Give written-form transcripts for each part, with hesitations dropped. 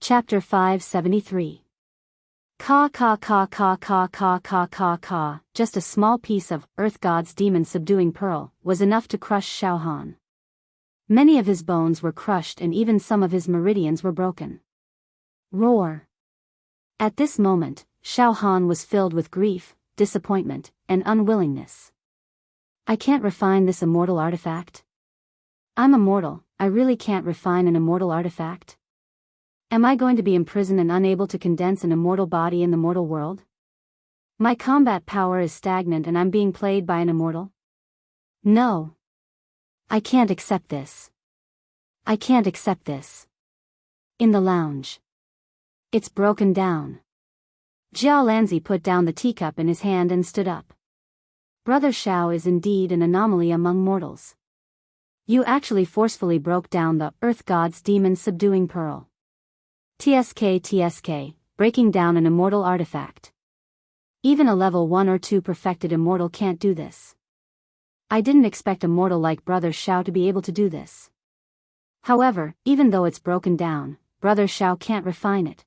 Chapter 573. Ka ka ka ka ka ka ka ka ka. Just a small piece of Earth God's demon subduing pearl was enough to crush Xiao Han. Many of his bones were crushed and even some of his meridians were broken. Roar. At this moment, Xiao Han was filled with grief, disappointment, and unwillingness. I can't refine this immortal artifact. I'm immortal, I really can't refine an immortal artifact. Am I going to be imprisoned and unable to condense an immortal body in the mortal world? My combat power is stagnant and I'm being played by an immortal? No. I can't accept this. I can't accept this. In the lounge. It's broken down. Jiao Lanzi put down the teacup in his hand and stood up. Brother Xiao is indeed an anomaly among mortals. You actually forcefully broke down the Earth God's demon subduing pearl. TSK, breaking down an immortal artifact. Even a level 1 or 2 perfected immortal can't do this. I didn't expect a mortal like Brother Xiao to be able to do this. However, even though it's broken down, Brother Xiao can't refine it.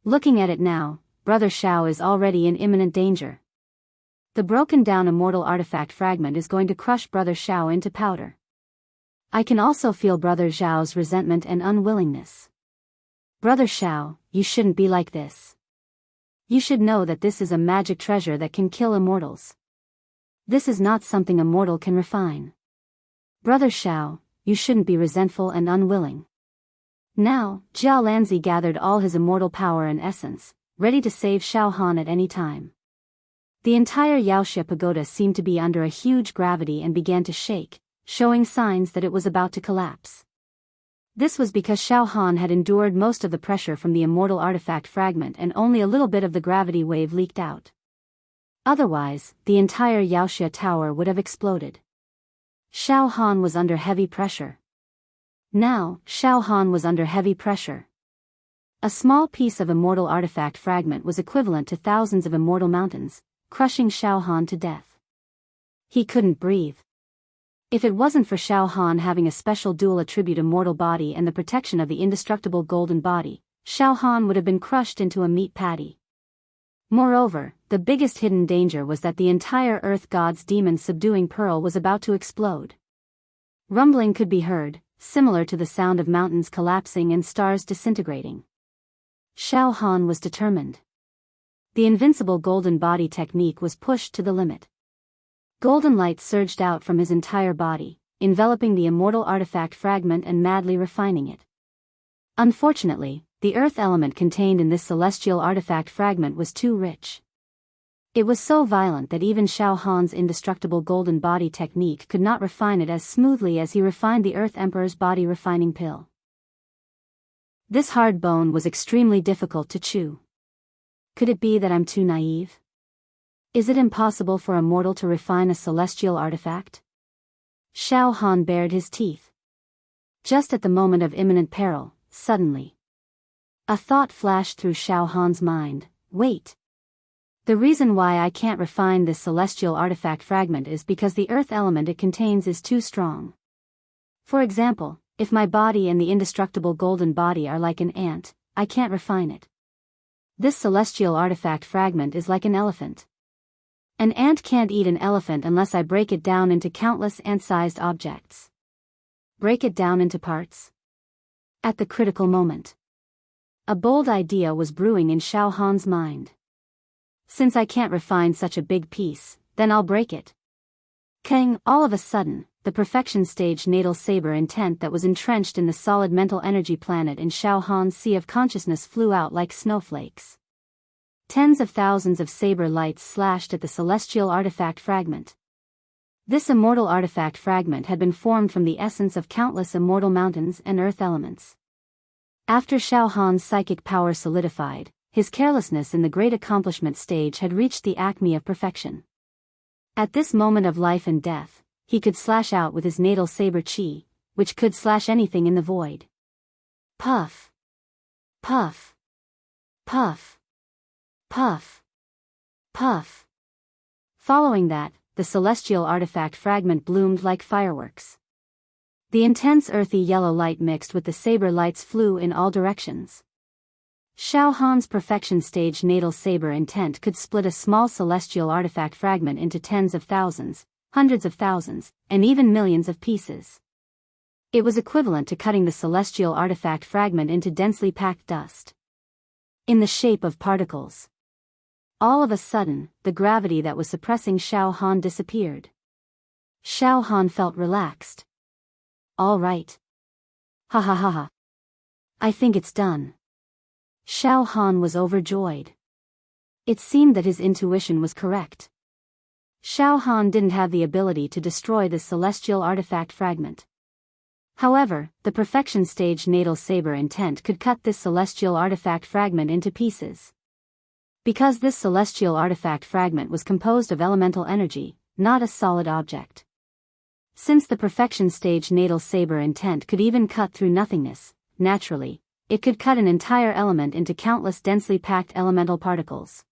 Looking at it now, Brother Xiao is already in imminent danger. The broken down immortal artifact fragment is going to crush Brother Xiao into powder. I can also feel Brother Xiao's resentment and unwillingness. Brother Xiao, you shouldn't be like this. You should know that this is a magic treasure that can kill immortals. This is not something a mortal can refine. Brother Xiao, you shouldn't be resentful and unwilling. Now, Jiao Lanzi gathered all his immortal power and essence, ready to save Xiao Han at any time. The entire Yaoxia pagoda seemed to be under a huge gravity and began to shake, showing signs that it was about to collapse. This was because Xiao Han had endured most of the pressure from the immortal artifact fragment and only a little bit of the gravity wave leaked out. Otherwise, the entire Yaoxia tower would have exploded. Xiao Han was under heavy pressure. Now, Xiao Han was under heavy pressure. A small piece of immortal artifact fragment was equivalent to thousands of immortal mountains, crushing Xiao Han to death. He couldn't breathe. If it wasn't for Xiao Han having a special dual attribute immortal body and the protection of the indestructible golden body, Xiao Han would have been crushed into a meat patty. Moreover, the biggest hidden danger was that the entire Earth God's demon subduing pearl was about to explode. Rumbling could be heard, similar to the sound of mountains collapsing and stars disintegrating. Xiao Han was determined. The invincible golden body technique was pushed to the limit. Golden light surged out from his entire body, enveloping the immortal artifact fragment and madly refining it. Unfortunately, the earth element contained in this celestial artifact fragment was too rich. It was so violent that even Xiao Han's indestructible golden body technique could not refine it as smoothly as he refined the Earth Emperor's body refining pill. This hard bone was extremely difficult to chew. Could it be that I'm too naive? Is it impossible for a mortal to refine a celestial artifact? Xiao Han bared his teeth. Just at the moment of imminent peril, suddenly, a thought flashed through Xiao Han's mind. Wait. The reason why I can't refine this celestial artifact fragment is because the earth element it contains is too strong. For example, if my body and the indestructible golden body are like an ant, I can't refine it. This celestial artifact fragment is like an elephant. An ant can't eat an elephant unless I break it down into countless ant-sized objects. Break it down into parts? At the critical moment, a bold idea was brewing in Xiao Han's mind. Since I can't refine such a big piece, then I'll break it. Kang, all of a sudden, the perfection stage natal saber intent that was entrenched in the solid mental energy planet in Xiao Han's sea of consciousness flew out like snowflakes. Tens of thousands of saber lights slashed at the celestial artifact fragment. This immortal artifact fragment had been formed from the essence of countless immortal mountains and earth elements. After Xiao Han's psychic power solidified, his carelessness in the great accomplishment stage had reached the acme of perfection. At this moment of life and death, he could slash out with his natal saber chi, which could slash anything in the void. Puff. Puff. Puff. Puff. Puff. Following that, the celestial artifact fragment bloomed like fireworks. The intense earthy yellow light mixed with the saber lights flew in all directions. Xiao Han's perfection stage natal saber intent could split a small celestial artifact fragment into tens of thousands, hundreds of thousands, and even millions of pieces. It was equivalent to cutting the celestial artifact fragment into densely packed dust. In the shape of particles. All of a sudden, the gravity that was suppressing Xiao Han disappeared. Xiao Han felt relaxed. All right. Ha ha ha ha. I think it's done. Xiao Han was overjoyed. It seemed that his intuition was correct. Xiao Han didn't have the ability to destroy the celestial artifact fragment. However, the perfection stage natal saber intent could cut this celestial artifact fragment into pieces. Because this celestial artifact fragment was composed of elemental energy, not a solid object. Since the perfection stage natal saber intent could even cut through nothingness, naturally, it could cut an entire element into countless densely packed elemental particles.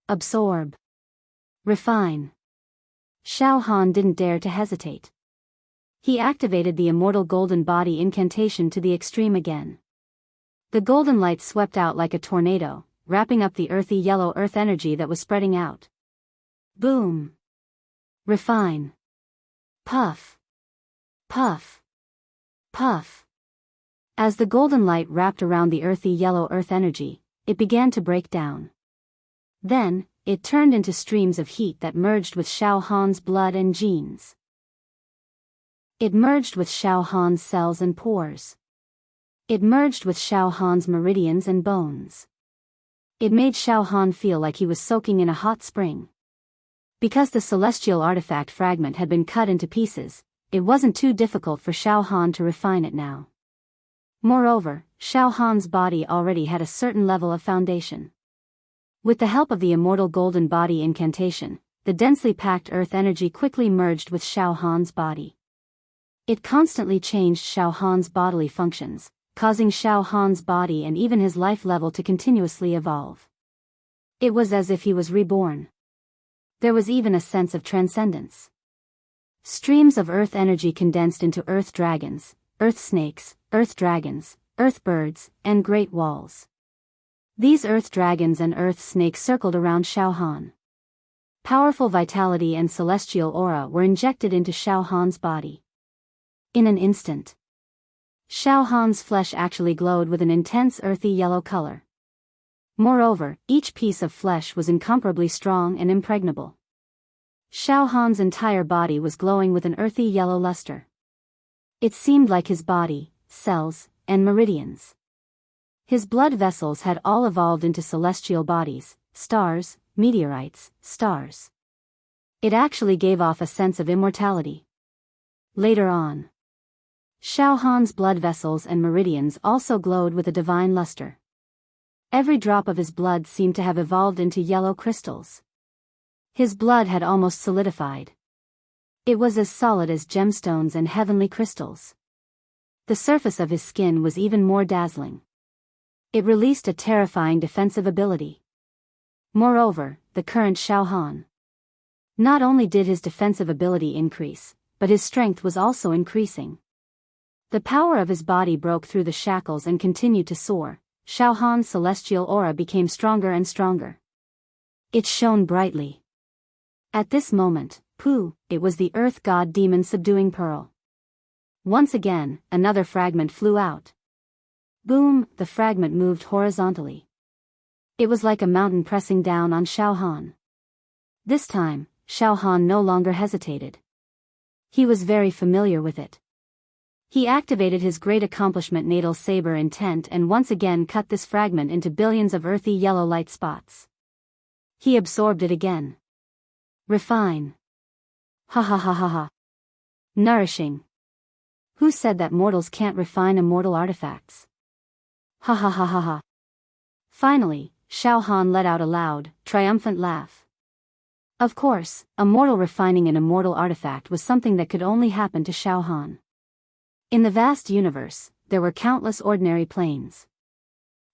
Absorb. Refine. Xiao Han didn't dare to hesitate. He activated the immortal golden body incantation to the extreme again. The golden light swept out like a tornado, wrapping up the earthy yellow earth energy that was spreading out. Boom. Refine. Puff. Puff. Puff. As the golden light wrapped around the earthy yellow earth energy, it began to break down. Then, it turned into streams of heat that merged with Xiao Han's blood and genes. It merged with Xiao Han's cells and pores. It merged with Xiao Han's meridians and bones. It made Xiao Han feel like he was soaking in a hot spring. Because the celestial artifact fragment had been cut into pieces, it wasn't too difficult for Xiao Han to refine it now. Moreover, Xiao Han's body already had a certain level of foundation. With the help of the immortal golden body incantation, the densely packed earth energy quickly merged with Xiao Han's body. It constantly changed Xiao Han's bodily functions, causing Xiao Han's body and even his life level to continuously evolve. It was as if he was reborn. There was even a sense of transcendence. Streams of earth energy condensed into earth dragons, earth snakes, earth dragons, earth birds, and great walls. These earth dragons and earth snakes circled around Xiao Han. Powerful vitality and celestial aura were injected into Xiao Han's body. In an instant, Xiao Han's flesh actually glowed with an intense earthy yellow color. Moreover, each piece of flesh was incomparably strong and impregnable. Xiao Han's entire body was glowing with an earthy yellow luster. It seemed like his body, cells, and meridians. His blood vessels had all evolved into celestial bodies, stars, meteorites, stars. It actually gave off a sense of immortality. Later on, Xiao Han's blood vessels and meridians also glowed with a divine luster. Every drop of his blood seemed to have evolved into yellow crystals. His blood had almost solidified. It was as solid as gemstones and heavenly crystals. The surface of his skin was even more dazzling. It released a terrifying defensive ability. Moreover, the current Xiao Han. Not only did his defensive ability increase, but his strength was also increasing. The power of his body broke through the shackles and continued to soar. Xiao Han's celestial aura became stronger and stronger. It shone brightly. At this moment, it was the earth god demon subduing pearl. Once again, another fragment flew out. Boom, the fragment moved horizontally. It was like a mountain pressing down on Xiao Han. This time, Xiao Han no longer hesitated. He was very familiar with it. He activated his great accomplishment natal saber intent and once again cut this fragment into billions of earthy yellow light spots. He absorbed it again. Refine. Ha ha ha ha ha. Nourishing. Who said that mortals can't refine immortal artifacts? Ha ha ha ha ha. Finally, Xiao Han let out a loud, triumphant laugh. Of course, a mortal refining an immortal artifact was something that could only happen to Xiao Han. In the vast universe, there were countless ordinary planes.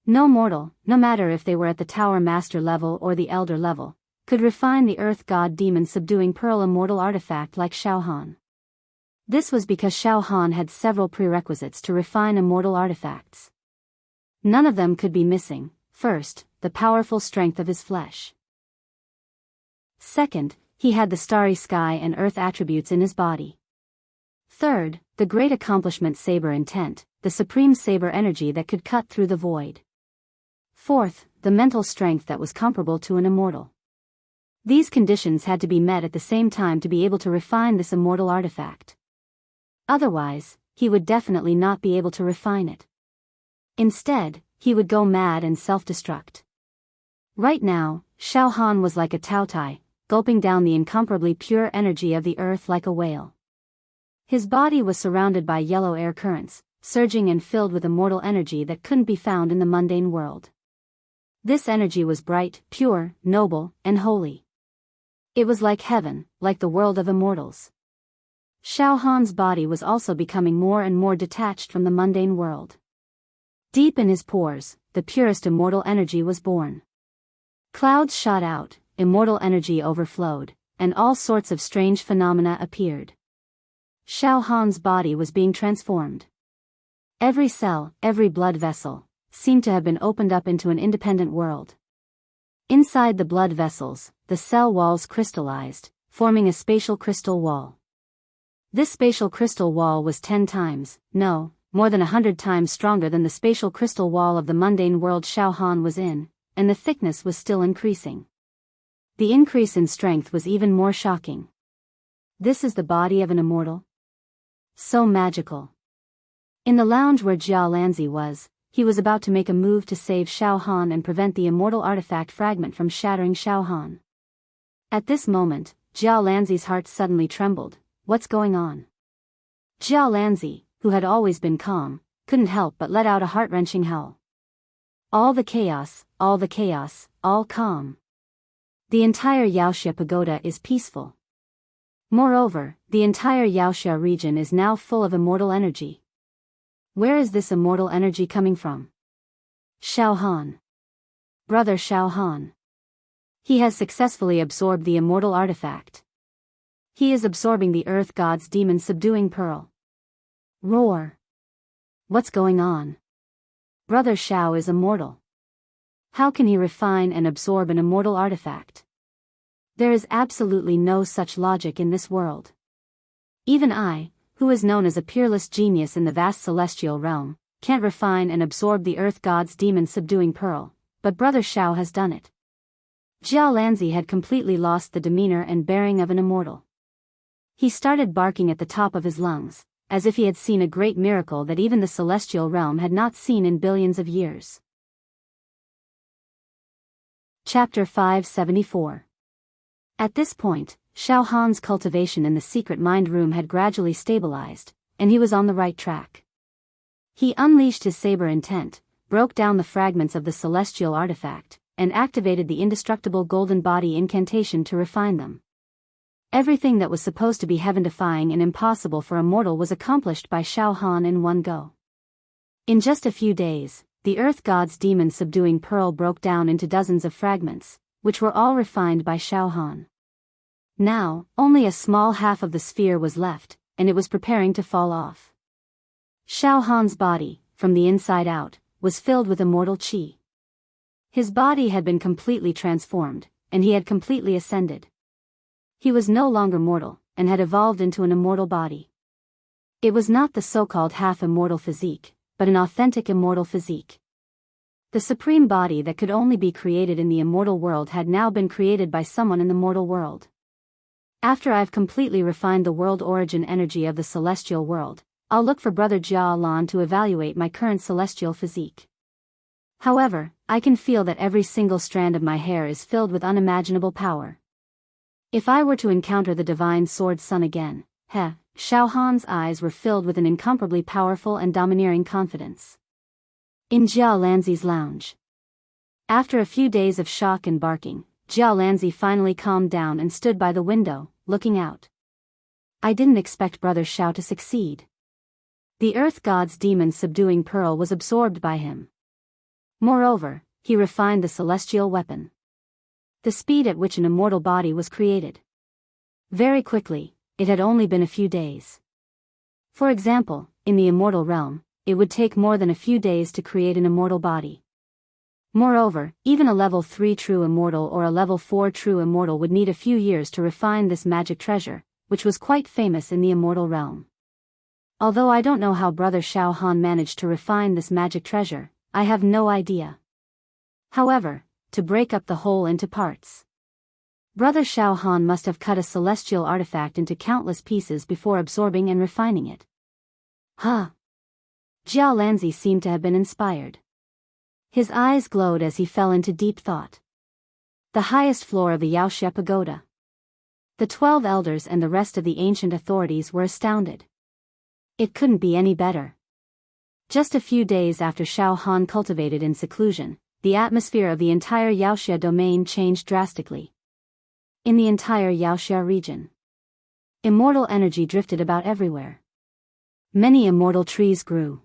No mortal, no matter if they were at the Tower Master level or the Elder level, could refine the Earth God Demon subduing pearl immortal artifact like Xiao Han. This was because Xiao Han had several prerequisites to refine immortal artifacts. None of them could be missing, First, the powerful strength of his flesh. Second, he had the starry sky and earth attributes in his body. Third, the great accomplishment saber intent, the supreme saber energy that could cut through the void. Fourth, the mental strength that was comparable to an immortal. These conditions had to be met at the same time to be able to refine this immortal artifact. Otherwise, he would definitely not be able to refine it. Instead, he would go mad and self-destruct. Right now, Xiao Han was like a Taotai, gulping down the incomparably pure energy of the earth like a whale. His body was surrounded by yellow air currents, surging and filled with immortal energy that couldn't be found in the mundane world. This energy was bright, pure, noble, and holy. It was like heaven, like the world of immortals. Xiao Han's body was also becoming more and more detached from the mundane world. Deep in his pores, the purest immortal energy was born. Clouds shot out, immortal energy overflowed, and all sorts of strange phenomena appeared. Xiao Han's body was being transformed. Every cell, every blood vessel, seemed to have been opened up into an independent world. Inside the blood vessels, the cell walls crystallized, forming a spatial crystal wall. This spatial crystal wall was 10 times, no, more than 100 times stronger than the spatial crystal wall of the mundane world Xiao Han was in, and the thickness was still increasing. The increase in strength was even more shocking. This is the body of an immortal? So magical. In the lounge where Jia Lanzi was, he was about to make a move to save Xiao Han and prevent the immortal artifact fragment from shattering Xiao Han. At this moment, Jia Lanzi's heart suddenly trembled. What's going on? Jia Lanzi, who had always been calm, couldn't help but let out a heart-wrenching howl. All the chaos, all calm. The entire Yaoxia pagoda is peaceful. Moreover, the entire Yaoxia region is now full of immortal energy. Where is this immortal energy coming from? Xiao Han. Brother Xiao Han. He has successfully absorbed the immortal artifact. He is absorbing the earth god's demon subduing pearl. Roar. What's going on? Brother Xiao is immortal. How can he refine and absorb an immortal artifact? There is absolutely no such logic in this world. Even I, who is known as a peerless genius in the vast celestial realm, can't refine and absorb the earth god's demon subduing pearl, but Brother Xiao has done it. Jia Lanzi had completely lost the demeanor and bearing of an immortal. He started barking at the top of his lungs, as if he had seen a great miracle that even the celestial realm had not seen in billions of years. Chapter 574. At this point, Xiao Han's cultivation in the secret mind room had gradually stabilized, and he was on the right track. He unleashed his saber intent, broke down the fragments of the celestial artifact, and activated the indestructible golden body incantation to refine them. Everything that was supposed to be heaven-defying and impossible for a mortal was accomplished by Xiao Han in one go. In just a few days, the earth god's demon subduing pearl broke down into dozens of fragments, which were all refined by Xiao Han. Now, only a small half of the sphere was left, and it was preparing to fall off. Xiao Han's body, from the inside out, was filled with immortal qi. His body had been completely transformed, and he had completely ascended. He was no longer mortal, and had evolved into an immortal body. It was not the so-called half-immortal physique, but an authentic immortal physique. The supreme body that could only be created in the immortal world had now been created by someone in the mortal world. After I've completely refined the world origin energy of the celestial world, I'll look for Brother Jia Lan to evaluate my current celestial physique. However, I can feel that every single strand of my hair is filled with unimaginable power. If I were to encounter the divine sword sun again, Xiao Han's eyes were filled with an incomparably powerful and domineering confidence. In Jia Lanzi's lounge. After a few days of shock and barking, Jia Lanzi finally calmed down and stood by the window, looking out. I didn't expect Brother Xiao to succeed. The earth god's demon subduing pearl was absorbed by him. Moreover, he refined the celestial weapon. The speed at which an immortal body was created. Very quickly, it had only been a few days. For example, in the immortal realm, it would take more than a few days to create an immortal body. Moreover, even a level 3 true immortal or a level 4 true immortal would need a few years to refine this magic treasure, which was quite famous in the immortal realm. Although I don't know how Brother Xiao Han managed to refine this magic treasure, I have no idea. However, to break up the whole into parts, Brother Xiao Han must have cut a celestial artifact into countless pieces before absorbing and refining it. Huh. Jiao Lanzi seemed to have been inspired. His eyes glowed as he fell into deep thought. The highest floor of the Yaoxia Pagoda. The 12 elders and the rest of the ancient authorities were astounded. It couldn't be any better. Just a few days after Xiao Han cultivated in seclusion, the atmosphere of the entire Yaoxia domain changed drastically. In the entire Yaoxia region, immortal energy drifted about everywhere. Many immortal trees grew.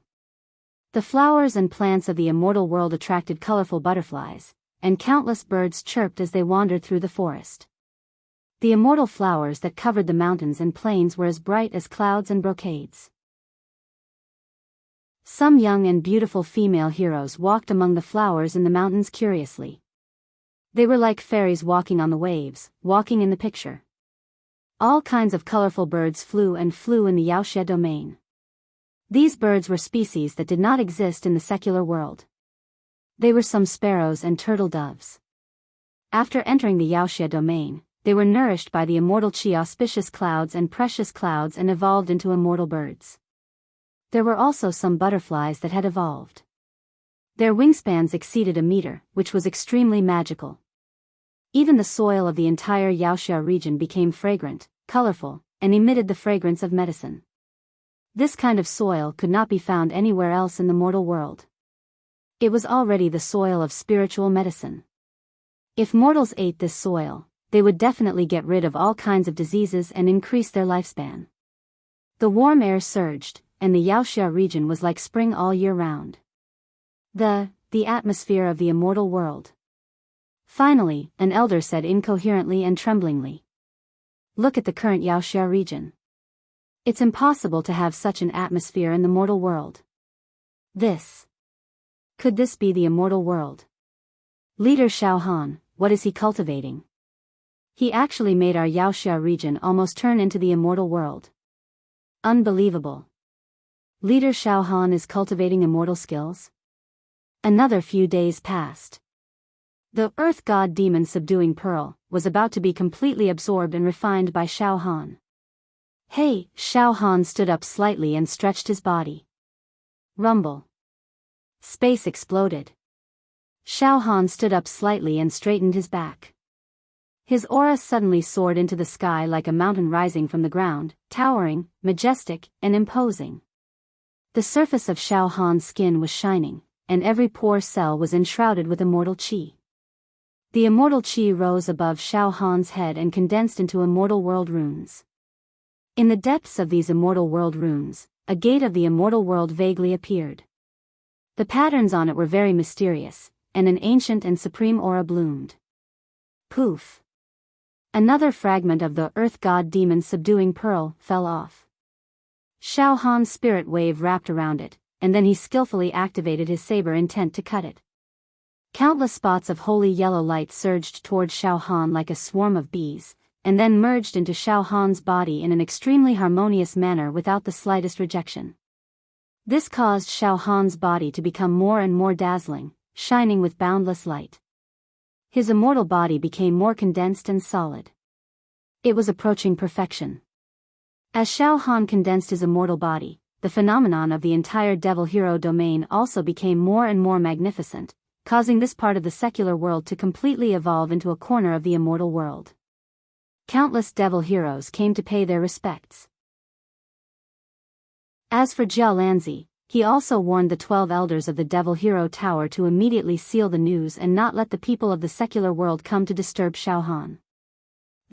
The flowers and plants of the immortal world attracted colorful butterflies, and countless birds chirped as they wandered through the forest. The immortal flowers that covered the mountains and plains were as bright as clouds and brocades. Some young and beautiful female heroes walked among the flowers in the mountains curiously. They were like fairies walking on the waves, walking in the picture. All kinds of colorful birds flew and flew in the Yaoxia domain. These birds were species that did not exist in the secular world. They were some sparrows and turtle doves. After entering the Yaoxia domain, they were nourished by the immortal qi auspicious clouds and precious clouds and evolved into immortal birds. There were also some butterflies that had evolved. Their wingspans exceeded a meter, which was extremely magical. Even the soil of the entire Yaoxia region became fragrant, colorful, and emitted the fragrance of medicine. This kind of soil could not be found anywhere else in the mortal world. It was already the soil of spiritual medicine. If mortals ate this soil, they would definitely get rid of all kinds of diseases and increase their lifespan. The warm air surged, and the Yaoxia region was like spring all year round. The atmosphere of the immortal world. Finally, an elder said incoherently and tremblingly. Look at the current Yaoxia region. It's impossible to have such an atmosphere in the mortal world. Could this be the immortal world? Leader Xiao Han, what is he cultivating? He actually made our Yaoxia region almost turn into the immortal world. Unbelievable. Leader Xiao Han is cultivating immortal skills? Another few days passed. The Earth God Demon Subduing Pearl was about to be completely absorbed and refined by Xiao Han. Hey, Xiao Han stood up slightly and stretched his body. Rumble. Space exploded. Xiao Han stood up slightly and straightened his back. His aura suddenly soared into the sky like a mountain rising from the ground, towering, majestic, and imposing. The surface of Xiao Han's skin was shining, and every pore cell was enshrouded with immortal qi. The immortal qi rose above Xiao Han's head and condensed into immortal world runes. In the depths of these immortal world runes, a gate of the immortal world vaguely appeared. The patterns on it were very mysterious, and an ancient and supreme aura bloomed. Poof! Another fragment of the Earth God Demon Subduing Pearl fell off. Xiao Han's spirit wave wrapped around it, and then he skillfully activated his saber intent to cut it. Countless spots of holy yellow light surged toward Xiao Han like a swarm of bees, and then merged into Xiao Han's body in an extremely harmonious manner without the slightest rejection. This caused Xiao Han's body to become more and more dazzling, shining with boundless light. His immortal body became more condensed and solid. It was approaching perfection. As Xiao Han condensed his immortal body, the phenomenon of the entire Devil Hero domain also became more and more magnificent, causing this part of the secular world to completely evolve into a corner of the immortal world. Countless devil heroes came to pay their respects. As for Jiao Lanzi, he also warned the 12 elders of the Devil Hero Tower to immediately seal the news and not let the people of the secular world come to disturb Xiao Han.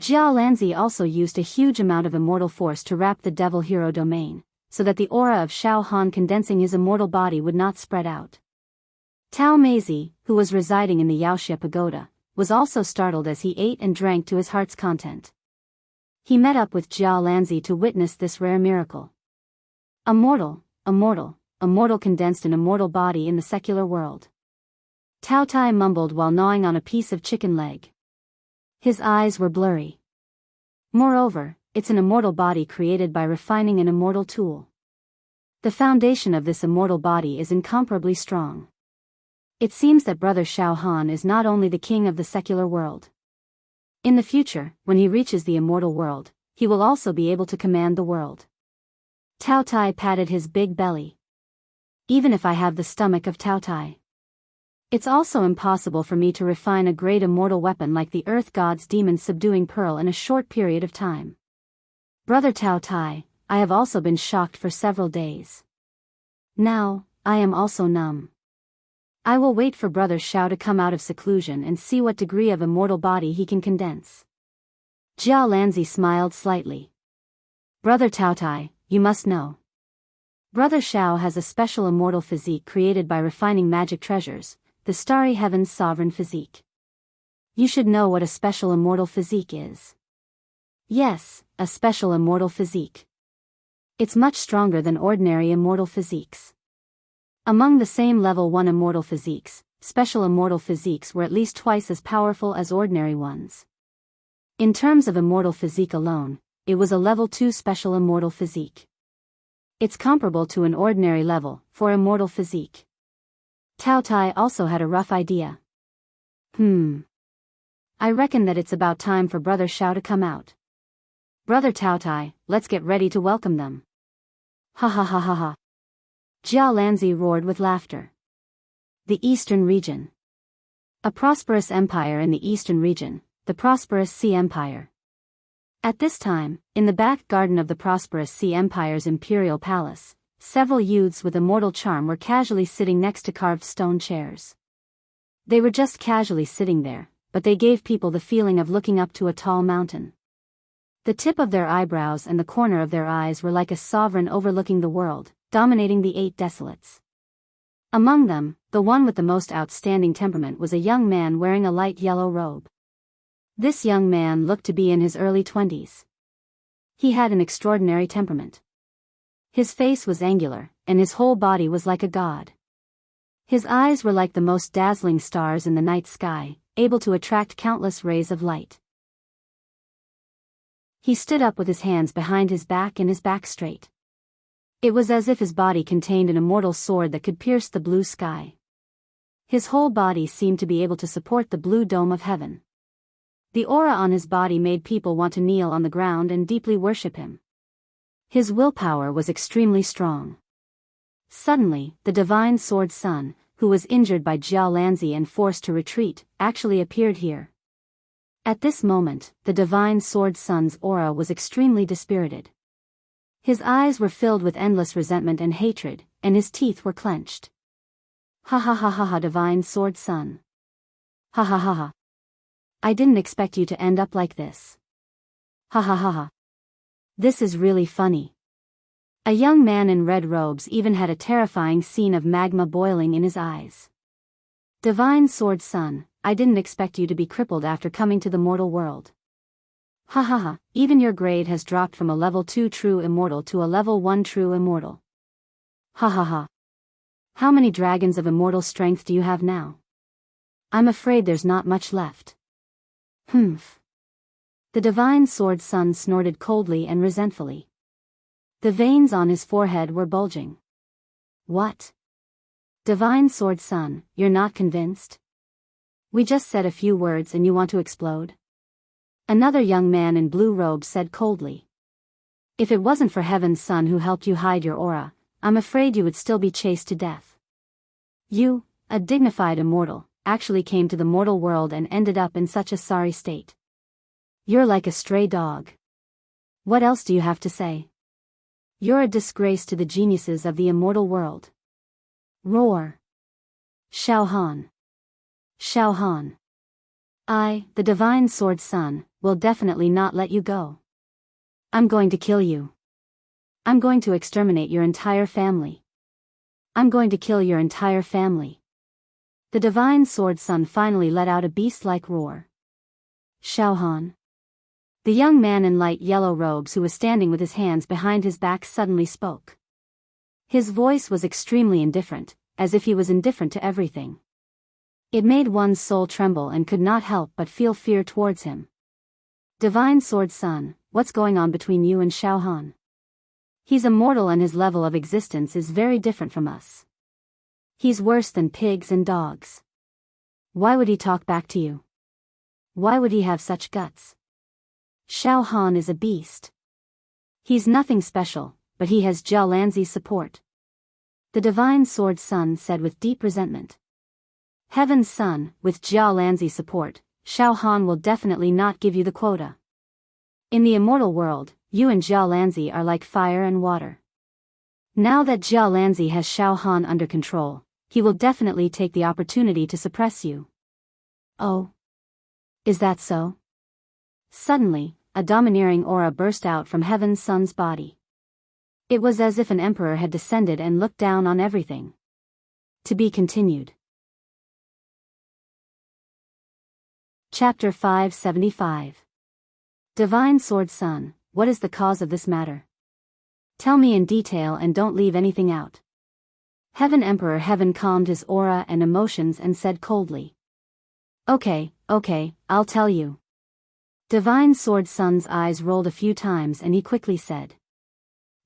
Jiao Lanzi also used a huge amount of immortal force to wrap the Devil Hero domain, so that the aura of Xiao Han condensing his immortal body would not spread out. Tao Meizi, who was residing in the Yaoxia Pagoda, was also startled as he ate and drank to his heart's content. He met up with Jiao Lanzi to witness this rare miracle. Immortal condensed an immortal body in the secular world. Tao Tai mumbled while gnawing on a piece of chicken leg. His eyes were blurry. Moreover, it's an immortal body created by refining an immortal tool. The foundation of this immortal body is incomparably strong. It seems that Brother Xiao Han is not only the king of the secular world. In the future, when he reaches the immortal world, he will also be able to command the world. Tao Tai patted his big belly. Even if I have the stomach of Tao Tai, it's also impossible for me to refine a great immortal weapon like the Earth God's demon subduing pearl in a short period of time. Brother Tao Tai, I have also been shocked for several days. Now, I am also numb. I will wait for Brother Xiao to come out of seclusion and see what degree of immortal body he can condense. Jia Lanzi smiled slightly. Brother Tao Tai, you must know. Brother Xiao has a special immortal physique created by refining magic treasures, the starry heaven's sovereign physique. You should know what a special immortal physique is. Yes, a special immortal physique. It's much stronger than ordinary immortal physiques. Among the same level 1 immortal physiques, special immortal physiques were at least twice as powerful as ordinary ones. In terms of immortal physique alone, it was a level 2 special immortal physique. It's comparable to an ordinary level 4 immortal physique. Tao Tai also had a rough idea. I reckon that it's about time for Brother Xiao to come out. Brother Tao Tai, let's get ready to welcome them. Ha ha ha ha ha. Jia Lanzi roared with laughter. The Eastern Region. A prosperous empire in the Eastern Region, the Prosperous Sea Empire. At this time, in the back garden of the Prosperous Sea Empire's imperial palace, several youths with immortal charm were casually sitting next to carved stone chairs. They were just casually sitting there, but they gave people the feeling of looking up to a tall mountain. The tip of their eyebrows and the corner of their eyes were like a sovereign overlooking the world, dominating the 8 desolates. Among them, the one with the most outstanding temperament was a young man wearing a light yellow robe. This young man looked to be in his early 20s. He had an extraordinary temperament. His face was angular, and his whole body was like a god. His eyes were like the most dazzling stars in the night sky, able to attract countless rays of light. He stood up with his hands behind his back and his back straight. It was as if his body contained an immortal sword that could pierce the blue sky. His whole body seemed to be able to support the blue dome of heaven. The aura on his body made people want to kneel on the ground and deeply worship him. His willpower was extremely strong. Suddenly, the divine sword son, who was injured by Jia Lanzi and forced to retreat, actually appeared here. At this moment, the divine sword son's aura was extremely dispirited. His eyes were filled with endless resentment and hatred, and his teeth were clenched. Ha ha ha ha ha, divine sword son. Ha ha ha ha. I didn't expect you to end up like this. Ha ha ha ha. This is really funny. A young man in red robes even had a terrifying scene of magma boiling in his eyes. Divine sword son, I didn't expect you to be crippled after coming to the mortal world. Ha ha ha, even your grade has dropped from a level 2 true immortal to a level 1 true immortal. Ha ha ha. How many dragons of immortal strength do you have now? I'm afraid there's not much left. Humph. The divine sword son snorted coldly and resentfully. The veins on his forehead were bulging. What? Divine sword son, you're not convinced? We just said a few words and you want to explode? Another young man in blue robes said coldly. If it wasn't for Heaven's Son who helped you hide your aura, I'm afraid you would still be chased to death. You, a dignified immortal, actually came to the mortal world and ended up in such a sorry state. You're like a stray dog. What else do you have to say? You're a disgrace to the geniuses of the immortal world. Roar. Xiao Han. Xiao Han. I, the divine sword son, will definitely not let you go. I'm going to kill you. I'm going to exterminate your entire family. I'm going to kill your entire family. The divine sword son finally let out a beast-like roar. Xiao Han. The young man in light yellow robes who was standing with his hands behind his back suddenly spoke. His voice was extremely indifferent, as if he was indifferent to everything. It made one's soul tremble and could not help but feel fear towards him. Divine Sword Son, what's going on between you and Xiao Han? He's a mortal and his level of existence is very different from us. He's worse than pigs and dogs. Why would he talk back to you? Why would he have such guts? Xiao Han is a beast. He's nothing special, but he has Jia Lanzi's support. The Divine Sword Son said with deep resentment. Heaven's Son, with Jia Lanzi's support, Xiao Han will definitely not give you the quota. In the immortal world, you and Jia Lanzi are like fire and water. Now that Jia Lanzi has Xiao Han under control, he will definitely take the opportunity to suppress you. Oh? Is that so? Suddenly, a domineering aura burst out from Heaven's Son's body. It was as if an emperor had descended and looked down on everything. To be continued. Chapter 575. Divine Sword Son, what is the cause of this matter? Tell me in detail and don't leave anything out. Heaven Emperor Heaven calmed his aura and emotions and said coldly. Okay, I'll tell you. Divine Sword Son's eyes rolled a few times and he quickly said.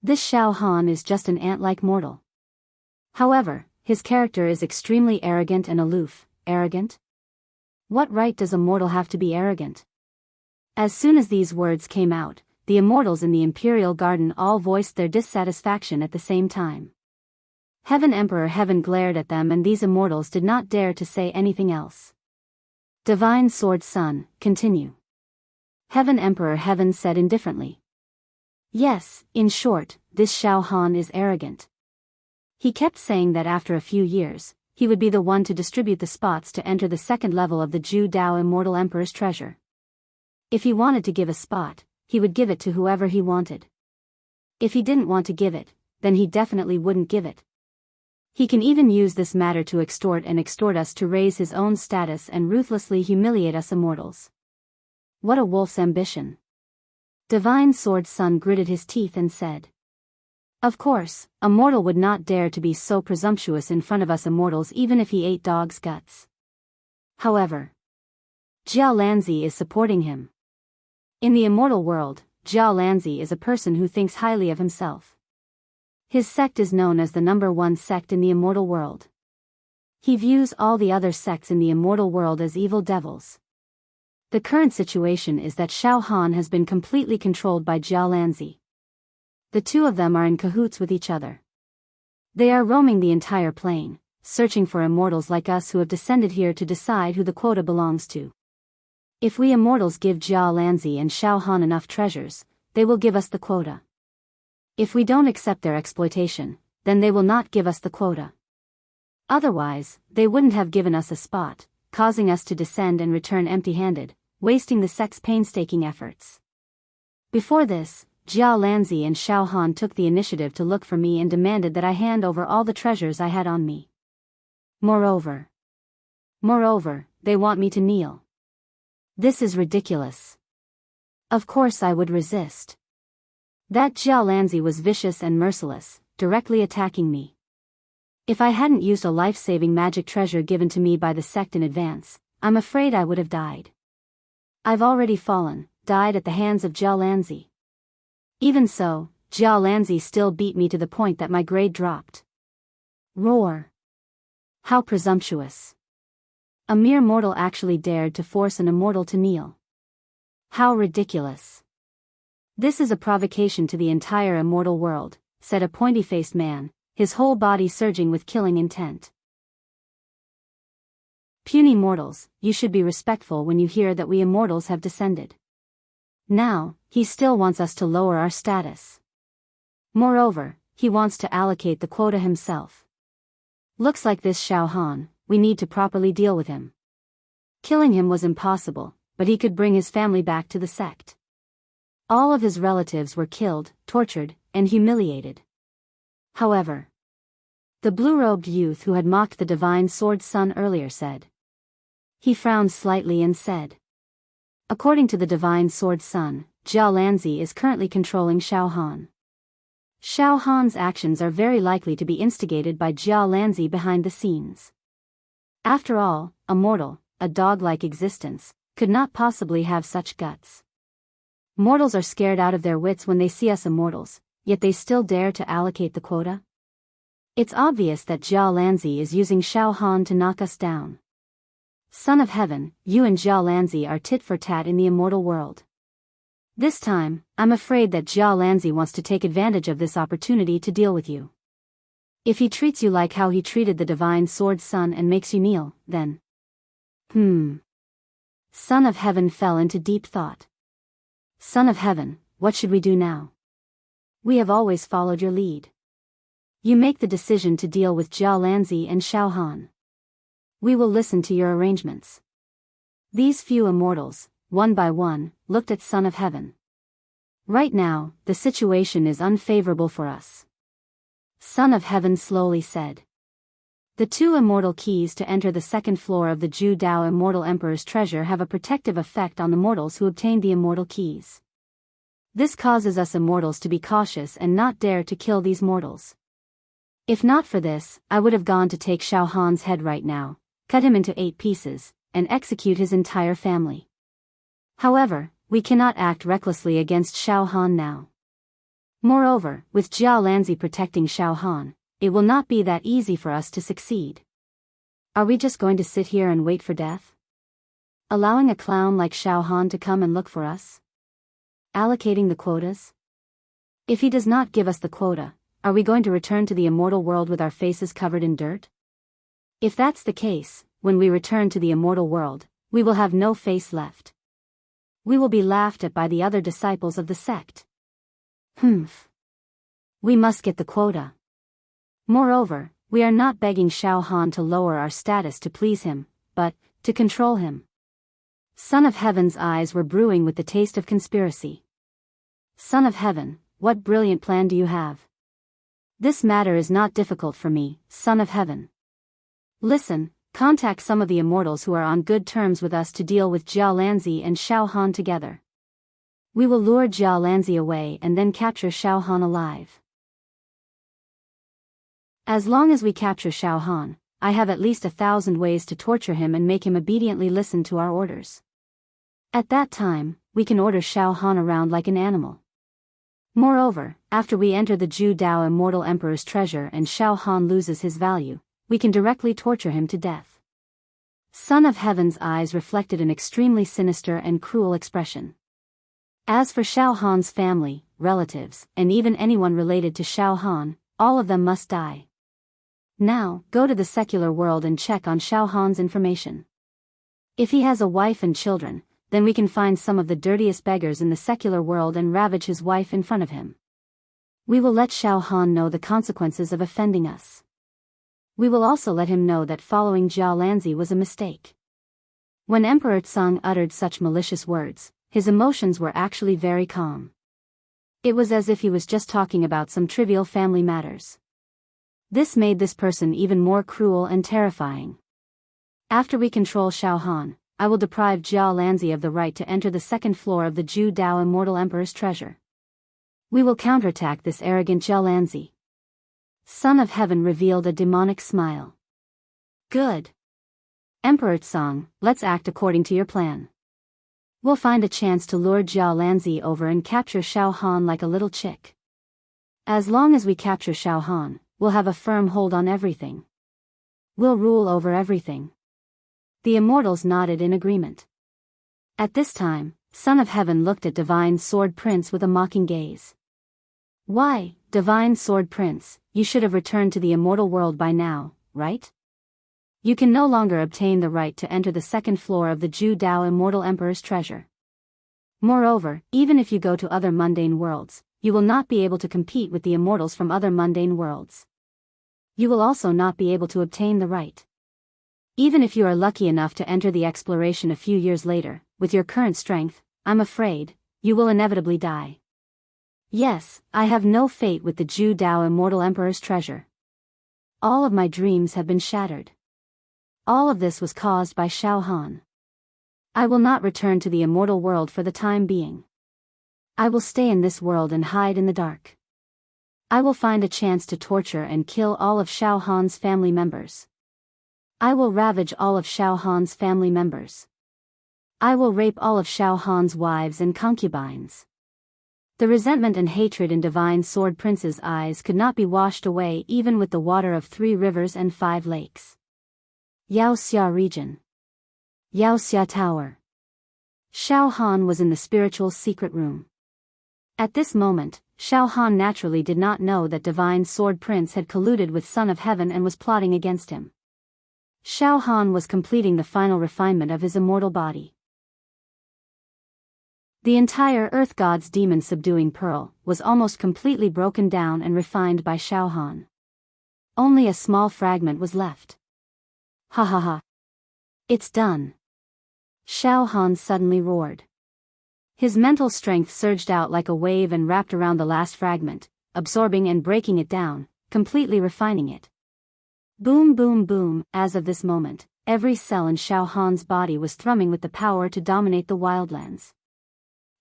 This Xiao Han is just an ant-like mortal. However, his character is extremely arrogant and aloof. Arrogant? What right does a mortal have to be arrogant? As soon as these words came out, the immortals in the Imperial Garden all voiced their dissatisfaction at the same time. Heaven Emperor Heaven glared at them and these immortals did not dare to say anything else. Divine Sword Son, continue. Heaven Emperor Heaven said indifferently. Yes, in short, this Xiao Han is arrogant. He kept saying that after a few years, he would be the one to distribute the spots to enter the second level of the Ju Dao Immortal Emperor's treasure. If he wanted to give a spot, he would give it to whoever he wanted. If he didn't want to give it, then he definitely wouldn't give it. He can even use this matter to extort us to raise his own status and ruthlessly humiliate us immortals. What a wolf's ambition. Divine Sword Son gritted his teeth and said. Of course, a mortal would not dare to be so presumptuous in front of us immortals even if he ate dog's guts. However, Jia Lanzi is supporting him. In the immortal world, Jia Lanzi is a person who thinks highly of himself. His sect is known as the #1 sect in the immortal world. He views all the other sects in the immortal world as evil devils. The current situation is that Xiao Han has been completely controlled by Jia Lanzi. The two of them are in cahoots with each other. They are roaming the entire plane, searching for immortals like us who have descended here to decide who the quota belongs to. If we immortals give Jia Lanzi and Xiao Han enough treasures, they will give us the quota. If we don't accept their exploitation, then they will not give us the quota. Otherwise, they wouldn't have given us a spot, causing us to descend and return empty-handed, wasting the sect's painstaking efforts. Before this, Jia Lanzi and Xiao Han took the initiative to look for me and demanded that I hand over all the treasures I had on me. Moreover, they want me to kneel. This is ridiculous. Of course I would resist. That Jia Lanzi was vicious and merciless, directly attacking me. If I hadn't used a life-saving magic treasure given to me by the sect in advance, I'm afraid I would have died. I've already died at the hands of Jia Lanzi. Even so, Jia Lanzi still beat me to the point that my grade dropped. Roar. How presumptuous. A mere mortal actually dared to force an immortal to kneel. How ridiculous. This is a provocation to the entire immortal world, said a pointy-faced man, his whole body surging with killing intent. Puny mortals, you should be respectful when you hear that we immortals have descended. Now, he still wants us to lower our status. Moreover, he wants to allocate the quota himself. Looks like this Xiao Han, we need to properly deal with him. Killing him was impossible, but he could bring his family back to the sect. All of his relatives were killed, tortured, and humiliated. However, the blue-robed youth who had mocked the Divine Sword Son earlier said. He frowned slightly and said. According to the Divine Sword Son, Jia Lanzi is currently controlling Xiao Han. Xiao Han's actions are very likely to be instigated by Jia Lanzi behind the scenes. After all, a mortal, a dog-like existence, could not possibly have such guts. Mortals are scared out of their wits when they see us immortals, yet they still dare to allocate the quota? It's obvious that Jia Lanzi is using Xiao Han to knock us down. Son of Heaven, you and Jia Lanzi are tit for tat in the immortal world. This time, I'm afraid that Jia Lanzi wants to take advantage of this opportunity to deal with you. If he treats you like how he treated the divine sword's son and makes you kneel, then... Son of Heaven fell into deep thought. Son of Heaven, what should we do now? We have always followed your lead. You make the decision to deal with Jia Lanzi and Xiao Han. We will listen to your arrangements. These few immortals, one by one, looked at Son of Heaven. Right now, the situation is unfavorable for us. Son of Heaven slowly said. The 2 immortal keys to enter the second floor of the Ju Dao Immortal Emperor's treasure have a protective effect on the mortals who obtain the immortal keys. This causes us immortals to be cautious and not dare to kill these mortals. If not for this, I would have gone to take Xiao Han's head right now, cut him into 8 pieces, and execute his entire family. However, we cannot act recklessly against Xiao Han now. Moreover, with Jia Lanzi protecting Xiao Han, it will not be that easy for us to succeed. Are we just going to sit here and wait for death? Allowing a clown like Xiao Han to come and look for us? Allocating the quotas? If he does not give us the quota, are we going to return to the immortal world with our faces covered in dirt? If that's the case, when we return to the immortal world, we will have no face left. We will be laughed at by the other disciples of the sect. We must get the quota. Moreover, we are not begging Xiao Han to lower our status to please him, but to control him. Son of Heaven's eyes were brewing with the taste of conspiracy. Son of Heaven, what brilliant plan do you have? This matter is not difficult for me, Son of Heaven. Listen, contact some of the immortals who are on good terms with us to deal with Jia Lanzi and Xiao Han together. We will lure Jia Lanzi away and then capture Xiao Han alive. As long as we capture Xiao Han, I have at least 1,000 ways to torture him and make him obediently listen to our orders. At that time, we can order Xiao Han around like an animal. Moreover, after we enter the Ju Dao Immortal Emperor's treasure and Xiao Han loses his value, we can directly torture him to death. Son of Heaven's eyes reflected an extremely sinister and cruel expression. As for Xiao Han's family, relatives, and even anyone related to Xiao Han, all of them must die. Now, go to the secular world and check on Xiao Han's information. If he has a wife and children, then we can find some of the dirtiest beggars in the secular world and ravage his wife in front of him. We will let Xiao Han know the consequences of offending us. We will also let him know that following Jia Lanzi was a mistake. When Emperor Tsang uttered such malicious words, his emotions were actually very calm. It was as if he was just talking about some trivial family matters. This made this person even more cruel and terrifying. After we control Xiao Han, I will deprive Jia Lanzi of the right to enter the second floor of the Ju Dao Immortal Emperor's treasure. We will counterattack this arrogant Jia Lanzi. Son of Heaven revealed a demonic smile. Good. Emperor Tsang, let's act according to your plan. We'll find a chance to lure Jia Lanzi over and capture Xiao Han like a little chick. As long as we capture Xiao Han, we'll have a firm hold on everything. We'll rule over everything. The immortals nodded in agreement. At this time, Son of Heaven looked at Divine Sword Prince with a mocking gaze. Why, Divine Sword Prince, you should have returned to the immortal world by now, right? You can no longer obtain the right to enter the second floor of the Ju Dao Immortal Emperor's treasure. Moreover, even if you go to other mundane worlds, you will not be able to compete with the immortals from other mundane worlds. You will also not be able to obtain the right. Even if you are lucky enough to enter the exploration a few years later, with your current strength, I'm afraid, you will inevitably die. Yes, I have no fate with the Ju Dao Immortal Emperor's treasure. All of my dreams have been shattered. All of this was caused by Xiao Han. I will not return to the immortal world for the time being. I will stay in this world and hide in the dark. I will find a chance to torture and kill all of Xiao Han's family members. I will ravage all of Xiao Han's family members. I will rape all of Xiao Han's wives and concubines. The resentment and hatred in Divine Sword Prince's eyes could not be washed away even with the water of 3 rivers and 5 lakes. Yaoxia region. Yaoxia Tower. Xiao Han was in the spiritual secret room. At this moment, Xiao Han naturally did not know that Divine Sword Prince had colluded with Son of Heaven and was plotting against him. Xiao Han was completing the final refinement of his immortal body. The entire Earth God's demon subduing pearl was almost completely broken down and refined by Xiao Han. Only a small fragment was left. Ha ha ha. It's done. Xiao Han suddenly roared. His mental strength surged out like a wave and wrapped around the last fragment, absorbing and breaking it down, completely refining it. Boom boom boom, as of this moment, every cell in Xiao Han's body was thrumming with the power to dominate the wildlands.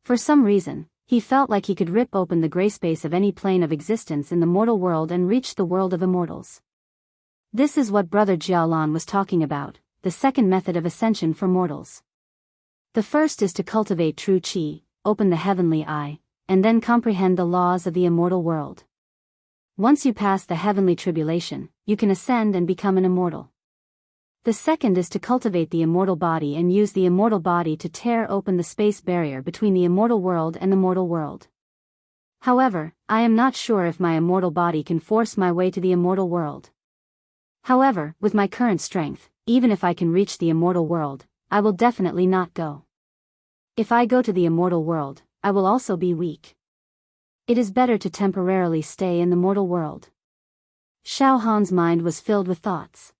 For some reason, he felt like he could rip open the gray space of any plane of existence in the mortal world and reach the world of immortals. This is what Brother Jialan was talking about, the second method of ascension for mortals. The first is to cultivate true qi, open the heavenly eye, and then comprehend the laws of the immortal world. Once you pass the heavenly tribulation, you can ascend and become an immortal. The second is to cultivate the immortal body and use the immortal body to tear open the space barrier between the immortal world and the mortal world. However, I am not sure if my immortal body can force my way to the immortal world. However, with my current strength, even if I can reach the immortal world, I will definitely not go. If I go to the immortal world, I will also be weak. It is better to temporarily stay in the mortal world. Xiao Han's mind was filled with thoughts.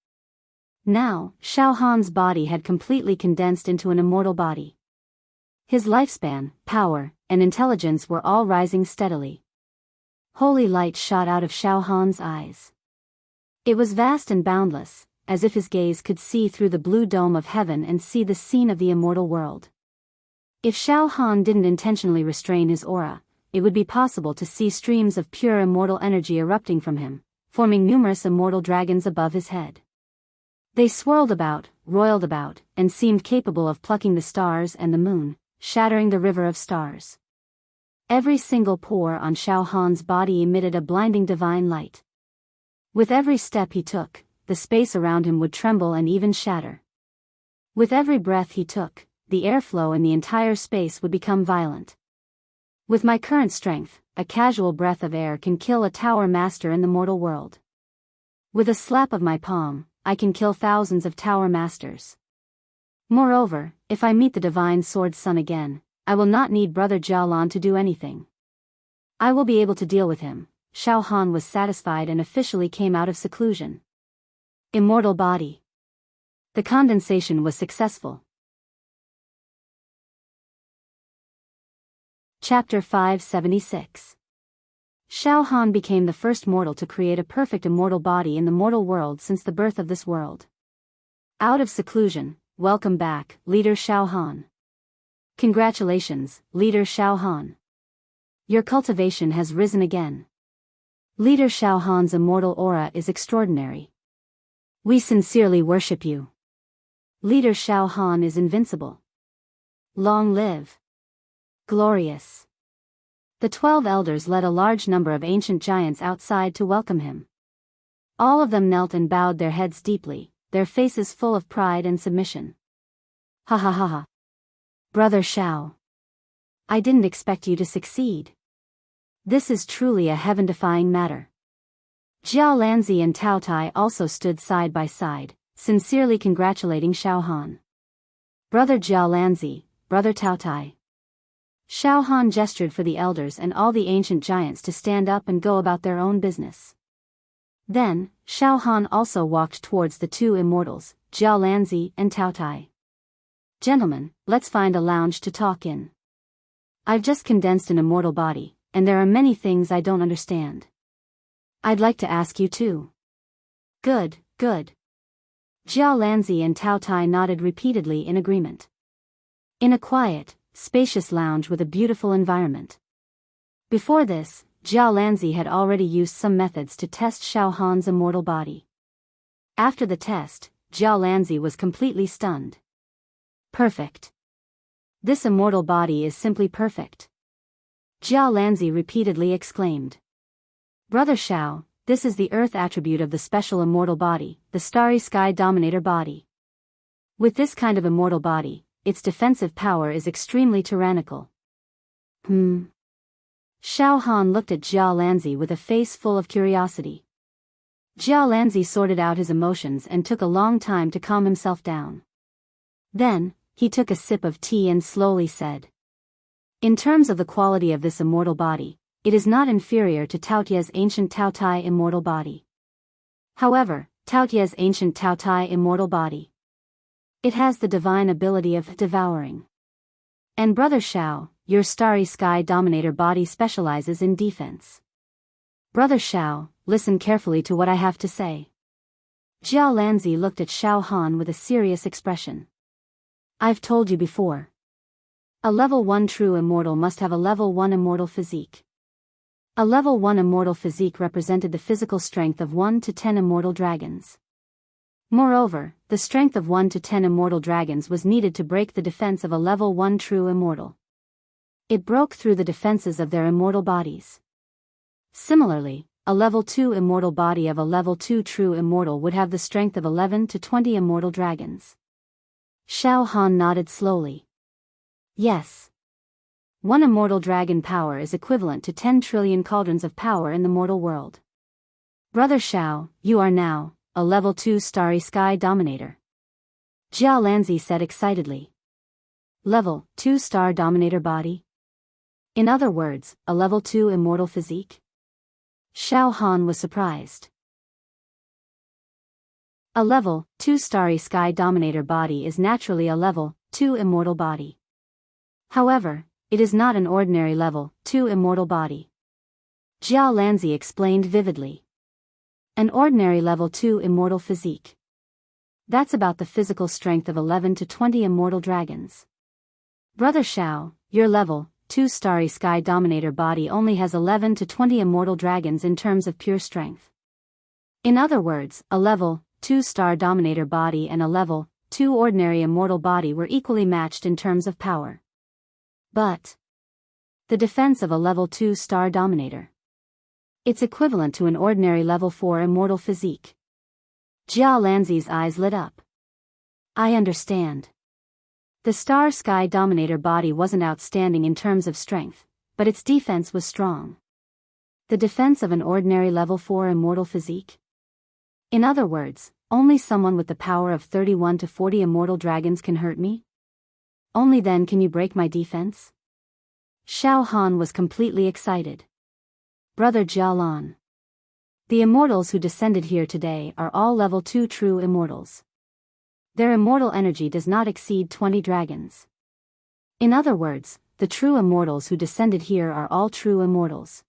Now, Xiao Han's body had completely condensed into an immortal body. His lifespan, power, and intelligence were all rising steadily. Holy light shot out of Xiao Han's eyes. It was vast and boundless, as if his gaze could see through the blue dome of heaven and see the scene of the immortal world. If Xiao Han didn't intentionally restrain his aura, it would be possible to see streams of pure immortal energy erupting from him, forming numerous immortal dragons above his head. They swirled about, roiled about, and seemed capable of plucking the stars and the moon, shattering the river of stars. Every single pore on Xiao Han's body emitted a blinding divine light. With every step he took, the space around him would tremble and even shatter. With every breath he took, the airflow in the entire space would become violent. With my current strength, a casual breath of air can kill a tower master in the mortal world. With a slap of my palm, I can kill thousands of tower masters. Moreover, if I meet the Divine Sword Son again, I will not need Brother Jialan to do anything. I will be able to deal with him. Xiao Han was satisfied and officially came out of seclusion. Immortal body. The condensation was successful. Chapter 576. Xiao Han became the first mortal to create a perfect immortal body in the mortal world since the birth of this world. Out of seclusion, welcome back, Leader Xiao Han. Congratulations, Leader Xiao Han. Your cultivation has risen again. Leader Xiao Han's immortal aura is extraordinary. We sincerely worship you. Leader Xiao Han is invincible. Long live. Glorious. The 12 elders led a large number of ancient giants outside to welcome him. All of them knelt and bowed their heads deeply, their faces full of pride and submission. Ha ha ha ha. Brother Xiao. I didn't expect you to succeed. This is truly a heaven-defying matter. Jiao Lanzi and Tao Tai also stood side by side, sincerely congratulating Xiao Han. Brother Jiao Lanzi, Brother Tao Tai. Xiao Han gestured for the elders and all the ancient giants to stand up and go about their own business. Then, Xiao Han also walked towards the two immortals, Jiao Lanzi and Tao Tai. Gentlemen, let's find a lounge to talk in. I've just condensed an immortal body, and there are many things I don't understand. I'd like to ask you too. Good, good. Jiao Lanzi and Tao Tai nodded repeatedly in agreement. In a quiet, spacious lounge with a beautiful environment. Before this, Jiao Lanzi had already used some methods to test Xiao Han's immortal body. After the test, Jiao Lanzi was completely stunned. Perfect. This immortal body is simply perfect. Jiao Lanzi repeatedly exclaimed. Brother Xiao, this is the earth attribute of the special immortal body, the starry sky dominator body. With this kind of immortal body, its defensive power is extremely tyrannical. Xiao Han looked at Jiao Lanzi with a face full of curiosity. Jiao Lanzi sorted out his emotions and took a long time to calm himself down. Then, he took a sip of tea and slowly said. In terms of the quality of this immortal body, it is not inferior to Taotia's ancient Taotai immortal body. However, Taotia's ancient Taotai immortal body. It has the divine ability of devouring. And Brother Xiao, your starry sky dominator body specializes in defense. Brother Xiao, listen carefully to what I have to say. Jiao Lanzi looked at Xiao Han with a serious expression. I've told you before. A level 1 true immortal must have a level 1 immortal physique. A level 1 immortal physique represented the physical strength of 1 to 10 immortal dragons. Moreover, the strength of 1 to 10 immortal dragons was needed to break the defense of a level 1 true immortal. It broke through the defenses of their immortal bodies. Similarly, a level 2 immortal body of a level 2 true immortal would have the strength of 11 to 20 immortal dragons. Xiao Han nodded slowly. Yes. 1 immortal dragon power is equivalent to 10 trillion cauldrons of power in the mortal world. Brother Xiao, you are now a level 2 starry sky dominator. Jiao Lanzi said excitedly. Level 2 star dominator body? In other words, a level 2 immortal physique? Xiao Han was surprised. A level 2 starry sky dominator body is naturally a level 2 immortal body. However, it is not an ordinary level 2 immortal body. Jiao Lanzi explained vividly. An ordinary level 2 immortal physique. That's about the physical strength of 11 to 20 immortal dragons. Brother Xiao, your level 2 starry sky dominator body only has 11 to 20 immortal dragons in terms of pure strength. In other words, a level 2 star dominator body and a level 2 ordinary immortal body were equally matched in terms of power. But the defense of a level 2 star dominator. It's equivalent to an ordinary level 4 immortal physique. Jiao Lanzi's eyes lit up. I understand. The star sky dominator body wasn't outstanding in terms of strength, but its defense was strong. The defense of an ordinary level 4 immortal physique? In other words, only someone with the power of 31 to 40 immortal dragons can hurt me? Only then can you break my defense? Xiao Han was completely excited. Brother Jialan. The immortals who descended here today are all level 2 true immortals. Their immortal energy does not exceed 20 dragons. In other words, the true immortals who descended here are all true immortals.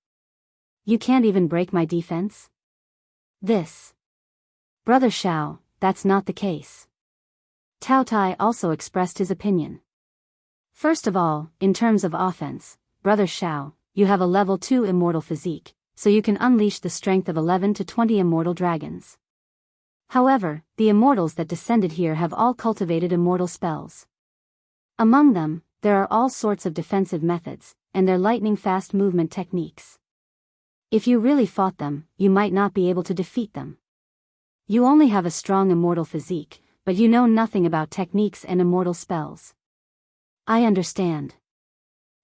You can't even break my defense? This. Brother Xiao, that's not the case. Tao Tai also expressed his opinion. First of all, in terms of offense, Brother Xiao, you have a level 2 immortal physique, so you can unleash the strength of 11 to 20 immortal dragons. However, the immortals that descended here have all cultivated immortal spells. Among them, there are all sorts of defensive methods, and their lightning-fast movement techniques. If you really fought them, you might not be able to defeat them. You only have a strong immortal physique, but you know nothing about techniques and immortal spells. I understand.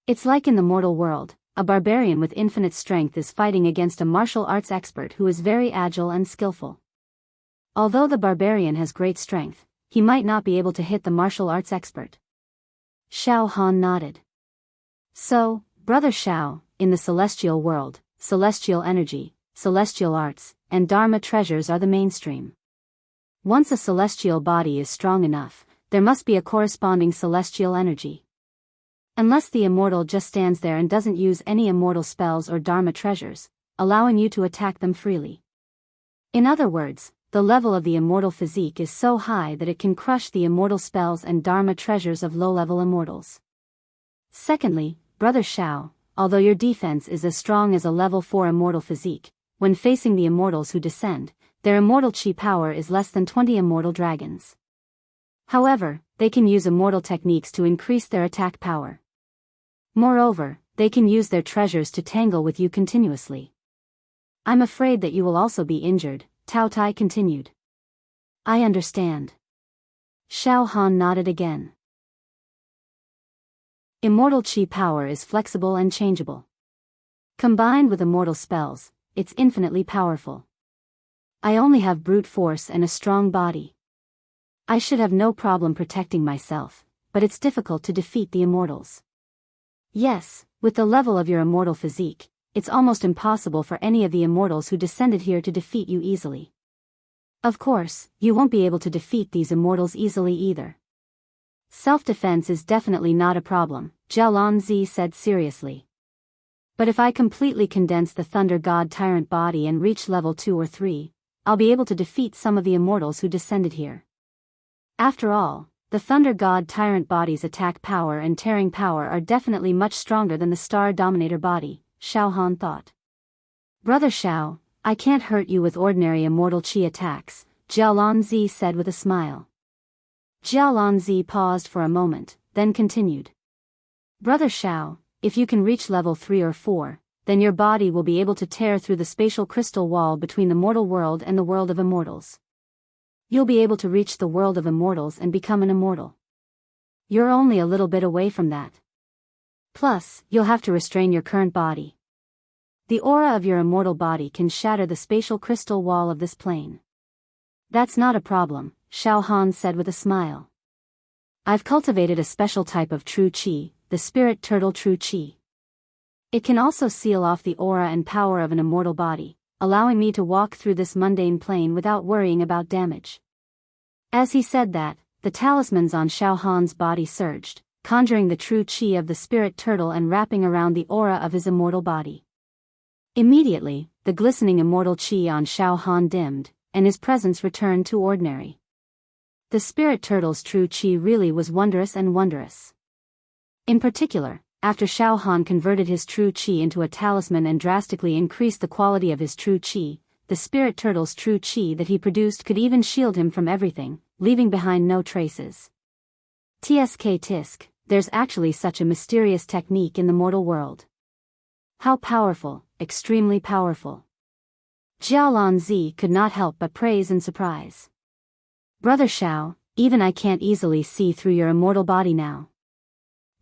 It's like in the mortal world, a barbarian with infinite strength is fighting against a martial arts expert who is very agile and skillful. Although the barbarian has great strength, he might not be able to hit the martial arts expert. Xiao Han nodded. So, Brother Xiao, in the celestial world, celestial energy, celestial arts, and Dharma treasures are the mainstream. Once a celestial body is strong enough, there must be a corresponding celestial energy. Unless the immortal just stands there and doesn't use any immortal spells or Dharma treasures, allowing you to attack them freely. In other words, the level of the immortal physique is so high that it can crush the immortal spells and Dharma treasures of low-level immortals. Secondly, Brother Xiao, although your defense is as strong as a level 4 immortal physique, when facing the immortals who descend, their immortal chi power is less than 20 immortal dragons. However, they can use immortal techniques to increase their attack power. Moreover, they can use their treasures to tangle with you continuously. I'm afraid that you will also be injured, Tao Tai continued. I understand. Xiao Han nodded again. Immortal chi power is flexible and changeable. Combined with immortal spells, it's infinitely powerful. I only have brute force and a strong body. I should have no problem protecting myself, but it's difficult to defeat the immortals. Yes, with the level of your immortal physique, it's almost impossible for any of the immortals who descended here to defeat you easily. Of course, you won't be able to defeat these immortals easily either. Self-defense is definitely not a problem, Jialanzi said seriously. But if I completely condense the Thunder God Tyrant body and reach level 2 or 3, I'll be able to defeat some of the immortals who descended here. After all, the Thunder God Tyrant body's attack power and tearing power are definitely much stronger than the Star Dominator body, Xiao Han thought. Brother Xiao, I can't hurt you with ordinary immortal chi attacks, Jialanzi said with a smile. Jialanzi paused for a moment, then continued. Brother Xiao, if you can reach level 3 or 4, then your body will be able to tear through the spatial crystal wall between the mortal world and the world of immortals. You'll be able to reach the world of immortals and become an immortal. You're only a little bit away from that. Plus, you'll have to restrain your current body. The aura of your immortal body can shatter the spatial crystal wall of this plane. That's not a problem, Xiao Han said with a smile. I've cultivated a special type of true chi, the spirit turtle true chi. It can also seal off the aura and power of an immortal body, allowing me to walk through this mundane plane without worrying about damage. As he said that, the talismans on Xiao Han's body surged, conjuring the true chi of the spirit turtle and wrapping around the aura of his immortal body. Immediately, the glistening immortal chi on Xiao Han dimmed, and his presence returned to ordinary. The spirit turtle's true chi really was wondrous and wondrous. In particular, after Xiao Han converted his true chi into a talisman and drastically increased the quality of his true chi, the spirit turtle's true chi that he produced could even shield him from everything, leaving behind no traces. Tisk, there's actually such a mysterious technique in the mortal world. How powerful, extremely powerful. Jialanzi could not help but praise in surprise. Brother Xiao, even I can't easily see through your immortal body now.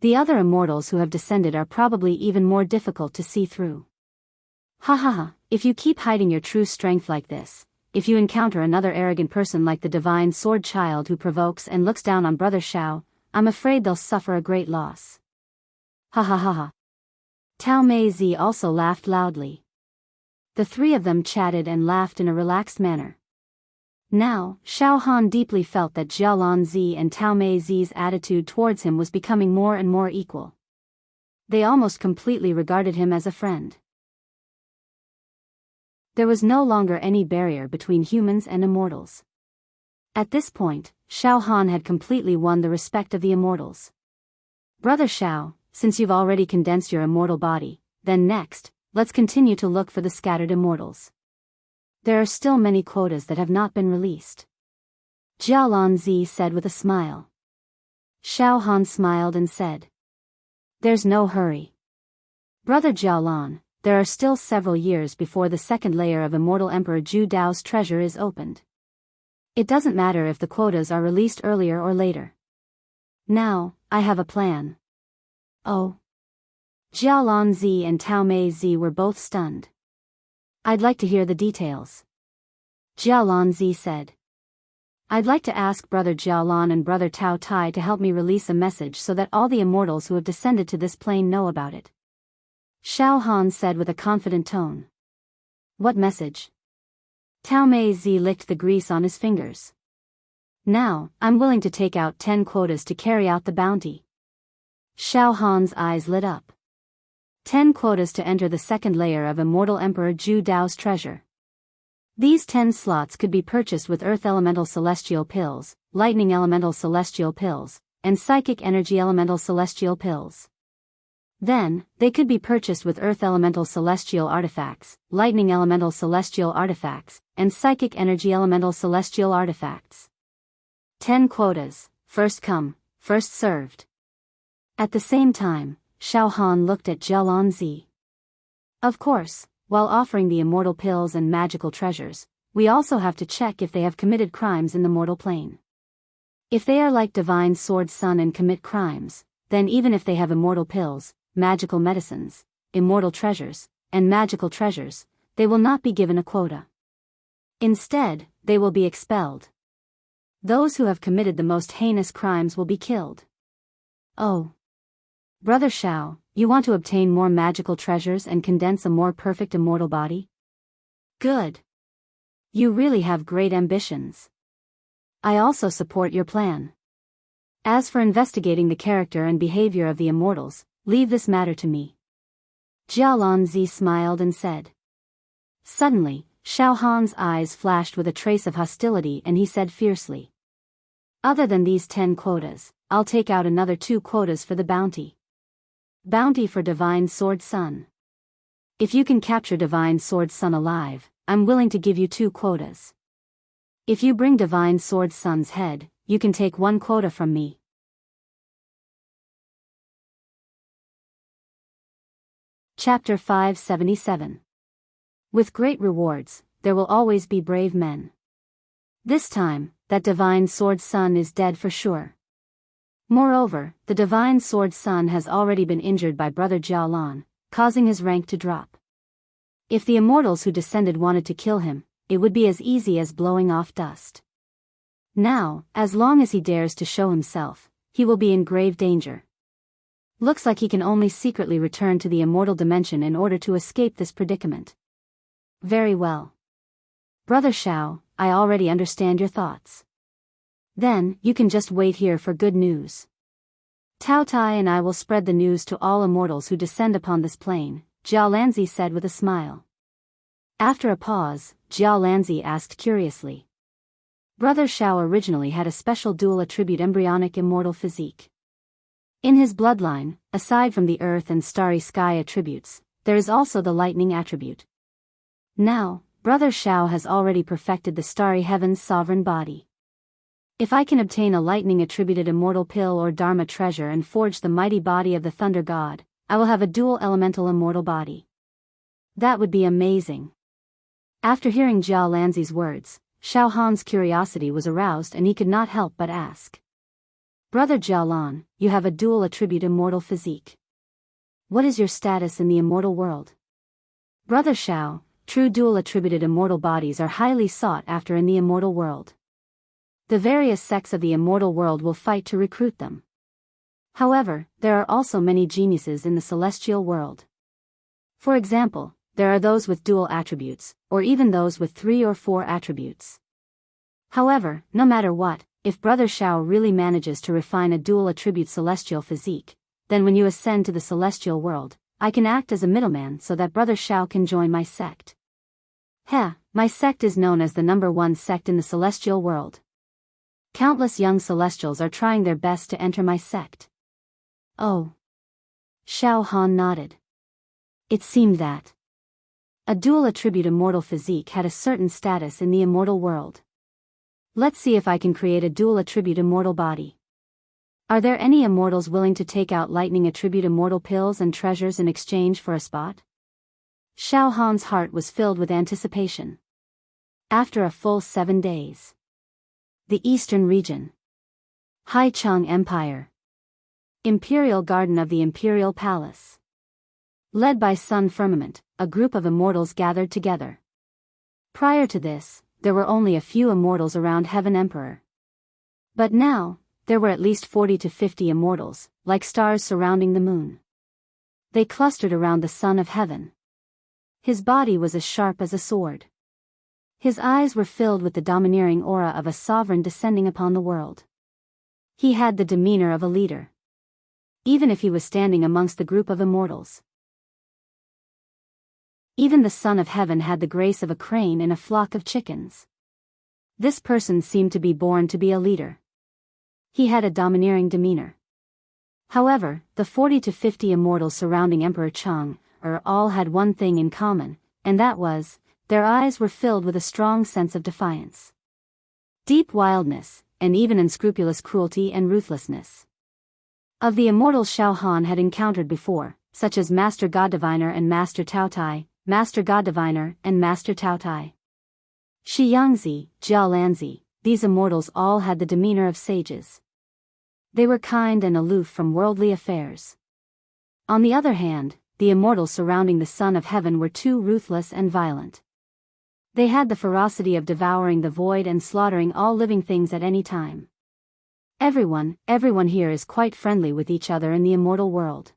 The other immortals who have descended are probably even more difficult to see through. Ha ha ha, if you keep hiding your true strength like this, if you encounter another arrogant person like the divine sword child who provokes and looks down on Brother Xiao, I'm afraid they'll suffer a great loss. Ha ha ha ha. Tao Meizi also laughed loudly. The three of them chatted and laughed in a relaxed manner. Now, Xiao Han deeply felt that Jialanzi and Tao Meizi's attitude towards him was becoming more and more equal. They almost completely regarded him as a friend. There was no longer any barrier between humans and immortals. At this point, Xiao Han had completely won the respect of the immortals. Brother Xiao, since you've already condensed your immortal body, then next, let's continue to look for the scattered immortals. There are still many quotas that have not been released. Jialanzi said with a smile. Xiao Han smiled and said. There's no hurry. Brother Jialan, there are still several years before the second layer of Immortal Emperor Zhu Dao's treasure is opened. It doesn't matter if the quotas are released earlier or later. Now, I have a plan. Oh. Jialanzi and Tao Meizi were both stunned. I'd like to hear the details. Jialanzi said. I'd like to ask Brother Jialan and Brother Tao Tai to help me release a message so that all the immortals who have descended to this plane know about it. Xiao Han said with a confident tone. What message? Tao Meizi licked the grease on his fingers. Now, I'm willing to take out 10 quotas to carry out the bounty. Xiao Han's eyes lit up. 10 quotas to enter the second layer of Immortal Emperor Zhu Dao's treasure. These 10 slots could be purchased with Earth Elemental Celestial Pills, Lightning Elemental Celestial Pills, and Psychic Energy Elemental Celestial Pills. Then, they could be purchased with earth elemental celestial artifacts, lightning elemental celestial artifacts, and psychic energy elemental celestial artifacts. 10 quotas, first come, first served. At the same time, Xiao Han looked at Jialanzi. Of course, while offering the immortal pills and magical treasures, we also have to check if they have committed crimes in the mortal plane. If they are like Divine Sword Sun and commit crimes, then even if they have immortal pills, magical medicines, immortal treasures, and magical treasures, they will not be given a quota. Instead, they will be expelled. Those who have committed the most heinous crimes will be killed. Oh. Brother Xiao, you want to obtain more magical treasures and condense a more perfect immortal body? Good. You really have great ambitions. I also support your plan. As for investigating the character and behavior of the immortals, leave this matter to me. Jialanzi smiled and said. Suddenly, Xiao Han's eyes flashed with a trace of hostility and he said fiercely. Other than these 10 quotas, I'll take out another 2 quotas for the bounty. Bounty for Divine Sword Sun. If you can capture Divine Sword Sun alive, I'm willing to give you 2 quotas. If you bring Divine Sword Sun's head, you can take 1 quota from me. Chapter 577. With great rewards, there will always be brave men. This time, that Divine Sword Sun is dead for sure. Moreover, the Divine Sword Sun has already been injured by Brother Jialan, causing his rank to drop. If the immortals who descended wanted to kill him, it would be as easy as blowing off dust. Now, as long as he dares to show himself, he will be in grave danger. Looks like he can only secretly return to the immortal dimension in order to escape this predicament. Very well. Brother Xiao, I already understand your thoughts. Then, you can just wait here for good news. Tao Tai and I will spread the news to all immortals who descend upon this plane, Jialanzi said with a smile. After a pause, Jialanzi asked curiously. Brother Xiao originally had a special dual attribute embryonic immortal physique. In his bloodline, aside from the earth and starry sky attributes, there is also the lightning attribute. Now, Brother Xiao has already perfected the starry heaven's sovereign body. If I can obtain a lightning-attributed immortal pill or dharma treasure and forge the mighty body of the thunder god, I will have a dual elemental immortal body. That would be amazing. After hearing Jialanzi's words, Xiao Han's curiosity was aroused and he could not help but ask. Brother Jialan, you have a dual attribute immortal physique. What is your status in the immortal world? Brother Xiao, true dual attributed immortal bodies are highly sought after in the immortal world. The various sects of the immortal world will fight to recruit them. However, there are also many geniuses in the celestial world. For example, there are those with dual attributes, or even those with 3 or 4 attributes. However, no matter what, if Brother Xiao really manages to refine a dual attribute celestial physique, then when you ascend to the celestial world, I can act as a middleman so that Brother Xiao can join my sect. My sect is known as the #1 sect in the celestial world. Countless young celestials are trying their best to enter my sect. Oh. Xiao Han nodded. It seemed that a dual attribute immortal physique had a certain status in the immortal world. Let's see if I can create a dual attribute immortal body. Are there any immortals willing to take out lightning attribute immortal pills and treasures in exchange for a spot? Xiao Han's heart was filled with anticipation. After a full 7 days. The Eastern Region. Haicheng Empire. Imperial Garden of the Imperial Palace. Led by Sun Firmament, a group of immortals gathered together. Prior to this, there were only a few immortals around Heaven Emperor. But now, there were at least 40 to 50 immortals, like stars surrounding the moon. They clustered around the Son of Heaven. His body was as sharp as a sword. His eyes were filled with the domineering aura of a sovereign descending upon the world. He had the demeanor of a leader. Even if he was standing amongst the group of immortals. Even the Son of Heaven had the grace of a crane in a flock of chickens. This person seemed to be born to be a leader. He had a domineering demeanor. However, the 40 to 50 immortals surrounding Emperor Chang all had one thing in common, and that was, their eyes were filled with a strong sense of defiance, deep wildness, and even unscrupulous cruelty and ruthlessness. Of the immortals Xiao Han had encountered before, such as Master God Diviner and Master Tao Tai, Master God Diviner and Master Tao Tai, Shi Yangzi, Jia Lanzi, these immortals all had the demeanor of sages. They were kind and aloof from worldly affairs. On the other hand, the immortals surrounding the Son of Heaven were too ruthless and violent. They had the ferocity of devouring the void and slaughtering all living things at any time. Everyone here is quite friendly with each other in the immortal world.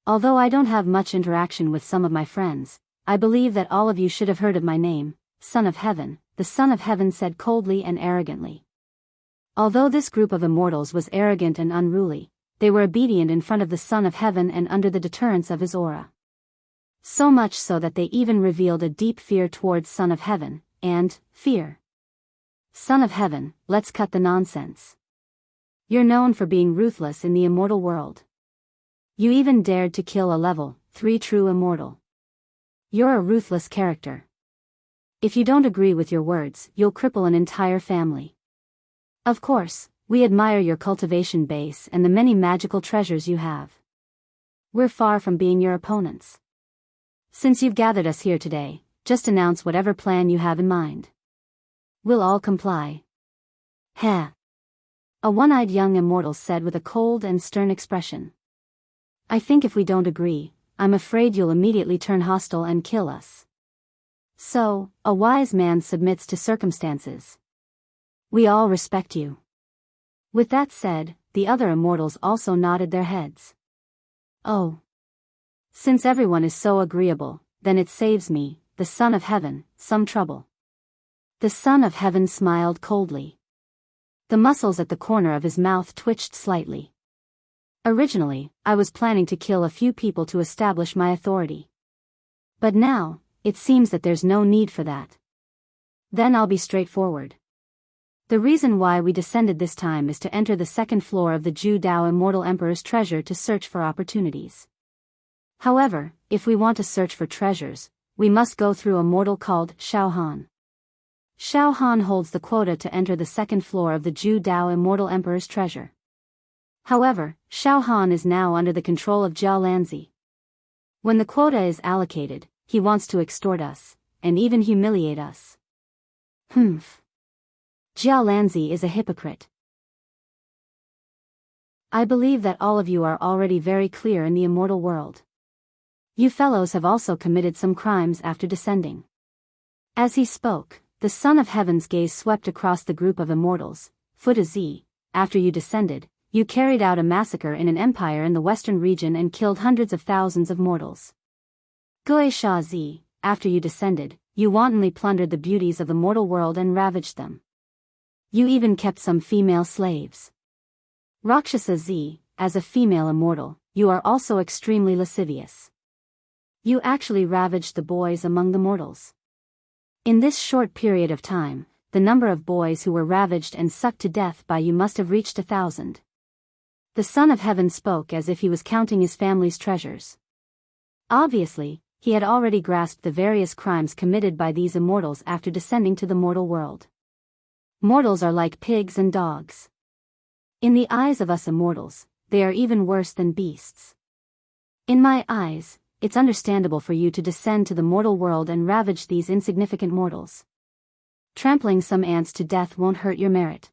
Although I don't have much interaction with some of my friends, I believe that all of you should have heard of my name, Son of Heaven, the Son of Heaven said coldly and arrogantly. Although this group of immortals was arrogant and unruly, they were obedient in front of the Son of Heaven and under the deterrence of his aura. So much so that they even revealed a deep fear towards Son of Heaven, and fear. Son of Heaven, let's cut the nonsense. You're known for being ruthless in the immortal world. You even dared to kill a level 3 true immortal. You're a ruthless character. If you don't agree with your words, you'll cripple an entire family. Of course, we admire your cultivation base and the many magical treasures you have. We're far from being your opponents. Since you've gathered us here today, just announce whatever plan you have in mind. We'll all comply. Heh. A one-eyed young immortal said with a cold and stern expression. I think if we don't agree, I'm afraid you'll immediately turn hostile and kill us. So, a wise man submits to circumstances. We all respect you. With that said, the other immortals also nodded their heads. Oh. Since everyone is so agreeable, then it saves me, the Son of Heaven, some trouble. The Son of Heaven smiled coldly. The muscles at the corner of his mouth twitched slightly. Originally, I was planning to kill a few people to establish my authority. But now, it seems that there's no need for that. Then I'll be straightforward. The reason why we descended this time is to enter the second floor of the Ju Dao Immortal Emperor's treasure to search for opportunities. However, if we want to search for treasures, we must go through a mortal called Xiao Han. Xiao Han holds the quota to enter the second floor of the Ju Dao Immortal Emperor's treasure. However, Xiao Han is now under the control of Jia Lanzi. When the quota is allocated, he wants to extort us, and even humiliate us. Jia Lanzi is a hypocrite. I believe that all of you are already very clear in the immortal world. You fellows have also committed some crimes after descending. As he spoke, the Son of Heaven's gaze swept across the group of immortals. Futa Z, after you descended, you carried out a massacre in an empire in the western region and killed hundreds of thousands of mortals. Gui Sha Z, after you descended, you wantonly plundered the beauties of the mortal world and ravaged them. You even kept some female slaves. Rakshasa Z, as a female immortal, you are also extremely lascivious. You actually ravaged the boys among the mortals. In this short period of time, the number of boys who were ravaged and sucked to death by you must have reached 1,000. The Son of Heaven spoke as if he was counting his family's treasures. Obviously, he had already grasped the various crimes committed by these immortals after descending to the mortal world. Mortals are like pigs and dogs. In the eyes of us immortals, they are even worse than beasts. In my eyes, it's understandable for you to descend to the mortal world and ravage these insignificant mortals. Trampling some ants to death won't hurt your merit.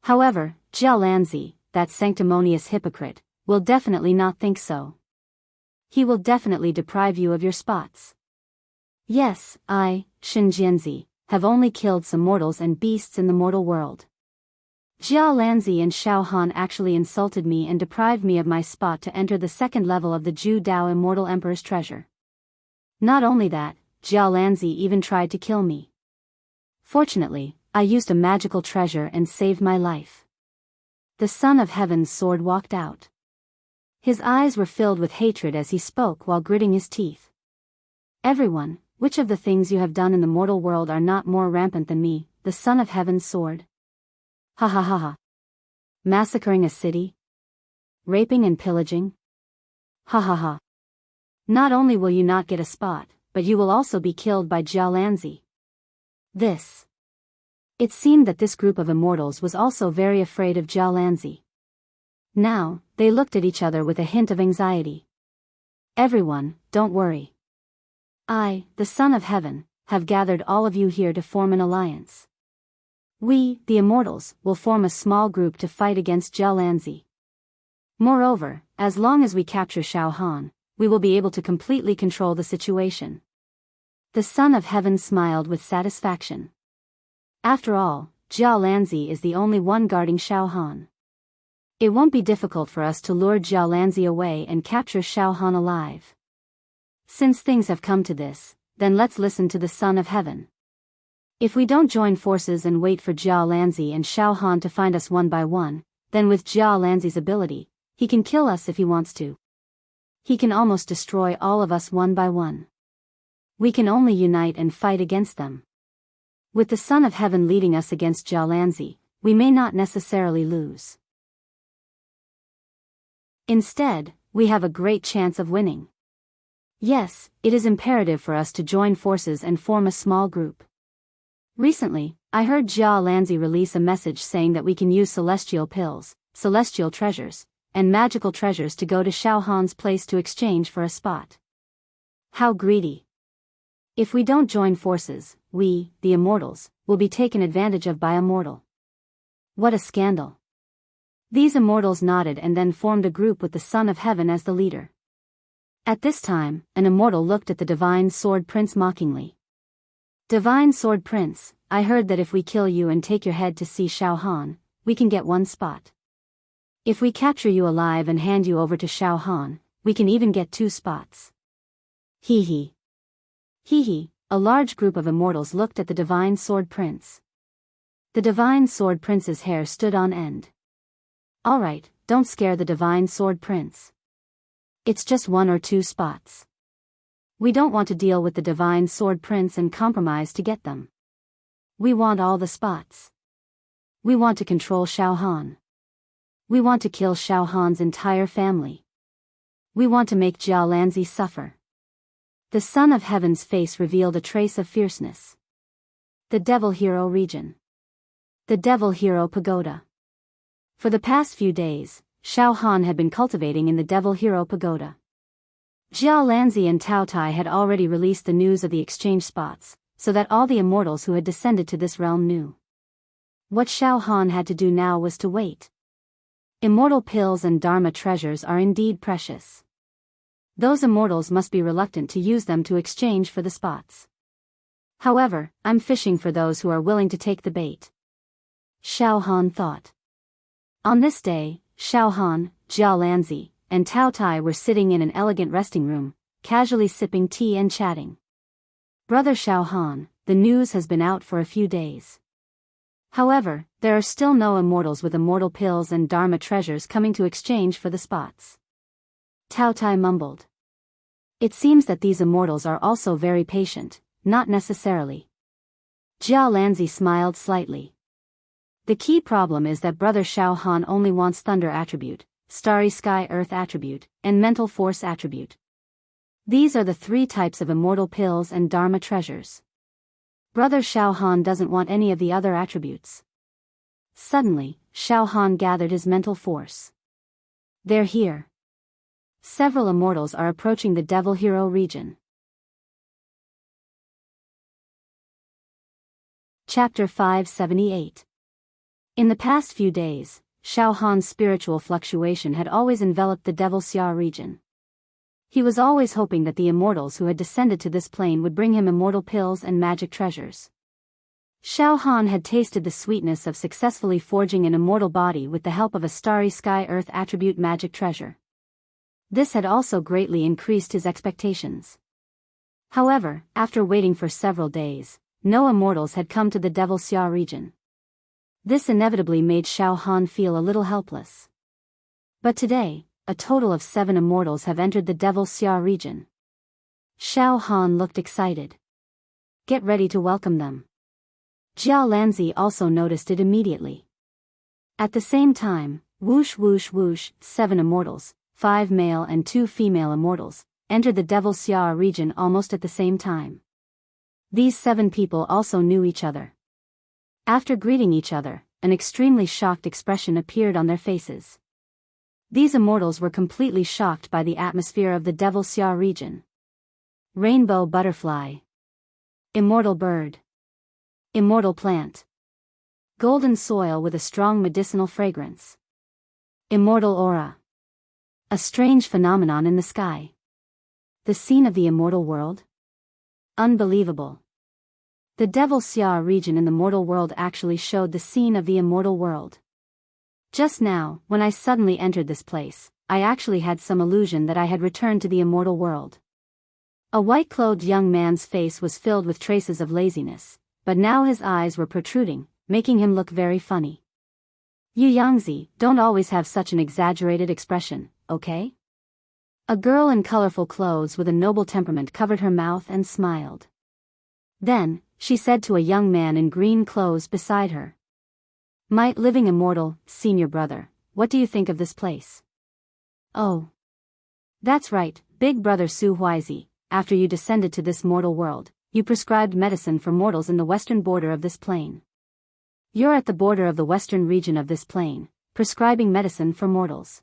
However, Jia Lanzi, that sanctimonious hypocrite, will definitely not think so. He will definitely deprive you of your spots. Yes, I, Shinjianzi, have only killed some mortals and beasts in the mortal world. Jia Lanzi and Xiao Han actually insulted me and deprived me of my spot to enter the second level of the Ju Dao Immortal Emperor's treasure. Not only that, Jia Lanzi even tried to kill me. Fortunately, I used a magical treasure and saved my life. The Son of Heaven's sword walked out. His eyes were filled with hatred as he spoke while gritting his teeth. Everyone, which of the things you have done in the mortal world are not more rampant than me, the Son of Heaven's sword? Ha ha ha ha. Massacring a city? raping and pillaging? Ha ha ha. Not only will you not get a spot, but you will also be killed by Jialanzi. This. It seemed that this group of immortals was also very afraid of Jialanzi. Now, they looked at each other with a hint of anxiety. Everyone, don't worry. I, the Son of Heaven, have gathered all of you here to form an alliance. We, the immortals, will form a small group to fight against Jialanzi. Moreover, as long as we capture Shao Han, we will be able to completely control the situation. The Son of Heaven smiled with satisfaction. After all, Jialanzi is the only one guarding Shao Han. It won't be difficult for us to lure Jialanzi away and capture Shao Han alive. Since things have come to this, then let's listen to the Son of Heaven. If we don't join forces and wait for Jialanzi and Shao Han to find us one by one, then with Jialanzi's ability, he can kill us if he wants to. He can almost destroy all of us one by one. We can only unite and fight against them. With the Son of Heaven leading us against Jialanzi, we may not necessarily lose. Instead, we have a great chance of winning. Yes, it is imperative for us to join forces and form a small group. Recently, I heard Jialanzi release a message saying that we can use celestial pills, celestial treasures, and magical treasures to go to Shao Han's place to exchange for a spot. How greedy. If we don't join forces, we, the immortals, will be taken advantage of by a mortal. What a scandal. These immortals nodded and then formed a group with the Son of Heaven as the leader. At this time, an immortal looked at the Divine Sword Prince mockingly. Divine Sword Prince, I heard that if we kill you and take your head to see Shao Han, we can get one spot. If we capture you alive and hand you over to Shao Han, we can even get 2 spots. Hee hee. Hee hee, a large group of immortals looked at the Divine Sword Prince. The Divine Sword Prince's hair stood on end. Alright, don't scare the Divine Sword Prince. It's just 1 or 2 spots. We don't want to deal with the Divine Sword Prince and compromise to get them. We want all the spots. We want to control Shao Han. We want to kill Shao Han's entire family. We want to make Jialanzi suffer. The Son of Heaven's face revealed a trace of fierceness. The Devil Hero region. The Devil Hero Pagoda. For the past few days, Shao Han had been cultivating in the Devil Hero Pagoda. Jialanzi and Tao Tai had already released the news of the exchange spots, so that all the immortals who had descended to this realm knew. What Shao Han had to do now was to wait. Immortal pills and Dharma treasures are indeed precious. Those immortals must be reluctant to use them to exchange for the spots. However, I'm fishing for those who are willing to take the bait. Shao Han thought. On this day, Shao Han, Jialanzi, and Tao Tai were sitting in an elegant resting room, casually sipping tea and chatting. Brother Shao Han, the news has been out for a few days. However, there are still no immortals with immortal pills and Dharma treasures coming to exchange for the spots. Tao Tai mumbled. It seems that these immortals are also very patient, not necessarily. Jialanzi smiled slightly. The key problem is that Brother Shao Han only wants Thunder attribute, Starry Sky Earth attribute, and Mental Force attribute. These are the 3 types of immortal pills and Dharma treasures. Brother Shao Han doesn't want any of the other attributes. Suddenly, Shao Han gathered his mental force. They're here. Several immortals are approaching the Devil Hero region. Chapter 578. In the past few days, Shao Han's spiritual fluctuation had always enveloped the Devil Xia region. He was always hoping that the immortals who had descended to this plane would bring him immortal pills and magic treasures. Shao Han had tasted the sweetness of successfully forging an immortal body with the help of a Starry Sky Earth attribute magic treasure. This had also greatly increased his expectations. However, after waiting for several days, no immortals had come to the Devil Xia region. This inevitably made Shao Han feel a little helpless. But today, a total of 7 immortals have entered the Devil Xia region. Shao Han looked excited. Get ready to welcome them. Jialanzi also noticed it immediately. At the same time, Whoosh whoosh whoosh, 7 immortals, 5 male and 2 female immortals, entered the Devil Xia region almost at the same time. These 7 people also knew each other. After greeting each other, an extremely shocked expression appeared on their faces. These immortals were completely shocked by the atmosphere of the Devil Xia region. Rainbow butterfly. Immortal bird. Immortal plant. Golden soil with a strong medicinal fragrance. Immortal aura. A strange phenomenon in the sky. The scene of the immortal world? Unbelievable. The Devil Xia region in the mortal world actually showed the scene of the immortal world. Just now, when I suddenly entered this place, I actually had some illusion that I had returned to the immortal world. A white-clothed young man's face was filled with traces of laziness, but now his eyes were protruding, making him look very funny. You Yangzi, don't always have such an exaggerated expression, okay? A girl in colorful clothes with a noble temperament covered her mouth and smiled. Then, she said to a young man in green clothes beside her. My living immortal, senior brother, what do you think of this place? Oh. That's right, big brother Su Huizi, after you descended to this mortal world, you prescribed medicine for mortals in the western border of this plane. You're at the border of the western region of this plane, prescribing medicine for mortals.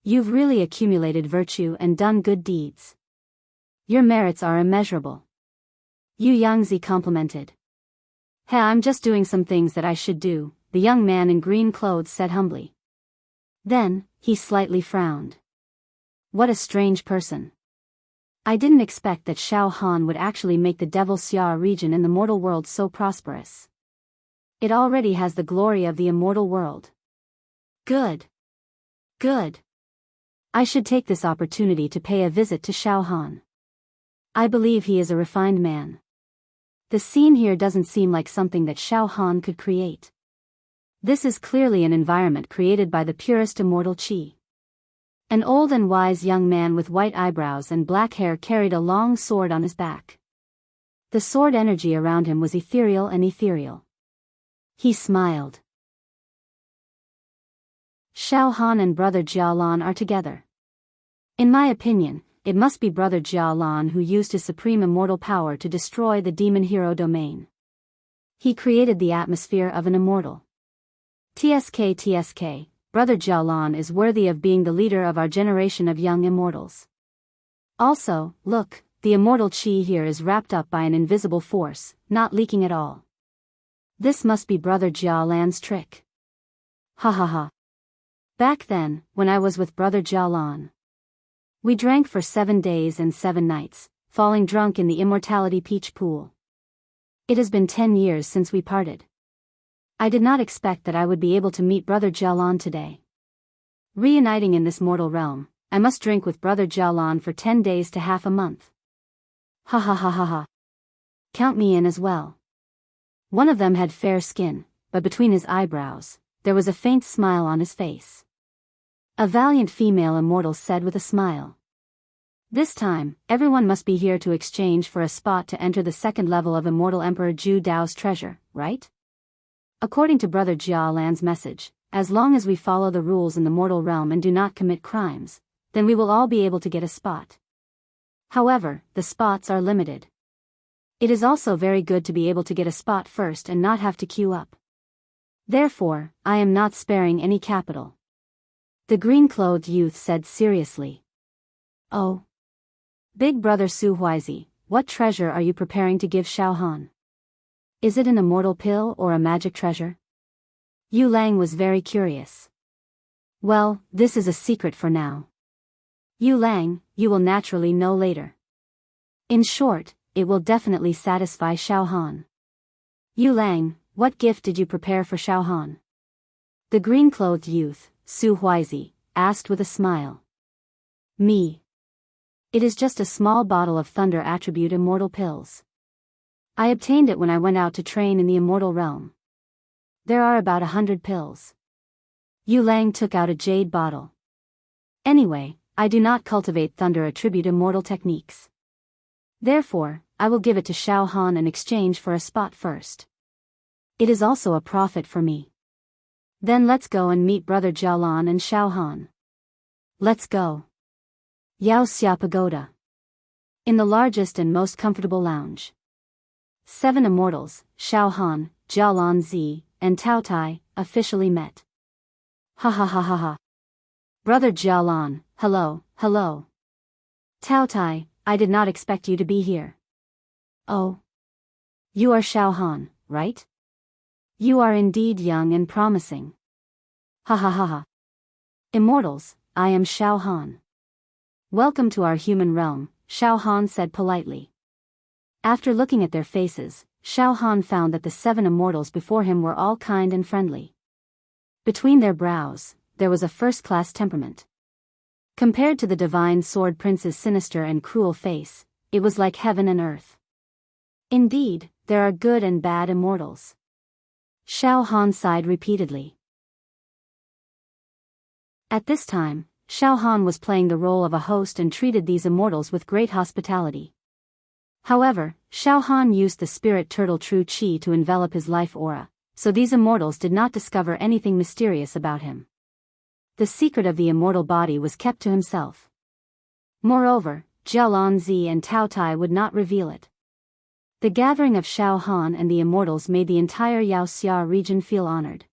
You've really accumulated virtue and done good deeds. Your merits are immeasurable. Yu Yangzi complimented. Hey, I'm just doing some things that I should do, the young man in green clothes said humbly. Then, he slightly frowned. What a strange person. I didn't expect that Xiao Han would actually make the Devil Xia region in the mortal world so prosperous. It already has the glory of the immortal world. Good. Good. I should take this opportunity to pay a visit to Xiao Han. I believe he is a refined man. The scene here doesn't seem like something that Xiao Han could create. This is clearly an environment created by the purest immortal qi. An old and wise young man with white eyebrows and black hair carried a long sword on his back. The sword energy around him was ethereal and ethereal. He smiled. Xiao Han and brother Jialan are together. In my opinion, it must be brother Jialan who used his supreme immortal power to destroy the demon hero domain. He created the atmosphere of an immortal. TSK, brother Jialan is worthy of being the leader of our generation of young immortals. Also, look, the immortal qi here is wrapped up by an invisible force, not leaking at all. This must be brother Jialan's trick. Ha ha ha. Back then, when I was with brother Jialan, we drank for 7 days and 7 nights, falling drunk in the immortality peach pool. It has been 10 years since we parted. I did not expect that I would be able to meet brother Jialan today. Reuniting in this mortal realm, I must drink with brother Jialan for 10 days to half a month. Ha ha ha ha ha. Count me in as well. One of them had fair skin, but between his eyebrows, there was a faint smile on his face. A valiant female immortal said with a smile. This time, everyone must be here to exchange for a spot to enter the second level of Immortal Emperor Zhu Dao's treasure, right? According to brother Jialan's message, as long as we follow the rules in the mortal realm and do not commit crimes, then we will all be able to get a spot. However, the spots are limited. It is also very good to be able to get a spot first and not have to queue up. Therefore, I am not sparing any capital. The green-clothed youth said seriously. Oh. Big brother Su Huizi, what treasure are you preparing to give Xiao Han? Is it an immortal pill or a magic treasure? Yu Lang was very curious. Well, this is a secret for now. Yu Lang, you will naturally know later. In short, it will definitely satisfy Xiao Han. Yu Lang, what gift did you prepare for Xiao Han? The green-clothed youth, Su Huizi, asked with a smile. Me. It is just a small bottle of thunder attribute immortal pills. I obtained it when I went out to train in the immortal realm. There are about 100 pills. Yu Lang took out a jade bottle. Anyway, I do not cultivate thunder attribute immortal techniques. Therefore, I will give it to Xiao Han in exchange for a spot first. It is also a profit for me. Then let's go and meet Brother Jialan and Xiao Han. Let's go. Yao Xia Pagoda. In the largest and most comfortable lounge. 7 immortals, Xiao Han, Jialan Zi, and Tao Tai, officially met. Ha ha ha ha ha. Brother Jialan, hello, hello. Tao Tai, I did not expect you to be here. Oh. You are Xiao Han, right? You are indeed young and promising. Ha ha ha ha. Immortals, I am Xiao Han. Welcome to our human realm, Xiao Han said politely. After looking at their faces, Xiao Han found that the 7 immortals before him were all kind and friendly. Between their brows, there was a first-class temperament. Compared to the divine sword prince's sinister and cruel face, it was like heaven and earth. Indeed, there are good and bad immortals. Xiao Han sighed repeatedly. At this time, Xiao Han was playing the role of a host and treated these immortals with great hospitality. However, Xiao Han used the spirit turtle True Qi to envelop his life aura, so these immortals did not discover anything mysterious about him. The secret of the immortal body was kept to himself. Moreover, Jialan Zi and Tao Tai would not reveal it. The gathering of Xiao Han and the immortals made the entire Yao Xia region feel honored.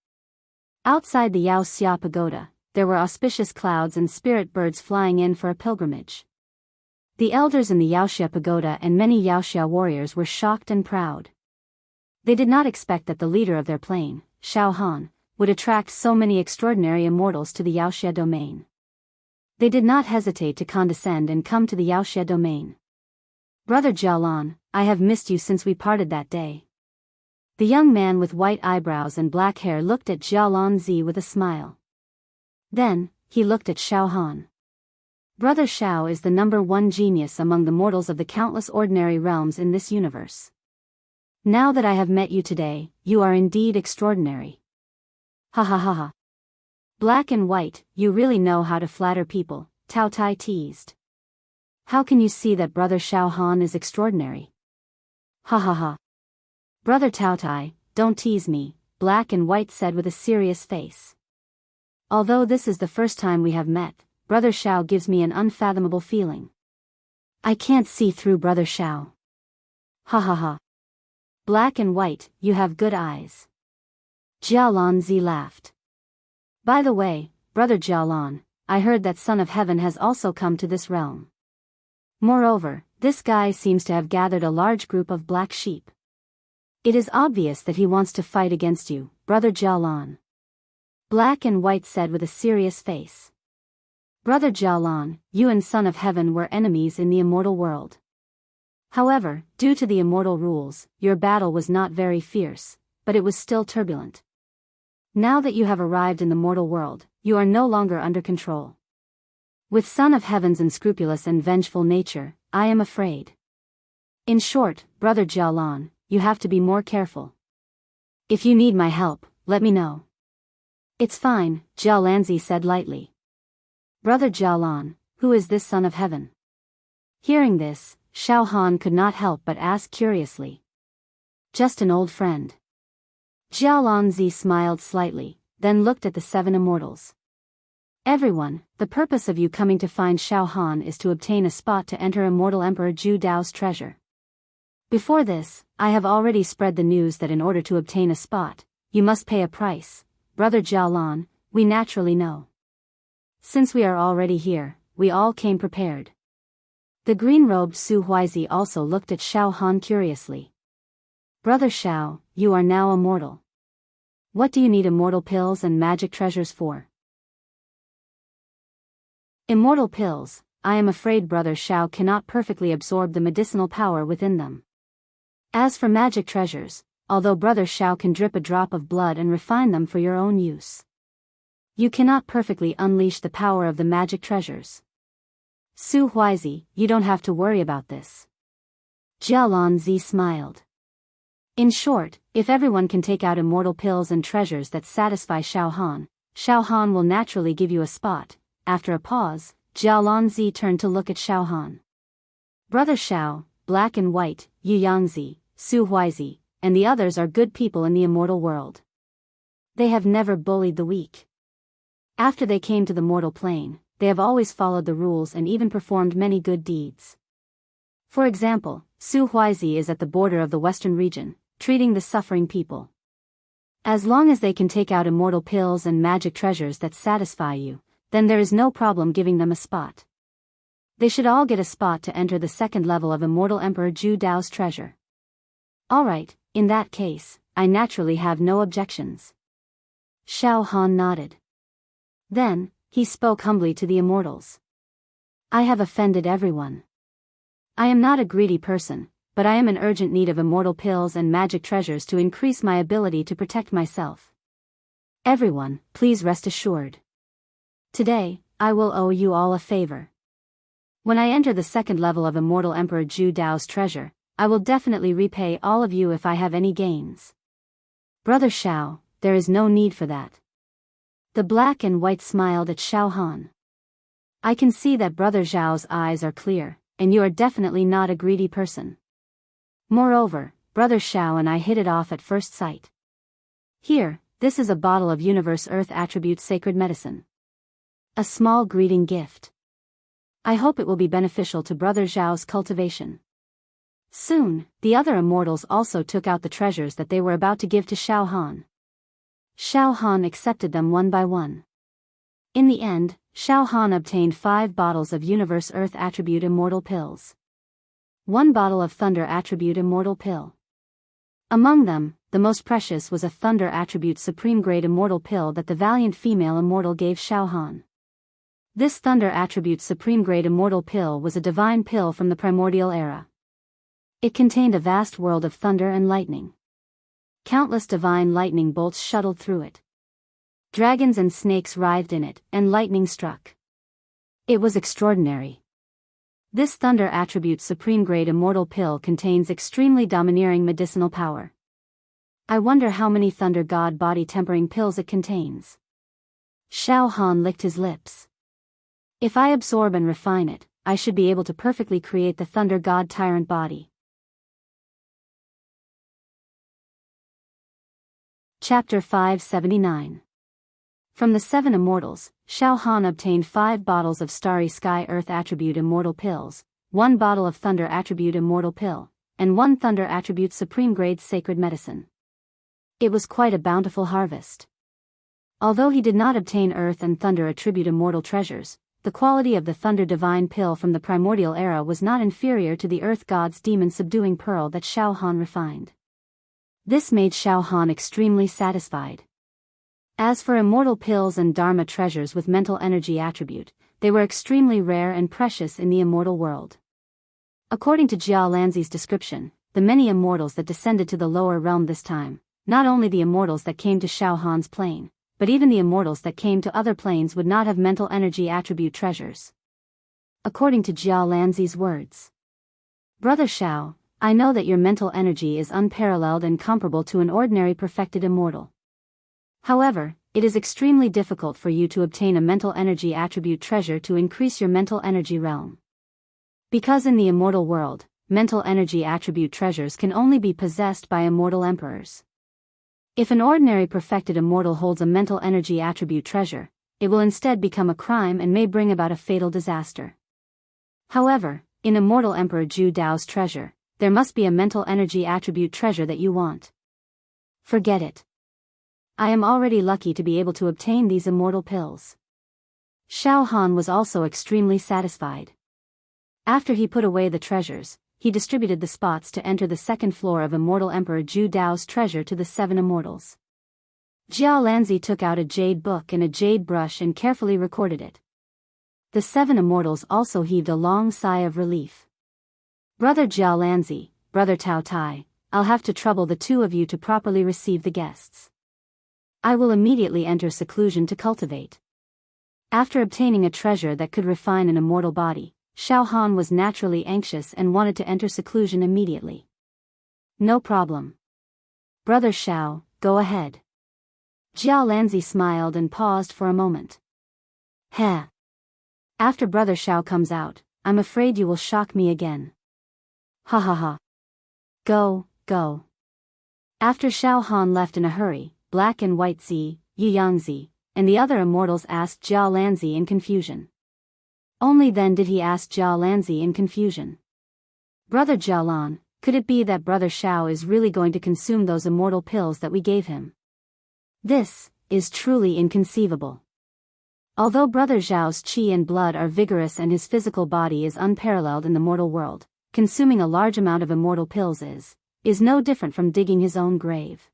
Outside the Yao Xia pagoda, there were auspicious clouds and spirit birds flying in for a pilgrimage. The elders in the Yaoxia pagoda and many Yaoxia warriors were shocked and proud. They did not expect that the leader of their plane, Xiao Han, would attract so many extraordinary immortals to the Yaoxia domain. They did not hesitate to condescend and come to the Yaoxia domain. Brother Jialan, I have missed you since we parted that day. The young man with white eyebrows and black hair looked at Jialan Zi with a smile. Then, he looked at Xiao Han. Brother Xiao is the #1 genius among the mortals of the countless ordinary realms in this universe. Now that I have met you today, you are indeed extraordinary. Ha ha ha ha. Black and white, you really know how to flatter people, Tao Tai teased. How can you see that Brother Xiao Han is extraordinary? Ha ha ha. Brother Tao Tai, don't tease me, Black and White said with a serious face. Although this is the first time we have met, Brother Xiao gives me an unfathomable feeling. I can't see through Brother Xiao. Ha ha ha. Black and White, you have good eyes. Jialan Zi laughed. By the way, Brother Jialan, I heard that Son of Heaven has also come to this realm. Moreover, this guy seems to have gathered a large group of black sheep. It is obvious that he wants to fight against you, Brother Jialan. Black and White said with a serious face. Brother Jialan, you and Son of Heaven were enemies in the immortal world. However, due to the immortal rules, your battle was not very fierce, but it was still turbulent. Now that you have arrived in the mortal world, you are no longer under control. With Son of Heaven's unscrupulous and vengeful nature, I am afraid. In short, Brother Jialan, you have to be more careful. If you need my help, let me know. It's fine, Jialanzi said lightly. Brother Jialan, who is this Son of Heaven? Hearing this, Xiao Han could not help but ask curiously. Just an old friend. Jialanzi smiled slightly, then looked at the 7 immortals. Everyone, the purpose of you coming to find Xiao Han is to obtain a spot to enter Immortal Emperor Zhu Dao's treasure. Before this, I have already spread the news that in order to obtain a spot, you must pay a price. Brother Jialan, we naturally know. Since we are already here, we all came prepared. The green-robed Su Huizi also looked at Xiao Han curiously. Brother Xiao, you are now immortal. What do you need immortal pills and magic treasures for? Immortal pills, I am afraid Brother Xiao cannot perfectly absorb the medicinal power within them. As for magic treasures, although Brother Xiao can drip a drop of blood and refine them for your own use, you cannot perfectly unleash the power of the magic treasures. Su Huizi, you don't have to worry about this. Jialan Zi smiled. In short, if everyone can take out immortal pills and treasures that satisfy Xiao Han will naturally give you a spot. After a pause, Jialan Zi turned to look at Xiao Han. Brother Xiao, Black and White, Yu Yangzi, Su Huizi, and the others are good people in the immortal world. They have never bullied the weak. After they came to the mortal plane, they have always followed the rules and even performed many good deeds. For example, Su Huizi is at the border of the western region, treating the suffering people. As long as they can take out immortal pills and magic treasures that satisfy you, then there is no problem giving them a spot. They should all get a spot to enter the second level of Immortal Emperor Zhu Dao's treasure. Alright, in that case, I naturally have no objections. Xiao Han nodded. Then, he spoke humbly to the immortals. I have offended everyone. I am not a greedy person, but I am in urgent need of immortal pills and magic treasures to increase my ability to protect myself. Everyone, please rest assured. Today, I will owe you all a favor. When I enter the second level of Immortal Emperor Zhu Dao's treasure, I will definitely repay all of you if I have any gains. Brother Xiao, there is no need for that. The black and white smiled at Xiao Han. I can see that Brother Zhao's eyes are clear, and you are definitely not a greedy person. Moreover, Brother Xiao and I hit it off at first sight. Here, this is a bottle of Universe Earth Attribute Sacred Medicine. A small greeting gift. I hope it will be beneficial to Brother Zhao's cultivation. Soon, the other immortals also took out the treasures that they were about to give to Xiao Han. Xiao Han accepted them one by one. In the end, Xiao Han obtained 5 bottles of Universe Earth Attribute Immortal Pills. 1 bottle of Thunder Attribute Immortal Pill. Among them, the most precious was a Thunder Attribute Supreme Grade Immortal Pill that the valiant female immortal gave Xiao Han. This Thunder Attribute Supreme Grade Immortal Pill was a divine pill from the primordial era. It contained a vast world of thunder and lightning. Countless divine lightning bolts shuttled through it. Dragons and snakes writhed in it, and lightning struck. It was extraordinary. This Thunder Attribute Supreme Grade Immortal Pill contains extremely domineering medicinal power. I wonder how many Thunder God body tempering pills it contains. Xiao Han licked his lips. If I absorb and refine it, I should be able to perfectly create the Thunder God Tyrant body. Chapter 579. From the 7 immortals, Xiao Han obtained 5 bottles of Starry Sky Earth Attribute Immortal Pills, 1 bottle of Thunder Attribute Immortal Pill, and 1 Thunder Attribute Supreme Grade Sacred Medicine. It was quite a bountiful harvest. Although he did not obtain Earth and Thunder Attribute Immortal Treasures, the quality of the Thunder Divine Pill from the primordial era was not inferior to the Earth God's demon subduing pearl that Xiao Han refined. This made Xiao Han extremely satisfied. As for immortal pills and Dharma treasures with mental energy attribute, they were extremely rare and precious in the immortal world. According to Jia Lanzi's description, the many immortals that descended to the lower realm this time, not only the immortals that came to Xiao Han's plane, but even the immortals that came to other planes would not have mental energy attribute treasures. According to Jia Lanzi's words. Brother Xiao, I know that your mental energy is unparalleled and comparable to an ordinary perfected immortal. However, it is extremely difficult for you to obtain a mental energy attribute treasure to increase your mental energy realm. Because in the immortal world, mental energy attribute treasures can only be possessed by immortal emperors. If an ordinary perfected immortal holds a mental energy attribute treasure, it will instead become a crime and may bring about a fatal disaster. However, in Immortal Emperor Zhu Dao's treasure, there must be a mental energy attribute treasure that you want. Forget it. I am already lucky to be able to obtain these immortal pills. Xiao Han was also extremely satisfied. After he put away the treasures, he distributed the spots to enter the second floor of Immortal Emperor Zhu Dao's treasure to the 7 immortals. Jia Lanzi took out a jade book and a jade brush and carefully recorded it. The 7 immortals also heaved a long sigh of relief. Brother Jia Lanzi, Brother Tao Tai, I'll have to trouble the 2 of you to properly receive the guests. I will immediately enter seclusion to cultivate. After obtaining a treasure that could refine an immortal body, Xiao Han was naturally anxious and wanted to enter seclusion immediately. No problem. Brother Xiao, go ahead. Jia Lanzi smiled and paused for a moment. Heh. After Brother Xiao comes out, I'm afraid you will shock me again. Ha ha ha. Go, go. After Xiao Han left in a hurry, Black and White Zi, Yangzi, and the other immortals asked Jia Lanzi in confusion. Only then did he ask Jia Lanzi in confusion. Brother Jialan, could it be that Brother Shao is really going to consume those immortal pills that we gave him? This is truly inconceivable. Although Brother Zhao's qi and blood are vigorous and his physical body is unparalleled in the mortal world, consuming a large amount of immortal pills is no different from digging his own grave.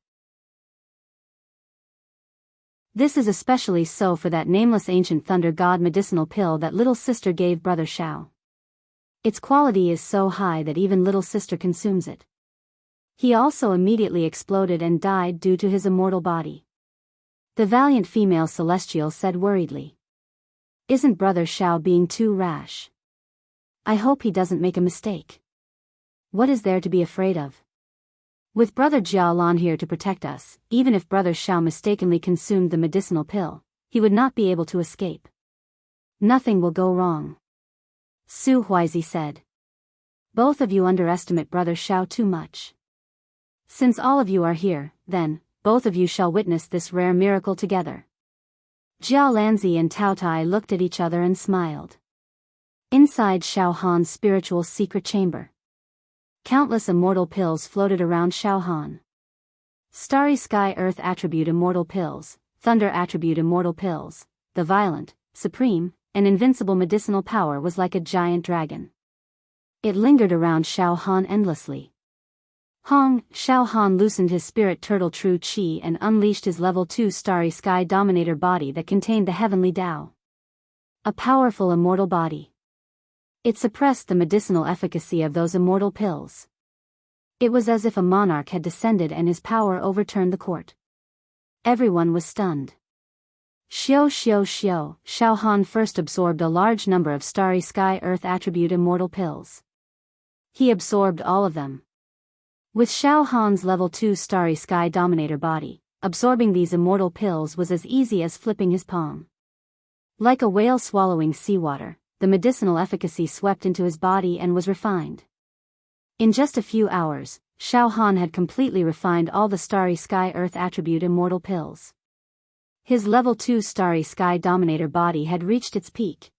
This is especially so for that nameless ancient thunder god medicinal pill that little sister gave Brother Shao. Its quality is so high that even little sister consumes it. He also immediately exploded and died due to his immortal body. The valiant female celestial said worriedly. Isn't Brother Shao being too rash? I hope he doesn't make a mistake. What is there to be afraid of? With Brother Jialan here to protect us, even if Brother Shao mistakenly consumed the medicinal pill, he would not be able to escape. Nothing will go wrong. Su Huizi said. Both of you underestimate Brother Shao too much. Since all of you are here, then, both of you shall witness this rare miracle together. Jia Lanzi and Tao Tai looked at each other and smiled. Inside Shao Han's spiritual secret chamber, countless immortal pills floated around Shao Han. Starry sky earth attribute immortal pills, thunder attribute immortal pills, the violent, supreme, and invincible medicinal power was like a giant dragon. It lingered around Shao Han endlessly. Shao Han loosened his spirit turtle true qi and unleashed his level 2 starry sky dominator body that contained the heavenly Tao. A powerful immortal body. It suppressed the medicinal efficacy of those immortal pills. It was as if a monarch had descended and his power overturned the court. Everyone was stunned. Shao Han first absorbed a large number of starry sky earth attribute immortal pills. He absorbed all of them. With Shao Han's level 2 starry sky dominator body, absorbing these immortal pills was as easy as flipping his palm. Like a whale swallowing seawater, the medicinal efficacy swept into his body and was refined. In just a few hours, Shao Han had completely refined all the starry sky earth attribute immortal pills. His level 2 starry sky dominator body had reached its peak.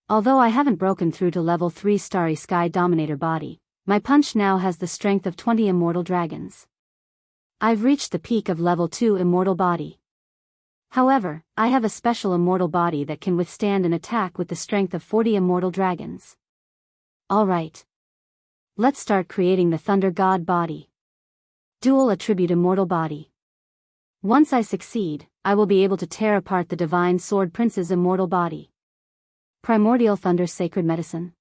Although I haven't broken through to level 3 starry sky dominator body, my punch now has the strength of 20 immortal dragons. I've reached the peak of level 2 immortal body. However, I have a special immortal body that can withstand an attack with the strength of 40 immortal dragons. Alright. Let's start creating the Thunder God body. Dual attribute immortal body. Once I succeed, I will be able to tear apart the Divine Sword Prince's immortal body. Primordial Thunder Sacred Medicine.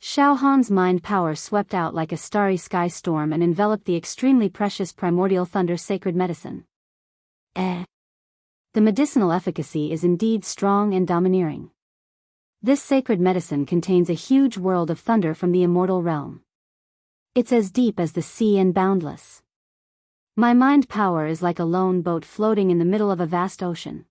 Shao Han's mind power swept out like a starry sky storm and enveloped the extremely precious Primordial Thunder Sacred Medicine. The medicinal efficacy is indeed strong and domineering. This sacred medicine contains a huge world of thunder from the immortal realm. It's as deep as the sea and boundless. My mind power is like a lone boat floating in the middle of a vast ocean.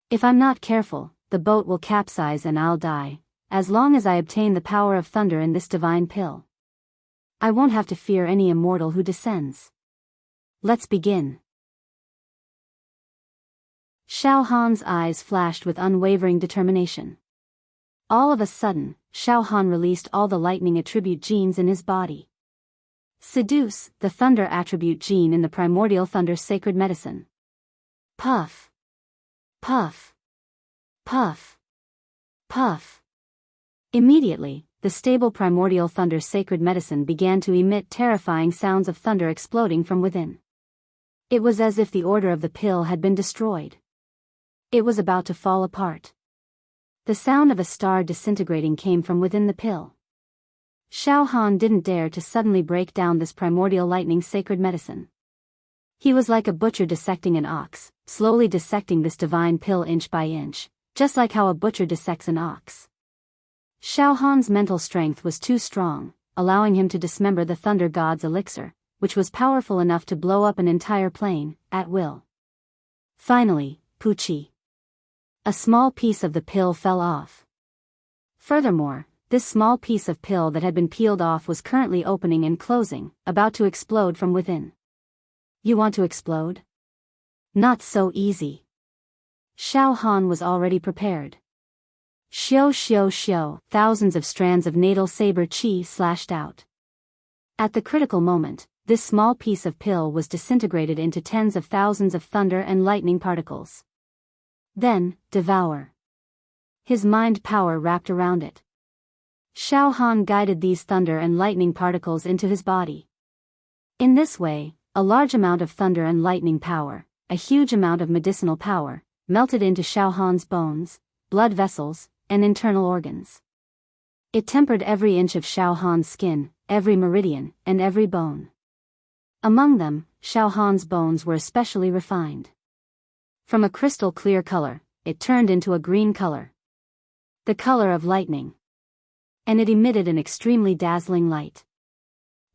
If I'm not careful, the boat will capsize and I'll die, as long as I obtain the power of thunder in this divine pill. I won't have to fear any immortal who descends. Let's begin. Shao Han's eyes flashed with unwavering determination. All of a sudden, Shao Han released all the lightning attribute genes in his body. Seduce, the thunder attribute gene in the primordial thunder sacred medicine. Puff. Puff. Puff. Puff. Immediately, the stable primordial thunder sacred medicine began to emit terrifying sounds of thunder exploding from within. It was as if the order of the pill had been destroyed. It was about to fall apart. The sound of a star disintegrating came from within the pill. Shao Han didn't dare to suddenly break down this primordial lightning sacred medicine. He was like a butcher dissecting an ox, slowly dissecting this divine pill inch by inch, just like how a butcher dissects an ox. Shao Han's mental strength was too strong, allowing him to dismember the Thunder God's elixir, which was powerful enough to blow up an entire plane, at will. Finally, Puchi. A small piece of the pill fell off. Furthermore, this small piece of pill that had been peeled off was currently opening and closing, about to explode from within. You want to explode? Not so easy. Xiao Han was already prepared. Xiao xiao xiao, thousands of strands of natal saber chi slashed out. At the critical moment, this small piece of pill was disintegrated into tens of thousands of thunder and lightning particles. Then, devour. His mind power wrapped around it. Xiao Han guided these thunder and lightning particles into his body. In this way, a large amount of thunder and lightning power, a huge amount of medicinal power, melted into Xiao Han's bones, blood vessels, and internal organs. It tempered every inch of Xiao Han's skin, every meridian, and every bone. Among them, Xiao Han's bones were especially refined. From a crystal clear color, it turned into a green color. The color of lightning. And it emitted an extremely dazzling light.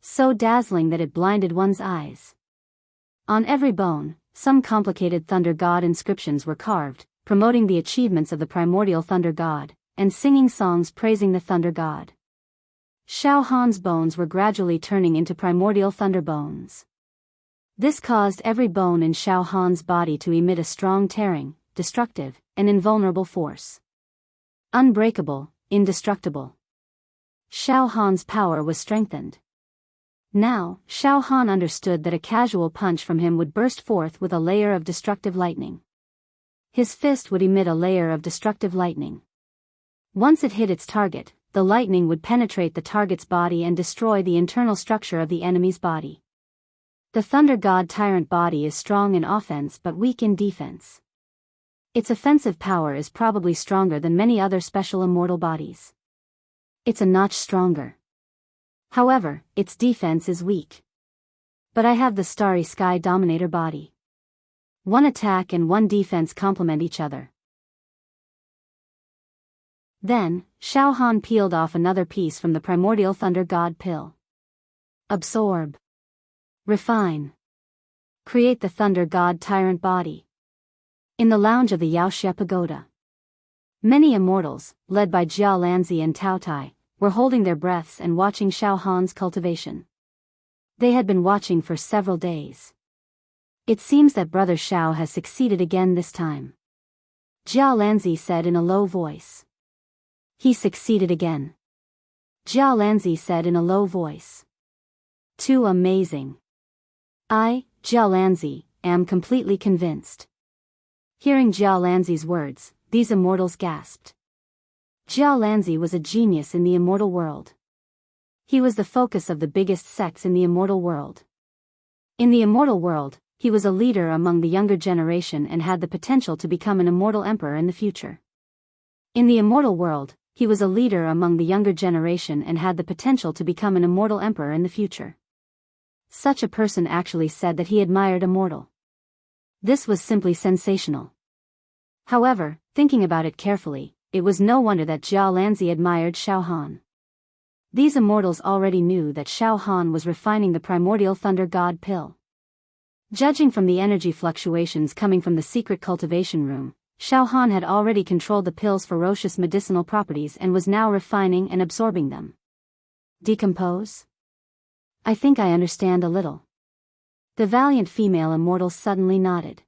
So dazzling that it blinded one's eyes. On every bone, some complicated thunder god inscriptions were carved, promoting the achievements of the primordial thunder god, and singing songs praising the thunder god. Xiao Han's bones were gradually turning into primordial thunder bones. This caused every bone in Xiao Han's body to emit a strong tearing, destructive, and invulnerable force. Unbreakable, indestructible. Xiao Han's power was strengthened. Now, Xiao Han understood that a casual punch from him would burst forth with a layer of destructive lightning. His fist would emit a layer of destructive lightning. Once it hit its target, the lightning would penetrate the target's body and destroy the internal structure of the enemy's body. The Thunder God Tyrant body is strong in offense but weak in defense. Its offensive power is probably stronger than many other special immortal bodies. It's a notch stronger. However, its defense is weak. But I have the Starry Sky Dominator body. One attack and one defense complement each other. Then, Xiao Han peeled off another piece from the primordial Thunder God pill. Absorb. Refine. Create the Thunder God Tyrant body. In the lounge of the Yaoxia Pagoda, many immortals, led by Jia Lanzi and Tao Tai, were holding their breaths and watching Xiao Han's cultivation. They had been watching for several days. It seems that Brother Xiao has succeeded again this time. Jia Lanzi said in a low voice. He succeeded again. Jia Lanzi said in a low voice. Too amazing. I, Jia Lanzi, am completely convinced. Hearing Jia Lanzi's words, these immortals gasped. Jia Lanzi was a genius in the immortal world. He was the focus of the biggest sects in the immortal world. In the immortal world, he was a leader among the younger generation and had the potential to become an immortal emperor in the future. In the immortal world, he was a leader among the younger generation and had the potential to become an immortal emperor in the future. Such a person actually said that he admired a mortal. This was simply sensational. However, thinking about it carefully, it was no wonder that Jia Lanzi admired Xiao Han. These immortals already knew that Xiao Han was refining the primordial Thunder God pill. Judging from the energy fluctuations coming from the secret cultivation room, Xiao Han had already controlled the pill's ferocious medicinal properties and was now refining and absorbing them. Decompose? I think I understand a little. The valiant female immortal suddenly nodded.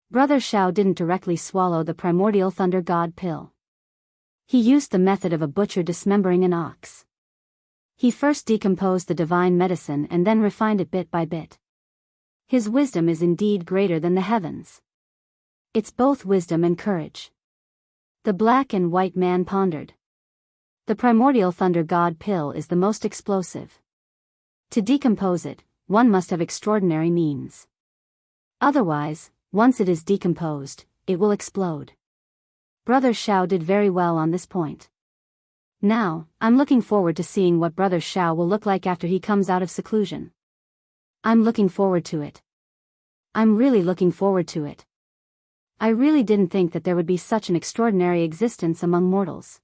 Brother Xiao didn't directly swallow the primordial Thunder God pill. He used the method of a butcher dismembering an ox. He first decomposed the divine medicine and then refined it bit by bit. His wisdom is indeed greater than the heavens. It's both wisdom and courage. The black and white man pondered. The primordial Thunder God pill is the most explosive. To decompose it, one must have extraordinary means. Otherwise, once it is decomposed, it will explode. Brother Xiao did very well on this point. Now, I'm looking forward to seeing what Brother Xiao will look like after he comes out of seclusion. I'm looking forward to it. I'm really looking forward to it. I really didn't think that there would be such an extraordinary existence among mortals.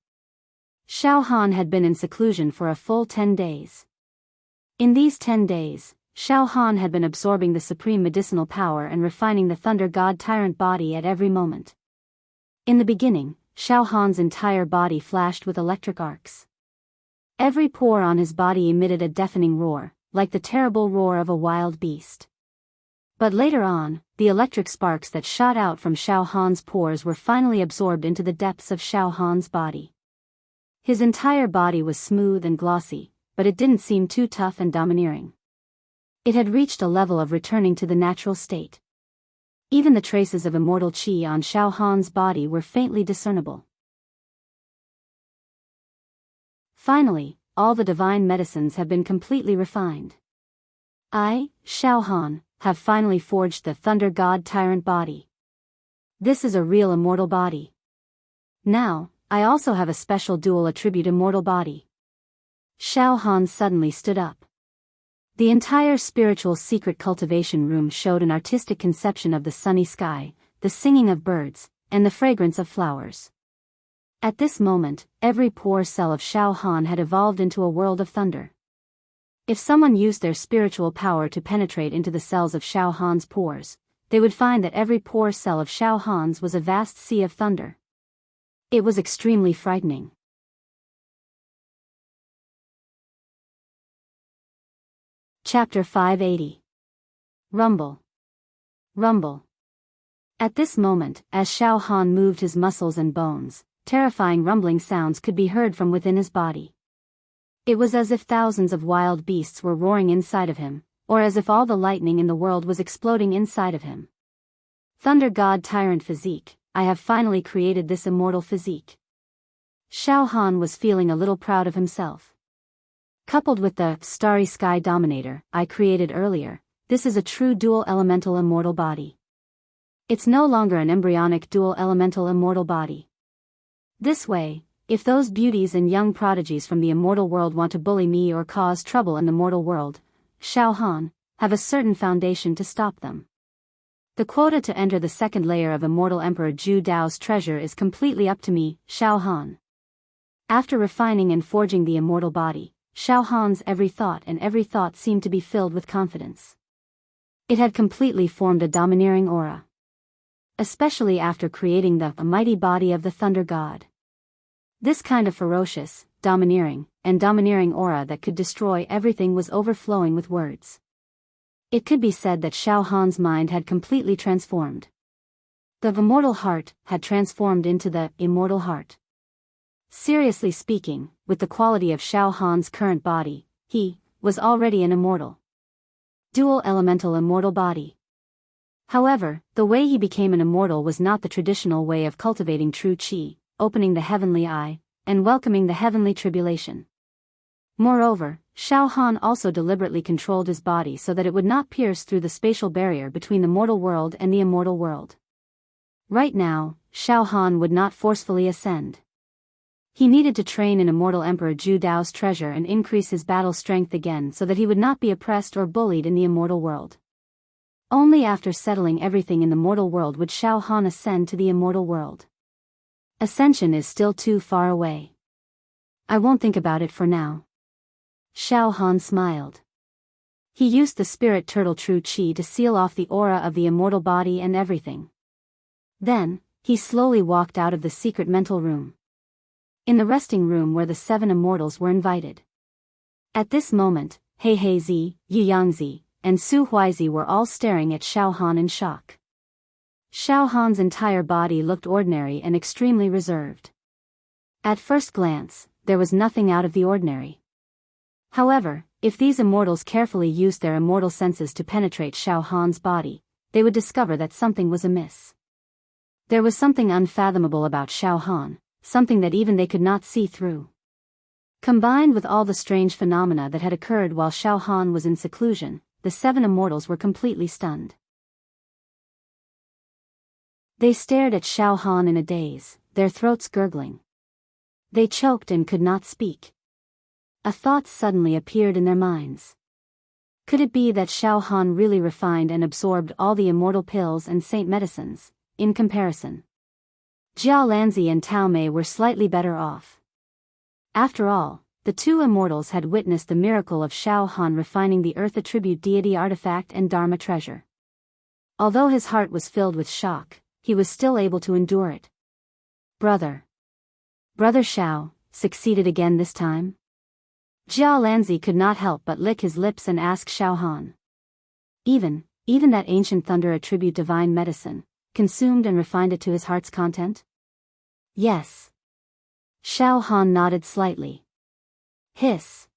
Xiao Han had been in seclusion for a full 10 days. In these 10 days, Xiao Han had been absorbing the supreme medicinal power and refining the Thunder God Tyrant body at every moment. In the beginning, Xiao Han's entire body flashed with electric arcs. Every pore on his body emitted a deafening roar, like the terrible roar of a wild beast. But later on, the electric sparks that shot out from Xiao Han's pores were finally absorbed into the depths of Xiao Han's body. His entire body was smooth and glossy, but it didn't seem too tough and domineering. It had reached a level of returning to the natural state. Even the traces of immortal qi on Xiao Han's body were faintly discernible. Finally, all the divine medicines have been completely refined. I, Xiao Han, have finally forged the Thunder God Tyrant body. This is a real immortal body. Now, I also have a special dual attribute immortal body. Xiao Han suddenly stood up. The entire spiritual secret cultivation room showed an artistic conception of the sunny sky, the singing of birds, and the fragrance of flowers. At this moment, every pore cell of Xiao Han had evolved into a world of thunder. If someone used their spiritual power to penetrate into the cells of Xiao Han's pores, they would find that every pore cell of Xiao Han's was a vast sea of thunder. It was extremely frightening. Chapter 580. Rumble. Rumble. At this moment, as Xiao Han moved his muscles and bones, terrifying rumbling sounds could be heard from within his body. It was as if thousands of wild beasts were roaring inside of him, or as if all the lightning in the world was exploding inside of him. Thunder God Tyrant Physique, I have finally created this immortal physique. Xiao Han was feeling a little proud of himself. Coupled with the starry sky dominator I created earlier, this is a true dual elemental immortal body. It's no longer an embryonic dual elemental immortal body. This way, if those beauties and young prodigies from the immortal world want to bully me or cause trouble in the mortal world, Xiao Han, have a certain foundation to stop them. The quota to enter the second layer of Immortal Emperor Zhu Dao's treasure is completely up to me, Xiao Han. After refining and forging the immortal body, Xiao Han's every thought seemed to be filled with confidence. It had completely formed a domineering aura. Especially after creating the mighty body of the Thunder God. This kind of ferocious, domineering aura that could destroy everything was overflowing with words. It could be said that Xiao Han's mind had completely transformed. The immortal heart had transformed into the immortal heart. Seriously speaking, with the quality of Xiao Han's current body, he was already an immortal. Dual elemental immortal body. However, the way he became an immortal was not the traditional way of cultivating true qi, opening the heavenly eye, and welcoming the heavenly tribulation. Moreover, Xiao Han also deliberately controlled his body so that it would not pierce through the spatial barrier between the mortal world and the immortal world. Right now, Xiao Han would not forcefully ascend. He needed to train in Immortal Emperor Zhu Dao's treasure and increase his battle strength again so that he would not be oppressed or bullied in the immortal world. Only after settling everything in the mortal world would Xiao Han ascend to the immortal world. Ascension is still too far away. I won't think about it for now. Xiao Han smiled. He used the spirit turtle true qi to seal off the aura of the immortal body and everything. Then, he slowly walked out of the secret mental room. In the resting room where the 7 immortals were invited. At this moment, He Heizi, Yi Yangzi, and Su Huizi were all staring at Xiao Han in shock. Xiao Han's entire body looked ordinary and extremely reserved. At first glance, there was nothing out of the ordinary. However, if these immortals carefully used their immortal senses to penetrate Xiao Han's body, they would discover that something was amiss. There was something unfathomable about Xiao Han, something that even they could not see through. Combined with all the strange phenomena that had occurred while Xiao Han was in seclusion, the 7 immortals were completely stunned. They stared at Xiao Han in a daze, their throats gurgling. They choked and could not speak. A thought suddenly appeared in their minds. Could it be that Xiao Han really refined and absorbed all the immortal pills and saint medicines, in comparison? Jia Lanzi and Tao Mei were slightly better off. After all, the 2 immortals had witnessed the miracle of Xiao Han refining the earth attribute deity artifact and dharma treasure. Although his heart was filled with shock, he was still able to endure it. Brother Xiao, succeeded again this time? Jia Lanzi could not help but lick his lips and ask Xiao Han. Even Even that ancient thunder attribute divine medicine, consumed and refined it to his heart's content? Yes. Xiao Han nodded slightly. Hiss.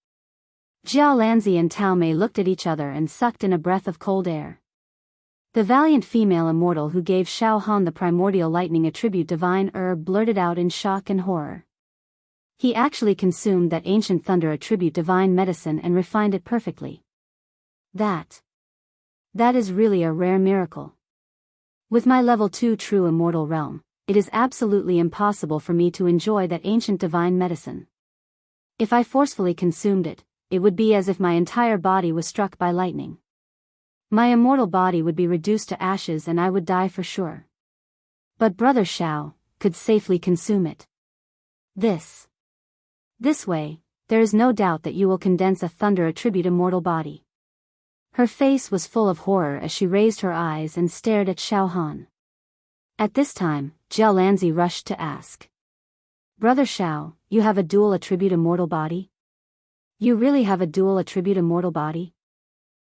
Jiao Lanzi and Tao Mei looked at each other and sucked in a breath of cold air. The valiant female immortal who gave Xiao Han the primordial lightning attribute divine herb blurted out in shock and horror. He actually consumed that ancient thunder attribute divine medicine and refined it perfectly. That is really a rare miracle. With my level 2 true immortal realm, it is absolutely impossible for me to enjoy that ancient divine medicine. If I forcefully consumed it, it would be as if my entire body was struck by lightning. My immortal body would be reduced to ashes and I would die for sure. But Brother Xiao could safely consume it. This way, there is no doubt that you will condense a thunder attribute immortal body. Her face was full of horror as she raised her eyes and stared at Xiao Han. At this time, Jiao Lanzi rushed to ask. Brother Xiao, you have a dual attribute immortal body? You really have a dual attribute immortal body?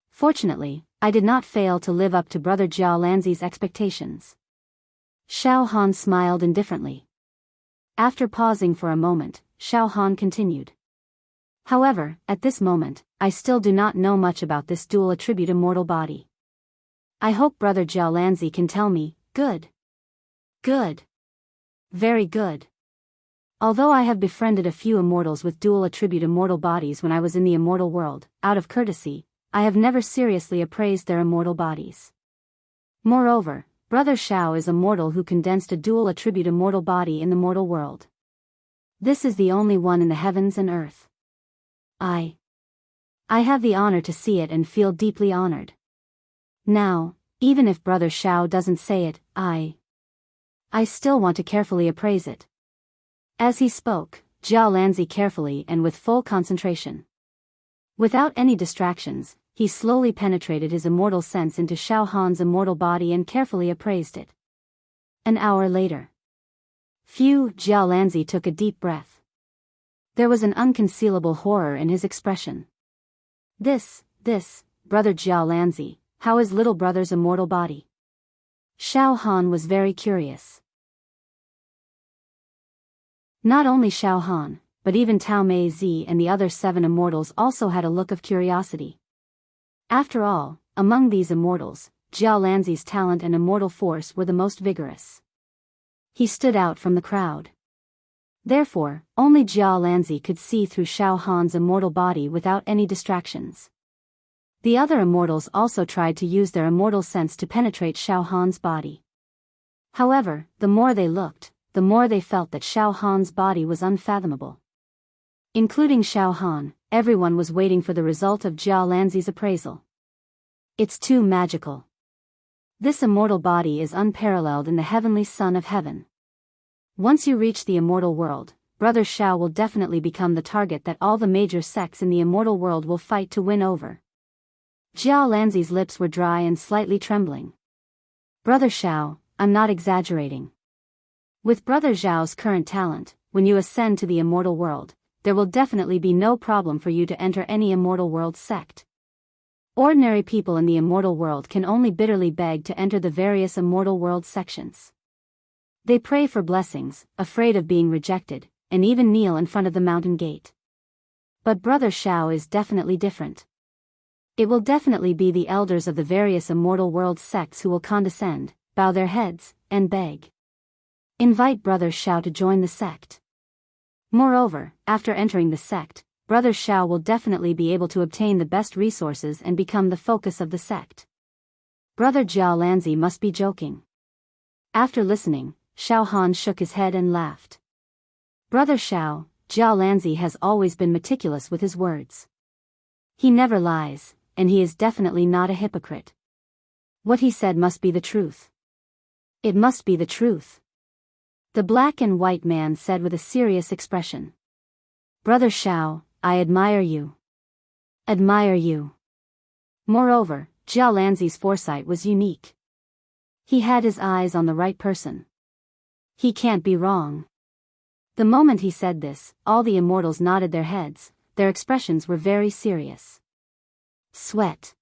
Fortunately, I did not fail to live up to Brother Jiao Lanzi's expectations. Xiao Han smiled indifferently. After pausing for a moment, Xiao Han continued. However, at this moment, I still do not know much about this dual attribute immortal body. I hope Brother Jiao Lanzi can tell me. Good. Good. Very good. Although I have befriended a few immortals with dual attribute immortal bodies when I was in the immortal world, out of courtesy, I have never seriously appraised their immortal bodies. Moreover, Brother Xiao is a mortal who condensed a dual attribute immortal body in the mortal world. This is the only one in the heavens and earth. I have the honor to see it and feel deeply honored. Now, even if Brother Xiao doesn't say it, I still want to carefully appraise it. As he spoke, Jiao Lanzi carefully and with full concentration. Without any distractions, he slowly penetrated his immortal sense into Xiao Han's immortal body and carefully appraised it. An hour later. Jiao Lanzi took a deep breath. There was an unconcealable horror in his expression. This, Brother Jiao Lanzi, how is little brother's immortal body? Xiao Han was very curious. Not only Xiao Han, but even Tao Mei Zi and the other 7 immortals also had a look of curiosity. After all, among these immortals, Jiao Lanzi's talent and immortal force were the most vigorous. He stood out from the crowd. Therefore, only Jiao Lanzi could see through Xiao Han's immortal body without any distractions. The other immortals also tried to use their immortal sense to penetrate Xiao Han's body. However, the more they looked, the more they felt that Xiao Han's body was unfathomable. Including Xiao Han, everyone was waiting for the result of Jiao Lanzi's appraisal. It's too magical. This immortal body is unparalleled in the heavenly Son of Heaven. Once you reach the immortal world, Brother Xiao will definitely become the target that all the major sects in the immortal world will fight to win over. Jiao Lanzi's lips were dry and slightly trembling. Brother Xiao, I'm not exaggerating. With Brother Zhao's current talent, when you ascend to the immortal world, there will definitely be no problem for you to enter any immortal world sect. Ordinary people in the immortal world can only bitterly beg to enter the various immortal world sections. They pray for blessings, afraid of being rejected, and even kneel in front of the mountain gate. But Brother Xiao is definitely different. It will definitely be the elders of the various immortal world sects who will condescend, bow their heads, and beg. Invite Brother Xiao to join the sect. Moreover, after entering the sect, Brother Xiao will definitely be able to obtain the best resources and become the focus of the sect. Brother Jiao Lanzi must be joking. After listening, Xiao Han shook his head and laughed. Brother Xiao, Jiao Lanzi has always been meticulous with his words. He never lies, and he is definitely not a hypocrite. What he said must be the truth. It must be the truth. The black and white man said with a serious expression. Brother Xiao, I admire you. Admire you. Moreover, Jiao Lanzi's foresight was unique. He had his eyes on the right person. He can't be wrong. The moment he said this, all the immortals nodded their heads, their expressions were very serious. Sweat.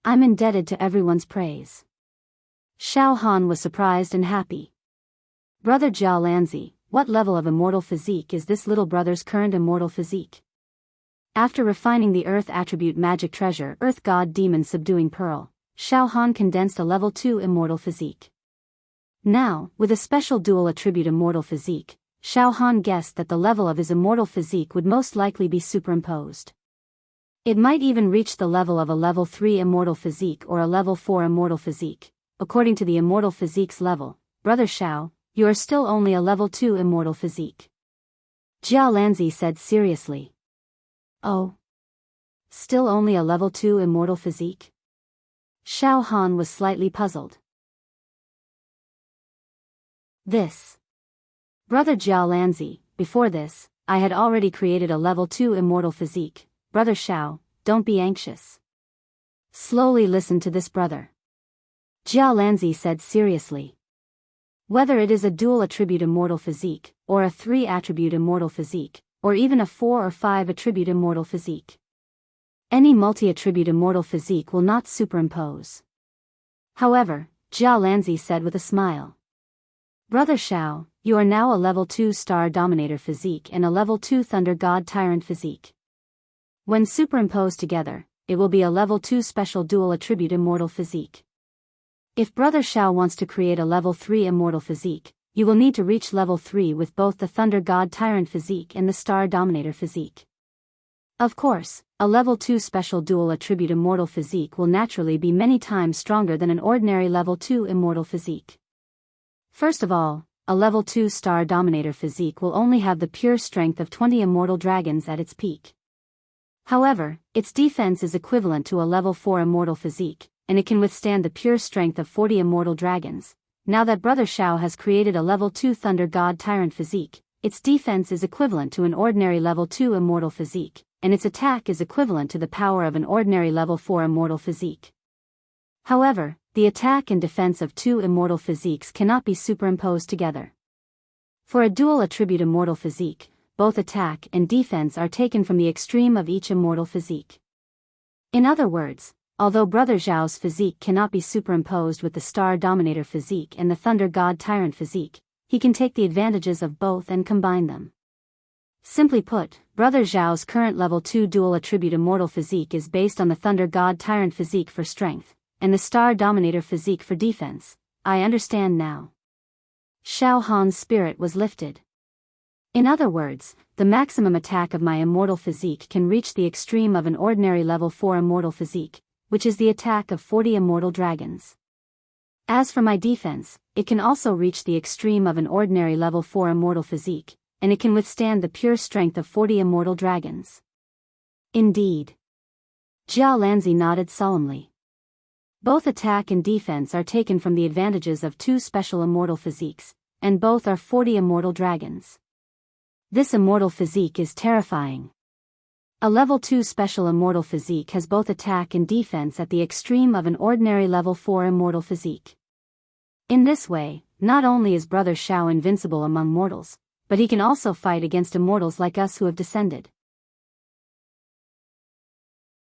I'm indebted to everyone's praise. Xiao Han was surprised and happy. Brother Jiao Lanzi, what level of immortal physique is this little brother's current immortal physique? After refining the Earth attribute magic treasure Earth God Demon Subduing Pearl, Xiao Han condensed a level 2 immortal physique. Now, with a special dual attribute immortal physique, Xiao Han guessed that the level of his immortal physique would most likely be superimposed. It might even reach the level of a level 3 immortal physique or a level 4 immortal physique. According to the immortal physique's level, Brother Xiao, you are still only a level 2 immortal physique. Jiao Lanzi said seriously. Oh. Still only a level 2 immortal physique? Xiao Han was slightly puzzled. Brother Jiao Lanzi, before this, I had already created a level 2 immortal physique. Brother Xiao, don't be anxious. Slowly listen to this brother. Jiao Lanzi said seriously. Whether it is a dual attribute immortal physique, or a 3 attribute immortal physique, or even a 4 or 5 attribute immortal physique, any multi-attribute immortal physique will not superimpose. However, Jiao Lanzi said with a smile. Brother Xiao, you are now a level 2 Star Dominator physique and a level 2 Thunder God Tyrant physique. When superimposed together, it will be a level 2 special dual attribute immortal physique. If Brother Xiao wants to create a level 3 immortal physique, you will need to reach level 3 with both the Thunder God Tyrant physique and the Star Dominator physique. Of course, a level 2 special dual attribute immortal physique will naturally be many times stronger than an ordinary level 2 immortal physique. First of all, a level 2 Star Dominator physique will only have the pure strength of 20 immortal dragons at its peak. However, its defense is equivalent to a level 4 immortal physique, and it can withstand the pure strength of 40 immortal dragons. Now that Brother Xiao has created a level 2 Thunder God Tyrant physique, its defense is equivalent to an ordinary level 2 immortal physique, and its attack is equivalent to the power of an ordinary level 4 immortal physique. However, the attack and defense of 2 immortal physiques cannot be superimposed together. For a dual attribute immortal physique, both attack and defense are taken from the extreme of each immortal physique. In other words, although Brother Zhao's physique cannot be superimposed with the Star Dominator physique and the Thunder God Tyrant physique, he can take the advantages of both and combine them. Simply put, Brother Zhao's current level 2 dual attribute immortal physique is based on the Thunder God Tyrant physique for strength, and the Star Dominator physique for defense. I understand now. Xiao Han's spirit was lifted. In other words, the maximum attack of my immortal physique can reach the extreme of an ordinary level 4 immortal physique, which is the attack of 40 immortal dragons. As for my defense, it can also reach the extreme of an ordinary level 4 immortal physique, and it can withstand the pure strength of 40 immortal dragons. Indeed. Jiao Lanzi nodded solemnly. Both attack and defense are taken from the advantages of 2 special immortal physiques, and both are 40 immortal dragons. This immortal physique is terrifying. A level 2 special immortal physique has both attack and defense at the extreme of an ordinary level 4 immortal physique. In this way, not only is Brother Xiao invincible among mortals, but he can also fight against immortals like us who have descended.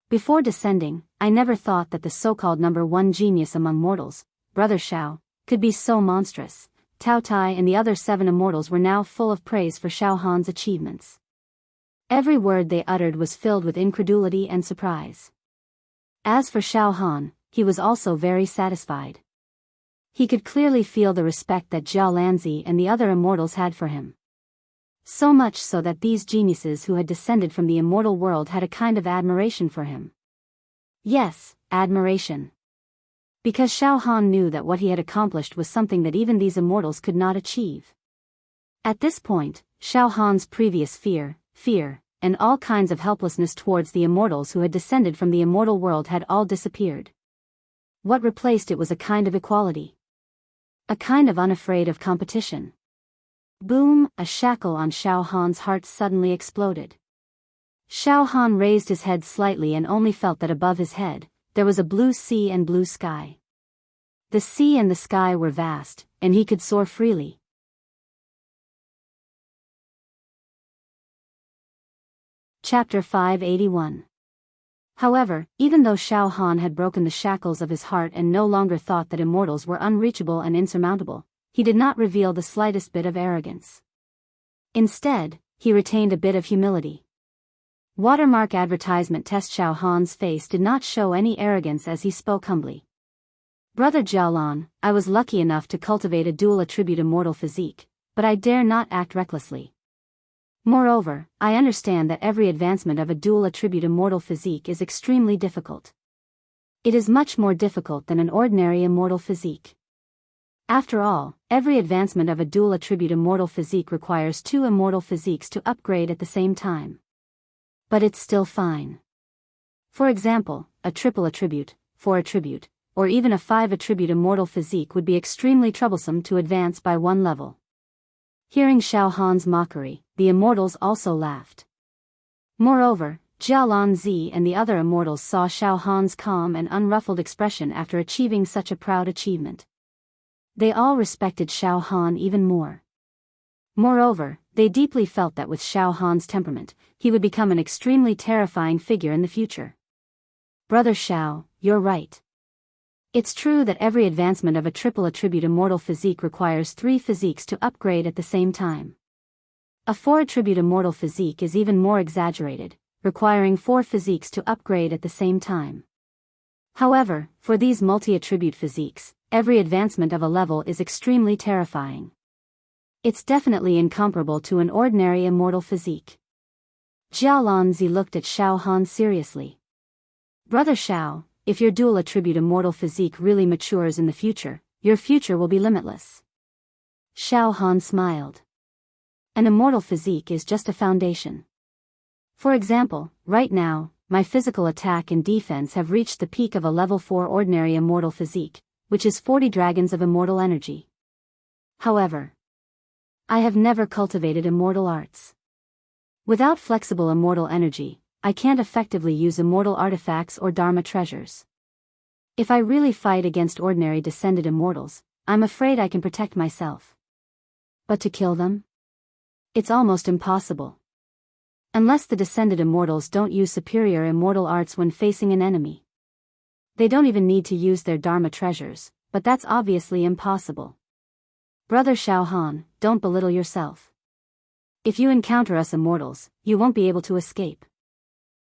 Before descending, I never thought that the so-called number 1 genius among mortals, Brother Xiao, could be so monstrous. Tao Tai and the other 7 immortals were now full of praise for Xiao Han's achievements. Every word they uttered was filled with incredulity and surprise. As for Xiao Han, he was also very satisfied. He could clearly feel the respect that Jiao Lanzi and the other immortals had for him. So much so that these geniuses who had descended from the immortal world had a kind of admiration for him. Yes, admiration. Because Xiao Han knew that what he had accomplished was something that even these immortals could not achieve. At this point, Xiao Han's previous fear, and all kinds of helplessness towards the immortals who had descended from the immortal world had all disappeared. What replaced it was a kind of equality. A kind of unafraid of competition. Boom! A shackle on Xiao Han's heart suddenly exploded. Xiao Han raised his head slightly and only felt that above his head, there was a blue sea and blue sky. The sea and the sky were vast, and he could soar freely. Chapter 581. However, even though Xiao Han had broken the shackles of his heart and no longer thought that immortals were unreachable and insurmountable, he did not reveal the slightest bit of arrogance. Instead, he retained a bit of humility. Watermark advertisement test. Xiao Han's face did not show any arrogance as he spoke humbly. Brother Jialan, I was lucky enough to cultivate a dual attribute immortal physique, but I dare not act recklessly. Moreover, I understand that every advancement of a dual attribute immortal physique is extremely difficult. It is much more difficult than an ordinary immortal physique. After all, every advancement of a dual attribute immortal physique requires 2 immortal physiques to upgrade at the same time. But it's still fine. For example, a triple attribute, 4 attribute, or even a 5 attribute immortal physique would be extremely troublesome to advance by 1 level. Hearing Xiao Han's mockery, the immortals also laughed. Moreover, Jialan Zi and the other immortals saw Xiao Han's calm and unruffled expression after achieving such a proud achievement. They all respected Xiao Han even more. Moreover, they deeply felt that with Xiao Han's temperament, he would become an extremely terrifying figure in the future. Brother Xiao, you're right. It's true that every advancement of a triple attribute immortal physique requires 3 physiques to upgrade at the same time. A 4 attribute immortal physique is even more exaggerated, requiring 4 physiques to upgrade at the same time. However, for these multi-attribute physiques, every advancement of a level is extremely terrifying. It's definitely incomparable to an ordinary immortal physique. Jialan Zi looked at Xiao Han seriously. Brother Xiao, if your dual attribute immortal physique really matures in the future, your future will be limitless. Xiao Han smiled. An immortal physique is just a foundation. For example, right now, my physical attack and defense have reached the peak of a level 4 ordinary immortal physique, which is 40 dragons of immortal energy. However, I have never cultivated immortal arts. Without flexible immortal energy, I can't effectively use immortal artifacts or dharma treasures. If I really fight against ordinary descended immortals, I'm afraid I can protect myself. But to kill them? It's almost impossible. Unless the descended immortals don't use superior immortal arts when facing an enemy. They don't even need to use their dharma treasures, but that's obviously impossible. Brother Xiao Han, don't belittle yourself. If you encounter us immortals, you won't be able to escape.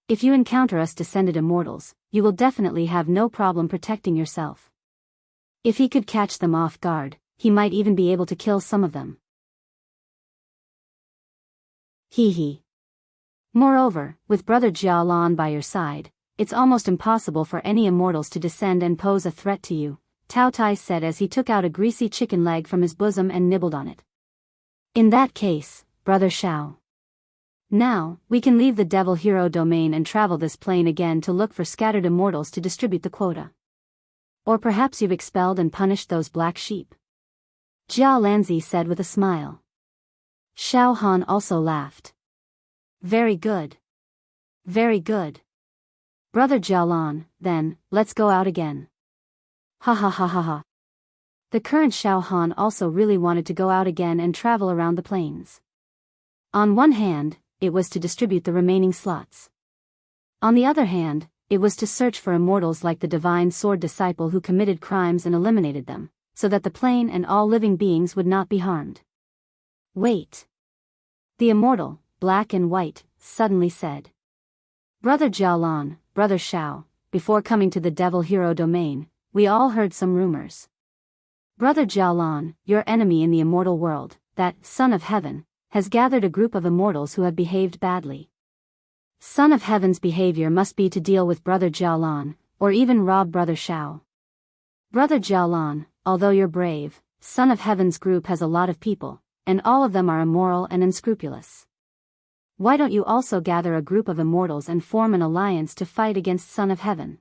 If you encounter us descended immortals, you will definitely have no problem protecting yourself. If he could catch them off guard, he might even be able to kill some of them. Hee hee. Moreover, with Brother Jialan by your side, it's almost impossible for any immortals to descend and pose a threat to you, Tao Tai said as he took out a greasy chicken leg from his bosom and nibbled on it. In that case, Brother Xiao. Now, we can leave the Devil Hero domain and travel this plane again to look for scattered immortals to distribute the quota. Or perhaps you've expelled and punished those black sheep. Jia Lanzi said with a smile. Xiao Han also laughed. Very good. Very good. Brother Jialan, then, let's go out again. Ha ha ha ha ha. The current Xiao Han also really wanted to go out again and travel around the plains. On one hand, it was to distribute the remaining slots. On the other hand, it was to search for immortals like the divine sword disciple who committed crimes and eliminated them, so that the plane and all living beings would not be harmed. Wait. The immortal, black and white, suddenly said. Brother Jialan, Brother Xiao, before coming to the Devil Hero domain, we all heard some rumors. Brother Jialan, your enemy in the immortal world, that Son of Heaven, has gathered a group of immortals who have behaved badly. Son of Heaven's behavior must be to deal with Brother Jialan, or even rob Brother Xiao. Brother Jialan, although you're brave, Son of Heaven's group has a lot of people, and all of them are immoral and unscrupulous. Why don't you also gather a group of immortals and form an alliance to fight against Son of Heaven?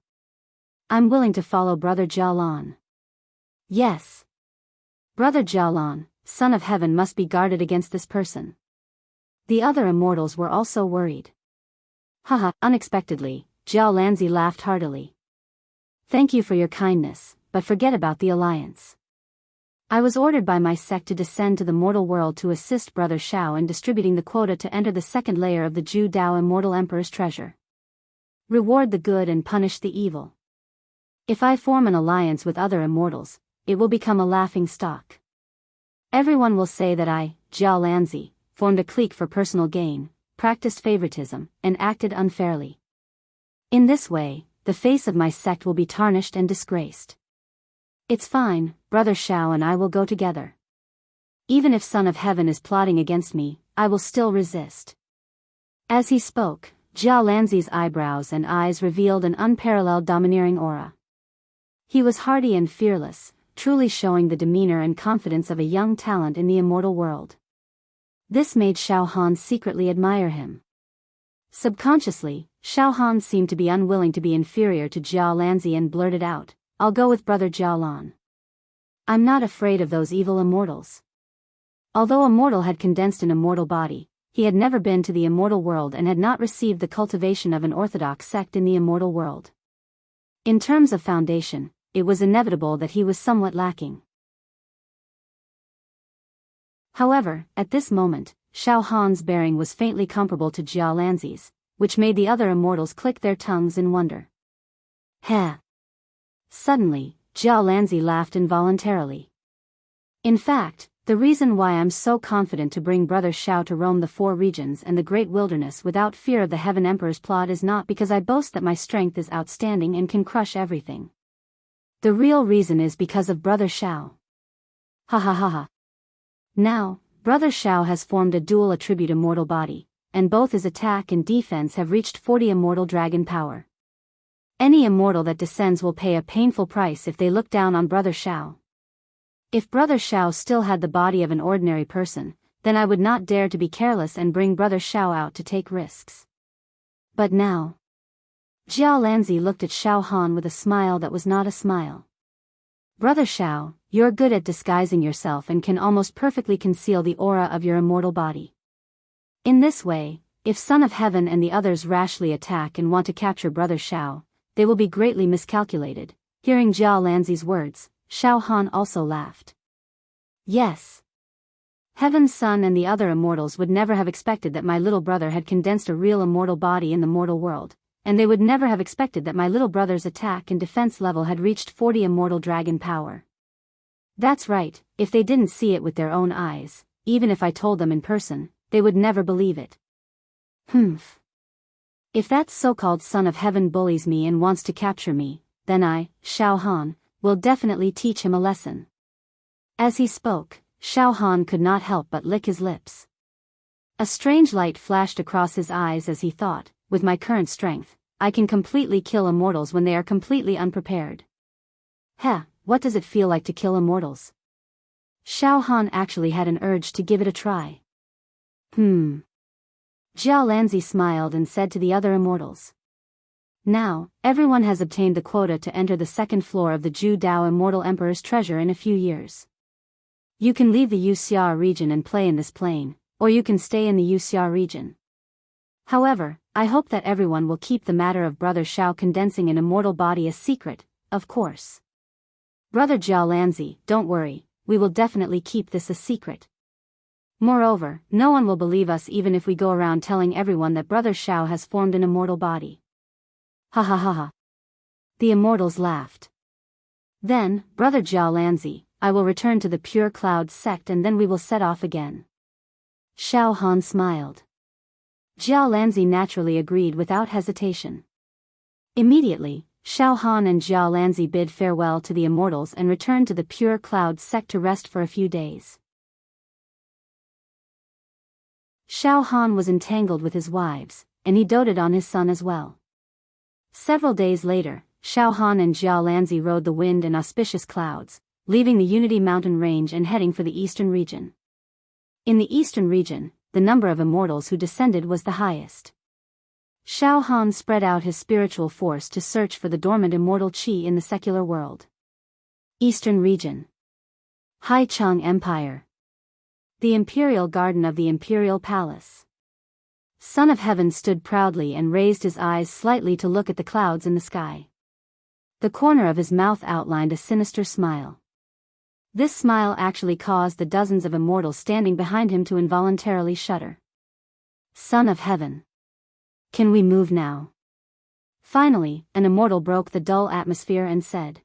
I'm willing to follow Brother Jialan. Yes. Brother Jialan, Son of Heaven must be guarded against this person. The other immortals were also worried. Haha, unexpectedly, Jiao Lanzi laughed heartily. Thank you for your kindness, but forget about the alliance. I was ordered by my sect to descend to the mortal world to assist Brother Xiao in distributing the quota to enter the second layer of the Ju Dao Immortal Emperor's treasure. Reward the good and punish the evil. If I form an alliance with other immortals, it will become a laughing stock. Everyone will say that I, Jiao Lanzi, formed a clique for personal gain, practiced favoritism, and acted unfairly. In this way, the face of my sect will be tarnished and disgraced. It's fine, Brother Shao and I will go together. Even if Son of Heaven is plotting against me, I will still resist. As he spoke, Jiao Lanzi's eyebrows and eyes revealed an unparalleled domineering aura. He was hardy and fearless, truly showing the demeanor and confidence of a young talent in the immortal world. This made Xiao Han secretly admire him. Subconsciously, Xiao Han seemed to be unwilling to be inferior to Jiao Lanzi and blurted out, "I'll go with Brother Jiao Lan. I'm not afraid of those evil immortals." Although a mortal had condensed an immortal body, he had never been to the immortal world and had not received the cultivation of an orthodox sect in the immortal world. In terms of foundation, it was inevitable that he was somewhat lacking. However, at this moment, Xiao Han's bearing was faintly comparable to Jiao Lanzi's, which made the other immortals click their tongues in wonder. Heh! Suddenly, Jiao Lanzi laughed involuntarily. In fact, the reason why I'm so confident to bring Brother Xiao to roam the four regions and the great wilderness without fear of the Heaven Emperor's plot is not because I boast that my strength is outstanding and can crush everything. The real reason is because of Brother Xiao. Ha ha ha ha. Now, Brother Xiao has formed a dual attribute immortal body, and both his attack and defense have reached 40 immortal dragon power. Any immortal that descends will pay a painful price if they look down on Brother Xiao. If Brother Xiao still had the body of an ordinary person, then I would not dare to be careless and bring Brother Xiao out to take risks. But now... Jiao Lanzi looked at Xiao Han with a smile that was not a smile. Brother Xiao, you're good at disguising yourself and can almost perfectly conceal the aura of your immortal body. In this way, if Son of Heaven and the others rashly attack and want to capture Brother Xiao, they will be greatly miscalculated. Hearing Jiao Lanzi's words, Xiao Han also laughed. Yes. Heaven's Son and the other immortals would never have expected that my little brother had condensed a real immortal body in the mortal world, and they would never have expected that my little brother's attack and defense level had reached 40 immortal dragon power. That's right, if they didn't see it with their own eyes, even if I told them in person, they would never believe it. Humph. If that so-called Son of Heaven bullies me and wants to capture me, then I, Xiao Han, will definitely teach him a lesson. As he spoke, Xiao Han could not help but lick his lips. A strange light flashed across his eyes as he thought, with my current strength, I can completely kill immortals when they are completely unprepared. Heh, what does it feel like to kill immortals? Xiao Han actually had an urge to give it a try. Jiao Lanzi smiled and said to the other immortals. Now, everyone has obtained the quota to enter the second floor of the Zhu Dao Immortal Emperor's treasure in a few years. You can leave the Yuxia region and play in this plane, or you can stay in the Yuxia region. However, I hope that everyone will keep the matter of Brother Xiao condensing an immortal body a secret, of course. Brother Jiao Lanzi, don't worry, we will definitely keep this a secret. Moreover, no one will believe us even if we go around telling everyone that Brother Xiao has formed an immortal body. Ha ha ha ha. The immortals laughed. Then, Brother Jiao Lanzi, I will return to the Pure Cloud sect and then we will set off again. Xiao Han smiled. Jiao Lanzi naturally agreed without hesitation. Immediately, Xiao Han and Jiao Lanzi bid farewell to the immortals and returned to the Pure Cloud sect to rest for a few days. Xiao Han was entangled with his wives, and he doted on his son as well. Several days later, Xiao Han and Jiao Lanzi rode the wind and auspicious clouds, leaving the Unity Mountain Range and heading for the eastern region. In the eastern region, the number of immortals who descended was the highest. Xiao Han spread out his spiritual force to search for the dormant immortal qi in the secular world. Eastern region. Haicheng Empire. The Imperial Garden of the Imperial Palace. Son of Heaven stood proudly and raised his eyes slightly to look at the clouds in the sky. The corner of his mouth outlined a sinister smile. This smile actually caused the dozens of immortals standing behind him to involuntarily shudder. Son of Heaven. Can we move now? Finally, an immortal broke the dull atmosphere and said,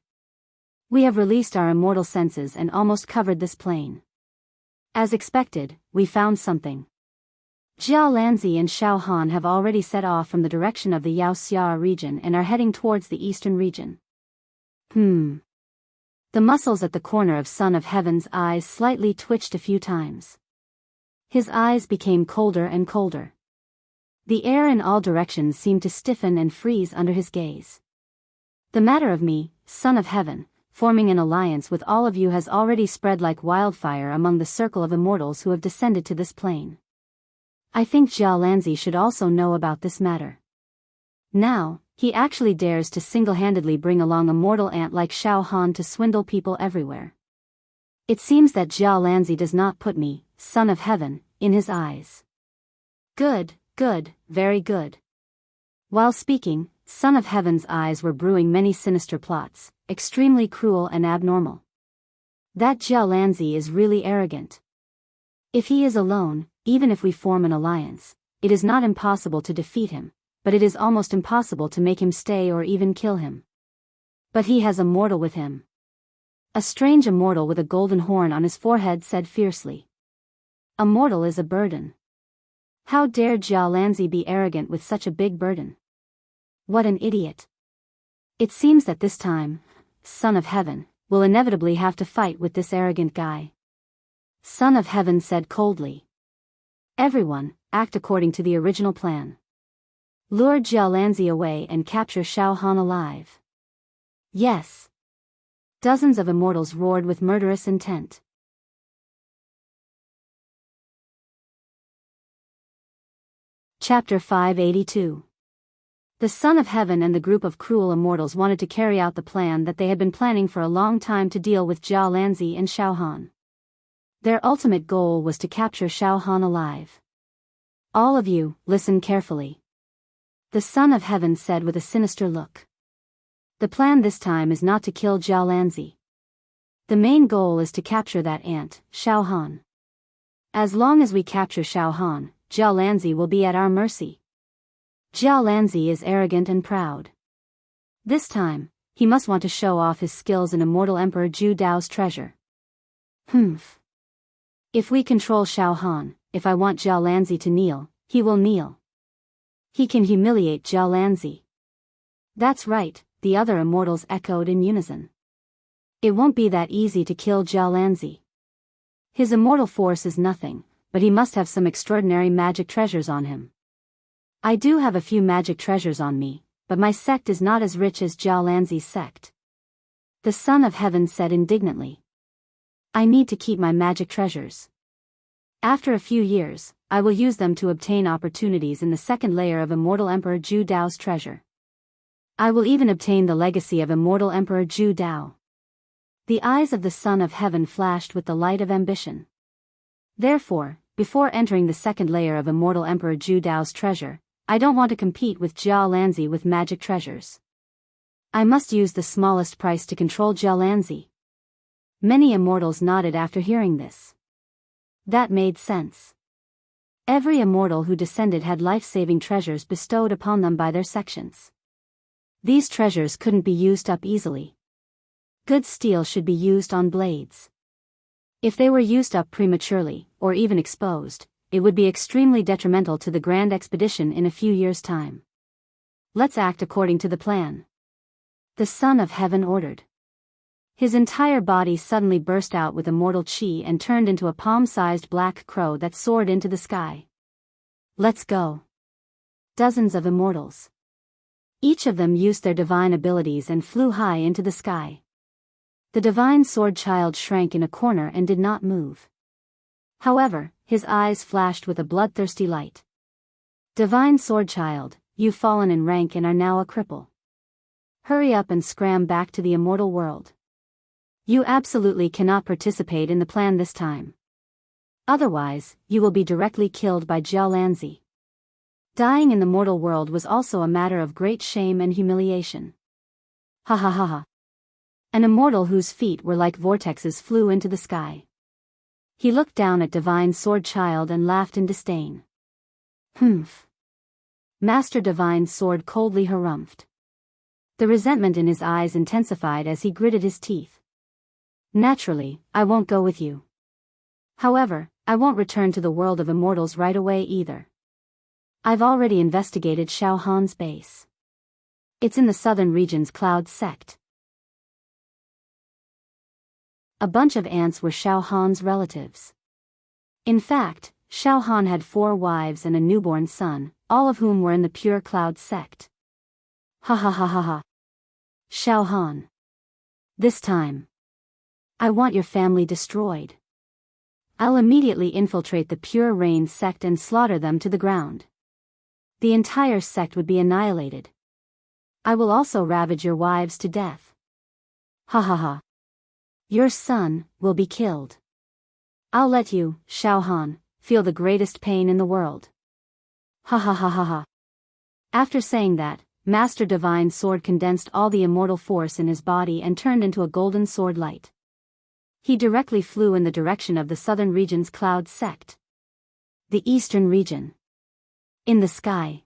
"We have released our immortal senses and almost covered this plane. As expected, we found something. Jiao Lanzi and Xiao Han have already set off from the direction of the Yaoxia region and are heading towards the eastern region." The muscles at the corner of Son of Heaven's eyes slightly twitched a few times. His eyes became colder and colder. The air in all directions seemed to stiffen and freeze under his gaze. "The matter of me, Son of Heaven, forming an alliance with all of you has already spread like wildfire among the circle of immortals who have descended to this plane. I think Jiao Lanzi should also know about this matter. Now, he actually dares to single-handedly bring along a mortal ant like Xiao Han to swindle people everywhere. It seems that Jiao Lanzi does not put me, Son of Heaven, in his eyes." Good, very good. While speaking, Son of Heaven's eyes were brewing many sinister plots, extremely cruel and abnormal. That Jiao Lanzi is really arrogant. If he is alone, even if we form an alliance, it is not impossible to defeat him, but it is almost impossible to make him stay or even kill him. But he has a mortal with him. A strange immortal with a golden horn on his forehead said fiercely. A mortal is a burden. How dare Jiao Lanzi be arrogant with such a big burden? What an idiot. It seems that this time, Son of Heaven, will inevitably have to fight with this arrogant guy. Son of Heaven said coldly. Everyone, act according to the original plan. Lure Jiao Lanzi away and capture Xiao Han alive. Yes. Dozens of immortals roared with murderous intent. Chapter 582. The Son of Heaven and the group of cruel immortals wanted to carry out the plan that they had been planning for a long time to deal with Jiao Lanzi and Xiao Han. Their ultimate goal was to capture Xiao Han alive. All of you, listen carefully. The Son of Heaven said with a sinister look. The plan this time is not to kill Jiao Lanzi. The main goal is to capture that ant, Xiao Han. As long as we capture Xiao Han, Jiao Lanzi will be at our mercy. Jiao Lanzi is arrogant and proud. This time, he must want to show off his skills in Immortal Emperor Zhu Dao's treasure. If we control Xiao Han, if I want Jiao Lanzi to kneel, he will kneel. He can humiliate Jiao Lanzi. That's right, the other immortals echoed in unison. It won't be that easy to kill Jiao Lanzi. His immortal force is nothing, but he must have some extraordinary magic treasures on him. I do have a few magic treasures on me, but my sect is not as rich as Jiao Lanzi's sect. The Son of Heaven said indignantly. I need to keep my magic treasures. After a few years, I will use them to obtain opportunities in the second layer of Immortal Emperor Zhu Dao's treasure. I will even obtain the legacy of Immortal Emperor Zhu Dao. The eyes of the Son of Heaven flashed with the light of ambition. Therefore, before entering the second layer of Immortal Emperor Zhu Dao's treasure, I don't want to compete with Jiao Lanzi with magic treasures. I must use the smallest price to control Jiao Lanzi. Many immortals nodded after hearing this. That made sense. Every immortal who descended had life-saving treasures bestowed upon them by their sections. These treasures couldn't be used up easily. Good steel should be used on blades. If they were used up prematurely, or even exposed, it would be extremely detrimental to the grand expedition in a few years' time. Let's act according to the plan. The Son of Heaven ordered. His entire body suddenly burst out with immortal chi and turned into a palm-sized black crow that soared into the sky. Let's go. Dozens of immortals. Each of them used their divine abilities and flew high into the sky. The divine sword child shrank in a corner and did not move. However, his eyes flashed with a bloodthirsty light. Divine sword child, you've fallen in rank and are now a cripple. Hurry up and scram back to the immortal world. You absolutely cannot participate in the plan this time. Otherwise, you will be directly killed by Jiao Lanzi. Dying in the mortal world was also a matter of great shame and humiliation. Ha ha ha ha. An immortal whose feet were like vortexes flew into the sky. He looked down at Divine Sword Child and laughed in disdain. Master Divine Sword coldly harumphed. The resentment in his eyes intensified as he gritted his teeth. Naturally, I won't go with you. However, I won't return to the world of immortals right away either. I've already investigated Xiao Han's base. It's in the southern region's cloud sect. A bunch of ants were Xiao Han's relatives. In fact, Xiao Han had 4 wives and a newborn son, all of whom were in the pure cloud sect. Ha ha ha ha ha. Xiao Han. This time. I want your family destroyed. I'll immediately infiltrate the Pure Rain sect and slaughter them to the ground. The entire sect would be annihilated. I will also ravage your wives to death. Ha ha ha. Your son will be killed. I'll let you, Xiao Han, feel the greatest pain in the world. Ha ha ha ha ha. After saying that, Master Divine Sword condensed all the immortal force in his body and turned into a golden sword light. He directly flew in the direction of the southern region's cloud sect. The eastern region. In the sky.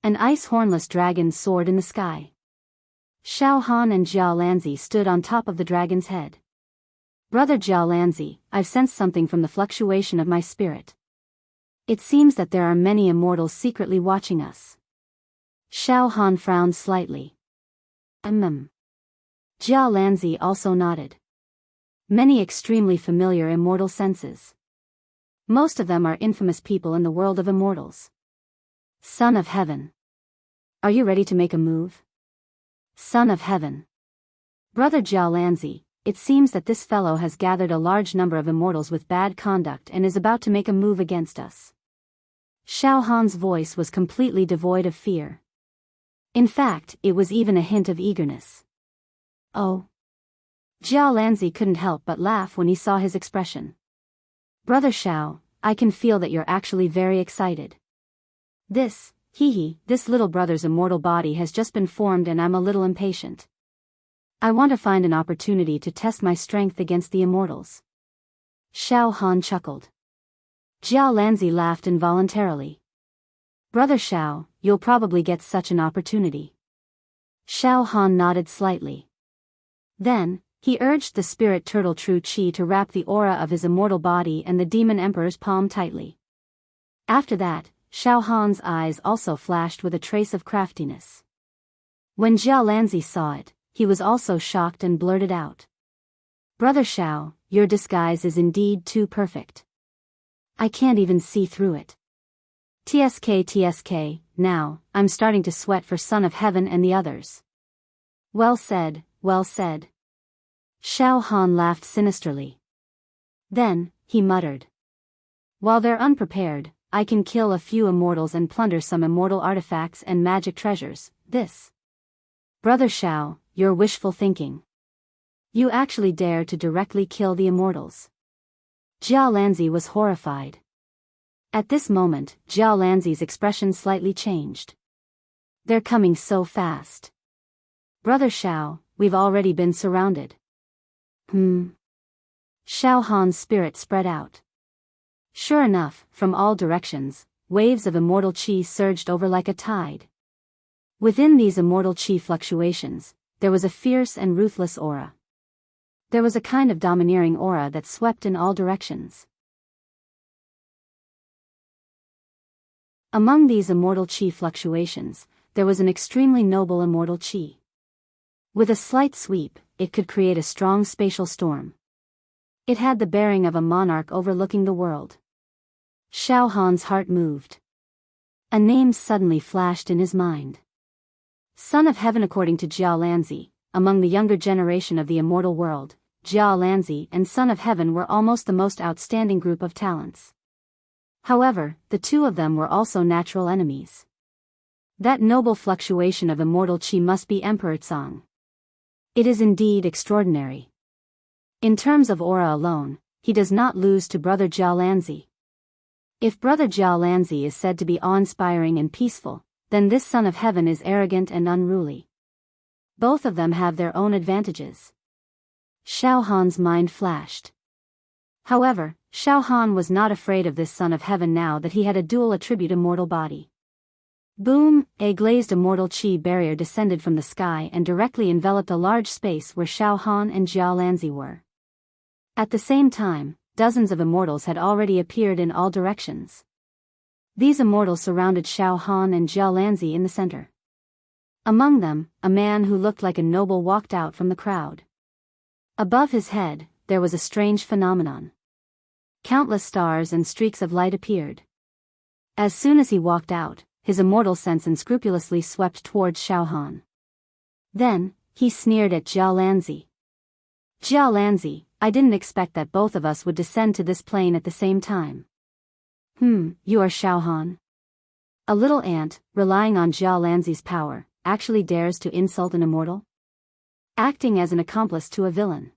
An ice hornless dragon soared in the sky. Xiao Han and Jia Lanzi stood on top of the dragon's head. Brother Jia Lanzi, I've sensed something from the fluctuation of my spirit. It seems that there are many immortals secretly watching us. Xiao Han frowned slightly. Jia Lanzi also nodded. Many extremely familiar immortal senses. Most of them are infamous people in the world of immortals. Son of Heaven. Are you ready to make a move? Son of Heaven. Brother Jia Lanzi, it seems that this fellow has gathered a large number of immortals with bad conduct and is about to make a move against us. Xiao Han's voice was completely devoid of fear. In fact, it was even a hint of eagerness. Oh. Jia Lanzi couldn't help but laugh when he saw his expression. Brother Xiao, I can feel that you're actually very excited. This little brother's immortal body has just been formed and I'm a little impatient. I want to find an opportunity to test my strength against the immortals. Xiao Han chuckled. Jia Lanzi laughed involuntarily. Brother Xiao, you'll probably get such an opportunity. Xiao Han nodded slightly. Then, he urged the spirit turtle True Chi to wrap the aura of his immortal body and the demon emperor's palm tightly. After that, Xiao Han's eyes also flashed with a trace of craftiness. When Jia Lanzi saw it, he was also shocked and blurted out. Brother Xiao, your disguise is indeed too perfect. I can't even see through it. TSK, now, I'm starting to sweat for Son of Heaven and the others. Well said, well said. Xiao Han laughed sinisterly. Then, he muttered. While they're unprepared, I can kill a few immortals and plunder some immortal artifacts and magic treasures. This. Brother Xiao, you're wishful thinking. You actually dare to directly kill the immortals. Jia Lanzi was horrified. At this moment, Jia Lanzi's expression slightly changed. They're coming so fast. Brother Xiao, we've already been surrounded. Xiao Han's spirit spread out. Sure enough, from all directions, waves of immortal qi surged over like a tide. Within these immortal qi fluctuations, there was a fierce and ruthless aura. There was a kind of domineering aura that swept in all directions. Among these immortal qi fluctuations, there was an extremely noble immortal qi. With a slight sweep, it could create a strong spatial storm. It had the bearing of a monarch overlooking the world. Xiao Han's heart moved. A name suddenly flashed in his mind. Son of Heaven. According to Jia Lanzi, among the younger generation of the immortal world, Jia Lanzi and Son of Heaven were almost the most outstanding group of talents. However, the two of them were also natural enemies. That noble fluctuation of immortal qi must be Emperor Tsang. It is indeed extraordinary. In terms of aura alone, he does not lose to Brother Jia Lanzi. If Brother Jia Lanzi is said to be awe-inspiring and peaceful, then this Son of Heaven is arrogant and unruly. Both of them have their own advantages. Xiao Han's mind flashed. However, Xiao Han was not afraid of this Son of Heaven now that he had a dual attribute immortal body. Boom! A glazed immortal chi barrier descended from the sky and directly enveloped a large space where Xiao Han and Jia Lanzi were. At the same time, dozens of immortals had already appeared in all directions. These immortals surrounded Xiao Han and Jia Lanzi in the center. Among them, a man who looked like a noble walked out from the crowd. Above his head, there was a strange phenomenon. Countless stars and streaks of light appeared. As soon as he walked out, his immortal sense unscrupulously swept towards Xiao Han. Then, he sneered at Jia Lanzi. Jia Lanzi, I didn't expect that both of us would descend to this plane at the same time. You are Xiao Han? A little ant, relying on Jia Lanzi's power, actually dares to insult an immortal? Acting as an accomplice to a villain.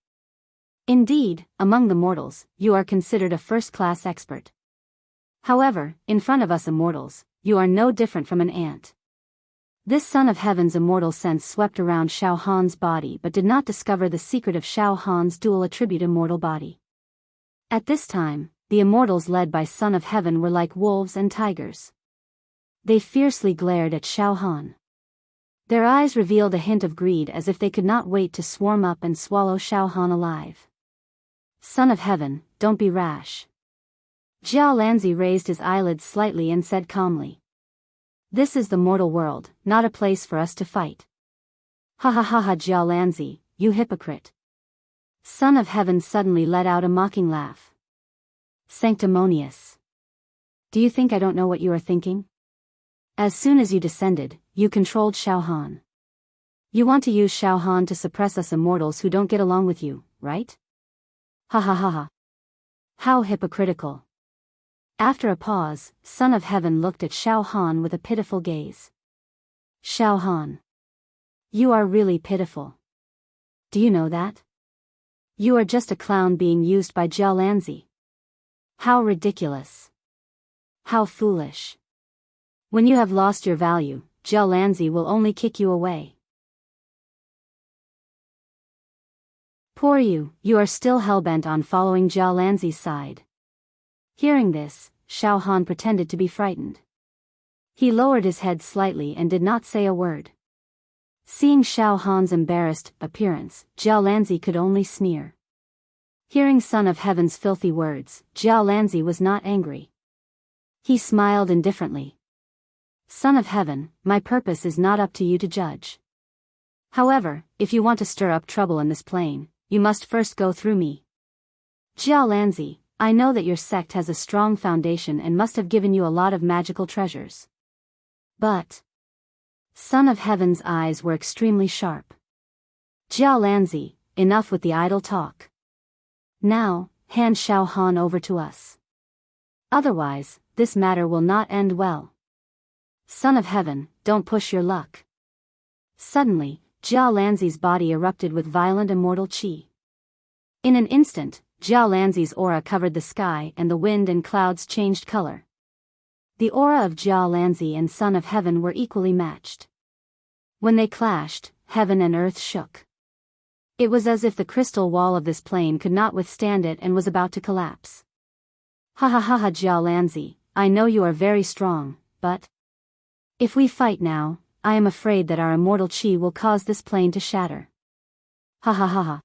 Indeed, among the mortals, you are considered a first-class expert. However, in front of us immortals, you are no different from an ant. This son of heaven's immortal sense swept around Xiao Han's body but did not discover the secret of Xiao Han's dual-attribute immortal body. At this time, the immortals led by Son of Heaven were like wolves and tigers. They fiercely glared at Xiao Han. Their eyes revealed a hint of greed as if they could not wait to swarm up and swallow Xiao Han alive. Son of Heaven, don't be rash. Jia Lanzi raised his eyelids slightly and said calmly. This is the mortal world, not a place for us to fight. Ha ha ha ha, Jia Lanzi, you hypocrite. Son of Heaven suddenly let out a mocking laugh. Sanctimonious. Do you think I don't know what you are thinking? As soon as you descended, you controlled Xiao Han. You want to use Xiao Han to suppress us immortals who don't get along with you, right? Ha ha ha ha. How hypocritical. After a pause, Son of Heaven looked at Xiao Han with a pitiful gaze. Xiao Han. You are really pitiful. Do you know that? You are just a clown being used by Jia Lanzi. How ridiculous. How foolish. When you have lost your value, Jia Lanzi will only kick you away. Poor you, you are still hellbent on following Jia Lanzi's side. Hearing this, Xiao Han pretended to be frightened. He lowered his head slightly and did not say a word. Seeing Xiao Han's embarrassed appearance, Jia Lanzi could only sneer. Hearing Son of Heaven's filthy words, Jia Lanzi was not angry. He smiled indifferently. Son of Heaven, my purpose is not up to you to judge. However, if you want to stir up trouble in this plane, you must first go through me. Jia Lanzi, I know that your sect has a strong foundation and must have given you a lot of magical treasures. But Son of Heaven's eyes were extremely sharp. Jia Lanzi, enough with the idle talk. Now, hand Xiao Han over to us. Otherwise, this matter will not end well. Son of Heaven, don't push your luck. Suddenly, Jia Lanzi's body erupted with violent immortal chi. In an instant, Jia Lanzi's aura covered the sky and the wind and clouds changed color. The aura of Jia Lanzi and Son of Heaven were equally matched. When they clashed, heaven and earth shook. It was as if the crystal wall of this plane could not withstand it and was about to collapse. Ha ha ha ha, Jia Lanzi, I know you are very strong, but if we fight now, I am afraid that our immortal chi will cause this plane to shatter. Ha ha ha ha.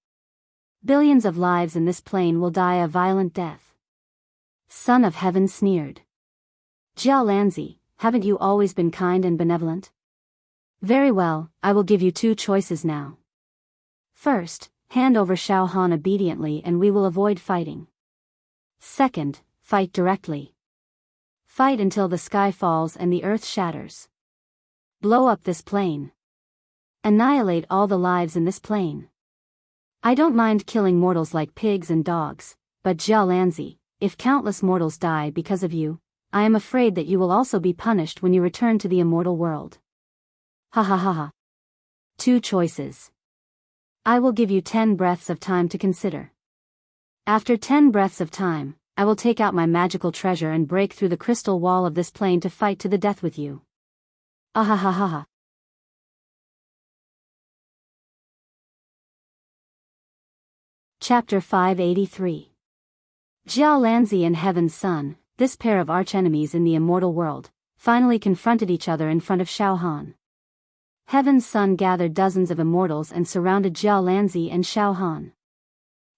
Billions of lives in this plane will die a violent death. Son of Heaven sneered. Jia Lanzi, haven't you always been kind and benevolent? Very well, I will give you two choices now. First, hand over Xiao Han obediently and we will avoid fighting. Second, fight directly. Fight until the sky falls and the earth shatters. Blow up this plane. Annihilate all the lives in this plane. I don't mind killing mortals like pigs and dogs, but Jia Lanzi, if countless mortals die because of you, I am afraid that you will also be punished when you return to the immortal world. Ha ha ha ha. Two choices. I will give you 10 breaths of time to consider. After 10 breaths of time, I will take out my magical treasure and break through the crystal wall of this plane to fight to the death with you. Ah ha ha ha ha. Chapter 583. Jia Lanzi and Heaven's Son, this pair of archenemies in the immortal world, finally confronted each other in front of Xiao Han. Heaven's Son gathered dozens of immortals and surrounded Jiao Lanzi and Xiao Han.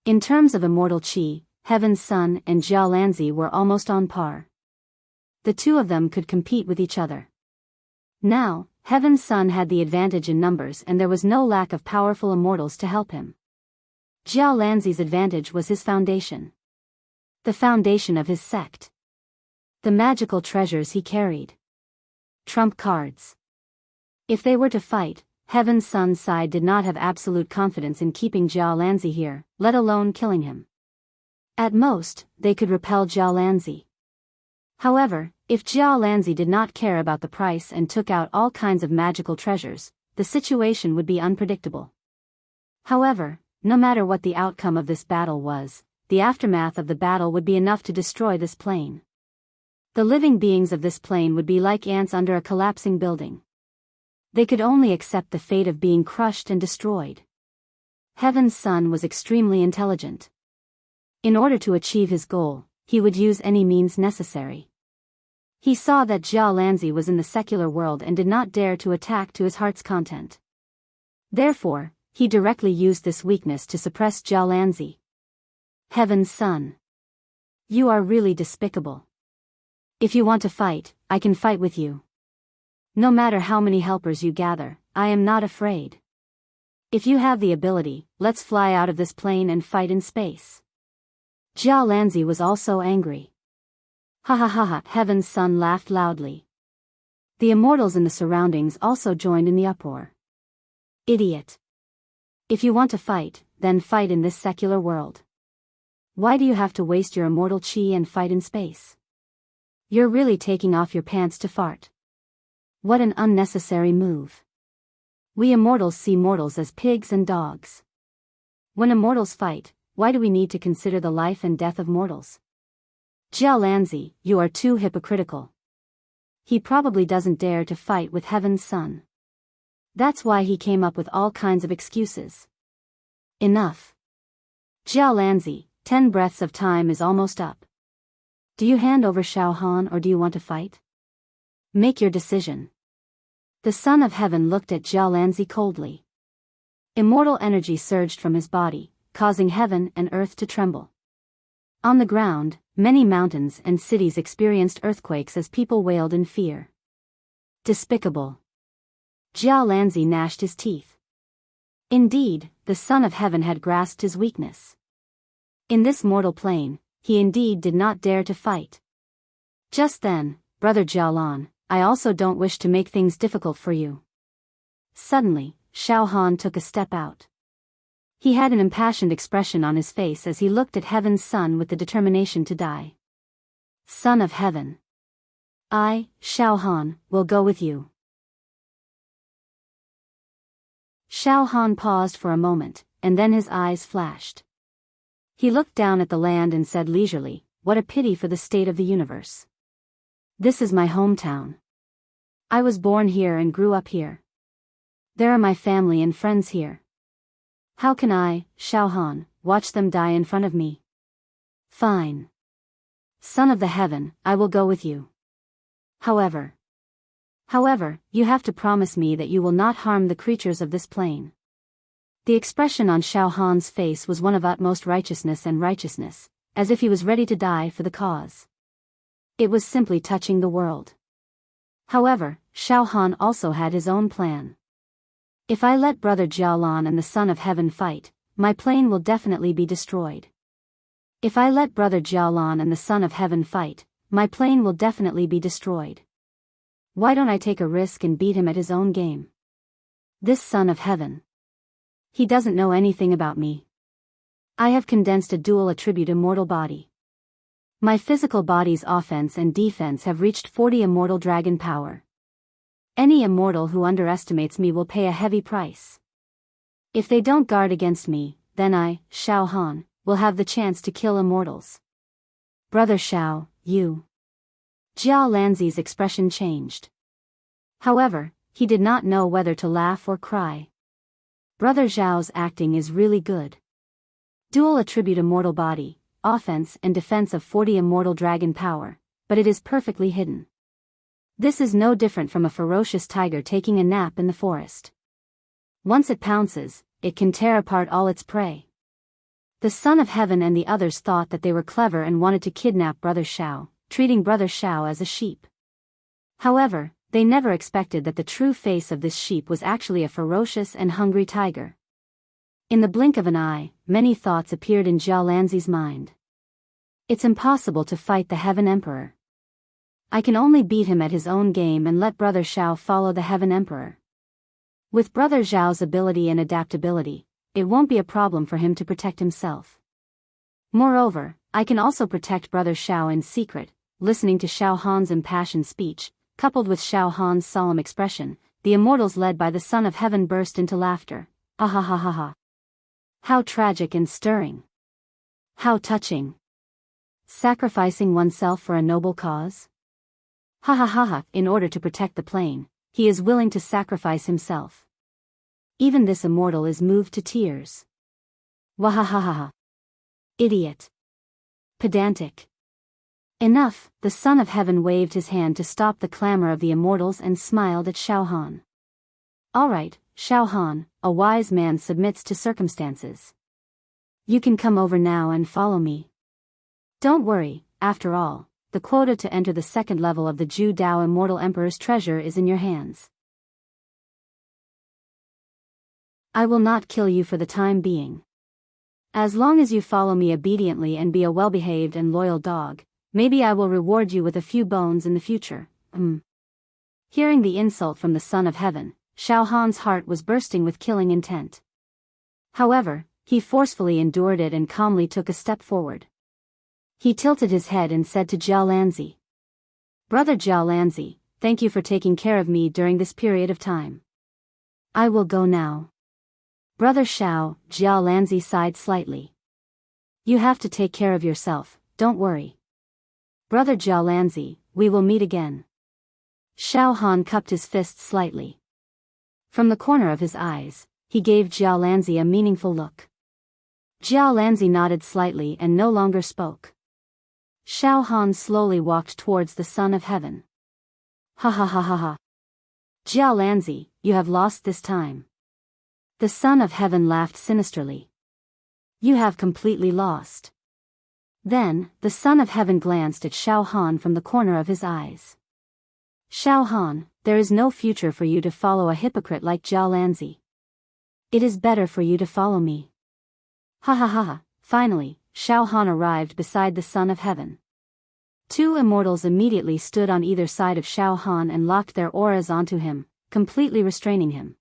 In terms of immortal chi, Heaven's Son and Jiao Lanzi were almost on par. The two of them could compete with each other. Now, Heaven's Son had the advantage in numbers and there was no lack of powerful immortals to help him. Jiao Lanzi's advantage was his foundation. The foundation of his sect. The magical treasures he carried. Trump cards. If they were to fight, Heaven's Son's side did not have absolute confidence in keeping Jiao Lanzi here, let alone killing him. At most, they could repel Jiao Lanzi. However, if Jiao Lanzi did not care about the price and took out all kinds of magical treasures, the situation would be unpredictable. However, no matter what the outcome of this battle was, the aftermath of the battle would be enough to destroy this plane. The living beings of this plane would be like ants under a collapsing building. They could only accept the fate of being crushed and destroyed. Heaven's Son was extremely intelligent. In order to achieve his goal, he would use any means necessary. He saw that Jiao Lanzi was in the secular world and did not dare to attack to his heart's content. Therefore, he directly used this weakness to suppress Jiao Lanzi. Heaven's Son. You are really despicable. If you want to fight, I can fight with you. No matter how many helpers you gather, I am not afraid. If you have the ability, let's fly out of this plane and fight in space. Jiao Lanzi was also angry. Ha ha ha ha, Heaven's Son laughed loudly. The immortals in the surroundings also joined in the uproar. Idiot. If you want to fight, then fight in this secular world. Why do you have to waste your immortal chi and fight in space? You're really taking off your pants to fart. What an unnecessary move. We immortals see mortals as pigs and dogs. When immortals fight, why do we need to consider the life and death of mortals? Jiao Lanzi, you are too hypocritical. He probably doesn't dare to fight with Heaven's Son. That's why he came up with all kinds of excuses. Enough. Jiao Lanzi, 10 breaths of time is almost up. Do you hand over Xiao Han or do you want to fight? Make your decision. The Son of Heaven looked at Jiao Lanzi coldly. Immortal energy surged from his body, causing heaven and earth to tremble. On the ground, many mountains and cities experienced earthquakes as people wailed in fear. Despicable. Jiao Lanzi gnashed his teeth. Indeed, the Son of Heaven had grasped his weakness. In this mortal plane, he indeed did not dare to fight. Just then, Brother Jiaolan, I also don't wish to make things difficult for you. Suddenly, Xiao Han took a step out. He had an impassioned expression on his face as he looked at Heaven's Son with the determination to die. Son of Heaven. I, Xiao Han, will go with you. Xiao Han paused for a moment, and then his eyes flashed. He looked down at the land and said leisurely, what a pity for the state of the universe. This is my hometown. I was born here and grew up here. There are my family and friends here. How can I, Xiao Han, watch them die in front of me? Fine. Son of the Heaven, I will go with you. However, you have to promise me that you will not harm the creatures of this plane. The expression on Xiao Han's face was one of utmost righteousness, as if he was ready to die for the cause. It was simply touching the world. However, Xiao Han also had his own plan. If I let Brother Jiaolan and the Son of Heaven fight, my plane will definitely be destroyed. If I let Brother Jiaolan and the Son of Heaven fight, my plane will definitely be destroyed. Why don't I take a risk and beat him at his own game? This Son of Heaven. He doesn't know anything about me. I have condensed a dual attribute immortal body. My physical body's offense and defense have reached 40 immortal dragon power. Any immortal who underestimates me will pay a heavy price. If they don't guard against me, then I, Xiao Han, will have the chance to kill immortals. Brother Xiao, you. Jiao Lanzi's expression changed. However, he did not know whether to laugh or cry. Brother Zhao's acting is really good. Dual attribute immortal body, offense and defense of 40 immortal dragon power, but it is perfectly hidden. This is no different from a ferocious tiger taking a nap in the forest. Once it pounces, it can tear apart all its prey. The Son of Heaven and the others thought that they were clever and wanted to kidnap Brother Shao, treating Brother Shao as a sheep. However, they never expected that the true face of this sheep was actually a ferocious and hungry tiger. In the blink of an eye, many thoughts appeared in Jia Lanzi's mind. It's impossible to fight the Heaven Emperor. I can only beat him at his own game and let Brother Shao follow the Heaven Emperor. With Brother Zhao's ability and adaptability, it won't be a problem for him to protect himself. Moreover, I can also protect Brother Shao in secret. Listening to Xiao Han's impassioned speech, coupled with Xiao Han's solemn expression, the immortals led by the Son of Heaven burst into laughter. Ha ha ha ha ha. How tragic and stirring. How touching. Sacrificing oneself for a noble cause? Ha ha ha ha. In order to protect the plane, he is willing to sacrifice himself. Even this immortal is moved to tears. Wahahaha. Idiot. Pedantic. Enough. The Son of Heaven waved his hand to stop the clamor of the immortals and smiled at Xiao Han. All right, Xiao Han, a wise man submits to circumstances. You can come over now and follow me. Don't worry, after all, the quota to enter the second level of the Ju Dao Immortal Emperor's treasure is in your hands. I will not kill you for the time being. As long as you follow me obediently and be a well-behaved and loyal dog, maybe I will reward you with a few bones in the future. Hearing the insult from the Son of Heaven, Xiao Han's heart was bursting with killing intent. However, he forcefully endured it and calmly took a step forward. He tilted his head and said to Jia Lanzi, Brother Jia Lanzi, thank you for taking care of me during this period of time. I will go now. Brother Shao, Jia Lanzi sighed slightly. You have to take care of yourself, don't worry. Brother Jia Lanzi, we will meet again. Xiao Han cupped his fists slightly. From the corner of his eyes, he gave Jia Lanzi a meaningful look. Jia Lanzi nodded slightly and no longer spoke. Xiao Han slowly walked towards the Son of Heaven. Ha ha ha ha ha. Jia Lanzi, you have lost this time. The Son of Heaven laughed sinisterly. You have completely lost. Then, the Son of Heaven glanced at Xiao Han from the corner of his eyes. Xiao Han, there is no future for you to follow a hypocrite like Jia Lanzi. It is better for you to follow me. Ha ha ha ha. Finally, Xiao Han arrived beside the Son of Heaven. Two immortals immediately stood on either side of Xiao Han and locked their auras onto him, completely restraining him.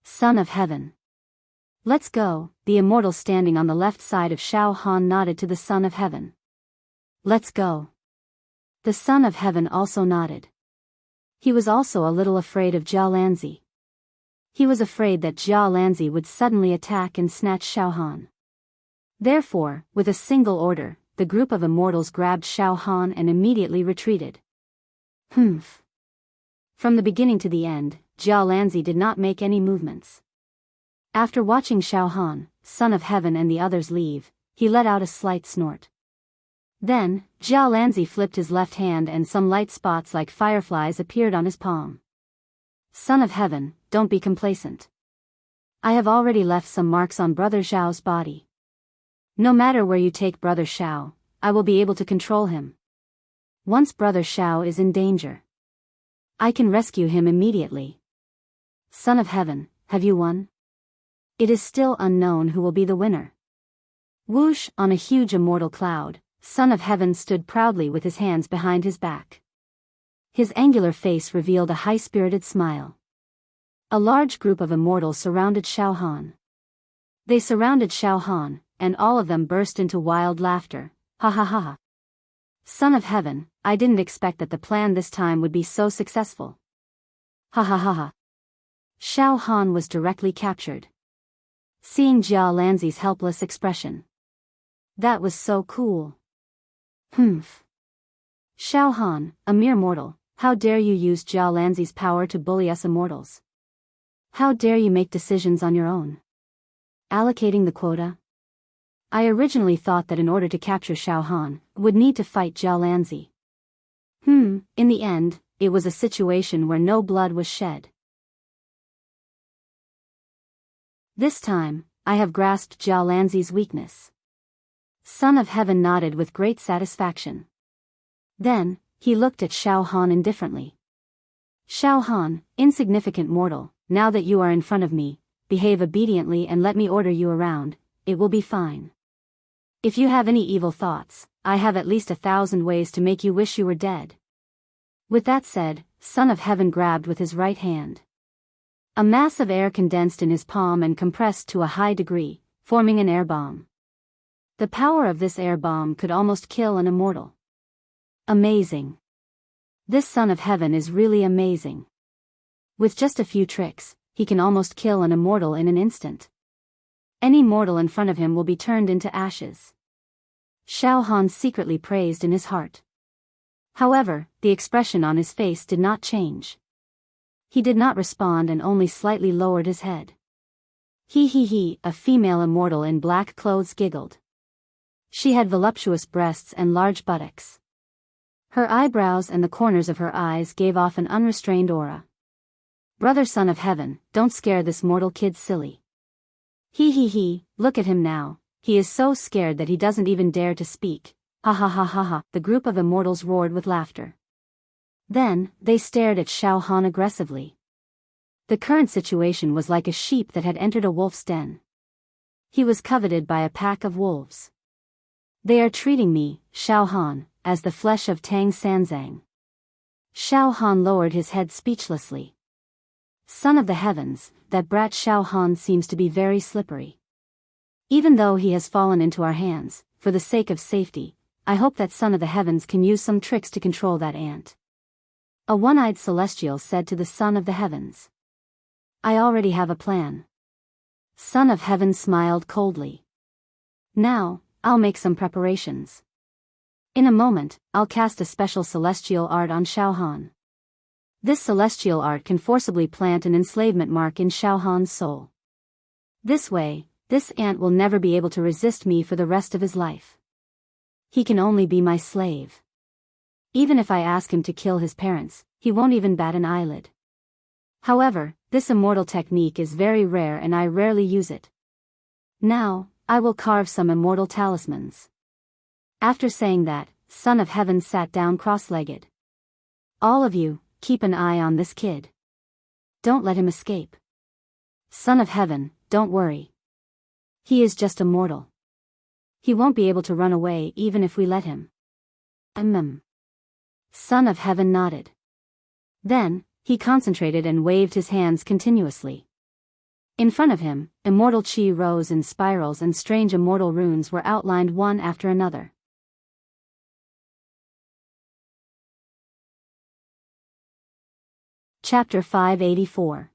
Son of Heaven. Let's go. The immortal standing on the left side of Xiao Han nodded to the Son of Heaven. Let's go. The Son of Heaven also nodded. He was also a little afraid of Jia Lanzi. He was afraid that Jia Lanzi would suddenly attack and snatch Xiao Han. Therefore, with a single order, the group of immortals grabbed Xiao Han and immediately retreated. Humph. From the beginning to the end, Jia Lanzi did not make any movements. After watching Xiao Han, Son of Heaven and the others leave, he let out a slight snort. Then, Jia Lanzi flipped his left hand and some light spots like fireflies appeared on his palm. Son of Heaven, don't be complacent. I have already left some marks on Brother Zhao's body. No matter where you take Brother Shao, I will be able to control him. Once Brother Shao is in danger, I can rescue him immediately. Son of Heaven, have you won? It is still unknown who will be the winner. Whoosh, on a huge immortal cloud, Son of Heaven stood proudly with his hands behind his back. His angular face revealed a high-spirited smile. A large group of immortals surrounded Xiao Han. They surrounded Xiao Han, and all of them burst into wild laughter. Ha ha ha ha. Son of Heaven, I didn't expect that the plan this time would be so successful. Ha ha ha ha. Xiao Han was directly captured. Seeing Jia Lanzi's helpless expression. That was so cool. Humph. Xiao Han, a mere mortal, how dare you use Jia Lanzi's power to bully us immortals? How dare you make decisions on your own? Allocating the quota? I originally thought that in order to capture Xiao Han, would need to fight Jia Lanzi. In the end, it was a situation where no blood was shed. This time, I have grasped Jia Lanzi's weakness. Son of Heaven nodded with great satisfaction. Then, he looked at Xiao Han indifferently. Xiao Han, insignificant mortal, now that you are in front of me, behave obediently and let me order you around, it will be fine. If you have any evil thoughts, I have at least 1,000 ways to make you wish you were dead. With that said, Son of Heaven grabbed with his right hand. A mass of air condensed in his palm and compressed to a high degree, forming an air bomb. The power of this air bomb could almost kill an immortal. Amazing. This Son of Heaven is really amazing. With just a few tricks, he can almost kill an immortal in an instant. Any mortal in front of him will be turned into ashes. Xiao Han secretly praised in his heart. However, the expression on his face did not change. He did not respond and only slightly lowered his head. He, a female immortal in black clothes giggled. She had voluptuous breasts and large buttocks. Her eyebrows and the corners of her eyes gave off an unrestrained aura. Brother Son of Heaven, don't scare this mortal kid silly. He, look at him now, he is so scared that he doesn't even dare to speak. Ha ha ha ha ha, the group of immortals roared with laughter. Then, they stared at Xiao Han aggressively. The current situation was like a sheep that had entered a wolf's den. He was coveted by a pack of wolves. They are treating me, Xiao Han, as the flesh of Tang Sanzang. Xiao Han lowered his head speechlessly. Son of the Heavens, that brat Xiao Han seems to be very slippery. Even though he has fallen into our hands, for the sake of safety, I hope that Son of the Heavens can use some tricks to control that ant. A one-eyed celestial said to the Son of the Heavens. I already have a plan. Son of Heaven smiled coldly. Now, I'll make some preparations. In a moment, I'll cast a special celestial art on Xiao Han. This celestial art can forcibly plant an enslavement mark in Xiao Han's soul. This way, this ant will never be able to resist me for the rest of his life. He can only be my slave. Even if I ask him to kill his parents, he won't even bat an eyelid. However, this immortal technique is very rare and I rarely use it. Now, I will carve some immortal talismans. After saying that, Son of Heaven sat down cross-legged. All of you, keep an eye on this kid. Don't let him escape. Son of Heaven, don't worry. He is just a mortal. He won't be able to run away even if we let him. Son of Heaven nodded. Then, he concentrated and waved his hands continuously. In front of him, immortal chi rose in spirals and strange immortal runes were outlined one after another. Chapter 584.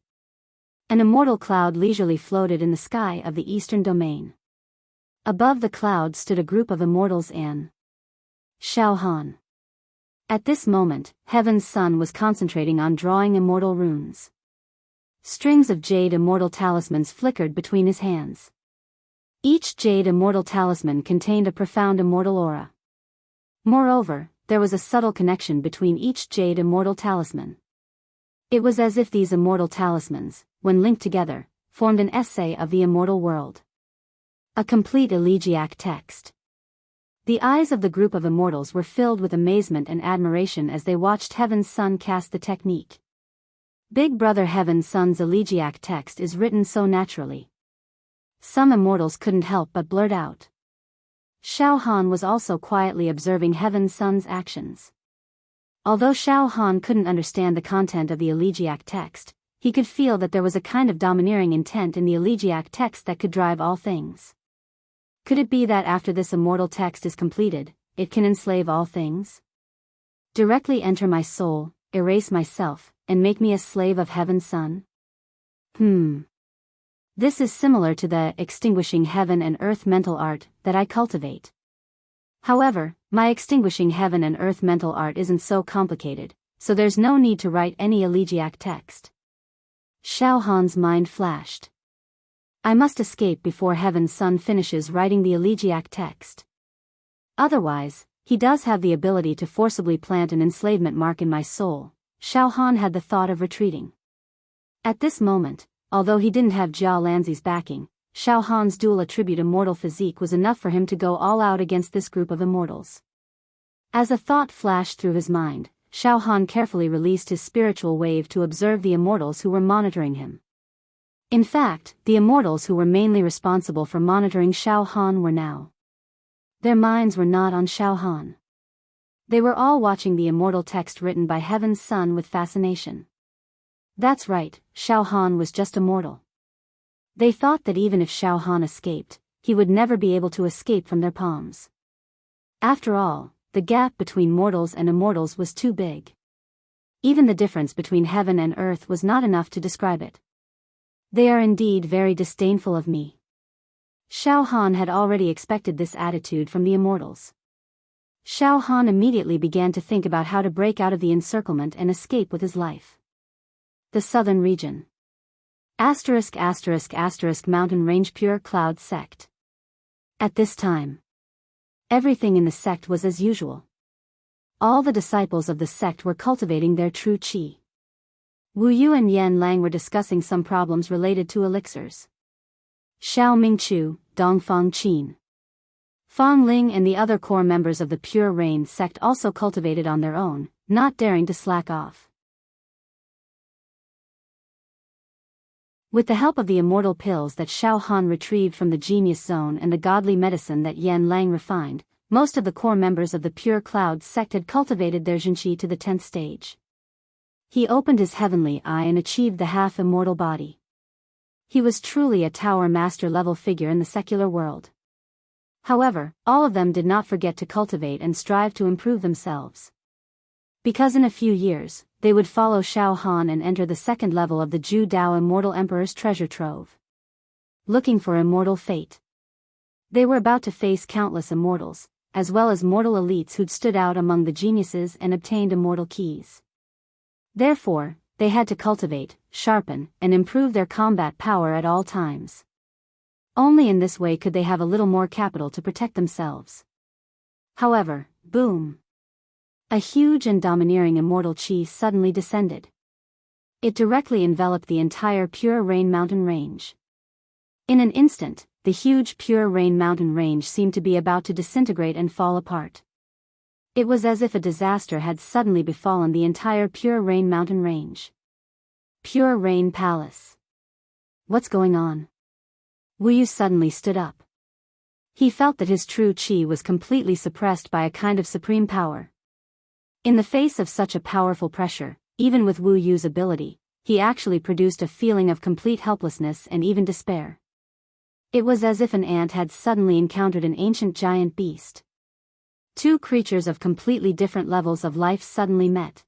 An immortal cloud leisurely floated in the sky of the eastern domain. Above the cloud stood a group of immortals and Xiao Han. At this moment, Heaven's Son was concentrating on drawing immortal runes. Strings of jade immortal talismans flickered between his hands. Each jade immortal talisman contained a profound immortal aura. Moreover, there was a subtle connection between each jade immortal talisman. It was as if these immortal talismans, when linked together, formed an essay of the immortal world. A complete elegiac text. The eyes of the group of immortals were filled with amazement and admiration as they watched Heaven's Son cast the technique. Big Brother Heaven's Son's elegiac text is written so naturally. Some immortals couldn't help but blurt out. Xiao Han was also quietly observing Heaven's Son's actions. Although Xiao Han couldn't understand the content of the elegiac text, he could feel that there was a kind of domineering intent in the elegiac text that could drive all things. Could it be that after this immortal text is completed, it can enslave all things? Directly enter my soul, erase myself, and make me a slave of Heaven's Son? This is similar to the extinguishing heaven and earth mental art that I cultivate. However, my extinguishing heaven and earth mental art isn't so complicated, so there's no need to write any elegiac text. Xiao Han's mind flashed. I must escape before Heaven's Son finishes writing the elegiac text. Otherwise, he does have the ability to forcibly plant an enslavement mark in my soul. Xiao Han had the thought of retreating. At this moment, although he didn't have Jiao Lanzi's backing, Xiao Han's dual attribute immortal physique was enough for him to go all out against this group of immortals. As a thought flashed through his mind, Xiao Han carefully released his spiritual wave to observe the immortals who were monitoring him. In fact, the immortals who were mainly responsible for monitoring Xiao Han were now. Their minds were not on Xiao Han. They were all watching the immortal text written by Heaven's Son with fascination. That's right, Xiao Han was just a mortal. They thought that even if Xiao Han escaped, he would never be able to escape from their palms. After all, the gap between mortals and immortals was too big. Even the difference between heaven and earth was not enough to describe it. They are indeed very disdainful of me. Xiao Han had already expected this attitude from the immortals. Xiao Han immediately began to think about how to break out of the encirclement and escape with his life. The southern region. ***** Mountain Range Pure Cloud Sect. At this time, everything in the sect was as usual. All the disciples of the sect were cultivating their true qi. Wu Yu and Yan Lang were discussing some problems related to elixirs. Xiao Mingchu, Dongfang Qin, Fang Ling and the other core members of the Pure Rain sect also cultivated on their own, not daring to slack off. With the help of the immortal pills that Xiao Han retrieved from the genius zone and the godly medicine that Yan Lang refined, most of the core members of the Pure Cloud sect had cultivated their Jinqi to the 10th stage. He opened his heavenly eye and achieved the half-immortal body. He was truly a Tower Master level figure in the secular world. However, all of them did not forget to cultivate and strive to improve themselves. Because in a few years, they would follow Xiao Han and enter the second level of the Zhu Dao Immortal Emperor's treasure trove. Looking for immortal fate. They were about to face countless immortals, as well as mortal elites who'd stood out among the geniuses and obtained immortal keys. Therefore, they had to cultivate, sharpen, and improve their combat power at all times. Only in this way could they have a little more capital to protect themselves. However, boom! A huge and domineering immortal chi suddenly descended. It directly enveloped the entire Pure Rain mountain range. In an instant, the huge Pure Rain mountain range seemed to be about to disintegrate and fall apart. It was as if a disaster had suddenly befallen the entire Pure Rain mountain range. Pure Rain Palace. What's going on? Wu Yu suddenly stood up. He felt that his true qi was completely suppressed by a kind of supreme power. In the face of such a powerful pressure, even with Wu Yu's ability, he actually produced a feeling of complete helplessness and even despair. It was as if an ant had suddenly encountered an ancient giant beast. Two creatures of completely different levels of life suddenly met.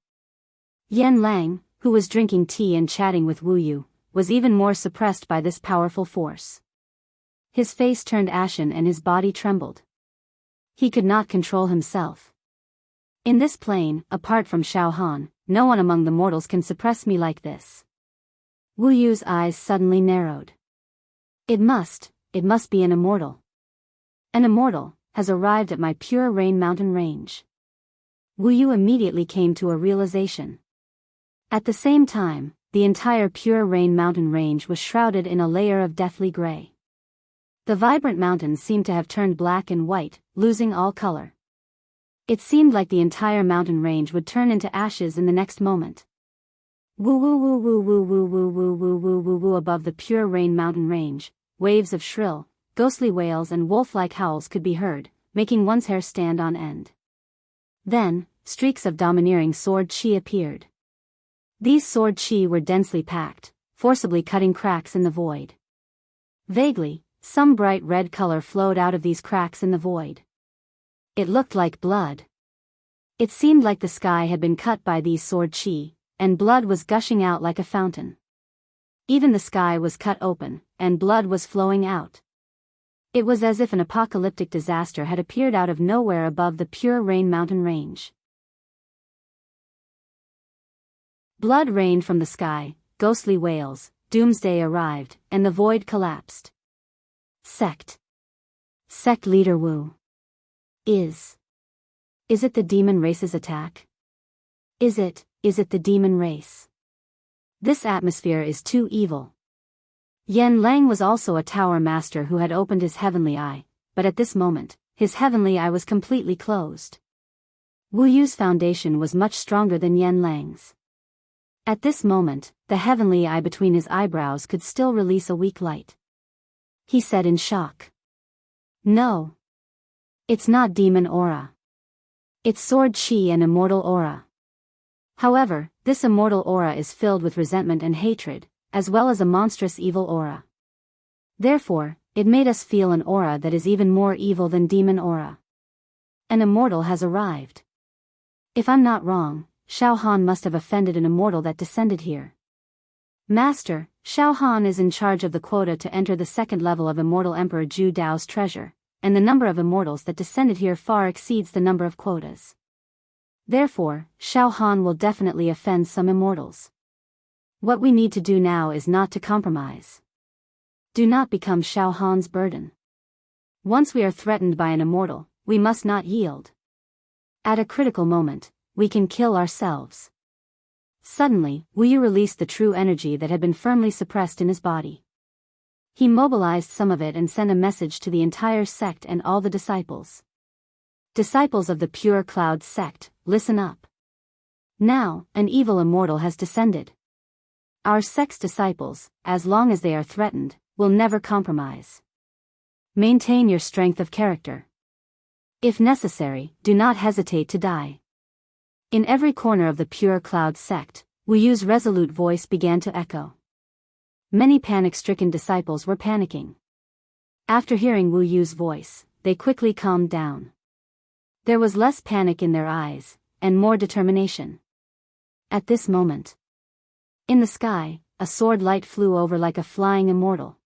Yan Lang, who was drinking tea and chatting with Wu Yu, was even more suppressed by this powerful force. His face turned ashen and his body trembled. He could not control himself. In this plane, apart from Xiao Han, no one among the mortals can suppress me like this. Wu Yu's eyes suddenly narrowed. It must be an immortal. An immortal has arrived at my Pure Rain mountain range. Wu Yu immediately came to a realization. At the same time, the entire Pure Rain mountain range was shrouded in a layer of deathly gray. The vibrant mountains seemed to have turned black and white, losing all color. It seemed like the entire mountain range would turn into ashes in the next moment. Woo woo woo woo woo woo woo woo woo woo woo woo above the Pure Rain mountain range, waves of shrill, ghostly wails and wolf-like howls could be heard, making one's hair stand on end. Then, streaks of domineering sword chi appeared. These sword chi were densely packed, forcibly cutting cracks in the void. Vaguely, some bright red color flowed out of these cracks in the void. It looked like blood. It seemed like the sky had been cut by these sword chi, and blood was gushing out like a fountain. Even the sky was cut open, and blood was flowing out. It was as if an apocalyptic disaster had appeared out of nowhere above the Pure Rain mountain range. Blood rained from the sky, ghostly wails, doomsday arrived, and the void collapsed. Sect leader Wu. Is it the demon race's attack? Is it is it the demon race? This atmosphere is too evil. Yan Lang was also a tower master who had opened his heavenly eye, but at this moment, his heavenly eye was completely closed. Wu Yu's foundation was much stronger than Yan Lang's. At this moment, the heavenly eye between his eyebrows could still release a weak light. He said in shock. No. It's not demon aura. It's sword chi and immortal aura. However, this immortal aura is filled with resentment and hatred, as well as a monstrous evil aura. Therefore, it made us feel an aura that is even more evil than demon aura. An immortal has arrived. If I'm not wrong, Xiao Han must have offended an immortal that descended here. Master, Xiao Han is in charge of the quota to enter the second level of Immortal Emperor Zhu Dao's treasure, and the number of immortals that descended here far exceeds the number of quotas. Therefore, Xiao Han will definitely offend some immortals. What we need to do now is not to compromise. Do not become Xiao Han's burden. Once we are threatened by an immortal, we must not yield. At a critical moment, we can kill ourselves. Suddenly, Wu Yu released the true energy that had been firmly suppressed in his body. He mobilized some of it and sent a message to the entire sect and all the disciples. Disciples of the Pure Cloud sect, listen up. Now, an evil immortal has descended. Our sect's disciples, as long as they are threatened, will never compromise. Maintain your strength of character. If necessary, do not hesitate to die. In every corner of the Pure Cloud sect, Wu Yu's resolute voice began to echo. Many panic-stricken disciples were panicking. After hearing Wu Yu's voice, they quickly calmed down. There was less panic in their eyes, and more determination. At this moment, in the sky, a sword light flew over like a flying immortal.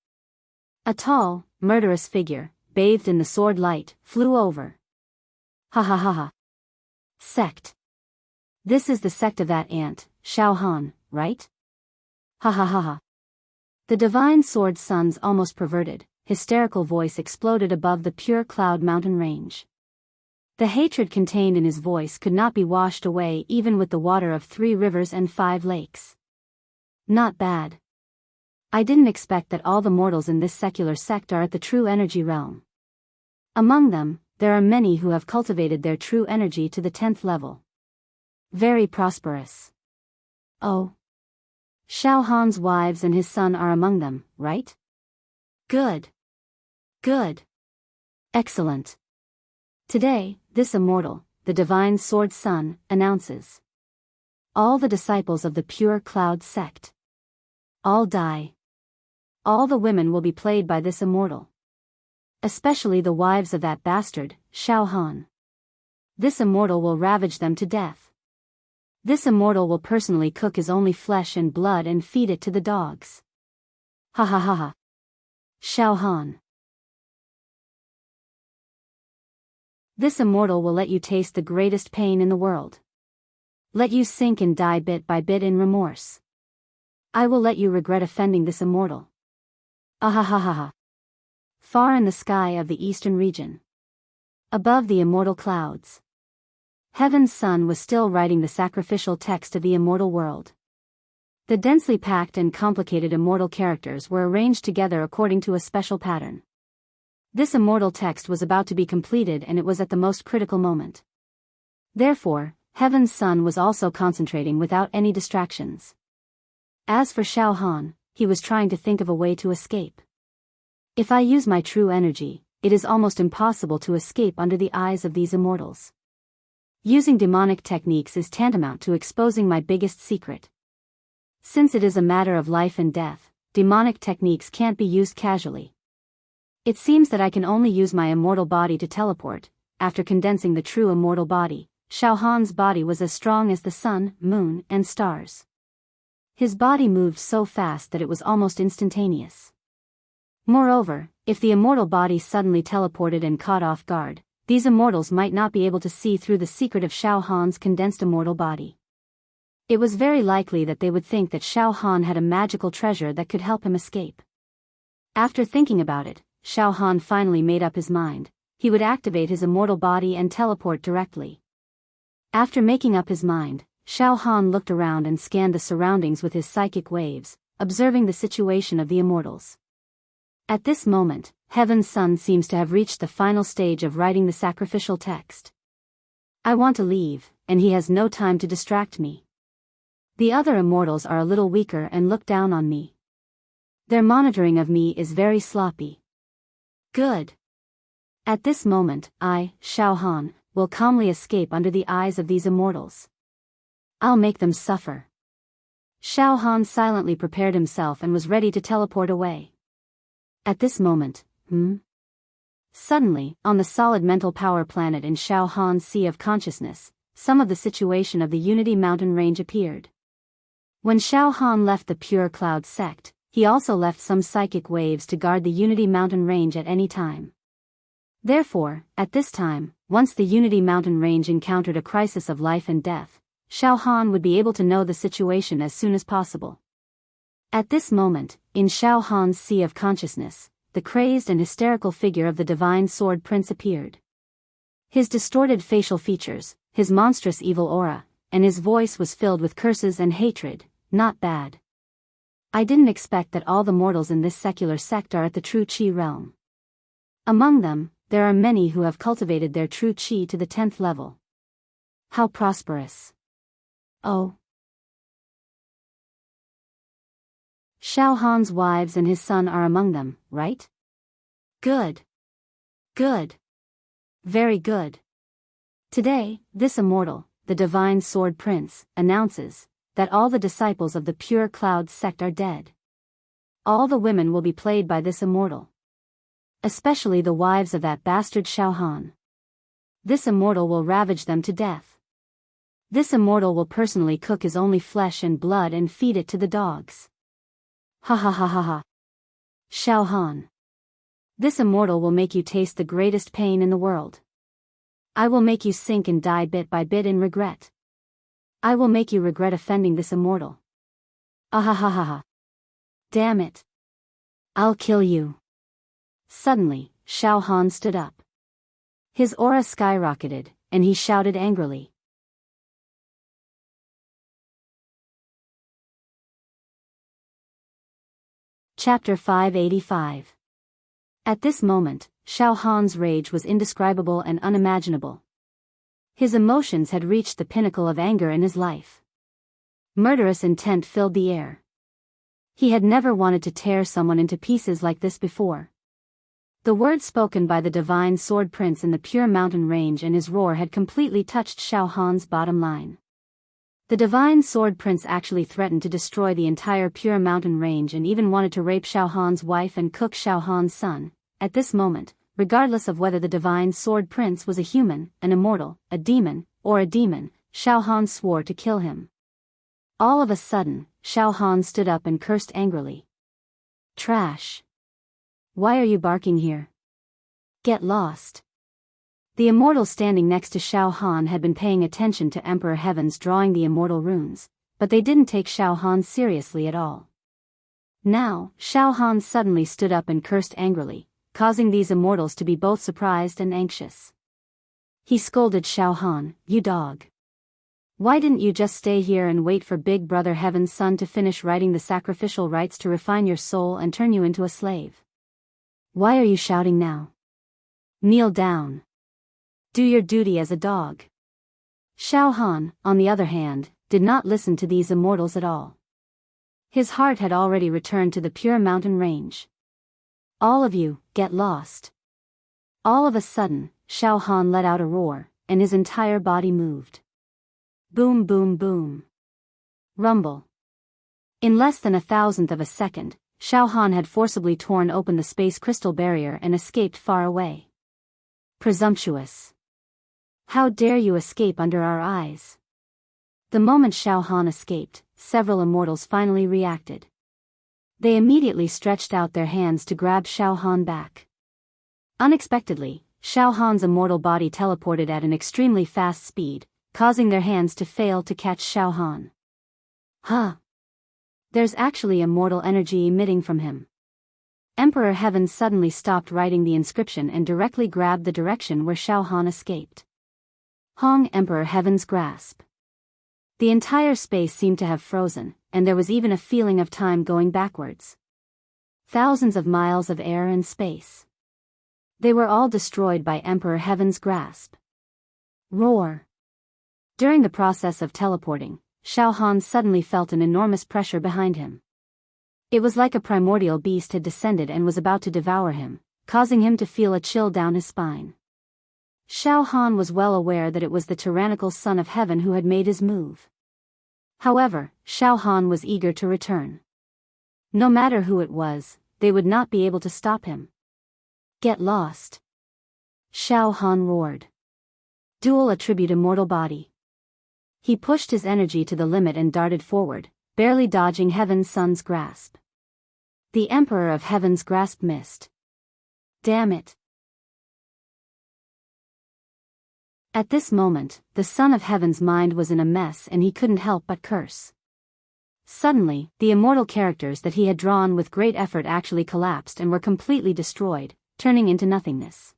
A tall, murderous figure, bathed in the sword light, flew over. Ha ha ha ha. Sect. This is the sect of that ant, Xiao Han, right? Ha ha ha ha. The divine sword sun's almost perverted, hysterical voice exploded above the Pure Cloud mountain range. The hatred contained in his voice could not be washed away even with the water of 3 rivers and 5 lakes. Not bad. I didn't expect that all the mortals in this secular sect are at the true energy realm. Among them, there are many who have cultivated their true energy to the 10th level. Very prosperous. Oh. Xiao Han's wives and his son are among them, right? Good. Good. Excellent. Today, this immortal, the divine sword sun, announces. All the disciples of the Pure Cloud sect. All die. All the women will be played by this immortal. Especially the wives of that bastard, Xiao Han. This immortal will ravage them to death. This immortal will personally cook his only flesh and blood and feed it to the dogs. Ha ha ha ha. Xiao Han. This immortal will let you taste the greatest pain in the world. Let you sink and die bit by bit in remorse. I will let you regret offending this immortal. Ah ha ha ha ha. Far in the sky of the eastern region. Above the immortal clouds. Heaven's sun was still writing the sacrificial text of the immortal world. The densely packed and complicated immortal characters were arranged together according to a special pattern. This immortal text was about to be completed and it was at the most critical moment. Therefore, Heaven's sun was also concentrating without any distractions. As for Xiao Han, he was trying to think of a way to escape. If I use my true energy, it is almost impossible to escape under the eyes of these immortals. Using demonic techniques is tantamount to exposing my biggest secret. Since it is a matter of life and death, demonic techniques can't be used casually. It seems that I can only use my immortal body to teleport. After condensing the true immortal body, Xiao Han's body was as strong as the sun, moon, and stars. His body moved so fast that it was almost instantaneous. Moreover, if the immortal body suddenly teleported and caught off guard, these immortals might not be able to see through the secret of Xiao Han's condensed immortal body. It was very likely that they would think that Xiao Han had a magical treasure that could help him escape. After thinking about it, Xiao Han finally made up his mind. He would activate his immortal body and teleport directly. After making up his mind, Xiao Han looked around and scanned the surroundings with his psychic waves, observing the situation of the immortals. At this moment, Heaven's Son seems to have reached the final stage of writing the sacrificial text. I want to leave, and he has no time to distract me. The other immortals are a little weaker and look down on me. Their monitoring of me is very sloppy. Good. At this moment, I, Xiao Han, will calmly escape under the eyes of these immortals. I'll make them suffer. Xiao Han silently prepared himself and was ready to teleport away. At this moment, Suddenly, on the solid mental power planet in Xiao Han's Sea of Consciousness, some of the situation of the Unity Mountain Range appeared. When Xiao Han left the Pure Cloud sect, he also left some psychic waves to guard the Unity Mountain Range at any time. Therefore, at this time, once the Unity Mountain Range encountered a crisis of life and death, Xiao Han would be able to know the situation as soon as possible. At this moment, in Xiao Han's Sea of Consciousness, the crazed and hysterical figure of the Divine Sword Prince appeared. His distorted facial features, his monstrous evil aura, and his voice was filled with curses and hatred. Not bad. I didn't expect that all the mortals in this secular sect are at the true Qi realm. Among them, there are many who have cultivated their true Qi to the 10th level. How prosperous. Oh. Xiao Han's wives and his son are among them, right? Good. Good. Very good. Today, this immortal, the Divine Sword Prince, announces that all the disciples of the Pure Cloud sect are dead. All the women will be played by this immortal. Especially the wives of that bastard Xiao Han. This immortal will ravage them to death. This immortal will personally cook his only flesh and blood and feed it to the dogs. Ha ha ha ha ha. Xiao Han. This immortal will make you taste the greatest pain in the world. I will make you sink and die bit by bit in regret. I will make you regret offending this immortal. Ah ha ha ha ha. Damn it. I'll kill you. Suddenly, Xiao Han stood up. His aura skyrocketed, and he shouted angrily. Chapter 585. At this moment, Xiao Han's rage was indescribable and unimaginable. His emotions had reached the pinnacle of anger in his life. Murderous intent filled the air. He had never wanted to tear someone into pieces like this before. The words spoken by the Divine Sword Prince in the Pure Mountain Range and his roar had completely touched Xiao Han's bottom line. The Divine Sword Prince actually threatened to destroy the entire Pure Mountain Range and even wanted to rape Xiao Han's wife and cook Xiao Han's son. At this moment, regardless of whether the Divine Sword Prince was a human, an immortal, a demon, or a demon, Xiao Han swore to kill him. All of a sudden, Xiao Han stood up and cursed angrily. Trash. Why are you barking here? Get lost. The immortals standing next to Xiao Han had been paying attention to Emperor Heaven's drawing the immortal runes, but they didn't take Xiao Han seriously at all. Now, Xiao Han suddenly stood up and cursed angrily, causing these immortals to be both surprised and anxious. He scolded Xiao Han, "You dog. Why didn't you just stay here and wait for Big Brother Heaven's Son to finish writing the sacrificial rites to refine your soul and turn you into a slave? Why are you shouting now? Kneel down. Do your duty as a dog." Xiao Han, on the other hand, did not listen to these immortals at all. His heart had already returned to the Pure Mountain Range. All of you, get lost. All of a sudden, Xiao Han let out a roar, and his entire body moved. Boom boom boom. Rumble. In less than 1,000th of a second, Xiao Han had forcibly torn open the space crystal barrier and escaped far away. Presumptuous. How dare you escape under our eyes? The moment Xiao Han escaped, several immortals finally reacted. They immediately stretched out their hands to grab Xiao Han back. Unexpectedly, Xiao Han's immortal body teleported at an extremely fast speed, causing their hands to fail to catch Xiao Han. Huh. There's actually immortal energy emitting from him. Emperor Heaven suddenly stopped writing the inscription and directly grabbed the direction where Xiao Han escaped. Hong Emperor Heaven's grasp. The entire space seemed to have frozen, and there was even a feeling of time going backwards. Thousands of miles of air and space. They were all destroyed by Emperor Heaven's grasp. Roar. During the process of teleporting, Xiao Han suddenly felt an enormous pressure behind him. It was like a primordial beast had descended and was about to devour him, causing him to feel a chill down his spine. Xiao Han was well aware that it was the tyrannical son of heaven who had made his move. However, Xiao Han was eager to return. No matter who it was, they would not be able to stop him. Get lost. Xiao Han roared. Dual attribute immortal body. He pushed his energy to the limit and darted forward, barely dodging Heaven's Son's grasp. The Emperor of Heaven's grasp missed. Damn it. At this moment, the Son of Heaven's mind was in a mess and he couldn't help but curse. Suddenly, the immortal characters that he had drawn with great effort actually collapsed and were completely destroyed, turning into nothingness.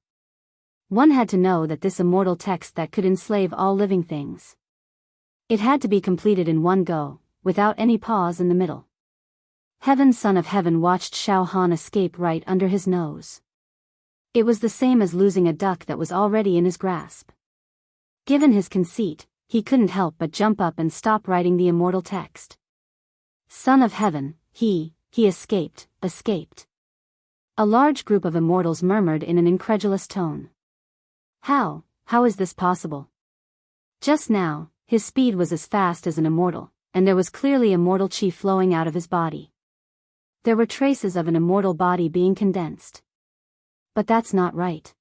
One had to know that this immortal text that could enslave all living things. It had to be completed in one go, without any pause in the middle. Heaven's Son of Heaven watched Xiao Han escape right under his nose. It was the same as losing a duck that was already in his grasp. Given his conceit, he couldn't help but jump up and stop writing the immortal text. Son of Heaven, he escaped. A large group of immortals murmured in an incredulous tone. How is this possible? Just now, his speed was as fast as an immortal, and there was clearly immortal chi flowing out of his body. There were traces of an immortal body being condensed. But that's not right.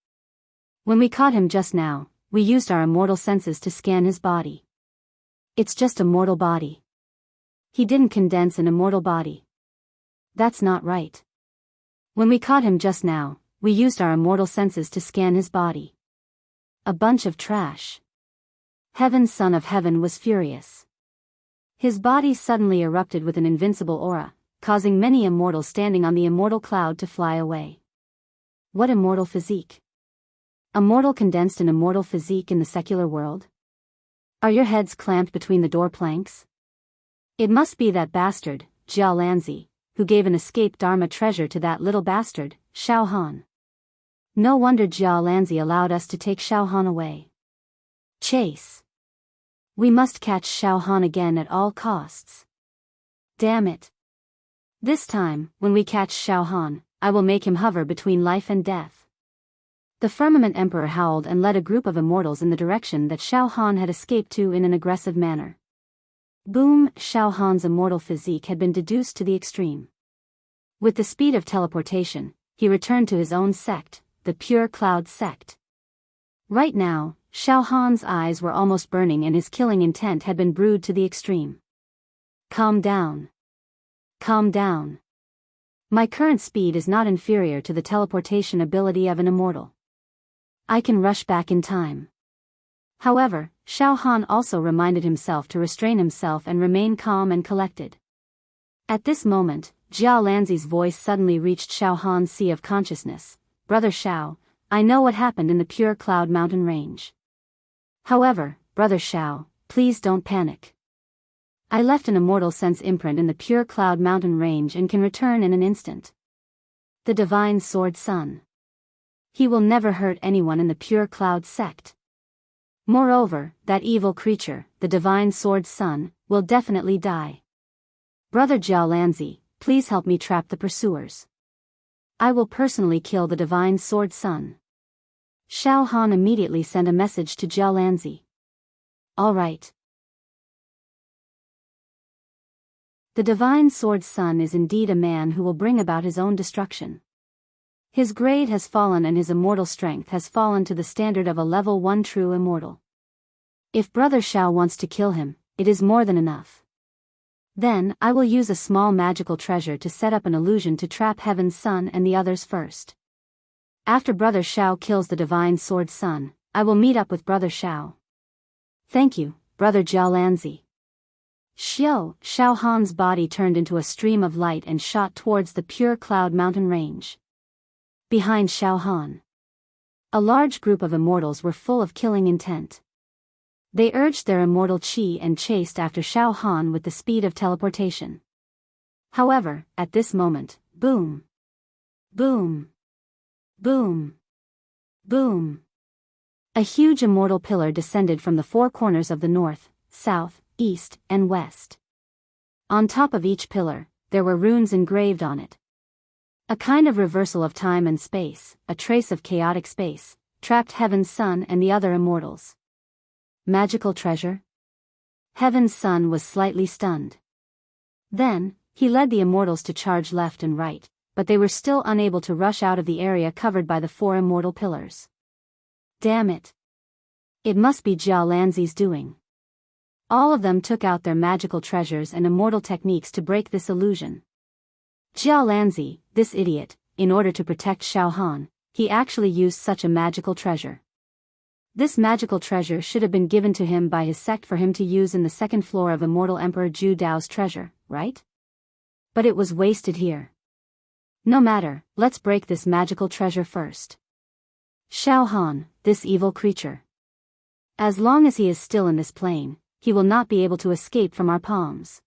When we caught him just now, we used our immortal senses to scan his body. It's just a mortal body. He didn't condense an immortal body. That's not right. When we caught him just now, we used our immortal senses to scan his body. A bunch of trash. Heaven's Son of Heaven was furious. His body suddenly erupted with an invincible aura, causing many immortals standing on the immortal cloud to fly away. What immortal physique? A mortal condensed an immortal physique in the secular world? Are your heads clamped between the door planks? It must be that bastard, Jia Lanzi, who gave an escaped Dharma treasure to that little bastard, Xiao Han. No wonder Jia Lanzi allowed us to take Xiao Han away. Chase. We must catch Xiao Han again at all costs. Damn it. This time, when we catch Xiao Han, I will make him hover between life and death. The Firmament Emperor howled and led a group of immortals in the direction that Xiao Han had escaped to in an aggressive manner. Boom! Xiao Han's immortal physique had been deduced to the extreme. With the speed of teleportation, he returned to his own sect, the Pure Cloud sect. Right now, Xiao Han's eyes were almost burning and his killing intent had been brewed to the extreme. Calm down. Calm down. My current speed is not inferior to the teleportation ability of an immortal. I can rush back in time. However, Xiao Han also reminded himself to restrain himself and remain calm and collected. At this moment, Jia Lanzi's voice suddenly reached Xiao Han's sea of consciousness. Brother Xiao, I know what happened in the Pure Cloud mountain range. However, Brother Xiao, please don't panic. I left an immortal sense imprint in the Pure Cloud mountain range and can return in an instant. The Divine Sword Son. He will never hurt anyone in the Pure Cloud sect. Moreover, that evil creature, the Divine Sword Son, will definitely die. Brother Jia Lanzi, please help me trap the pursuers. I will personally kill the Divine Sword Son. Xiao Han immediately sent a message to Jia Lanzi. All right. The Divine Sword Son is indeed a man who will bring about his own destruction. His grade has fallen and his immortal strength has fallen to the standard of a level 1 true immortal. If Brother Xiao wants to kill him, it is more than enough. Then, I will use a small magical treasure to set up an illusion to trap Heaven's Son and the others first. After Brother Xiao kills the Divine Sword Son, I will meet up with Brother Xiao. Thank you, Brother Jia Lanzi. Xiao Han's body turned into a stream of light and shot towards the Pure Cloud mountain range. Behind Xiao Han, a large group of immortals were full of killing intent. They urged their immortal chi and chased after Xiao Han with the speed of teleportation. However, at this moment, boom! Boom! Boom! Boom! A huge immortal pillar descended from the four corners of the north, south, east, and west. On top of each pillar, there were runes engraved on it. A kind of reversal of time and space, a trace of chaotic space, trapped Heaven's Son and the other immortals. Magical treasure? Heaven's Son was slightly stunned. Then, he led the immortals to charge left and right, but they were still unable to rush out of the area covered by the four immortal pillars. Damn it! It must be Jiao Lanzi's doing. All of them took out their magical treasures and immortal techniques to break this illusion. Jiao Lanzi, this idiot, in order to protect Xiao Han, he actually used such a magical treasure. This magical treasure should have been given to him by his sect for him to use in the second floor of Immortal Emperor Zhu Dao's treasure, right? But it was wasted here. No matter, let's break this magical treasure first. Xiao Han, this evil creature. As long as he is still in this plane, he will not be able to escape from our palms.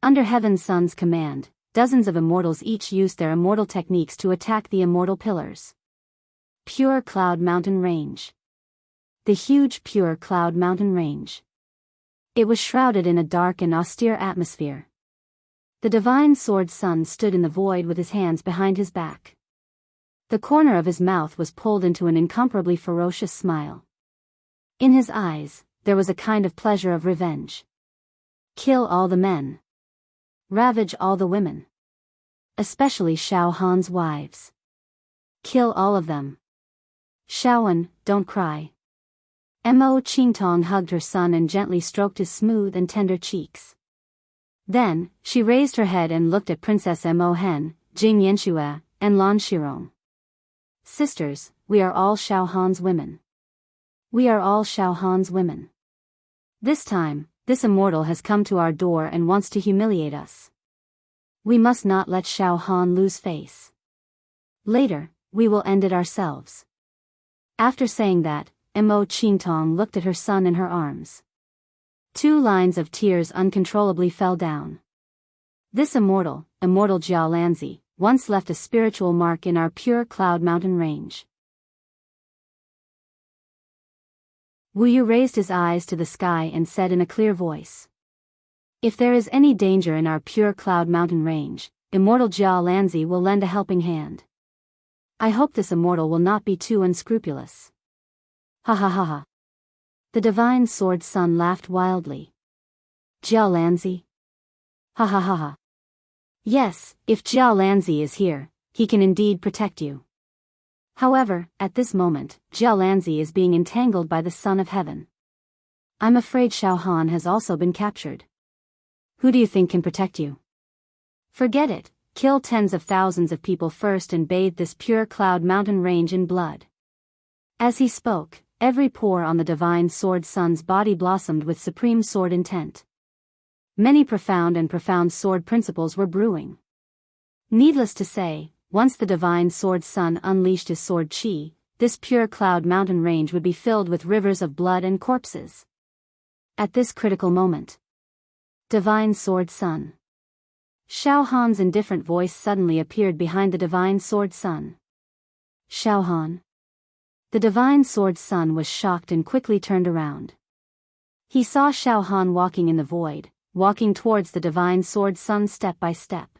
Under Heaven's Son's command, dozens of immortals each used their immortal techniques to attack the immortal pillars. Pure Cloud Mountain Range. The huge Pure Cloud Mountain Range. It was shrouded in a dark and austere atmosphere. The divine sword Sun stood in the void with his hands behind his back. The corner of his mouth was pulled into an incomparably ferocious smile. In his eyes, there was a kind of pleasure of revenge. Kill all the men. Ravage all the women. Especially Xiao Han's wives. Kill all of them. Xiaowen, don't cry. Mo Qingtong hugged her son and gently stroked his smooth and tender cheeks. Then, she raised her head and looked at Princess Mo Hen, Jing Yanxue, and Lan Shirong. Sisters, we are all Xiao Han's women. We are all Xiao Han's women. This time, this immortal has come to our door and wants to humiliate us. We must not let Xiao Han lose face. Later, we will end it ourselves. After saying that, Mo Qingtong looked at her son in her arms. 2 lines of tears uncontrollably fell down. This immortal Jiao Lanzi, once left a spiritual mark in our Pure Cloud Mountain Range. Wu Yu raised his eyes to the sky and said in a clear voice. If there is any danger in our Pure Cloud Mountain Range, immortal Jiao Lanzi will lend a helping hand. I hope this immortal will not be too unscrupulous. Ha ha ha ha. The divine sword Sun laughed wildly. Jiao Lanzi? Ha ha ha ha. Yes, if Jiao Lanzi is here, he can indeed protect you. However, at this moment, Jiao Lanzi is being entangled by the Son of Heaven. I'm afraid Xiao Han has also been captured. Who do you think can protect you? Forget it, kill tens of thousands of people first and bathe this Pure Cloud Mountain Range in blood. As he spoke, every pore on the divine sword Sun's body blossomed with supreme sword intent. Many profound sword principles were brewing. Needless to say, once the divine sword Sun unleashed his sword chi, this Pure Cloud Mountain Range would be filled with rivers of blood and corpses. At this critical moment, divine sword Sun. Xiao Han's indifferent voice suddenly appeared behind the divine sword Sun. Xiao Han. The divine sword Sun was shocked and quickly turned around. He saw Xiao Han walking in the void, walking towards the divine sword Sun step by step.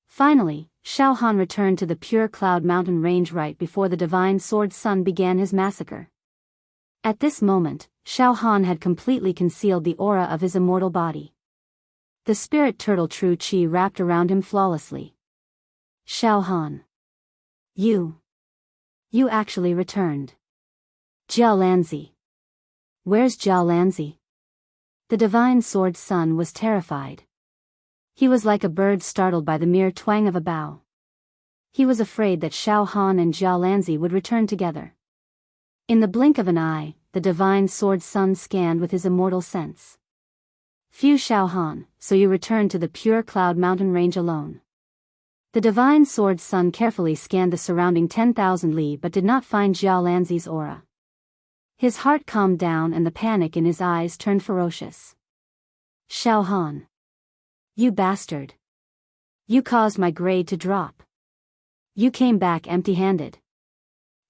Finally, Xiao Han returned to the Pure Cloud Mountain Range right before the divine sword Sun began his massacre. At this moment, Xiao Han had completely concealed the aura of his immortal body. The spirit turtle true chi wrapped around him flawlessly. Xiao Han. You actually returned. Jiao Lanzi. Where's Jiao Lanzi? The divine sword Sun was terrified. He was like a bird startled by the mere twang of a bow. He was afraid that Xiao Han and Jiao Lanzi would return together. In the blink of an eye, the divine sword Sun scanned with his immortal sense. Phew Xiao Han, so you returned to the Pure Cloud Mountain Range alone. The divine sword Sun carefully scanned the surrounding 10,000 li but did not find Jiao Lanzi's aura. His heart calmed down and the panic in his eyes turned ferocious. Xiao Han. You bastard. You caused my grade to drop. You came back empty-handed.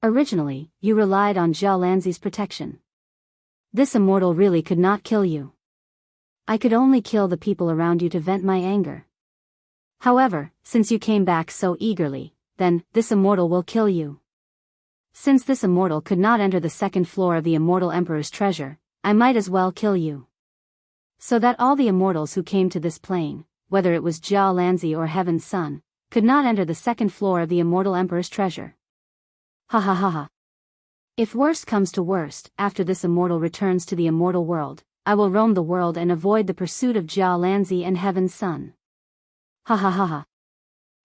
Originally, you relied on Jia Lanzi's protection. This immortal really could not kill you. I could only kill the people around you to vent my anger. However, since you came back so eagerly, then, this immortal will kill you. Since this immortal could not enter the second floor of the immortal emperor's treasure, I might as well kill you. So that all the immortals who came to this plane, whether it was Jia Lanzi or Heaven's Son, could not enter the second floor of the immortal emperor's treasure. Ha ha ha ha. If worst comes to worst, after this immortal returns to the immortal world, I will roam the world and avoid the pursuit of Jia Lanzi and Heaven's Son. Ha ha ha ha.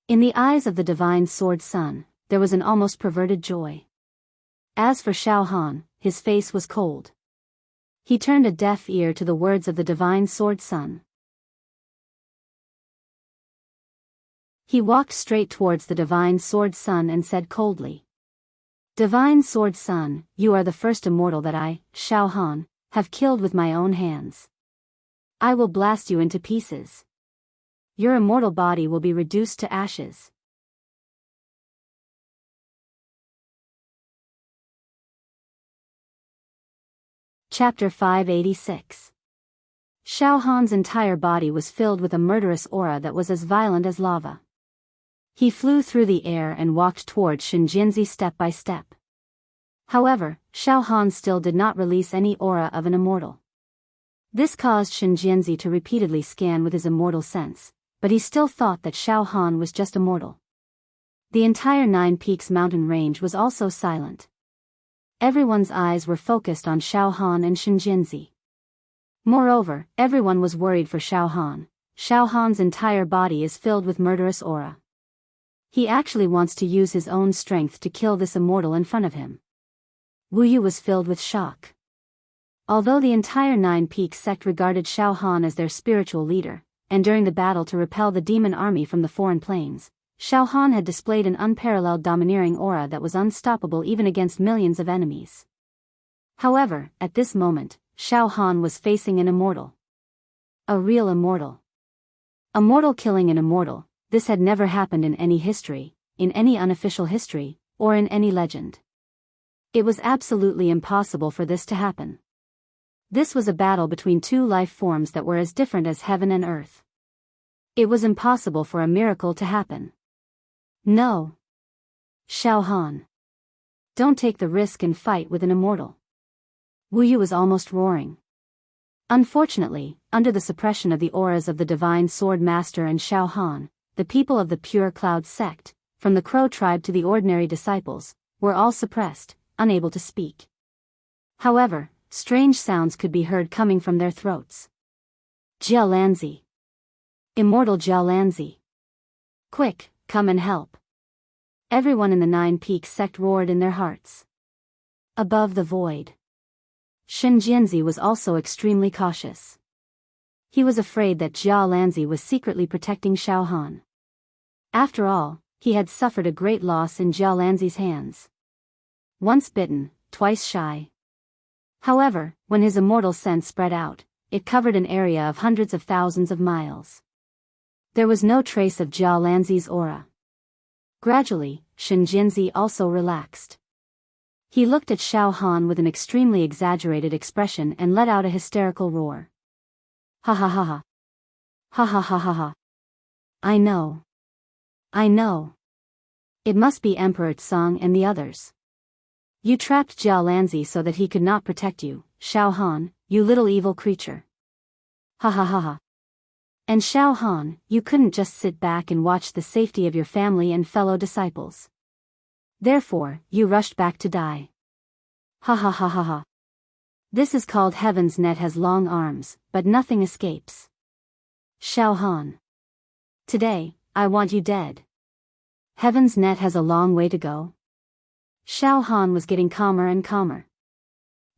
In the eyes of the divine sword son, there was an almost perverted joy. As for Xiao Han, his face was cold. He turned a deaf ear to the words of the divine sword son. He walked straight towards the divine sword son and said coldly, Divine sword son, you are the first immortal that I, Xiao Han, have killed with my own hands. I will blast you into pieces. Your immortal body will be reduced to ashes. Chapter 586. Xiao Han's entire body was filled with a murderous aura that was as violent as lava. He flew through the air and walked towards Shinjinzi step by step. However, Xiao Han still did not release any aura of an immortal. This caused Shinjinzi to repeatedly scan with his immortal sense, but he still thought that Xiao Han was just immortal. The entire Nine Peaks mountain range was also silent. Everyone's eyes were focused on Xiao Han and Shinjinzi. Moreover, everyone was worried for Xiao Han. Xiao Han's entire body is filled with murderous aura. He actually wants to use his own strength to kill this immortal in front of him. Wu Yu was filled with shock. Although the entire Nine Peaks sect regarded Xiao Han as their spiritual leader, and during the battle to repel the demon army from the foreign plains, Xiao Han had displayed an unparalleled domineering aura that was unstoppable even against millions of enemies. However, at this moment, Xiao Han was facing an immortal. A real immortal. A mortal killing an immortal. This had never happened in any history, in any unofficial history, or in any legend. It was absolutely impossible for this to happen. This was a battle between two life forms that were as different as heaven and earth. It was impossible for a miracle to happen. No. Xiao Han. Don't take the risk and fight with an immortal. Wu Yu was almost roaring. Unfortunately, under the suppression of the auras of the Divine Sword Master and Xiao Han, the people of the Pure Cloud sect, from the Crow tribe to the ordinary disciples, were all suppressed, unable to speak. However, strange sounds could be heard coming from their throats. Jia Lanzi. Immortal Jia Lanzi. Quick, come and help. Everyone in the Nine Peaks sect roared in their hearts. Above the void. Shinjinzi was also extremely cautious. He was afraid that Jia Lanzi was secretly protecting Xiao Han. After all, he had suffered a great loss in Jia Lanzi's hands. Once bitten, twice shy. However, when his immortal sense spread out, it covered an area of hundreds of thousands of miles. There was no trace of Jia Lanzi's aura. Gradually, Shinjinzi also relaxed. He looked at Xiao Han with an extremely exaggerated expression and let out a hysterical roar. Ha ha ha ha. Ha ha ha ha ha. I know. I know. It must be Emperor Tsang and the others. You trapped Jia Lanzi so that he could not protect you, Xiao Han, you little evil creature. Ha ha ha ha. And Xiao Han, you couldn't just sit back and watch the safety of your family and fellow disciples. Therefore, you rushed back to die. Ha ha ha ha ha. This is called Heaven's Net has long arms, but nothing escapes. Xiao Han. Today, I want you dead. Heaven's Net has a long way to go. Xiao Han was getting calmer and calmer.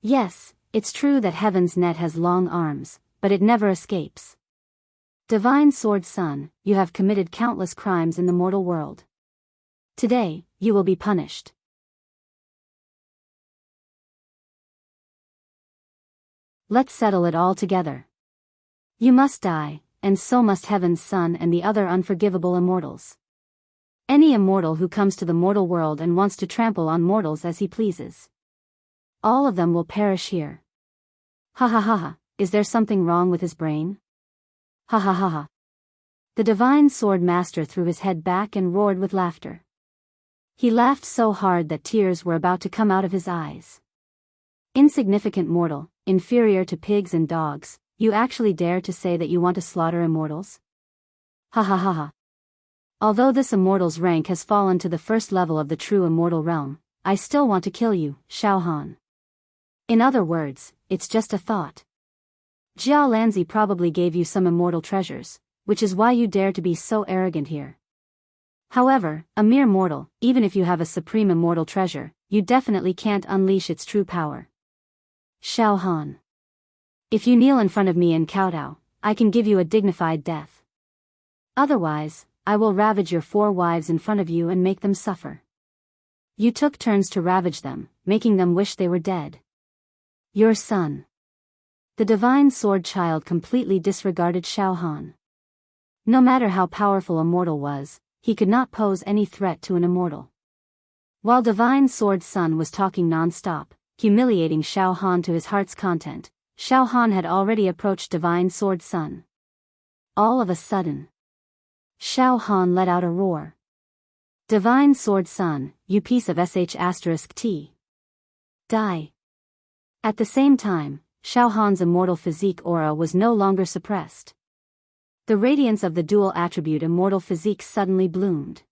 Yes, it's true that Heaven's Net has long arms, but it never escapes. Divine Sword Son, you have committed countless crimes in the mortal world. Today, you will be punished. Let's settle it all together. You must die, and so must Heaven's Son and the other unforgivable immortals. Any immortal who comes to the mortal world and wants to trample on mortals as he pleases. All of them will perish here. Ha ha ha ha, is there something wrong with his brain? Ha ha ha ha. The divine sword master threw his head back and roared with laughter. He laughed so hard that tears were about to come out of his eyes. Insignificant mortal, inferior to pigs and dogs, you actually dare to say that you want to slaughter immortals? Ha ha ha ha. Although this immortal's rank has fallen to the first level of the true immortal realm, I still want to kill you, Xiao Han. In other words, it's just a thought. Jiao Lanzi probably gave you some immortal treasures, which is why you dare to be so arrogant here. However, a mere mortal, even if you have a supreme immortal treasure, you definitely can't unleash its true power. Xiao Han. If you kneel in front of me and kowtow, I can give you a dignified death. Otherwise, I will ravage your 4 wives in front of you and make them suffer. You took turns to ravage them, making them wish they were dead. Your son. The divine sword child completely disregarded Xiao Han. No matter how powerful a mortal was, he could not pose any threat to an immortal. While divine sword son was talking non-stop, humiliating Xiao Han to his heart's content, Xiao Han had already approached divine sword son. All of a sudden, Xiao Han let out a roar. Divine sword son, you piece of sh*t. Die. At the same time, Xiao Han's immortal physique aura was no longer suppressed. The radiance of the dual attribute immortal physique suddenly bloomed.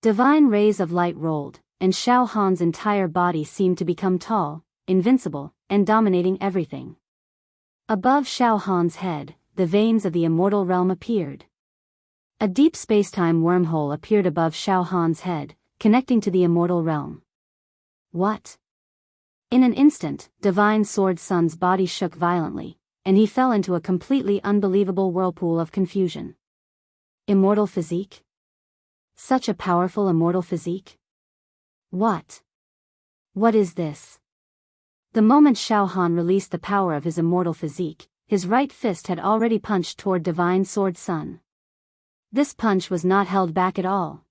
Divine rays of light rolled, and Xiao Han's entire body seemed to become tall, invincible, and dominating everything. Above Xiao Han's head, the veins of the immortal realm appeared. A deep spacetime wormhole appeared above Xiao Han's head, connecting to the immortal realm. What? In an instant, Divine Sword Son's body shook violently, and he fell into a completely unbelievable whirlpool of confusion. Immortal physique? Such a powerful immortal physique? What? What is this? The moment Xiao Han released the power of his immortal physique, his right fist had already punched toward Divine Sword Son. This punch was not held back at all.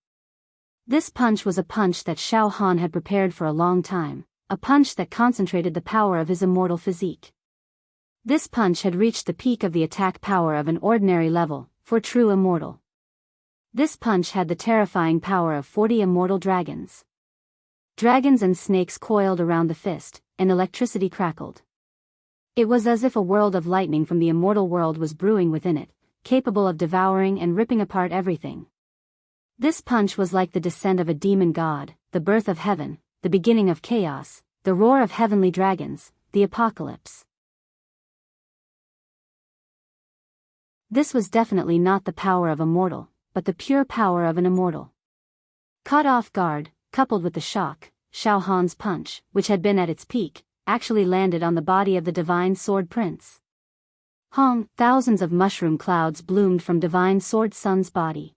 This punch was a punch that Xiao Han had prepared for a long time, a punch that concentrated the power of his immortal physique. This punch had reached the peak of the attack power of an ordinary level, for true immortal. This punch had the terrifying power of 40 immortal dragons. Dragons and snakes coiled around the fist, and electricity crackled. It was as if a world of lightning from the immortal world was brewing within it, capable of devouring and ripping apart everything. This punch was like the descent of a demon god, the birth of heaven, the beginning of chaos, the roar of heavenly dragons, the apocalypse. This was definitely not the power of a mortal, but the pure power of an immortal. Caught off guard, coupled with the shock, Xiao Han's punch, which had been at its peak, actually landed on the body of the Divine Sword Prince. Thousands of mushroom clouds bloomed from Divine Sword Son's body.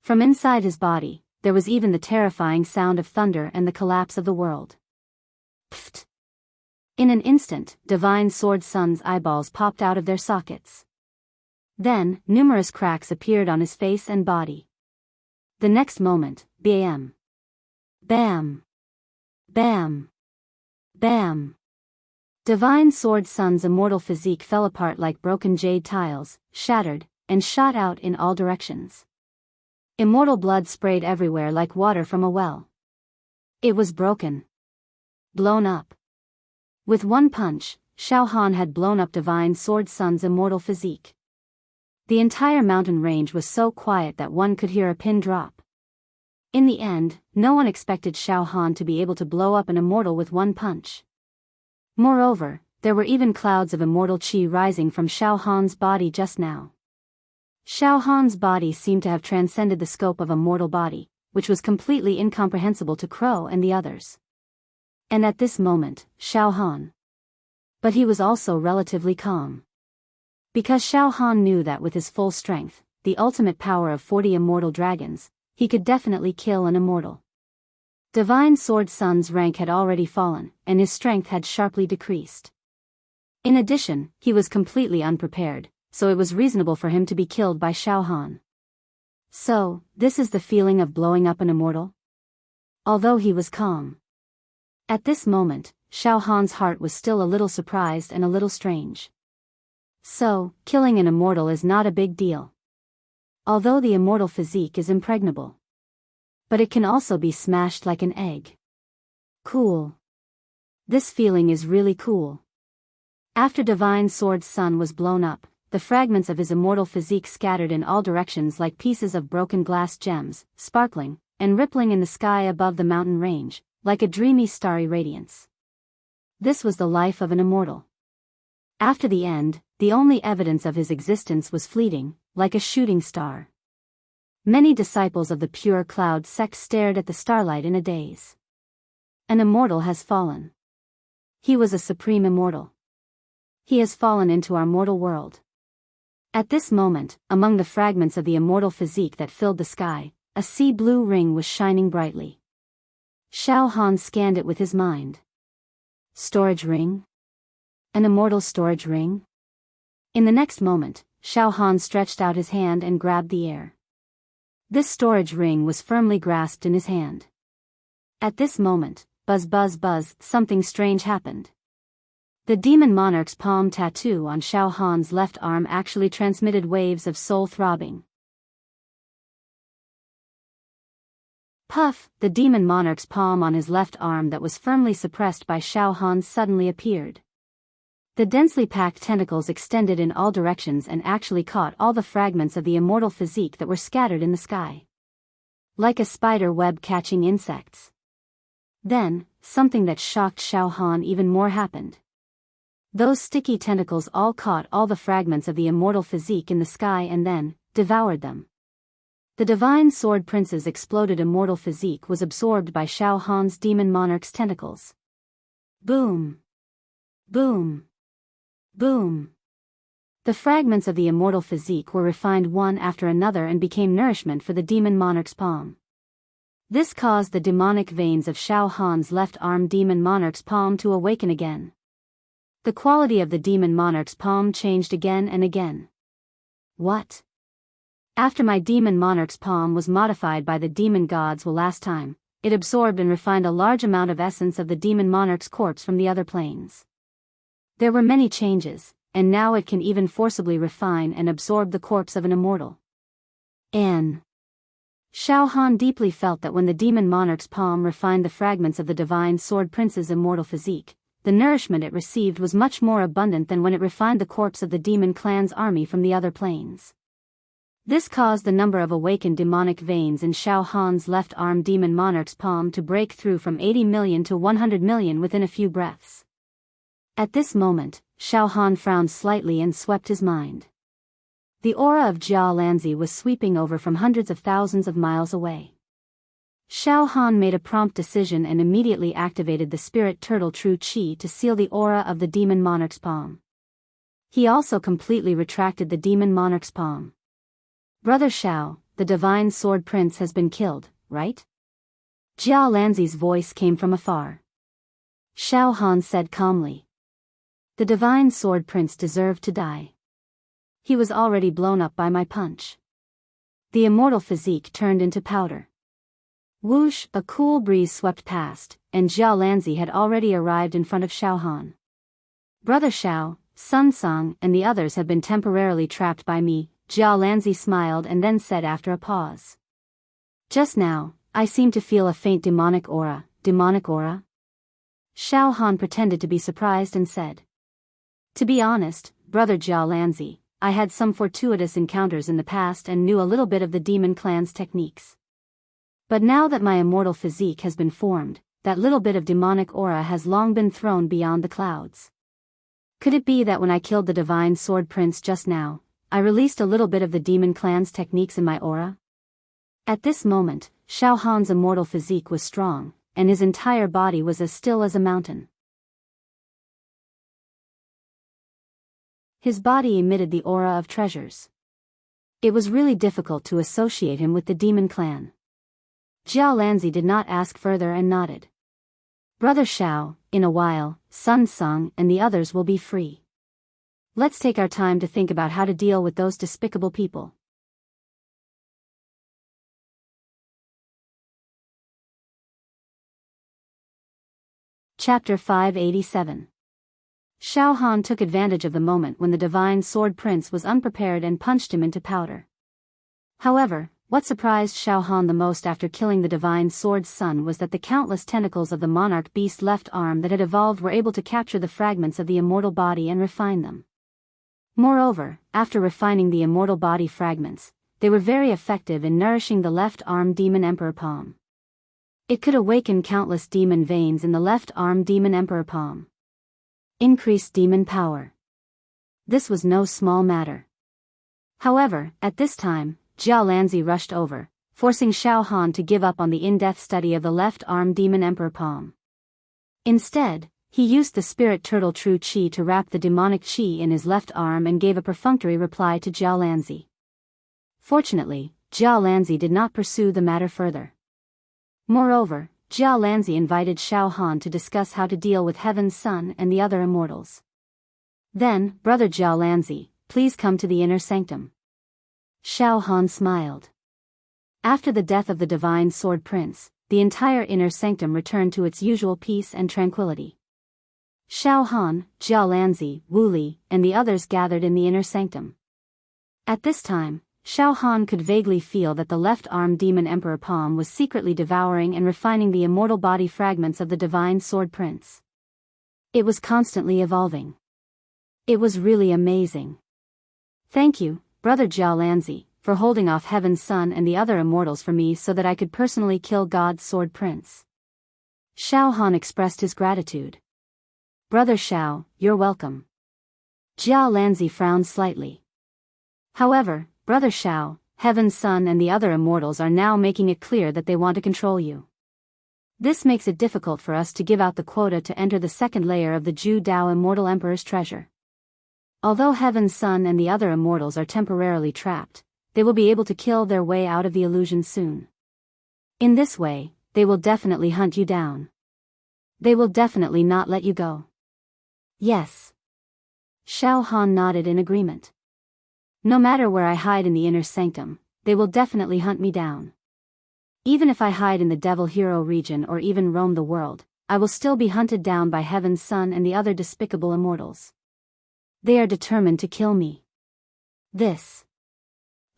From inside his body, there was even the terrifying sound of thunder and the collapse of the world. Pfft! In an instant, Divine Sword Son's eyeballs popped out of their sockets. Then, numerous cracks appeared on his face and body. The next moment, bam! Bam! Bam! Bam! Divine Sword Son's immortal physique fell apart like broken jade tiles, shattered, and shot out in all directions. Immortal blood sprayed everywhere like water from a well. It was broken. Blown up. With one punch, Xiao Han had blown up Divine Sword Son's immortal physique. The entire mountain range was so quiet that one could hear a pin drop. In the end, no one expected Xiao Han to be able to blow up an immortal with one punch. Moreover, there were even clouds of immortal qi rising from Xiao Han's body just now. Xiao Han's body seemed to have transcended the scope of a mortal body, which was completely incomprehensible to Crow and the others. And at this moment, Xiao Han. But he was also relatively calm. Because Xiao Han knew that with his full strength, the ultimate power of 40 immortal dragons, he could definitely kill an immortal. Divine Sword Son's rank had already fallen, and his strength had sharply decreased. In addition, he was completely unprepared, so it was reasonable for him to be killed by Xiao Han. So, this is the feeling of blowing up an immortal? Although he was calm. At this moment, Xiao Han's heart was still a little surprised and a little strange. So, killing an immortal is not a big deal. Although the immortal physique is impregnable. But it can also be smashed like an egg. Cool. This feeling is really cool. After Divine Sword's sun was blown up, the fragments of his immortal physique scattered in all directions like pieces of broken glass gems, sparkling, and rippling in the sky above the mountain range, like a dreamy starry radiance. This was the life of an immortal. After the end, the only evidence of his existence was fleeting, like a shooting star. Many disciples of the pure cloud sect stared at the starlight in a daze. An immortal has fallen. He was a supreme immortal. He has fallen into our mortal world. At this moment, among the fragments of the immortal physique that filled the sky, a sea blue ring was shining brightly. Xiao Han scanned it with his mind. Storage ring? An immortal storage ring? In the next moment, Xiao Han stretched out his hand and grabbed the air. This storage ring was firmly grasped in his hand. At this moment, buzz buzz buzz, something strange happened. The demon monarch's palm tattoo on Xiao Han's left arm actually transmitted waves of soul throbbing. Puff, the demon monarch's palm on his left arm that was firmly suppressed by Xiao Han suddenly appeared. The densely packed tentacles extended in all directions and actually caught all the fragments of the immortal physique that were scattered in the sky. Like a spider web catching insects. Then, something that shocked Xiao Han even more happened. Those sticky tentacles all caught all the fragments of the immortal physique in the sky and then, devoured them. The Divine Sword Prince's exploded immortal physique was absorbed by Xiao Han's demon monarch's tentacles. Boom! Boom! Boom! The fragments of the immortal physique were refined one after another and became nourishment for the demon monarch's palm. This caused the demonic veins of Xiao Han's left arm demon monarch's palm to awaken again. The quality of the demon monarch's palm changed again and again. What? After my demon monarch's palm was modified by the demon gods last time, it absorbed and refined a large amount of essence of the demon monarch's corpse from the other planes. There were many changes, and now it can even forcibly refine and absorb the corpse of an immortal. Xiao Han deeply felt that when the demon monarch's palm refined the fragments of the Divine Sword Prince's immortal physique, the nourishment it received was much more abundant than when it refined the corpse of the demon clan's army from the other planes. This caused the number of awakened demonic veins in Xiao Han's left arm demon monarch's palm to break through from 80 million to 100 million within a few breaths. At this moment, Xiao Han frowned slightly and swept his mind. The aura of Jia Lanzi was sweeping over from hundreds of thousands of miles away. Xiao Han made a prompt decision and immediately activated the spirit turtle True Qi to seal the aura of the demon monarch's palm. He also completely retracted the demon monarch's palm. Brother Xiao, the Divine Sword Prince has been killed, right? Jia Lanzi's voice came from afar. Xiao Han said calmly. The Divine Sword Prince deserved to die. He was already blown up by my punch. The immortal physique turned into powder. Whoosh, a cool breeze swept past, and Jia Lanzi had already arrived in front of Xiao Han. Brother Xiao, Sun Song and the others have been temporarily trapped by me, Jia Lanzi smiled and then said after a pause. Just now, I seem to feel a faint demonic aura. Demonic aura? Xiao Han pretended to be surprised and said. To be honest, Brother Jia Lanzi, I had some fortuitous encounters in the past and knew a little bit of the demon clan's techniques. But now that my immortal physique has been formed, that little bit of demonic aura has long been thrown beyond the clouds. Could it be that when I killed the Divine Sword Prince just now, I released a little bit of the demon clan's techniques in my aura? At this moment, Xiao Han's immortal physique was strong, and his entire body was as still as a mountain. His body emitted the aura of treasures. It was really difficult to associate him with the demon clan. Jia Lanzi did not ask further and nodded. Brother Xiao, in a while, Sun Song and the others will be free. Let's take our time to think about how to deal with those despicable people. Chapter 587. Xiao Han took advantage of the moment when the Divine Sword Prince was unprepared and punched him into powder. However, what surprised Xiao Han the most after killing the Divine Sword's son was that the countless tentacles of the monarch beast's left arm that had evolved were able to capture the fragments of the immortal body and refine them. Moreover, after refining the immortal body fragments, they were very effective in nourishing the left arm demon emperor palm. It could awaken countless demon veins in the left arm demon emperor palm. Increased demon power. This was no small matter. However, at this time, Jiao Lanzi rushed over, forcing Xiao Han to give up on the in-depth study of the left arm demon emperor palm. Instead, he used the spirit turtle true qi to wrap the demonic qi in his left arm and gave a perfunctory reply to Jiao Lanzi. Fortunately, Jiao Lanzi did not pursue the matter further. Moreover, Jiao Lanzi invited Xiao Han to discuss how to deal with Heaven's Son and the other immortals. Then, Brother Jiao Lanzi, please come to the inner sanctum. Xiao Han smiled. After the death of the Divine Sword Prince, the entire inner sanctum returned to its usual peace and tranquility. Xiao Han, Jiao Lanzi, Wu Li, and the others gathered in the inner sanctum. At this time, Xiao Han could vaguely feel that the left arm demon emperor palm was secretly devouring and refining the immortal body fragments of the Divine Sword Prince. It was constantly evolving. It was really amazing. Thank you, Brother Jiao Lanzi, for holding off Heaven's Son and the other immortals for me so that I could personally kill God's Sword Prince. Xiao Han expressed his gratitude. Brother Xiao, you're welcome. Jiao Lanzi frowned slightly. However, Brother Xiao, Heaven's Son and the other immortals are now making it clear that they want to control you. This makes it difficult for us to give out the quota to enter the second layer of the Ju Dao Immortal Emperor's treasure. Although Heaven's Son and the other immortals are temporarily trapped, they will be able to kill their way out of the illusion soon. In this way, they will definitely hunt you down. They will definitely not let you go. Yes. Xiao Han nodded in agreement. No matter where I hide in the inner sanctum, they will definitely hunt me down. Even if I hide in the Devil Hero region or even roam the world, I will still be hunted down by Heaven's Son and the other despicable immortals. They are determined to kill me. This.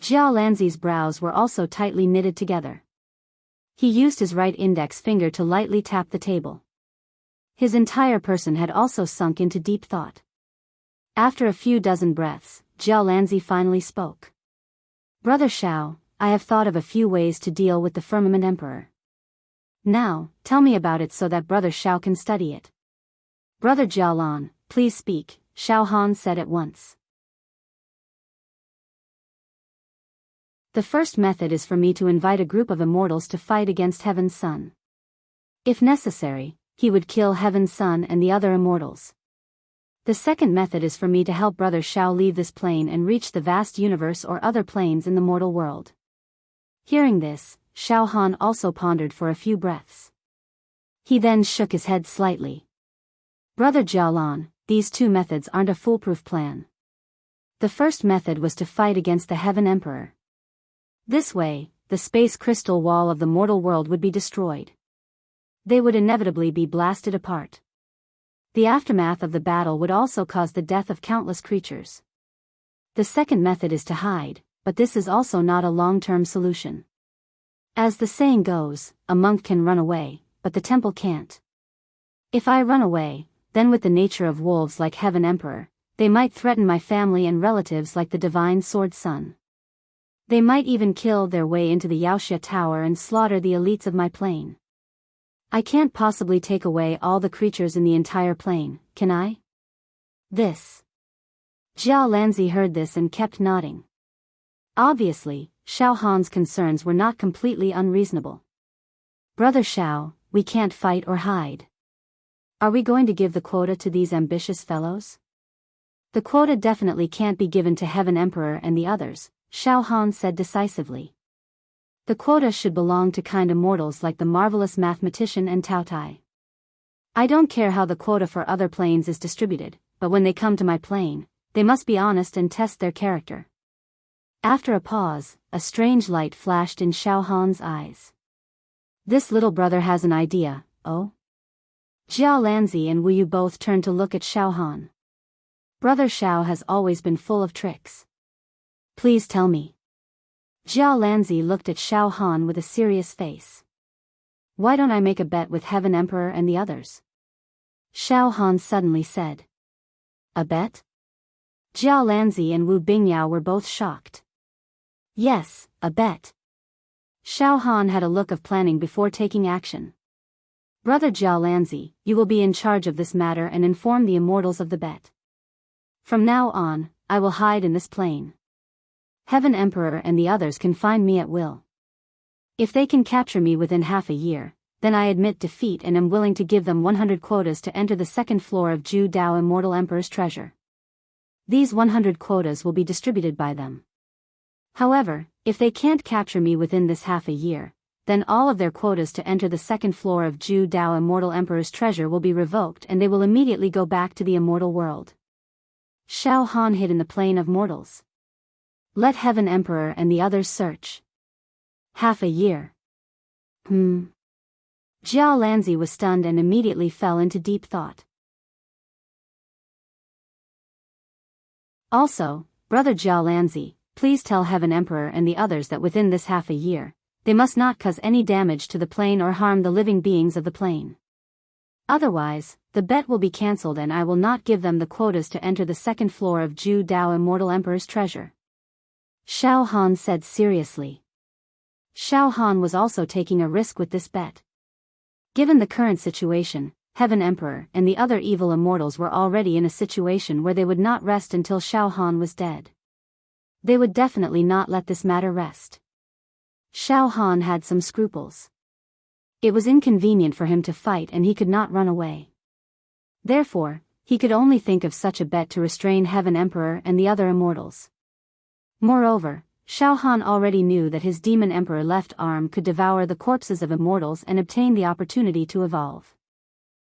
Jiao Lanzi's brows were also tightly knitted together. He used his right index finger to lightly tap the table. His entire person had also sunk into deep thought. After a few dozen breaths, Jiao Lanzi finally spoke. Brother Xiao, I have thought of a few ways to deal with the Firmament Emperor. Now, tell me about it so that Brother Xiao can study it. Brother Jiaolan, please speak, Xiao Han said at once. The first method is for me to invite a group of immortals to fight against Heaven's Son. If necessary, he would kill Heaven's Son and the other immortals. The second method is for me to help Brother Xiao leave this plane and reach the vast universe or other planes in the mortal world. Hearing this, Xiao Han also pondered for a few breaths. He then shook his head slightly. Brother Jiaolan, these two methods aren't a foolproof plan. The first method was to fight against the Heaven Emperor. This way, the space crystal wall of the mortal world would be destroyed. They would inevitably be blasted apart. The aftermath of the battle would also cause the death of countless creatures. The second method is to hide, but this is also not a long-term solution. As the saying goes, a monk can run away, but the temple can't. If I run away, then with the nature of wolves like Heaven Emperor, they might threaten my family and relatives like the Divine Sword Son. They might even kill their way into the Yaoxia Tower and slaughter the elites of my plane. I can't possibly take away all the creatures in the entire plane, can I? This. Jiao Lanzi heard this and kept nodding. Obviously, Xiao Han's concerns were not completely unreasonable. Brother Xiao, we can't fight or hide. Are we going to give the quota to these ambitious fellows? The quota definitely can't be given to Heaven Emperor and the others, Xiao Han said decisively. The quota should belong to kind immortals like the marvelous mathematician and Tao Tai. I don't care how the quota for other planes is distributed, but when they come to my plane, they must be honest and test their character. After a pause, a strange light flashed in Xiao Han's eyes. This little brother has an idea, oh? Jiao Lanzi and Wu Yu both turned to look at Xiao Han. Brother Xiao has always been full of tricks. Please tell me. Jiao Lanzi looked at Xiao Han with a serious face. Why don't I make a bet with Heaven Emperor and the others? Xiao Han suddenly said. A bet? Jiao Lanzi and Wu Bingyao were both shocked. Yes, a bet. Xiao Han had a look of planning before taking action. Brother Jiao Lanzi, you will be in charge of this matter and inform the immortals of the bet. From now on, I will hide in this plane. Heaven Emperor and the others can find me at will. If they can capture me within half a year, then I admit defeat and am willing to give them 100 quotas to enter the second floor of Ju Dao Immortal Emperor's treasure. These 100 quotas will be distributed by them. However, if they can't capture me within this half a year, then all of their quotas to enter the second floor of Ju Dao Immortal Emperor's treasure will be revoked and they will immediately go back to the immortal world. Xiao Han hid in the plane of mortals. Let Heaven Emperor and the others search. Half a year. Jiao Lanzi was stunned and immediately fell into deep thought. Also, Brother Jiao Lanzi, please tell Heaven Emperor and the others that within this half a year, they must not cause any damage to the plane or harm the living beings of the plane. Otherwise, the bet will be cancelled and I will not give them the quotas to enter the second floor of Ju Dao Immortal Emperor's treasure. Xiao Han said seriously. Xiao Han was also taking a risk with this bet. Given the current situation, Heaven Emperor and the other evil immortals were already in a situation where they would not rest until Xiao Han was dead. They would definitely not let this matter rest. Xiao Han had some scruples. It was inconvenient for him to fight and he could not run away. Therefore, he could only think of such a bet to restrain Heaven Emperor and the other immortals. Moreover, Xiao Han already knew that his Demon Emperor left arm could devour the corpses of immortals and obtain the opportunity to evolve.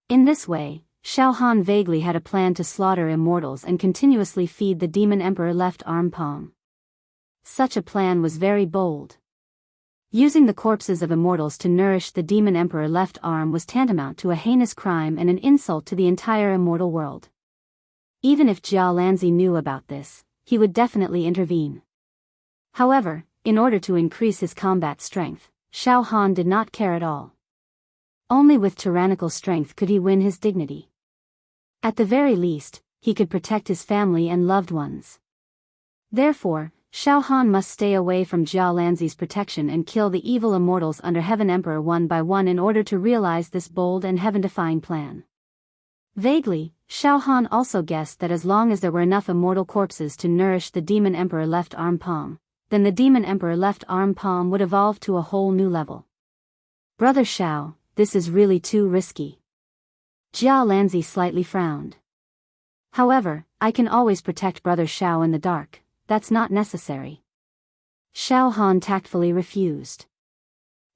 In this way, Xiao Han vaguely had a plan to slaughter immortals and continuously feed the Demon Emperor left arm palm. Such a plan was very bold. Using the corpses of immortals to nourish the Demon Emperor left arm was tantamount to a heinous crime and an insult to the entire immortal world. Even if Jiao Lanzi knew about this, he would definitely intervene. However, in order to increase his combat strength, Xiao Han did not care at all. Only with tyrannical strength could he win his dignity. At the very least, he could protect his family and loved ones. Therefore, Xiao Han must stay away from Jiao Lanzi's protection and kill the evil immortals under Heaven Emperor one by one in order to realize this bold and heaven-defying plan. Vaguely, Xiao Han also guessed that as long as there were enough immortal corpses to nourish the Demon Emperor left arm palm, then the Demon Emperor left arm palm would evolve to a whole new level. Brother Xiao, this is really too risky. Jiao Lanzi slightly frowned. However, I can always protect Brother Xiao in the dark, that's not necessary. Xiao Han tactfully refused.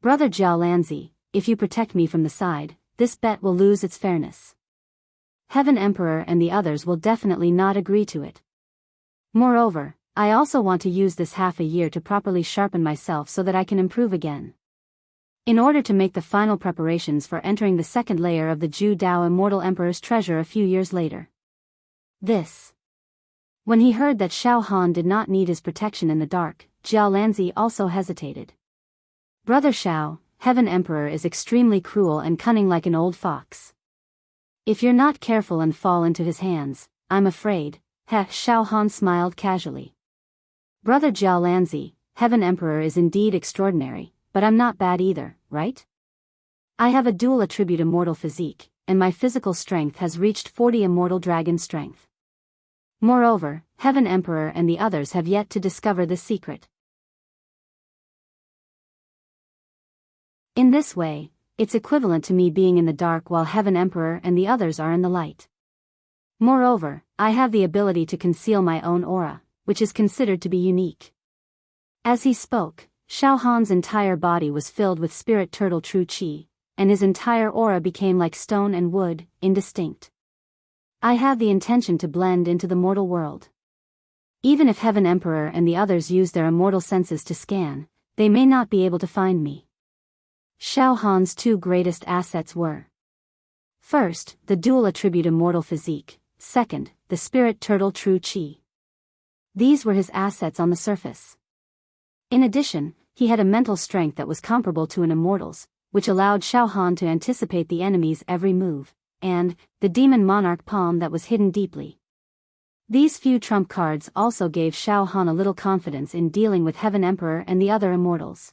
Brother Jiao Lanzi, if you protect me from the side, this bet will lose its fairness. Heaven Emperor and the others will definitely not agree to it. Moreover, I also want to use this half a year to properly sharpen myself so that I can improve again. In order to make the final preparations for entering the second layer of the Ju Dao Immortal Emperor's treasure a few years later. When he heard that Xiao Han did not need his protection in the dark, Jiao Lanzi also hesitated. Brother Xiao, Heaven Emperor is extremely cruel and cunning like an old fox. If you're not careful and fall into his hands, I'm afraid, Xiao Han smiled casually. Brother Jiao Lanzi, Heaven Emperor is indeed extraordinary, but I'm not bad either, right? I have a dual attribute immortal physique, and my physical strength has reached 40 immortal dragon strength. Moreover, Heaven Emperor and the others have yet to discover the secret. In this way, it's equivalent to me being in the dark while Heaven Emperor and the others are in the light. Moreover, I have the ability to conceal my own aura, which is considered to be unique. As he spoke, Xiao Han's entire body was filled with spirit turtle true qi, and his entire aura became like stone and wood, indistinct. I have the intention to blend into the mortal world. Even if Heaven Emperor and the others use their immortal senses to scan, they may not be able to find me. Xiao Han's two greatest assets were: first, the dual attribute immortal physique, second, the spirit turtle true chi. These were his assets on the surface. In addition, he had a mental strength that was comparable to an immortal's, which allowed Xiao Han to anticipate the enemy's every move, and the demon monarch palm that was hidden deeply. These few trump cards also gave Xiao Han a little confidence in dealing with Heaven Emperor and the other immortals.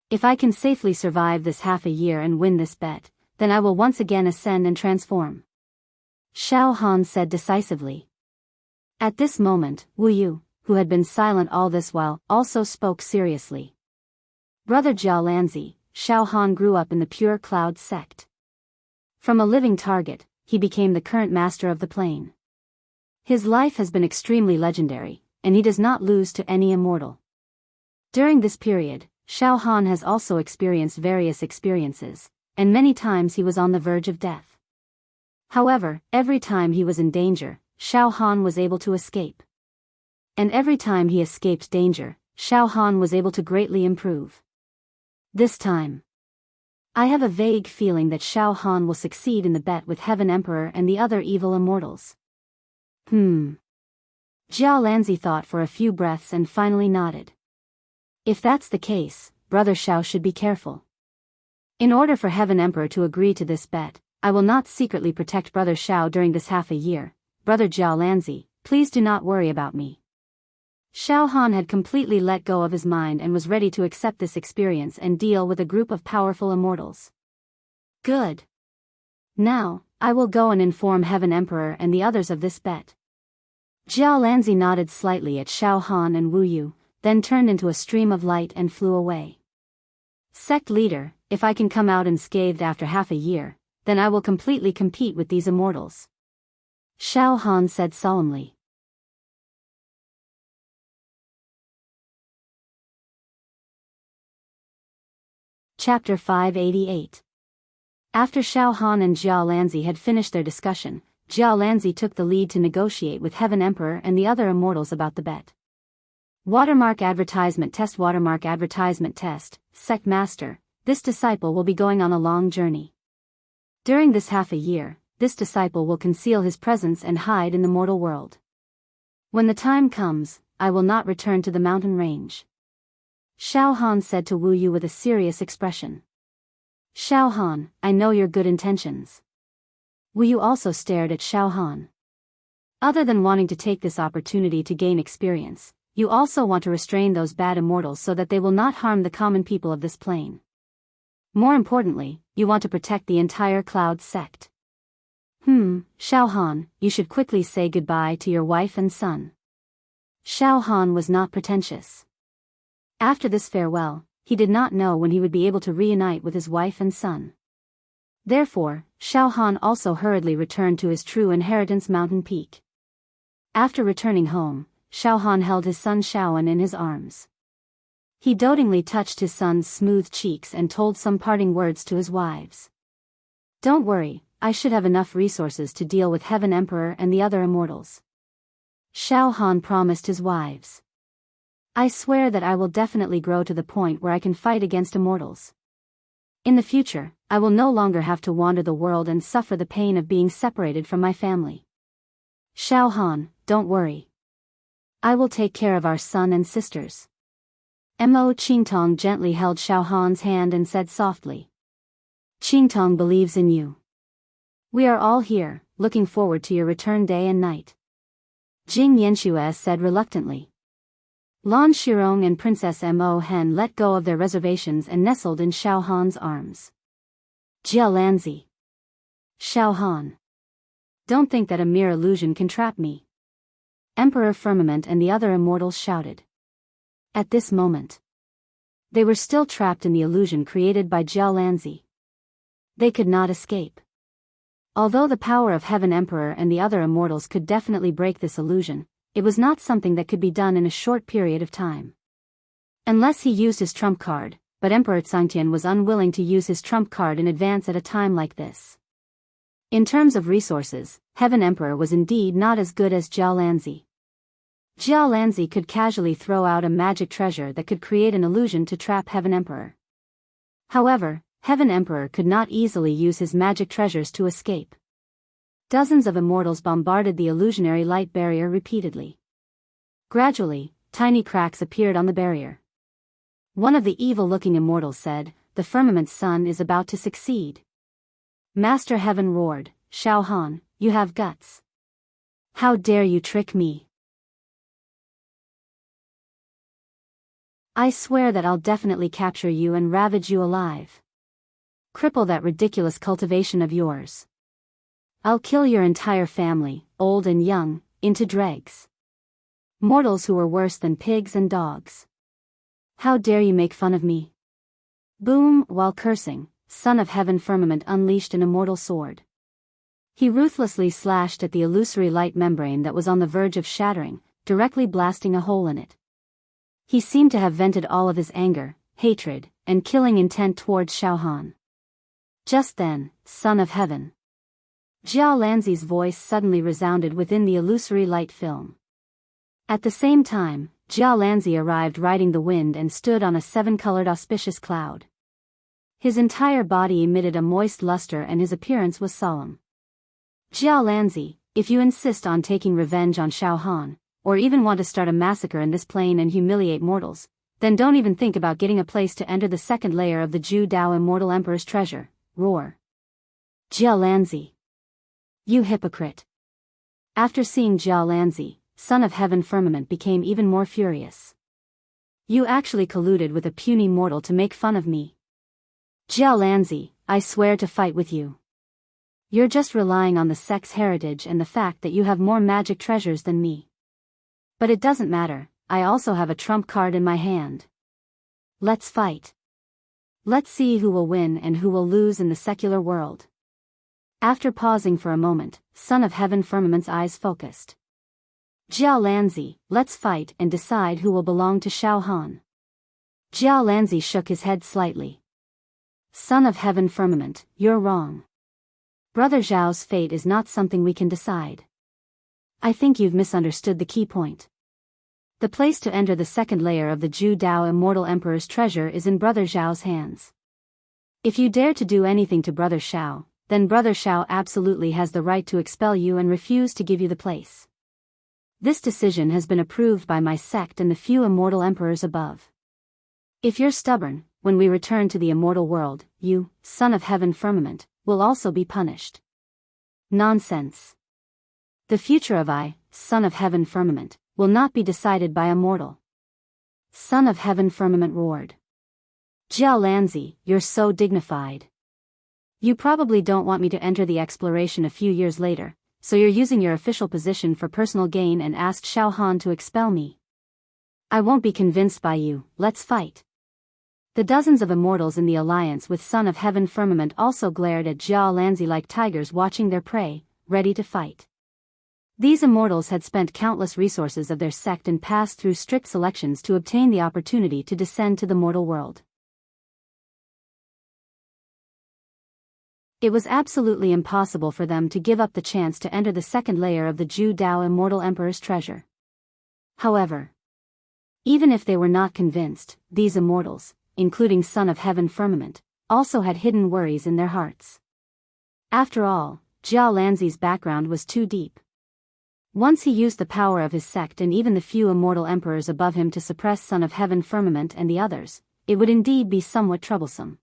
If I can safely survive this half a year and win this bet, then I will once again ascend and transform, Xiao Han said decisively. At this moment, Wu Yu, who had been silent all this while, also spoke seriously. Brother Jiao Lanzi, Xiao Han grew up in the Pure Cloud sect. From a living target, he became the current master of the plane. His life has been extremely legendary, and he does not lose to any immortal. During this period, Xiao Han has also experienced various experiences, and many times he was on the verge of death. However, every time he was in danger, Xiao Han was able to escape. And every time he escaped danger, Xiao Han was able to greatly improve. This time, I have a vague feeling that Xiao Han will succeed in the bet with Heaven Emperor and the other evil immortals. Jiao Lanzi thought for a few breaths and finally nodded. If that's the case, Brother Xiao should be careful. In order for Heaven Emperor to agree to this bet, I will not secretly protect Brother Xiao during this half a year. Brother Jiao Lanzi, please do not worry about me. Xiao Han had completely let go of his mind and was ready to accept this experience and deal with a group of powerful immortals. Good. Now, I will go and inform Heaven Emperor and the others of this bet. Jiao Lanzi nodded slightly at Xiao Han and Wu Yu, then turned into a stream of light and flew away. Sect leader, if I can come out unscathed after half a year, then I will completely compete with these immortals, Xiao Han said solemnly. Chapter 588. After Xiao Han and Jiao Lanzi had finished their discussion, Jiao Lanzi took the lead to negotiate with Heaven Emperor and the other immortals about the bet. Watermark advertisement test, Sect Master, this disciple will be going on a long journey. During this half a year, this disciple will conceal his presence and hide in the mortal world. When the time comes, I will not return to the mountain range, Xiao Han said to Wu Yu with a serious expression. Xiao Han, I know your good intentions. Wu Yu also stared at Xiao Han. Other than wanting to take this opportunity to gain experience, you also want to restrain those bad immortals so that they will not harm the common people of this plane. More importantly, you want to protect the entire Cloud sect. Xiao Han, you should quickly say goodbye to your wife and son. Xiao Han was not pretentious. After this farewell, he did not know when he would be able to reunite with his wife and son. Therefore, Xiao Han also hurriedly returned to his true inheritance mountain peak. After returning home, Xiao Han held his son Xiaoan in his arms. He dotingly touched his son's smooth cheeks and told some parting words to his wives. Don't worry, I should have enough resources to deal with Heaven Emperor and the other immortals, Xiao Han promised his wives. I swear that I will definitely grow to the point where I can fight against immortals. In the future, I will no longer have to wander the world and suffer the pain of being separated from my family. Xiao Han, don't worry. I will take care of our son and sisters. Mo Qingtong gently held Xiao Han's hand and said softly. Qingtong believes in you. We are all here, looking forward to your return day and night, Jing Yanxue said reluctantly. Lan Shirong and Princess Mo Hen let go of their reservations and nestled in Xiao Han's arms. Jia Lanzi. Xiao Han. Don't think that a mere illusion can trap me, Emperor Firmament and the other immortals shouted. At this moment, they were still trapped in the illusion created by Jia Lanzi. They could not escape. Although the power of Heaven Emperor and the other immortals could definitely break this illusion, it was not something that could be done in a short period of time. Unless he used his trump card, but Emperor Tsangtian was unwilling to use his trump card in advance at a time like this. In terms of resources, Heaven Emperor was indeed not as good as Jia Lanzi. Jia Lanzi could casually throw out a magic treasure that could create an illusion to trap Heaven Emperor. However, Heaven Emperor could not easily use his magic treasures to escape. Dozens of immortals bombarded the illusionary light barrier repeatedly. Gradually, tiny cracks appeared on the barrier. One of the evil-looking immortals said, "The firmament's son is about to succeed." Master Heaven roared, "Shao Han, you have guts. How dare you trick me? I swear that I'll definitely capture you and ravage you alive. Cripple that ridiculous cultivation of yours. I'll kill your entire family, old and young, into dregs. Mortals who are worse than pigs and dogs. How dare you make fun of me?" Boom! While cursing, Son of Heaven Firmament unleashed an immortal sword. He ruthlessly slashed at the illusory light membrane that was on the verge of shattering, directly blasting a hole in it. He seemed to have vented all of his anger, hatred, and killing intent towards Shao Han. Just then, Son of Heaven. Jia Lanzi's voice suddenly resounded within the illusory light film. At the same time, Jia Lanzi arrived riding the wind and stood on a seven-colored auspicious cloud. His entire body emitted a moist luster and his appearance was solemn. "Jia Lanzi, if you insist on taking revenge on Shao Han, or even want to start a massacre in this plane and humiliate mortals, then don't even think about getting a place to enter the second layer of the Ju Dao Immortal Emperor's treasure." Roar. Jia Lanzi. You hypocrite. After seeing Jia Lanzi, Son of Heaven Firmament became even more furious. You actually colluded with a puny mortal to make fun of me. Jia Lanzi, I swear to fight with you. You're just relying on the sect's heritage and the fact that you have more magic treasures than me. But it doesn't matter, I also have a trump card in my hand. Let's fight. Let's see who will win and who will lose in the secular world. After pausing for a moment, Son of Heaven Firmament's eyes focused. Jia Lanzi, let's fight and decide who will belong to Shao Han. Jia Lanzi shook his head slightly. Son of Heaven Firmament, you're wrong. Brother Zhao's fate is not something we can decide. I think you've misunderstood the key point. The place to enter the second layer of the Ju Dao Immortal Emperor's treasure is in Brother Zhao's hands. If you dare to do anything to Brother Zhao, then Brother Zhao absolutely has the right to expel you and refuse to give you the place. This decision has been approved by my sect and the few immortal emperors above. If you're stubborn, when we return to the immortal world, you, Son of Heaven Firmament, will also be punished. Nonsense. The future of I, Son of Heaven Firmament, will not be decided by a mortal. Son of Heaven Firmament roared. Jia Lanzi, you're so dignified. You probably don't want me to enter the exploration a few years later, so you're using your official position for personal gain and asked Shao Han to expel me. I won't be convinced by you, let's fight. The dozens of immortals in the alliance with Son of Heaven Firmament also glared at Jia Lanzi like tigers watching their prey, ready to fight. These immortals had spent countless resources of their sect and passed through strict selections to obtain the opportunity to descend to the mortal world. It was absolutely impossible for them to give up the chance to enter the second layer of the Ju Dao Immortal Emperor's treasure. However, even if they were not convinced, these immortals, including Son of Heaven Firmament, also had hidden worries in their hearts. After all, Jia Lanzi's background was too deep. Once he used the power of his sect and even the few immortal emperors above him to suppress Son of Heaven Firmament and the others, it would indeed be somewhat troublesome.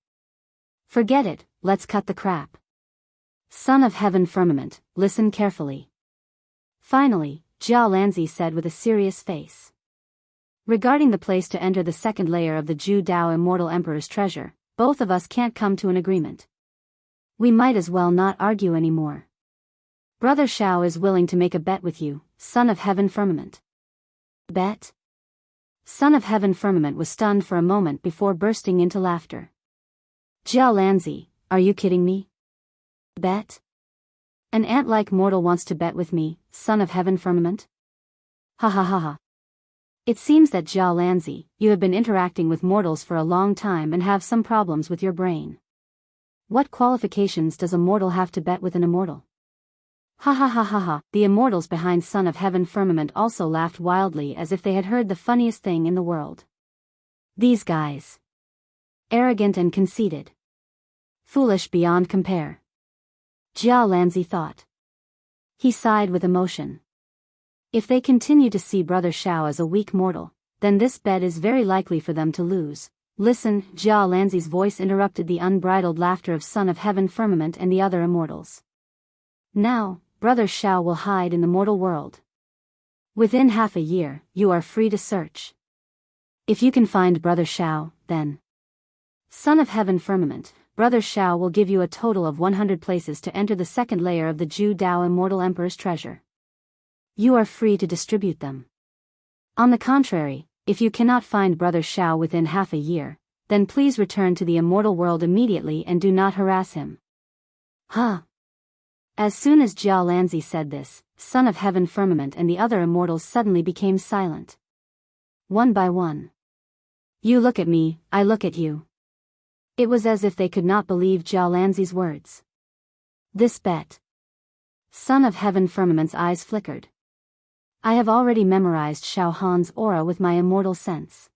Forget it, let's cut the crap. Son of Heaven Firmament, listen carefully. Finally, Jia Lanzi said with a serious face. Regarding the place to enter the second layer of the Ju Dao Immortal Emperor's treasure, both of us can't come to an agreement. We might as well not argue anymore. Brother Zhao is willing to make a bet with you, Son of Heaven Firmament. Bet? Son of Heaven Firmament was stunned for a moment before bursting into laughter. Jia Lanzi, are you kidding me? Bet? An ant-like mortal wants to bet with me, Son of Heaven Firmament? Ha ha ha ha. It seems that Jia Lanzi, you have been interacting with mortals for a long time and have some problems with your brain. What qualifications does a mortal have to bet with an immortal? Ha ha ha ha ha. The immortals behind Son of Heaven Firmament also laughed wildly as if they had heard the funniest thing in the world. These guys. Arrogant and conceited. Foolish beyond compare. Jia Lanzi thought. He sighed with emotion. If they continue to see Brother Shao as a weak mortal, then this bet is very likely for them to lose. Listen, Jia Lanzi's voice interrupted the unbridled laughter of Son of Heaven Firmament and the other immortals. Now, Brother Shao will hide in the mortal world. Within half a year, you are free to search. If you can find Brother Shao, then Son of Heaven Firmament, Brother Shao will give you a total of 100 places to enter the second layer of the Ju Dao Immortal Emperor's treasure. You are free to distribute them. On the contrary, if you cannot find Brother Shao within half a year, then please return to the immortal world immediately and do not harass him. Huh? As soon as Jia Lanzi said this, Son of Heaven Firmament and the other immortals suddenly became silent. One by one. You look at me, I look at you. It was as if they could not believe Jia Lanzi's words. This bet. Son of Heaven Firmament's eyes flickered. I have already memorized Shao Han's aura with my immortal sense.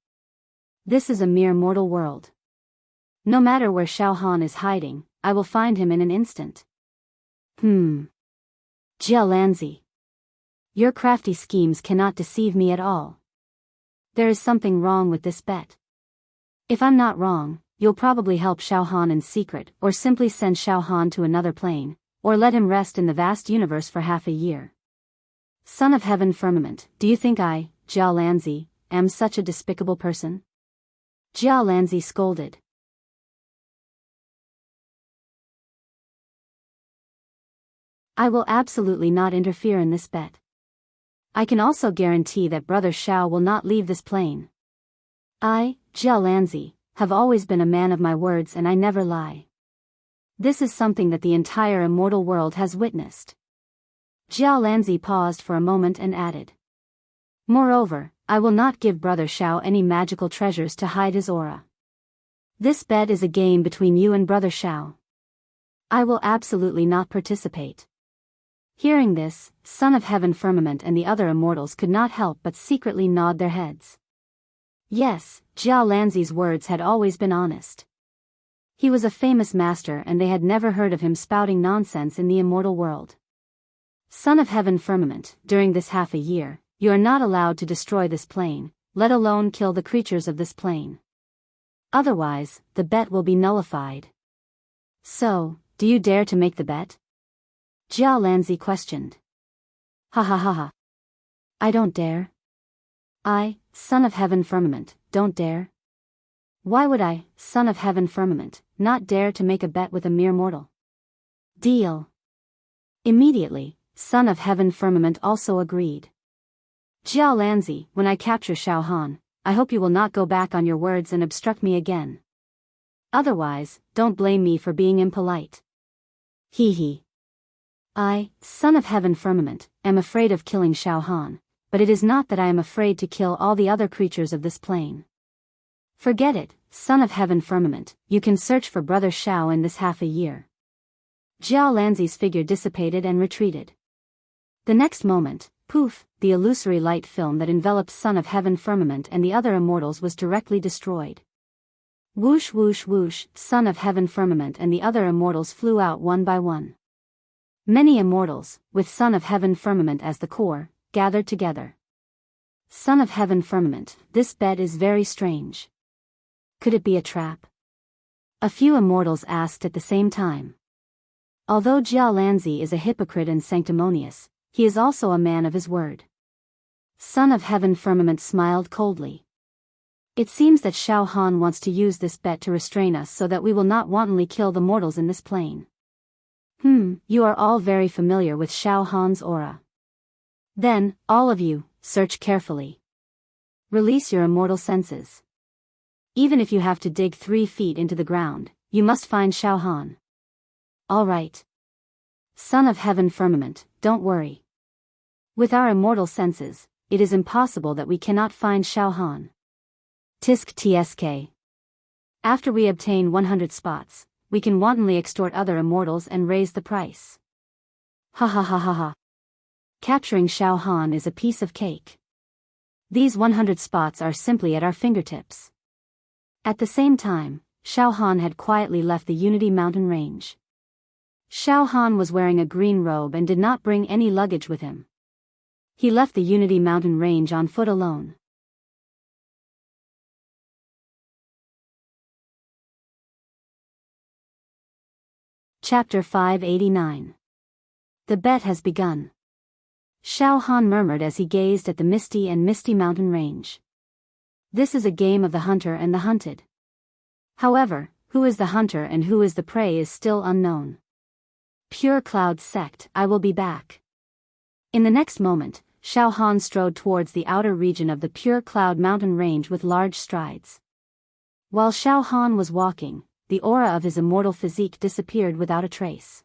This is a mere mortal world. No matter where Shao Han is hiding, I will find him in an instant. Jia Lanzi. Your crafty schemes cannot deceive me at all. There is something wrong with this bet. If I'm not wrong, you'll probably help Shao Han in secret, or simply send Shao Han to another plane, or let him rest in the vast universe for half a year. Son of Heaven Firmament, do you think I, Jia Lanzi, am such a despicable person? Jia Lanzi scolded. I will absolutely not interfere in this bet. I can also guarantee that Brother Shao will not leave this plane. I, Jia Lanzi, have always been a man of my words and I never lie. This is something that the entire immortal world has witnessed. Jia Lanzi paused for a moment and added. Moreover, I will not give Brother Shao any magical treasures to hide his aura. This bet is a game between you and Brother Shao. I will absolutely not participate. Hearing this, Son of Heaven Firmament and the other immortals could not help but secretly nod their heads. Yes, Jia Lanzi's words had always been honest. He was a famous master and they had never heard of him spouting nonsense in the immortal world. Son of Heaven Firmament, during this half a year, you are not allowed to destroy this plane, let alone kill the creatures of this plane. Otherwise, the bet will be nullified. So, do you dare to make the bet? Jia Lanzi questioned. Ha ha ha ha. I don't dare. I, Son of Heaven Firmament, don't dare. Why would I, Son of Heaven Firmament, not dare to make a bet with a mere mortal? Deal. Immediately, Son of Heaven Firmament also agreed. Jia Lanzi, when I capture Shao Han, I hope you will not go back on your words and obstruct me again. Otherwise, don't blame me for being impolite. Hee hee. I, Son of Heaven Firmament, am afraid of killing Shao Han, but it is not that I am afraid to kill all the other creatures of this plane. Forget it, Son of Heaven Firmament, you can search for Brother Shao in this half a year. Jia Lanzi's figure dissipated and retreated. The next moment, poof, the illusory light film that enveloped Son of Heaven Firmament and the other immortals was directly destroyed. Whoosh whoosh whoosh, Son of Heaven Firmament and the other immortals flew out one by one. Many immortals, with Son of Heaven Firmament as the core, gathered together. Son of Heaven Firmament, this bet is very strange. Could it be a trap? A few immortals asked at the same time. Although Jia Lanzi is a hypocrite and sanctimonious, he is also a man of his word. Son of Heaven Firmament smiled coldly. It seems that Shao Han wants to use this bet to restrain us so that we will not wantonly kill the mortals in this plane. You are all very familiar with Shao Han's aura. Then, all of you, search carefully. Release your immortal senses. Even if you have to dig 3 feet into the ground, you must find Shao Han. All right. Son of Heaven Firmament, don't worry. With our immortal senses, it is impossible that we cannot find Shao Han. Tisk tsk. After we obtain 100 spots, we can wantonly extort other immortals and raise the price. Ha ha ha ha ha. Capturing Xiao Han is a piece of cake. These 100 spots are simply at our fingertips. At the same time, Xiao Han had quietly left the Unity Mountain range. Xiao Han was wearing a green robe and did not bring any luggage with him. He left the Unity Mountain range on foot alone. Chapter 589. The bet has begun. Xiao Han murmured as he gazed at the misty mountain range. This is a game of the hunter and the hunted. However, who is the hunter and who is the prey is still unknown. Pure Cloud Sect, I will be back. In the next moment, Xiao Han strode towards the outer region of the Pure Cloud mountain range with large strides. While Xiao Han was walking, the aura of his immortal physique disappeared without a trace.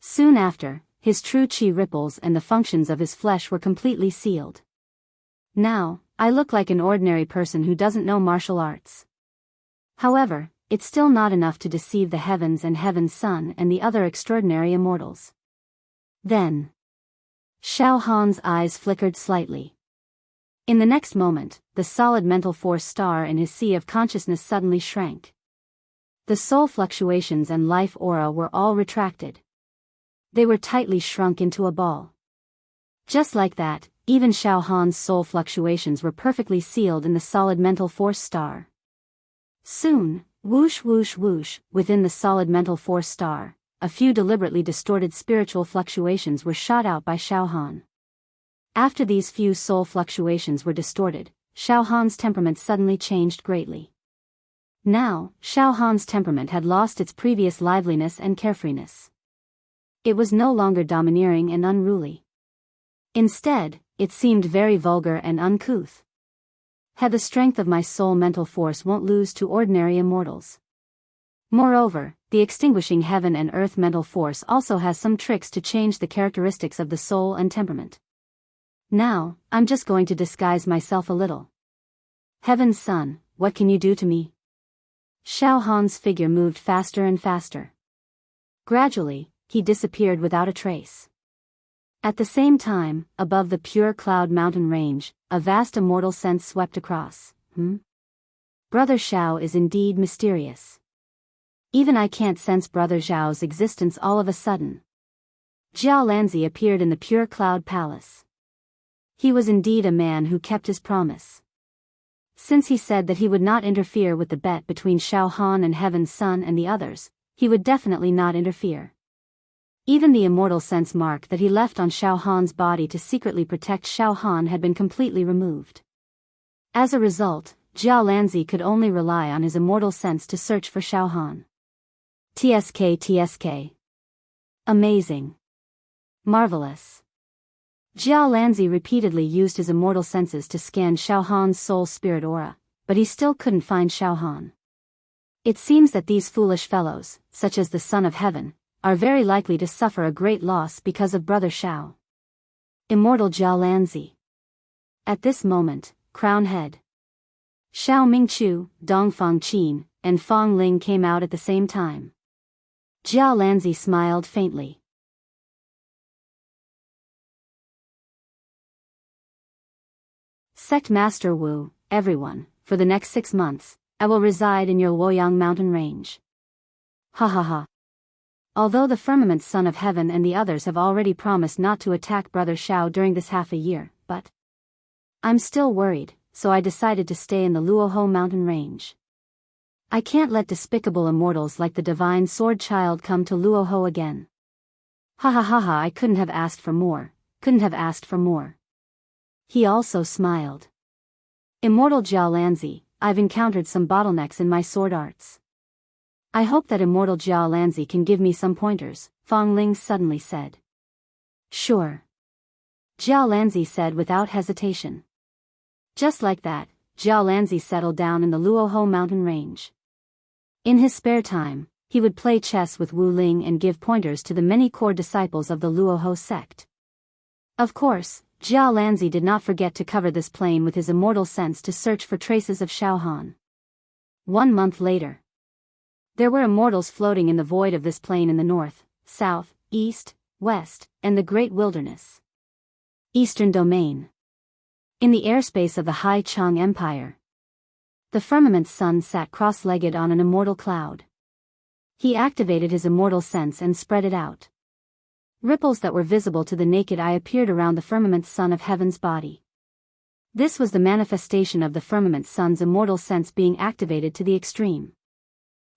Soon after, his true chi ripples and the functions of his flesh were completely sealed. Now, I look like an ordinary person who doesn't know martial arts. However, it's still not enough to deceive the heavens and Heaven's Son and the other extraordinary immortals. Then, Xiao Han's eyes flickered slightly. In the next moment, the solid mental force star in his sea of consciousness suddenly shrank. The soul fluctuations and life aura were all retracted. They were tightly shrunk into a ball. Just like that, even Xiao Han's soul fluctuations were perfectly sealed in the solid mental force star. Soon, whoosh whoosh whoosh, within the solid mental force star, a few deliberately distorted spiritual fluctuations were shot out by Xiao Han. After these few soul fluctuations were distorted, Xiao Han's temperament suddenly changed greatly. Now, Xiao Han's temperament had lost its previous liveliness and carefreeness. It was no longer domineering and unruly. Instead, it seemed very vulgar and uncouth. The strength of my soul mental force won't lose to ordinary immortals. Moreover, the extinguishing heaven and earth mental force also has some tricks to change the characteristics of the soul and temperament. Now, I'm just going to disguise myself a little. Heaven's Son, what can you do to me? Xiao Han's figure moved faster and faster. Gradually, he disappeared without a trace. At the same time, above the Pure Cloud mountain range, a vast immortal sense swept across. Brother Xiao is indeed mysterious. Even I can't sense Brother Xiao's existence all of a sudden. Jiao Lanzi appeared in the Pure Cloud Palace. He was indeed a man who kept his promise. Since he said that he would not interfere with the bet between Xiao Han and Heaven's Son and the others, he would definitely not interfere. Even the immortal sense mark that he left on Xiao Han's body to secretly protect Xiao Han had been completely removed. As a result, Jiao Lanzi could only rely on his immortal sense to search for Xiao Han. TSK. Amazing. Marvelous. Jiao Lanzi repeatedly used his immortal senses to scan Xiao Han's soul spirit aura, but he still couldn't find Xiao Han. It seems that these foolish fellows, such as the Son of Heaven, are very likely to suffer a great loss because of Brother Xiao. Immortal Jiao Lanzi. At this moment, Crown Head, Xiao Mingchu, Dongfang Qin, and Fang Ling came out at the same time. Jiao Lanzi smiled faintly. Sect Master Wu, everyone, for the next 6 months, I will reside in your Luoyang mountain range. Ha ha ha. Although the Firmament Son of Heaven and the others have already promised not to attack Brother Xiao during this half a year, but I'm still worried, so I decided to stay in the Luoho mountain range. I can't let despicable immortals like the Divine Sword Child come to Luoho again. Ha ha ha ha, I couldn't have asked for more. He also smiled. Immortal Jiao Lanzi, I've encountered some bottlenecks in my sword arts. I hope that Immortal Jiao Lanzi can give me some pointers, Fang Ling suddenly said. Sure. Jiao Lanzi said without hesitation. Just like that, Jiao Lanzi settled down in the Luoho mountain range. In his spare time, he would play chess with Wu Ling and give pointers to the many core disciples of the Luoho sect. Of course, Jiao Lanzi did not forget to cover this plain with his immortal sense to search for traces of Xiao Han. 1 month later. There were immortals floating in the void of this plain in the north, south, east, west, and the great wilderness. Eastern domain. In the airspace of the Hai Chang Empire, the firmament's son sat cross-legged on an immortal cloud. He activated his immortal sense and spread it out. Ripples that were visible to the naked eye appeared around the firmament's son of heaven's body. This was the manifestation of the firmament's son's immortal sense being activated to the extreme.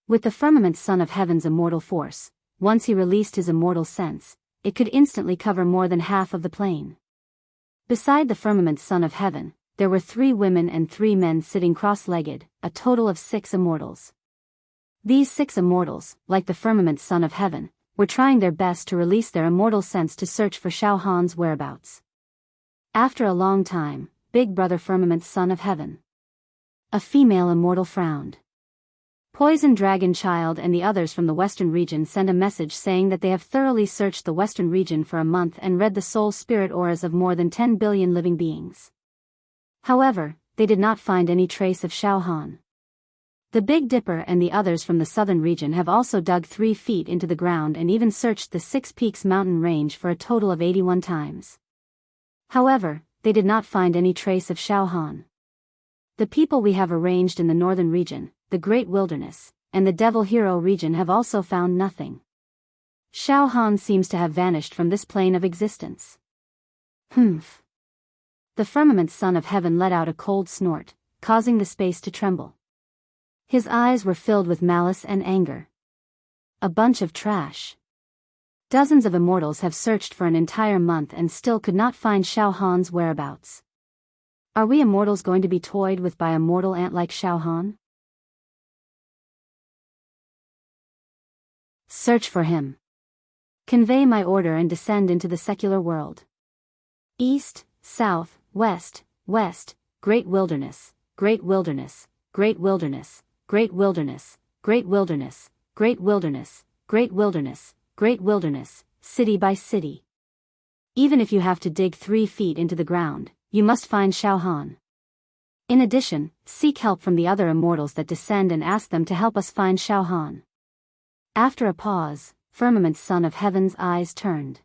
With the firmament's son of heaven's immortal force, once he released his immortal sense, it could instantly cover more than half of the plain. Beside the firmament's son of heaven, there were 3 women and 3 men sitting cross-legged, a total of 6 immortals. These 6 immortals, like the firmament's son of heaven, were trying their best to release their immortal sense to search for Shao Han's whereabouts. After a long time, Big Brother Firmament's son of heaven, a female immortal, frowned. Poison Dragon Child and the others from the Western region sent a message saying that they have thoroughly searched the Western region for a month and read the soul spirit auras of more than 10 billion living beings. However, they did not find any trace of Shao Han. The Big Dipper and the others from the southern region have also dug 3 feet into the ground and even searched the 6 Peaks mountain range for a total of 81 times. However, they did not find any trace of Shao Han. The people we have arranged in the northern region, the Great Wilderness, and the Devil Hero region have also found nothing. Shao Han seems to have vanished from this plane of existence. Humph. The firmament's son of heaven let out a cold snort, causing the space to tremble. His eyes were filled with malice and anger. A bunch of trash. Dozens of immortals have searched for an entire month and still could not find Shao Han's whereabouts. Are we immortals going to be toyed with by a mortal ant like Shao Han? Search for him. Convey my order and descend into the secular world. East, south, west, west, great wilderness, great wilderness, great wilderness, great wilderness, great wilderness, great wilderness, great wilderness, great wilderness, city by city. Even if you have to dig 3 feet into the ground, you must find Shao Han. In addition, seek help from the other immortals that descend and ask them to help us find Shao Han. After a pause, Firmament's son of heaven's eyes turned.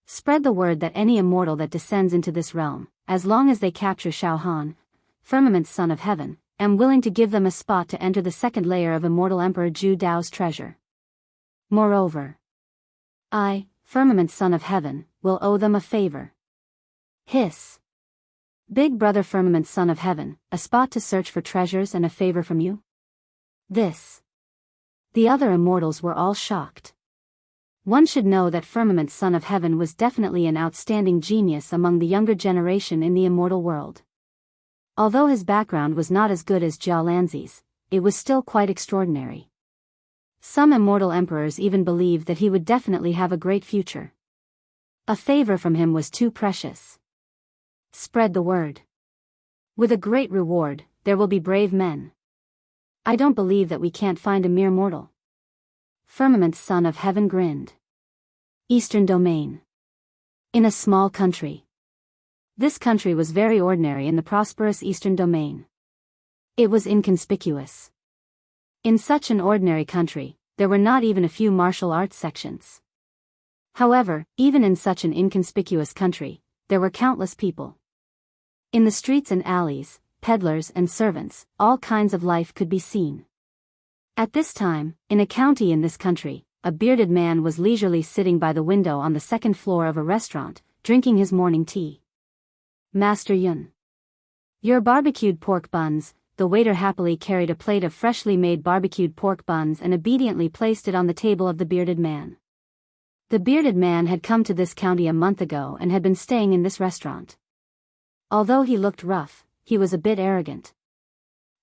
Spread the word that any immortal that descends into this realm, as long as they capture Shao Han, Firmament's son of heaven, am willing to give them a spot to enter the 2nd layer of Immortal Emperor Zhu Dao's treasure. Moreover, I, Firmament's son of heaven, will owe them a favor. Hiss. Big Brother Firmament's son of heaven, a spot to search for treasures and a favor from you? This. The other immortals were all shocked. One should know that Firmament's son of heaven was definitely an outstanding genius among the younger generation in the immortal world. Although his background was not as good as Jia Lanzi's, it was still quite extraordinary. Some immortal emperors even believed that he would definitely have a great future. A favor from him was too precious. Spread the word. With a great reward, there will be brave men. I don't believe that we can't find a mere mortal. Firmament's son of heaven grinned. Eastern domain. In a small country. This country was very ordinary in the prosperous eastern domain. It was inconspicuous. In such an ordinary country, there were not even a few martial arts sections. However, even in such an inconspicuous country, there were countless people. In the streets and alleys, peddlers and servants, all kinds of life could be seen. At this time, in a county in this country, a bearded man was leisurely sitting by the window on the 2nd floor of a restaurant, drinking his morning tea. Master Yun. Your barbecued pork buns. The waiter happily carried a plate of freshly made barbecued pork buns and obediently placed it on the table of the bearded man. The bearded man had come to this county a month ago and had been staying in this restaurant. Although he looked rough, he was a bit arrogant.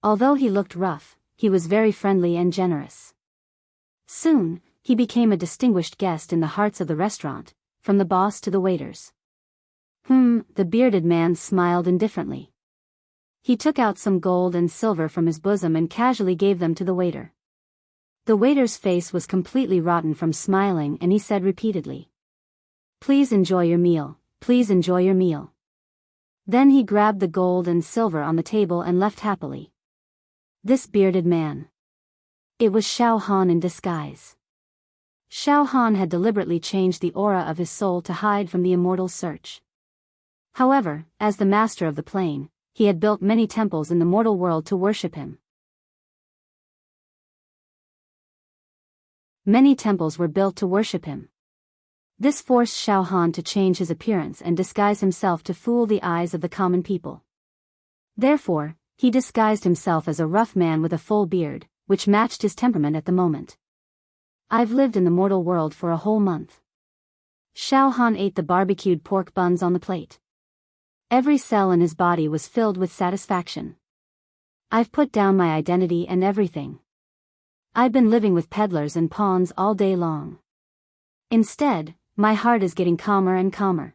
Although he looked rough, he was very friendly and generous. Soon, he became a distinguished guest in the hearts of the restaurant, from the boss to the waiters. The bearded man smiled indifferently. He took out some gold and silver from his bosom and casually gave them to the waiter. The waiter's face was completely rotten from smiling and he said repeatedly, "Please enjoy your meal, please enjoy your meal." Then he grabbed the gold and silver on the table and left happily. This bearded man. It was Xiao Han in disguise. Xiao Han had deliberately changed the aura of his soul to hide from the immortal's search. However, as the master of the plane, he had built many temples in the mortal world to worship him. Many temples were built to worship him. This forced Xiao Han to change his appearance and disguise himself to fool the eyes of the common people. Therefore, he disguised himself as a rough man with a full beard, which matched his temperament at the moment. I've lived in the mortal world for a whole month. Xiao Han ate the barbecued pork buns on the plate. Every cell in his body was filled with satisfaction. I've put down my identity and everything. I've been living with peddlers and pawns all day long. Instead, my heart is getting calmer and calmer.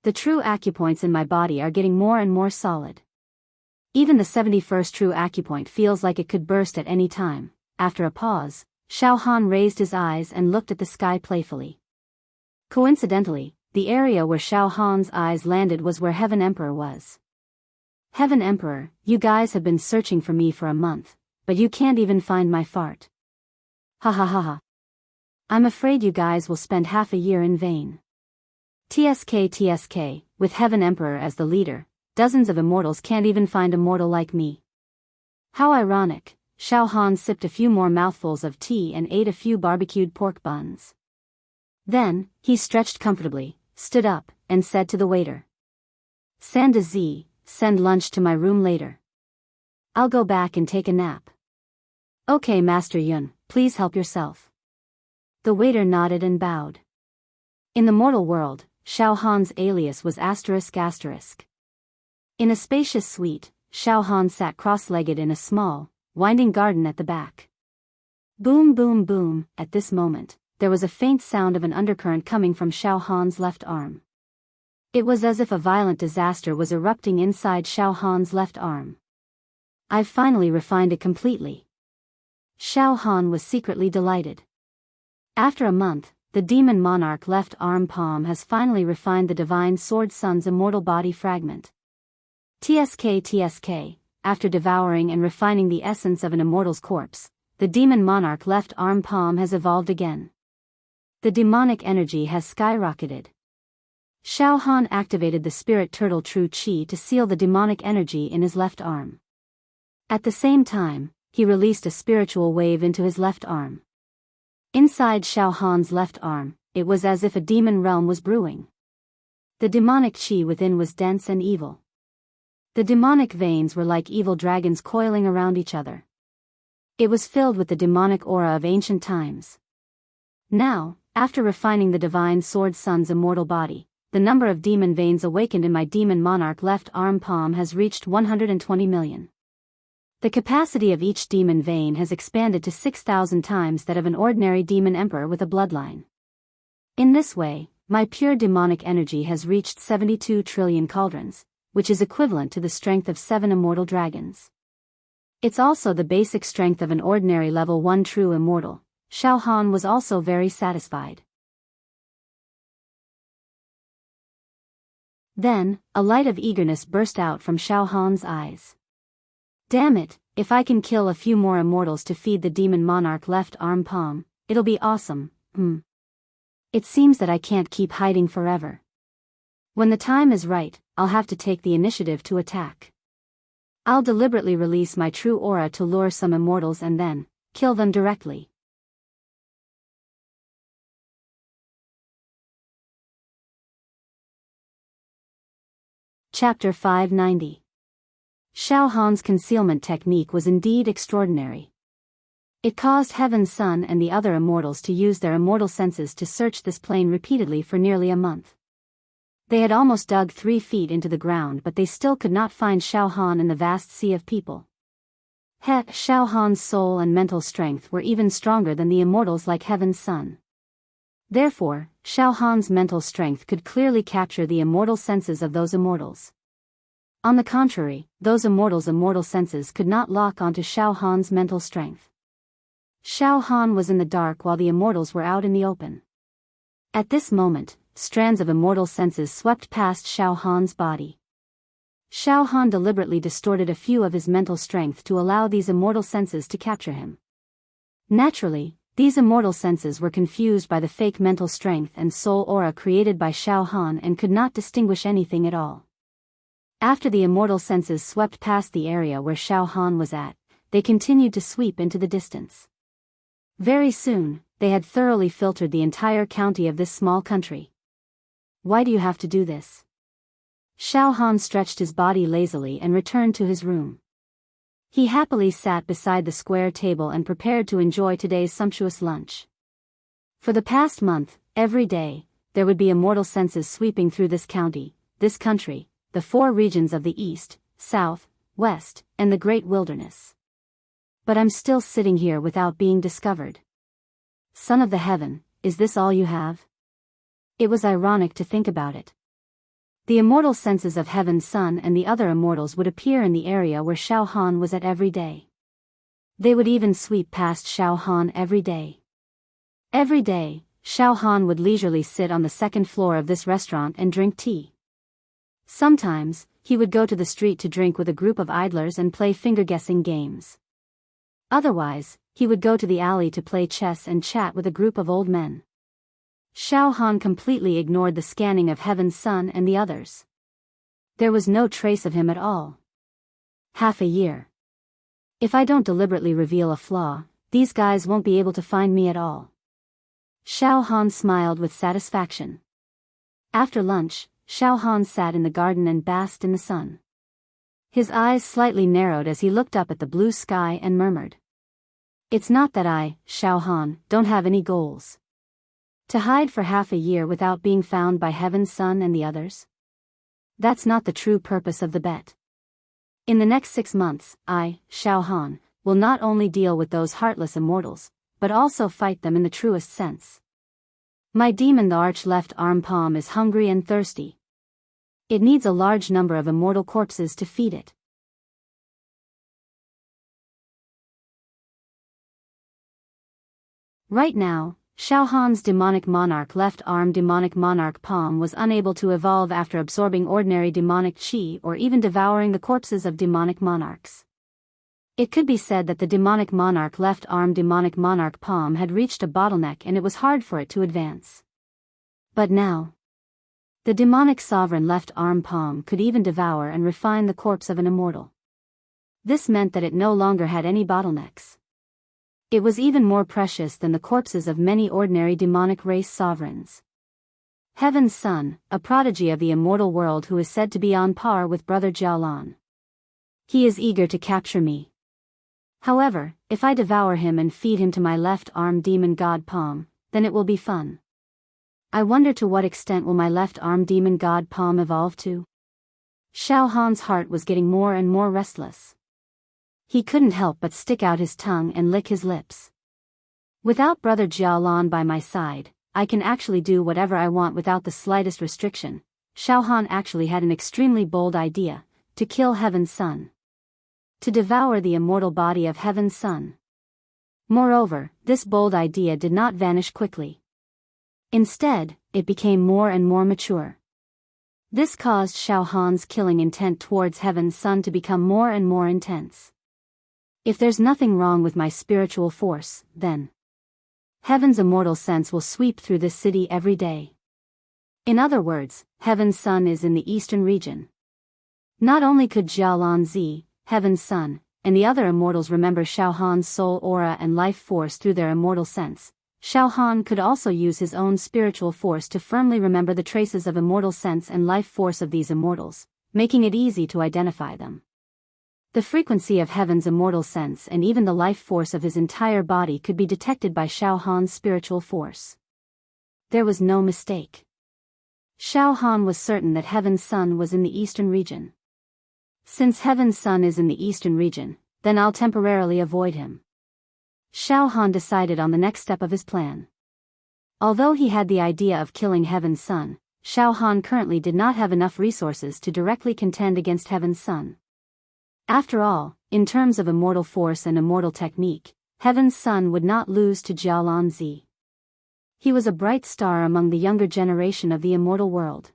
The true acupoints in my body are getting more and more solid. Even the 71st true acupoint feels like it could burst at any time. After a pause, Xiao Han raised his eyes and looked at the sky playfully. Coincidentally, the area where Xiao Han's eyes landed was where Heaven Emperor was. Heaven Emperor, you guys have been searching for me for a month, but you can't even find my fart. Ha ha ha ha. I'm afraid you guys will spend half a year in vain. TSK, with Heaven Emperor as the leader, dozens of immortals can't even find a mortal like me. How ironic. Xiao Han sipped a few more mouthfuls of tea and ate a few barbecued pork buns. Then, he stretched comfortably, stood up, and said to the waiter. Sanda Z, send lunch to my room later. I'll go back and take a nap. Okay, Master Yun, please help yourself. The waiter nodded and bowed. In the mortal world, Xiao Han's alias was ***. In a spacious suite, Xiao Han sat cross-legged in a small, winding garden at the back. Boom boom boom, at this moment, there was a faint sound of an undercurrent coming from Xiao Han's left arm. It was as if a violent disaster was erupting inside Xiao Han's left arm. I've finally refined it completely. Xiao Han was secretly delighted. After a month, the demon monarch left arm palm has finally refined the divine sword sun's immortal body fragment. TSK, after devouring and refining the essence of an immortal's corpse, the demon monarch left arm palm has evolved again. The demonic energy has skyrocketed. Xiao Han activated the spirit turtle true chi to seal the demonic energy in his left arm. At the same time, he released a spiritual wave into his left arm. Inside Xiao Han's left arm, it was as if a demon realm was brewing. The demonic chi within was dense and evil. The demonic veins were like evil dragons coiling around each other. It was filled with the demonic aura of ancient times. Now, after refining the divine sword sun's immortal body, the number of demon veins awakened in my demon monarch left arm palm has reached 120 million. The capacity of each demon vein has expanded to 6,000 times that of an ordinary demon emperor with a bloodline. In this way, my pure demonic energy has reached 72 trillion cauldrons, which is equivalent to the strength of 7 immortal dragons. It's also the basic strength of an ordinary level 1 true immortal. Xiao Han was also very satisfied. Then, a light of eagerness burst out from Xiao Han's eyes. Damn it, if I can kill a few more immortals to feed the demon monarch left arm palm, it'll be awesome. It seems that I can't keep hiding forever. When the time is right, I'll have to take the initiative to attack. I'll deliberately release my true aura to lure some immortals and then kill them directly. Chapter 590. Xiao Han's concealment technique was indeed extraordinary. It caused Heaven's Son and the other immortals to use their immortal senses to search this plane repeatedly for nearly a month. They had almost dug 3 feet into the ground, but they still could not find Xiao Han in the vast sea of people. Xiao Han's soul and mental strength were even stronger than the immortals like Heaven's Son. Therefore, Xiao Han's mental strength could clearly capture the immortal senses of those immortals. On the contrary, those immortals' immortal senses could not lock onto Xiao Han's mental strength. Xiao Han was in the dark while the immortals were out in the open. At this moment, strands of immortal senses swept past Xiao Han's body. Xiao Han deliberately distorted a few of his mental strength to allow these immortal senses to capture him. Naturally, these immortal senses were confused by the fake mental strength and soul aura created by Xiao Han and could not distinguish anything at all. After the immortal senses swept past the area where Xiao Han was at, they continued to sweep into the distance. Very soon, they had thoroughly filtered the entire county of this small country. Why do you have to do this? Xiao Han stretched his body lazily and returned to his room. He happily sat beside the square table and prepared to enjoy today's sumptuous lunch. For the past month, every day, there would be immortal senses sweeping through this county, this country, the 4 regions of the East, South, West, and the Great Wilderness. But I'm still sitting here without being discovered. Son of the heaven, is this all you have? It was ironic to think about it. The immortal senses of Heaven's Son and the other immortals would appear in the area where Xiao Han was at every day. They would even sweep past Xiao Han every day. Every day, Xiao Han would leisurely sit on the second floor of this restaurant and drink tea. Sometimes, he would go to the street to drink with a group of idlers and play finger-guessing games. Otherwise, he would go to the alley to play chess and chat with a group of old men. Xiao Han completely ignored the scanning of Heaven's Son and the others. There was no trace of him at all. Half a year. If I don't deliberately reveal a flaw, these guys won't be able to find me at all. Xiao Han smiled with satisfaction. After lunch, Xiao Han sat in the garden and basked in the sun. His eyes slightly narrowed as he looked up at the blue sky and murmured. It's not that I, Xiao Han, don't have any goals. To hide for half a year without being found by Heaven's Son and the others? That's not the true purpose of the bet. In the next 6 months, I, Xiao Han, will not only deal with those heartless immortals, but also fight them in the truest sense. My demon, the arch left arm palm, is hungry and thirsty. It needs a large number of immortal corpses to feed it. Right now, Xiao Han's demonic monarch left arm demonic monarch palm was unable to evolve after absorbing ordinary demonic chi or even devouring the corpses of demonic monarchs. It could be said that the demonic monarch left arm demonic monarch palm had reached a bottleneck and it was hard for it to advance. But now, the demonic sovereign left arm palm could even devour and refine the corpse of an immortal. This meant that it no longer had any bottlenecks. It was even more precious than the corpses of many ordinary demonic race sovereigns. Heaven's Son, a prodigy of the immortal world who is said to be on par with Brother Jialan. He is eager to capture me. However, if I devour him and feed him to my left arm demon god palm, then it will be fun. I wonder to what extent will my left arm demon god palm evolve to? Xiao Han's heart was getting more and more restless. He couldn't help but stick out his tongue and lick his lips. Without Brother Jialan by my side, I can actually do whatever I want without the slightest restriction. Xiao Han actually had an extremely bold idea, to kill Heaven's Son. To devour the immortal body of Heaven's Son. Moreover, this bold idea did not vanish quickly. Instead, it became more and more mature. This caused Xiao Han's killing intent towards Heaven's Son to become more and more intense. If there's nothing wrong with my spiritual force, then Heaven's immortal sense will sweep through this city every day. In other words, Heaven's Son is in the eastern region. Not only could Jialan Zi, Heaven's Son, and the other immortals remember Xiao Han's soul aura and life force through their immortal sense, Xiao Han could also use his own spiritual force to firmly remember the traces of immortal sense and life force of these immortals, making it easy to identify them. The frequency of Heaven's immortal sense and even the life force of his entire body could be detected by Xiao Han's spiritual force. There was no mistake. Xiao Han was certain that Heaven's Son was in the eastern region. Since Heaven's Son is in the eastern region, then I'll temporarily avoid him. Xiao Han decided on the next step of his plan. Although he had the idea of killing Heaven's Son, Xiao Han currently did not have enough resources to directly contend against Heaven's Son. After all, in terms of immortal force and immortal technique, Heaven's Son would not lose to Jialan Zi. He was a bright star among the younger generation of the immortal world.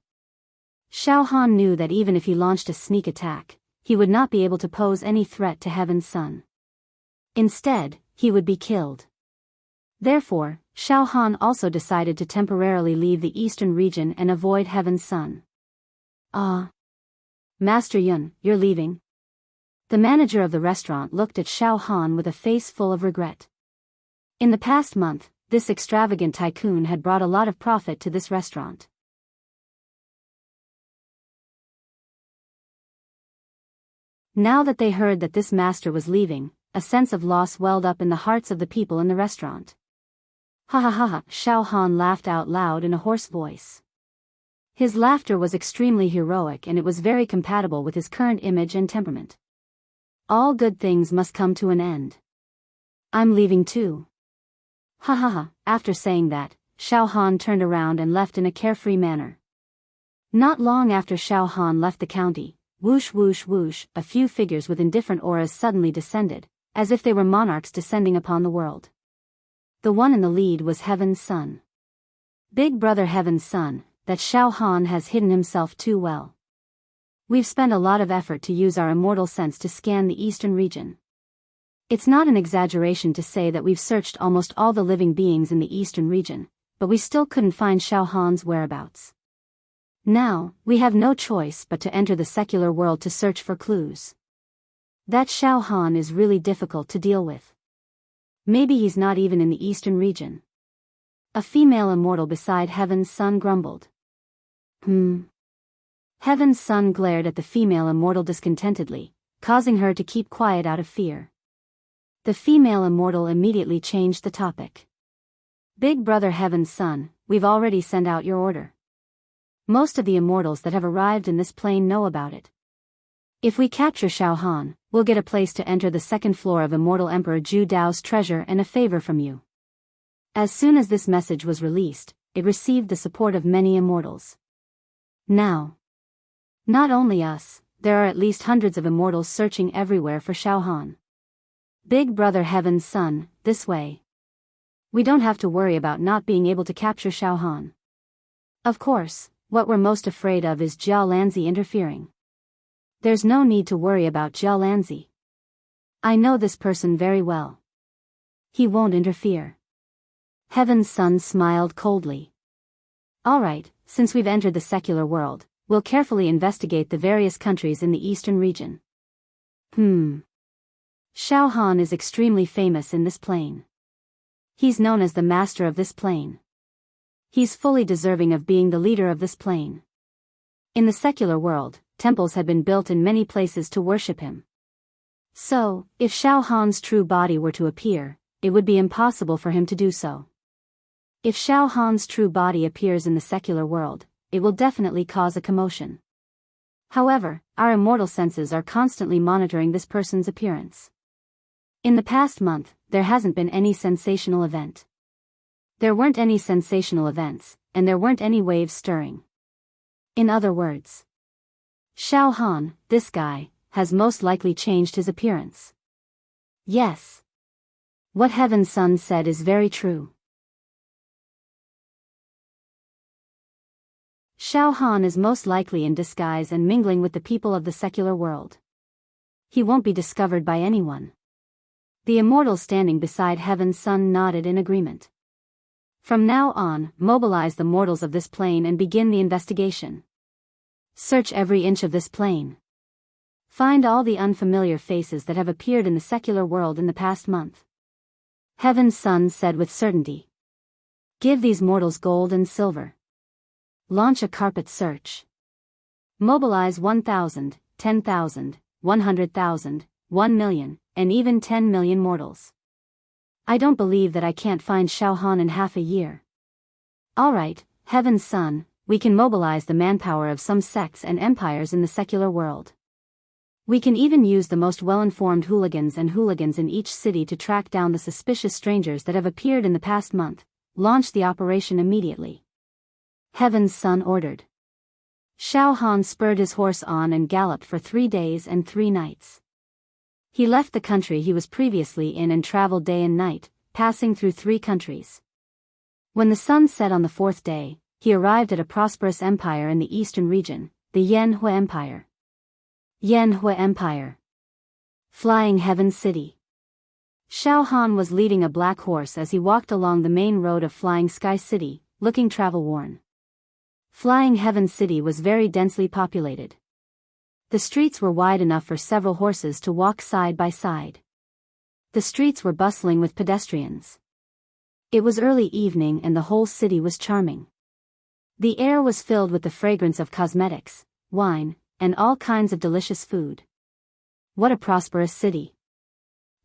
Xiao Han knew that even if he launched a sneak attack, he would not be able to pose any threat to Heaven's Son. Instead, he would be killed. Therefore, Xiao Han also decided to temporarily leave the eastern region and avoid Heaven's Sun. Ah. Master Yun, you're leaving? The manager of the restaurant looked at Xiao Han with a face full of regret. In the past month, this extravagant tycoon had brought a lot of profit to this restaurant. Now that they heard that this master was leaving, a sense of loss welled up in the hearts of the people in the restaurant. Ha ha ha ha, Xiao Han laughed out loud in a hoarse voice. His laughter was extremely heroic and it was very compatible with his current image and temperament. All good things must come to an end. I'm leaving too. Ha ha ha, after saying that, Xiao Han turned around and left in a carefree manner. Not long after Xiao Han left the county, whoosh whoosh whoosh, a few figures with indifferent auras suddenly descended, as if they were monarchs descending upon the world. The one in the lead was Heaven's Sun. Big brother Heaven's Sun, that Xiao Han has hidden himself too well. We've spent a lot of effort to use our immortal sense to scan the eastern region. It's not an exaggeration to say that we've searched almost all the living beings in the eastern region, but we still couldn't find Xiao Han's whereabouts. Now, we have no choice but to enter the secular world to search for clues. That Xiao Han is really difficult to deal with. Maybe he's not even in the eastern region. A female immortal beside Heaven's Sun grumbled. Heaven's Sun glared at the female immortal discontentedly, causing her to keep quiet out of fear. The female immortal immediately changed the topic. Big brother Heaven's Sun, we've already sent out your order. Most of the immortals that have arrived in this plane know about it. If we capture Xiao Han, we'll get a place to enter the second floor of Immortal Emperor Zhu Dao's treasure and a favor from you. As soon as this message was released, it received the support of many immortals. Now, not only us, there are at least hundreds of immortals searching everywhere for Xiao Han. Big brother Heaven's Sun, this way. We don't have to worry about not being able to capture Xiao Han. Of course, what we're most afraid of is Jia Lanzi interfering. There's no need to worry about Jia Lanzi. I know this person very well. He won't interfere. Heaven's Sun smiled coldly. Alright, since we've entered the secular world, we'll carefully investigate the various countries in the eastern region. Xiao Han is extremely famous in this plane. He's known as the master of this plane. He's fully deserving of being the leader of this plane. In the secular world, temples had been built in many places to worship him. So, if Xiao Han's true body were to appear, it would be impossible for him to do so. If Xiao Han's true body appears in the secular world, it will definitely cause a commotion. However, our immortal senses are constantly monitoring this person's appearance. In the past month, there hasn't been any sensational event. There weren't any sensational events, and there weren't any waves stirring. In other words, Xiao Han, this guy, has most likely changed his appearance. Yes. What Heaven's Sun said is very true. Xiao Han is most likely in disguise and mingling with the people of the secular world. He won't be discovered by anyone. The immortal standing beside Heaven's Sun nodded in agreement. From now on, mobilize the mortals of this plane and begin the investigation. Search every inch of this plane. Find all the unfamiliar faces that have appeared in the secular world in the past month. Heaven's Sun said with certainty. Give these mortals gold and silver. Launch a carpet search. Mobilize 1,000, 10,000, 100,000, 1 million, and even 10 million mortals. I don't believe that I can't find Xiao Han in half a year. Alright, Heaven's Sun, we can mobilize the manpower of some sects and empires in the secular world. We can even use the most well-informed hooligans in each city to track down the suspicious strangers that have appeared in the past month. Launch the operation immediately. Heaven's Sun ordered. Xiao Han spurred his horse on and galloped for 3 days and 3 nights. He left the country he was previously in and traveled day and night, passing through 3 countries. When the sun set on the 4th day, he arrived at a prosperous empire in the eastern region, the Yanhui Empire. Yanhui Empire. Flying Heaven City. Xiao Han was leading a black horse as he walked along the main road of Flying Sky City, looking travel-worn. Flying Heaven City was very densely populated. The streets were wide enough for several horses to walk side by side. The streets were bustling with pedestrians. It was early evening and the whole city was charming. The air was filled with the fragrance of cosmetics, wine, and all kinds of delicious food. What a prosperous city.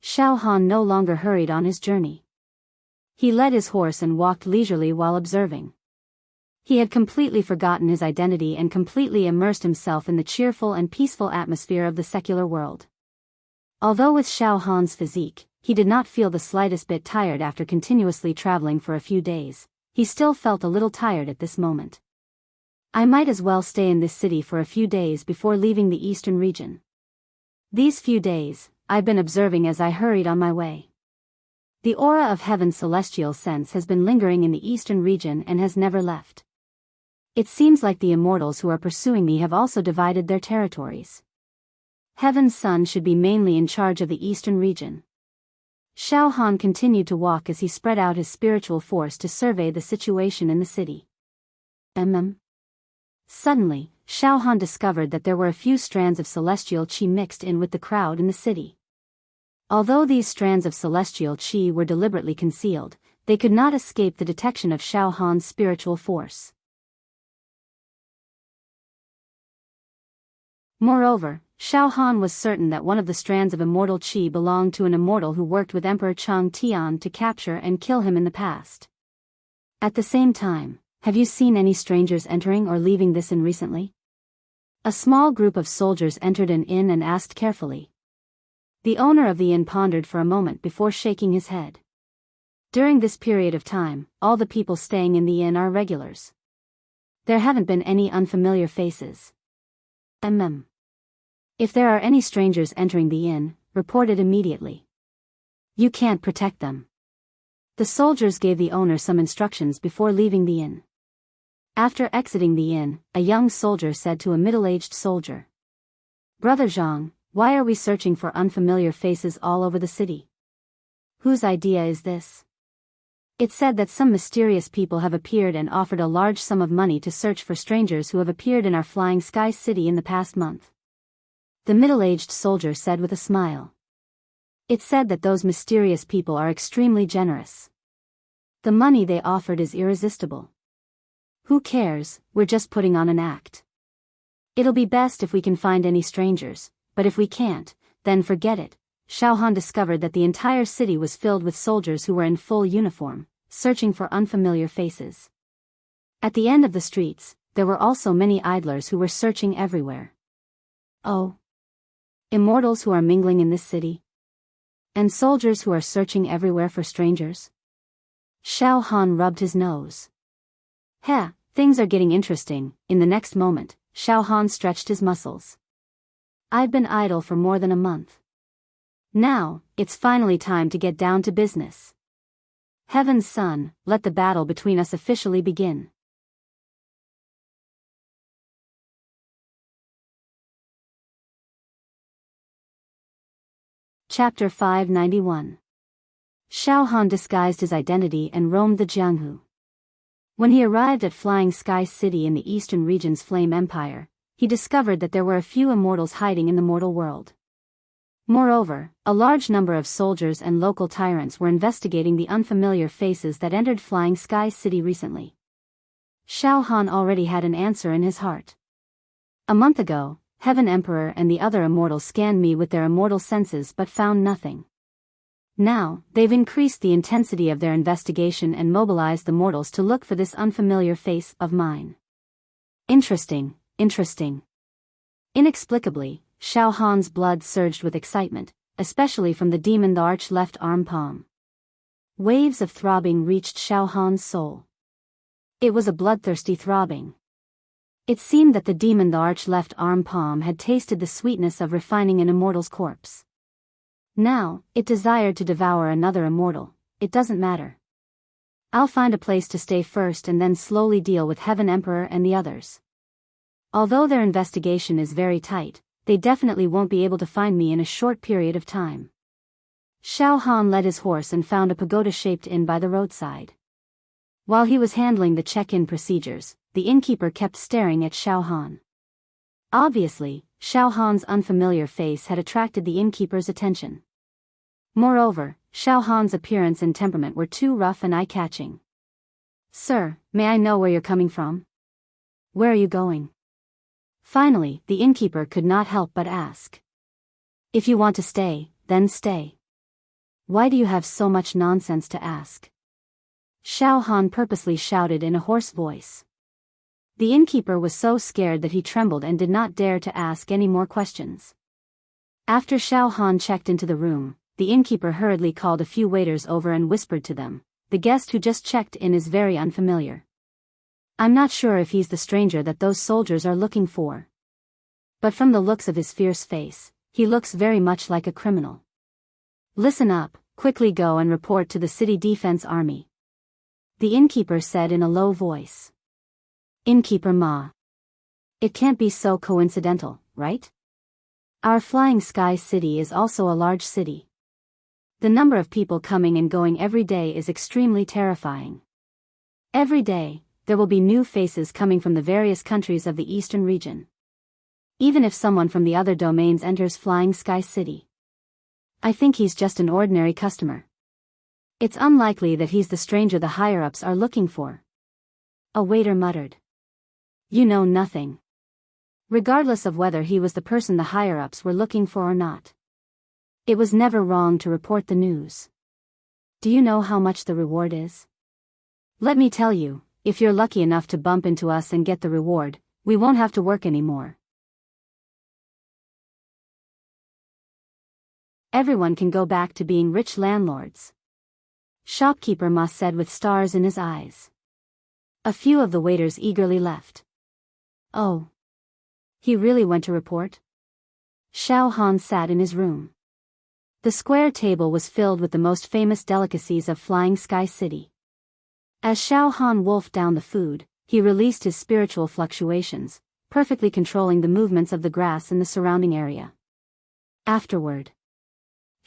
Xiao Han no longer hurried on his journey. He led his horse and walked leisurely while observing. He had completely forgotten his identity and completely immersed himself in the cheerful and peaceful atmosphere of the secular world. Although with Xiao Han's physique, he did not feel the slightest bit tired after continuously traveling for a few days, he still felt a little tired at this moment. I might as well stay in this city for a few days before leaving the eastern region. These few days, I've been observing as I hurried on my way. The aura of heaven's celestial sense has been lingering in the eastern region and has never left. It seems like the immortals who are pursuing me have also divided their territories. Heaven's Son should be mainly in charge of the eastern region. Xiao Han continued to walk as he spread out his spiritual force to survey the situation in the city. Suddenly, Xiao Han discovered that there were a few strands of celestial qi mixed in with the crowd in the city. Although these strands of celestial qi were deliberately concealed, they could not escape the detection of Xiao Han's spiritual force. Moreover, Xiao Han was certain that one of the strands of immortal qi belonged to an immortal who worked with Emperor Cheng Tian to capture and kill him in the past. At the same time, have you seen any strangers entering or leaving this inn recently? A small group of soldiers entered an inn and asked carefully. The owner of the inn pondered for a moment before shaking his head. During this period of time, all the people staying in the inn are regulars. There haven't been any unfamiliar faces. If there are any strangers entering the inn, report it immediately. You can't protect them. The soldiers gave the owner some instructions before leaving the inn. After exiting the inn, a young soldier said to a middle-aged soldier, "Brother Zhang, why are we searching for unfamiliar faces all over the city? Whose idea is this? It's said that some mysterious people have appeared and offered a large sum of money to search for strangers who have appeared in our Flying Sky City in the past month." The middle-aged soldier said with a smile. It's said that those mysterious people are extremely generous. The money they offered is irresistible. Who cares, we're just putting on an act. It'll be best if we can find any strangers, but if we can't, then forget it. Xiao Han discovered that the entire city was filled with soldiers who were in full uniform, searching for unfamiliar faces. At the end of the streets, there were also many idlers who were searching everywhere. Oh. Immortals who are mingling in this city? And soldiers who are searching everywhere for strangers? Xiao Han rubbed his nose. Things are getting interesting. In the next moment, Xiao Han stretched his muscles. I've been idle for more than a month. Now, it's finally time to get down to business. Heaven's Son, let the battle between us officially begin. Chapter 591. Xiao Han disguised his identity and roamed the Jianghu. When he arrived at Flying Sky City in the eastern region's Flame Empire, he discovered that there were a few immortals hiding in the mortal world. Moreover, a large number of soldiers and local tyrants were investigating the unfamiliar faces that entered Flying Sky City recently. Xiao Han already had an answer in his heart. A month ago, Heaven Emperor and the other immortals scanned me with their immortal senses but found nothing. Now, they've increased the intensity of their investigation and mobilized the mortals to look for this unfamiliar face of mine. Interesting. Inexplicably, Xiao Han's blood surged with excitement, especially from the demon the arch left arm palm. Waves of throbbing reached Xiao Han's soul. It was a bloodthirsty throbbing. It seemed that the demon the arch left arm palm had tasted the sweetness of refining an immortal's corpse. Now, it desired to devour another immortal. It doesn't matter. I'll find a place to stay first and then slowly deal with Heaven Emperor and the others. Although their investigation is very tight, they definitely won't be able to find me in a short period of time. Xiao Han led his horse and found a pagoda-shaped inn by the roadside. While he was handling the check-in procedures, the innkeeper kept staring at Xiao Han. Obviously, Xiao Han's unfamiliar face had attracted the innkeeper's attention. Moreover, Xiao Han's appearance and temperament were too rough and eye-catching. "Sir, may I know where you're coming from? Where are you going?" Finally, the innkeeper could not help but ask. "If you want to stay, then stay. Why do you have so much nonsense to ask?" Xiao Han purposely shouted in a hoarse voice. The innkeeper was so scared that he trembled and did not dare to ask any more questions. After Xiao Han checked into the room, the innkeeper hurriedly called a few waiters over and whispered to them, "The guest who just checked in is very unfamiliar. I'm not sure if he's the stranger that those soldiers are looking for. But from the looks of his fierce face, he looks very much like a criminal. Listen up, quickly go and report to the city defense army," the innkeeper said in a low voice. "Innkeeper Ma. It can't be so coincidental, right? Our flying sky city is also a large city. The number of people coming and going every day is extremely terrifying. Every day, there will be new faces coming from the various countries of the eastern region. Even if someone from the other domains enters Flying Sky City, I think he's just an ordinary customer. It's unlikely that he's the stranger the higher-ups are looking for." A waiter muttered. "You know nothing. Regardless of whether he was the person the higher-ups were looking for or not, it was never wrong to report the news. Do you know how much the reward is? Let me tell you, if you're lucky enough to bump into us and get the reward, we won't have to work anymore. Everyone can go back to being rich landlords," Shopkeeper Ma said with stars in his eyes. A few of the waiters eagerly left. "Oh. He really went to report?" Xiao Han sat in his room. The square table was filled with the most famous delicacies of Flying Sky City. As Xiao Han wolfed down the food, he released his spiritual fluctuations, perfectly controlling the movements of the grass in the surrounding area. Afterward,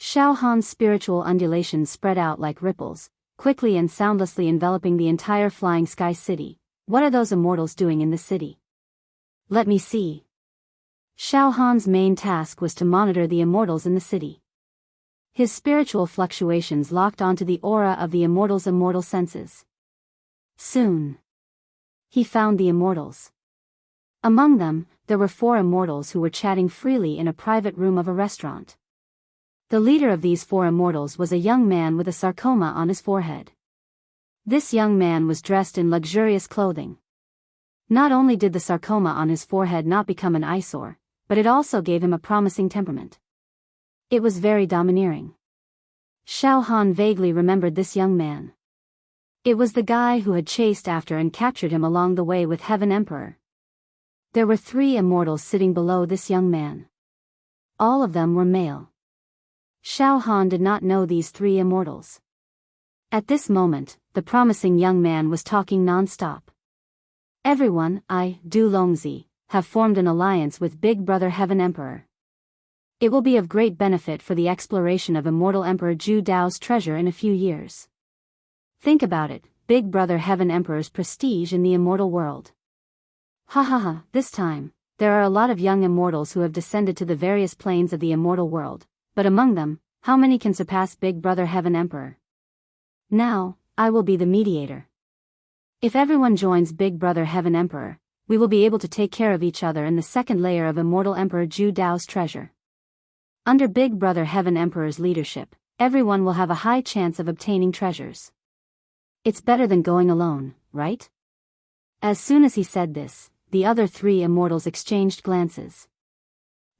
Xiao Han's spiritual undulations spread out like ripples, quickly and soundlessly enveloping the entire Flying Sky City. "What are those immortals doing in the city? Let me see." Xiao Han's main task was to monitor the immortals in the city. His spiritual fluctuations locked onto the aura of the immortals' immortal senses. Soon, he found the immortals. Among them, there were 4 immortals who were chatting freely in a private room of a restaurant. The leader of these 4 immortals was a young man with a sarcoma on his forehead. This young man was dressed in luxurious clothing. Not only did the sarcoma on his forehead not become an eyesore, but it also gave him a promising temperament. It was very domineering. Xiao Han vaguely remembered this young man. It was the guy who had chased after and captured him along the way with Heaven Emperor. There were 3 immortals sitting below this young man. All of them were male. Xiao Han did not know these 3 immortals. At this moment, the promising young man was talking non-stop. "Everyone, I, Du Longzi, have formed an alliance with Big Brother Heaven Emperor. It will be of great benefit for the exploration of Immortal Emperor Zhu Dao's treasure in a few years. Think about it, Big Brother Heaven Emperor's prestige in the immortal world. Ha ha ha, this time, there are a lot of young immortals who have descended to the various planes of the immortal world. But among them, how many can surpass Big Brother Heaven Emperor? Now, I will be the mediator. If everyone joins Big Brother Heaven Emperor, we will be able to take care of each other in the second layer of Immortal Emperor Zhu Dao's treasure. Under Big Brother Heaven Emperor's leadership, everyone will have a high chance of obtaining treasures. It's better than going alone, right?" As soon as he said this, the other 3 immortals exchanged glances.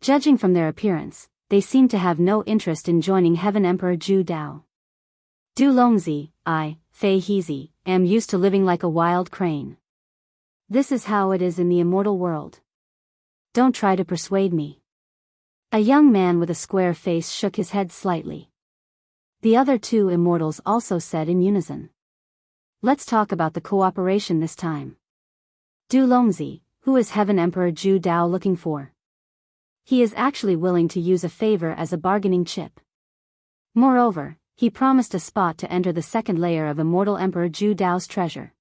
Judging from their appearance, they seemed to have no interest in joining Heaven Emperor Zhu Dao. "Du Longzi, I, Fei Heezy, am used to living like a wild crane. This is how it is in the immortal world. Don't try to persuade me." A young man with a square face shook his head slightly. The other 2 immortals also said in unison, "Let's talk about the cooperation this time. Du Longzi, who is Heaven Emperor Zhu Dao looking for? He is actually willing to use a favor as a bargaining chip." Moreover, he promised a spot to enter the second layer of immortal Emperor Zhu Dao's treasure.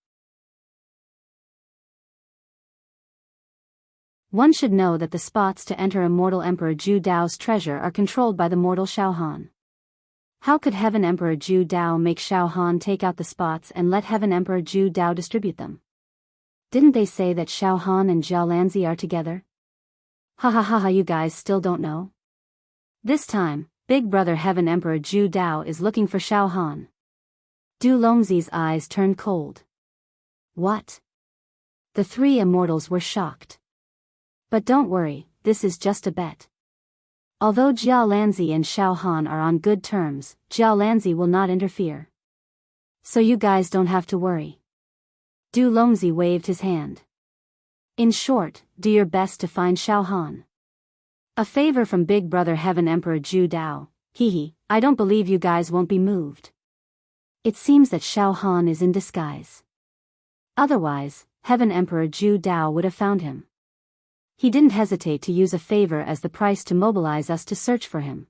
One should know that the spots to enter immortal Emperor Zhu Dao's treasure are controlled by the mortal Xiao Han. How could Heaven Emperor Zhu Dao make Xiao Han take out the spots and let Heaven Emperor Zhu Dao distribute them? Didn't they say that Xiao Han and Jia Lanzi are together? Ha ha ha ha, you guys still don't know? This time, Big Brother Heaven Emperor Zhu Dao is looking for Xiao Han. Du Longzi's eyes turned cold. What? The three immortals were shocked. But don't worry, this is just a bet. Although Jia Lanzi and Xiao Han are on good terms, Jia Lanzi will not interfere. So you guys don't have to worry. Du Longzi waved his hand. In short, do your best to find Xiao Han. A favor from Big Brother Heaven Emperor Zhu Dao. Hehe, I don't believe you guys won't be moved. It seems that Xiao Han is in disguise. Otherwise, Heaven Emperor Zhu Dao would have found him. He didn't hesitate to use a favor as the price to mobilize us to search for him.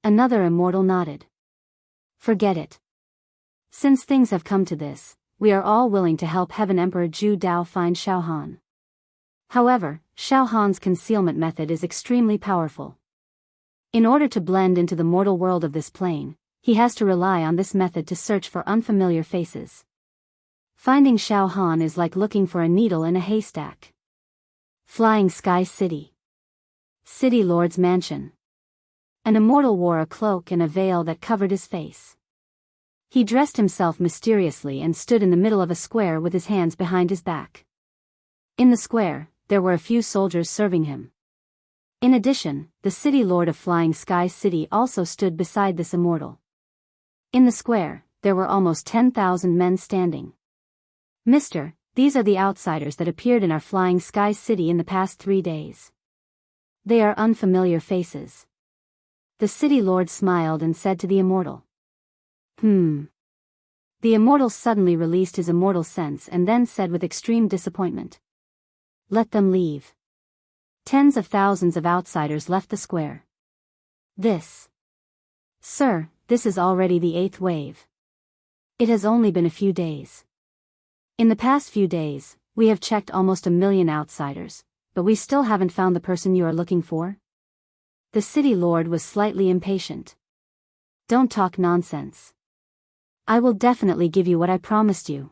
Another immortal nodded. Forget it. Since things have come to this, we are all willing to help Heaven Emperor Zhu Dao find Xiao Han. However, Xiao Han's concealment method is extremely powerful. In order to blend into the mortal world of this plane, he has to rely on this method to search for unfamiliar faces. Finding Xiao Han is like looking for a needle in a haystack. Flying Sky City. City Lord's mansion. An immortal wore a cloak and a veil that covered his face. He dressed himself mysteriously and stood in the middle of a square with his hands behind his back. In the square, there were a few soldiers serving him. In addition, the City Lord of Flying Sky City also stood beside this immortal. In the square, there were almost 10,000 men standing. Mister, these are the outsiders that appeared in our Flying Sky City in the past 3 days. They are unfamiliar faces. The City Lord smiled and said to the immortal. The immortal suddenly released his immortal sense and then said with extreme disappointment. Let them leave. Tens of thousands of outsiders left the square. Sir, this is already the 8th wave. It has only been a few days. In the past few days, we have checked almost 1 million outsiders, but we still haven't found the person you are looking for. The City Lord was slightly impatient. Don't talk nonsense. I will definitely give you what I promised you.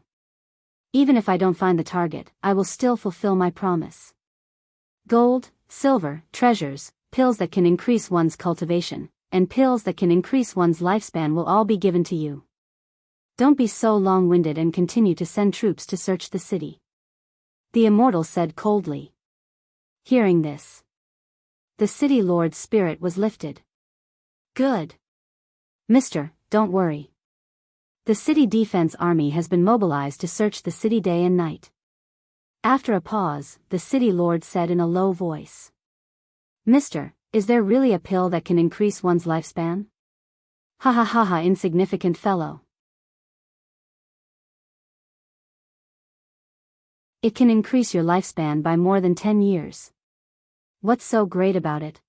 Even if I don't find the target, I will still fulfill my promise. Gold, silver, treasures, pills that can increase one's cultivation, and pills that can increase one's lifespan will all be given to you. Don't be so long-winded and continue to send troops to search the city. The immortal said coldly. Hearing this, the City Lord's spirit was lifted. Good. Mister, don't worry. The city defense army has been mobilized to search the city day and night. After a pause, the City Lord said in a low voice. Mister, is there really a pill that can increase one's lifespan? Ha ha ha ha, insignificant fellow. It can increase your lifespan by more than 10 years. What's so great about it?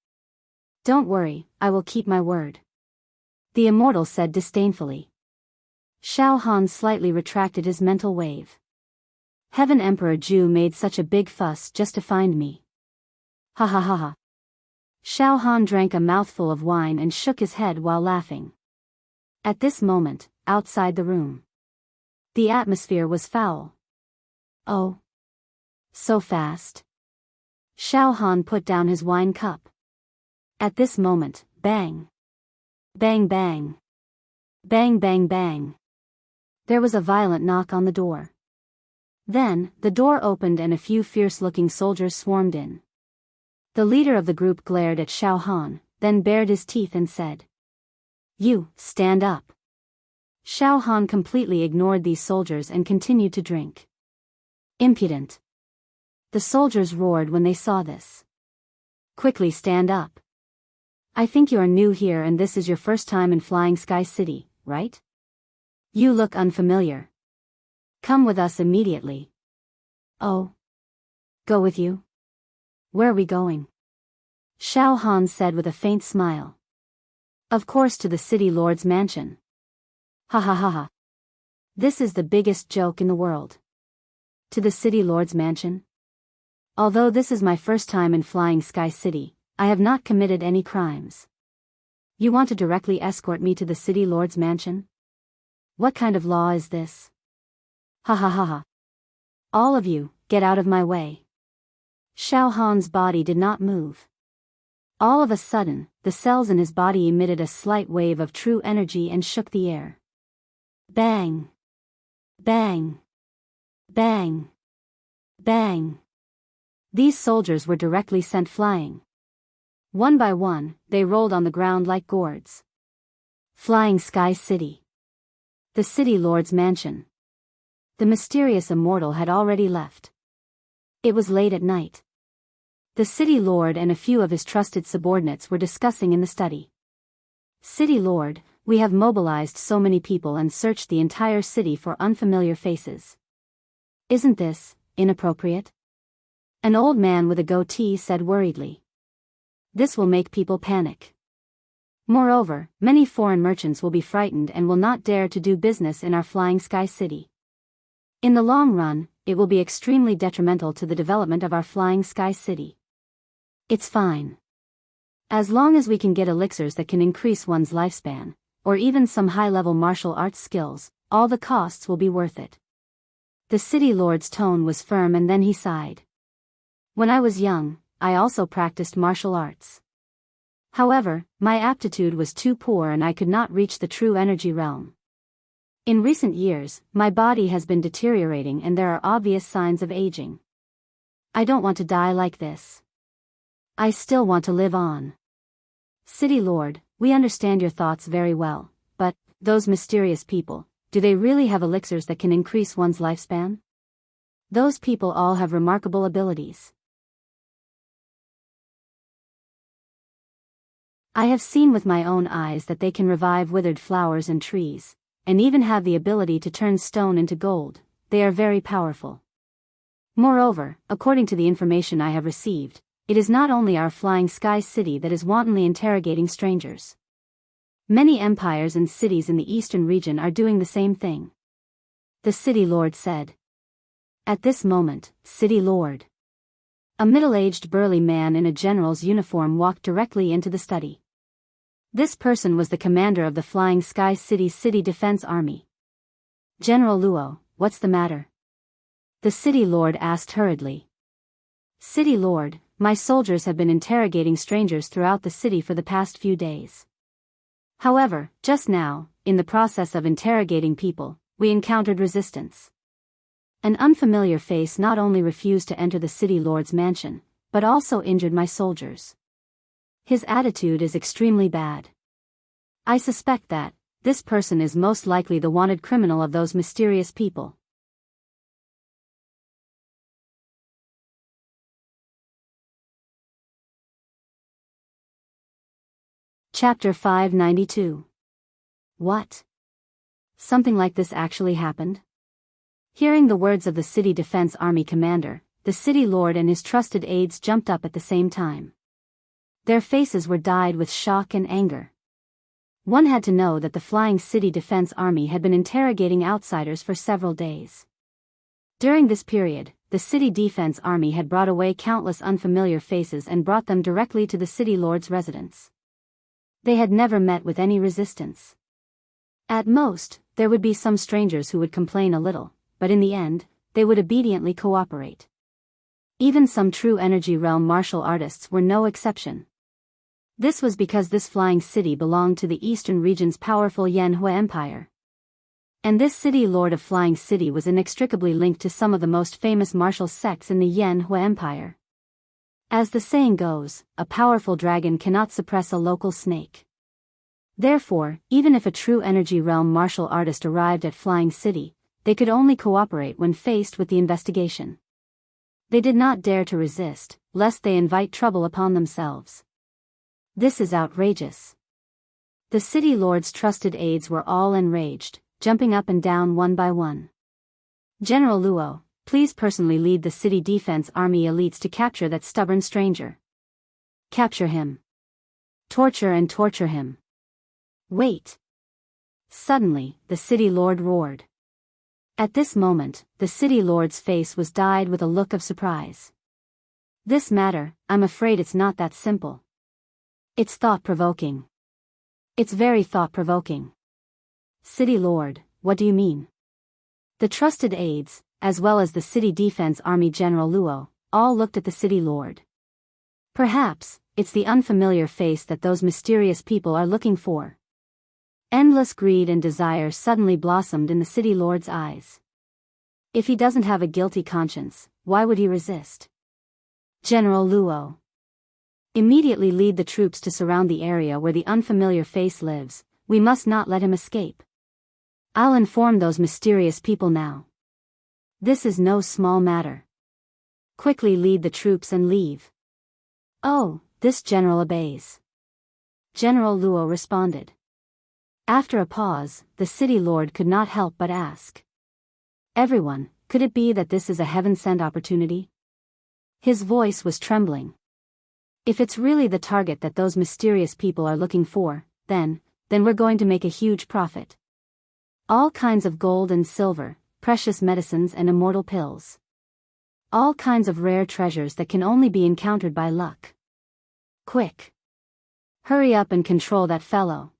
Don't worry, I will keep my word. The immortal said disdainfully. Xiao Han slightly retracted his mental wave. Heaven Emperor Zhu made such a big fuss just to find me. Ha ha ha ha. Xiao Han drank a mouthful of wine and shook his head while laughing. At this moment, outside the room, the atmosphere was foul. Oh. So fast. Xiao Han put down his wine cup. At this moment, bang. Bang bang. Bang bang bang. There was a violent knock on the door. Then, the door opened and a few fierce-looking soldiers swarmed in. The leader of the group glared at Xiao Han, then bared his teeth and said, You, stand up. Xiao Han completely ignored these soldiers and continued to drink. Impudent. The soldiers roared when they saw this. Quickly stand up. I think you are new here and this is your first time in Flying Sky City, right? You look unfamiliar. Come with us immediately. Oh. Go with you? Where are we going? Xiao Han said with a faint smile. Of course, to the city lord's mansion. Ha ha ha ha. This is the biggest joke in the world. To the city lord's mansion? Although this is my first time in Flying Sky City, I have not committed any crimes. You want to directly escort me to the city lord's mansion? What kind of law is this? Ha ha ha ha. All of you, get out of my way. Xiao Han's body did not move. All of a sudden, the cells in his body emitted a slight wave of true energy and shook the air. Bang! Bang! Bang! Bang! These soldiers were directly sent flying. One by one, they rolled on the ground like gourds. Flying Sky City. The city lord's mansion. The mysterious immortal had already left. It was late at night. The city lord and a few of his trusted subordinates were discussing in the study. City lord, we have mobilized so many people and searched the entire city for unfamiliar faces. Isn't this inappropriate? An old man with a goatee said worriedly. This will make people panic. Moreover, many foreign merchants will be frightened and will not dare to do business in our Flying Sky City. In the long run, it will be extremely detrimental to the development of our Flying Sky City. It's fine. As long as we can get elixirs that can increase one's lifespan, or even some high-level martial arts skills, all the costs will be worth it. The city lord's tone was firm and then he sighed. When I was young, I also practiced martial arts. However, my aptitude was too poor and I could not reach the true energy realm. In recent years, my body has been deteriorating and there are obvious signs of aging. I don't want to die like this. I still want to live on. City Lord, we understand your thoughts very well, but, those mysterious people, do they really have elixirs that can increase one's lifespan? Those people all have remarkable abilities. I have seen with my own eyes that they can revive withered flowers and trees, and even have the ability to turn stone into gold. They are very powerful. Moreover, according to the information I have received, it is not only our Flying Sky City that is wantonly interrogating strangers. Many empires and cities in the eastern region are doing the same thing. The city lord said. At this moment, City Lord. A middle-aged burly man in a general's uniform walked directly into the study. This person was the commander of the Flying Sky City City Defense Army. General Luo, what's the matter? The city lord asked hurriedly. City Lord, my soldiers have been interrogating strangers throughout the city for the past few days. However, just now, in the process of interrogating people, we encountered resistance. An unfamiliar face not only refused to enter the city lord's mansion, but also injured my soldiers. His attitude is extremely bad. I suspect that this person is most likely the wanted criminal of those mysterious people. Chapter 592. What? Something like this actually happened? Hearing the words of the City Defense Army commander, the city lord and his trusted aides jumped up at the same time. Their faces were dyed with shock and anger. One had to know that the Flying City Defense Army had been interrogating outsiders for several days. During this period, the City Defense Army had brought away countless unfamiliar faces and brought them directly to the city lord's residence. They had never met with any resistance. At most, there would be some strangers who would complain a little, but in the end, they would obediently cooperate. Even some true energy realm martial artists were no exception. This was because this flying city belonged to the eastern region's powerful Yanhui Empire. And this city lord of Flying City was inextricably linked to some of the most famous martial sects in the Yanhui Empire. As the saying goes, a powerful dragon cannot suppress a local snake. Therefore, even if a true energy realm martial artist arrived at Flying City, they could only cooperate when faced with the investigation. They did not dare to resist, lest they invite trouble upon themselves. This is outrageous. The city lord's trusted aides were all enraged, jumping up and down one by one. General Luo, please personally lead the city defense army elites to capture that stubborn stranger. Capture him. Torture and torture him. Wait! Suddenly, the city lord roared. At this moment, the city lord's face was dyed with a look of surprise. This matter, I'm afraid it's not that simple. It's thought-provoking. It's very thought-provoking. City lord, what do you mean? The trusted aides, as well as the city defense army General Luo, all looked at the city lord. Perhaps, it's the unfamiliar face that those mysterious people are looking for. Endless greed and desire suddenly blossomed in the city lord's eyes. If he doesn't have a guilty conscience, why would he resist? General Luo. Immediately lead the troops to surround the area where the unfamiliar face lives. We must not let him escape. I'll inform those mysterious people now. This is no small matter. Quickly lead the troops and leave. Oh, this general obeys. General Luo responded. After a pause, the city lord could not help but ask. Everyone, could it be that this is a heaven-sent opportunity? His voice was trembling. If it's really the target that those mysterious people are looking for, then we're going to make a huge profit. All kinds of gold and silver, precious medicines and immortal pills. All kinds of rare treasures that can only be encountered by luck. Quick! Hurry up and control that fellow.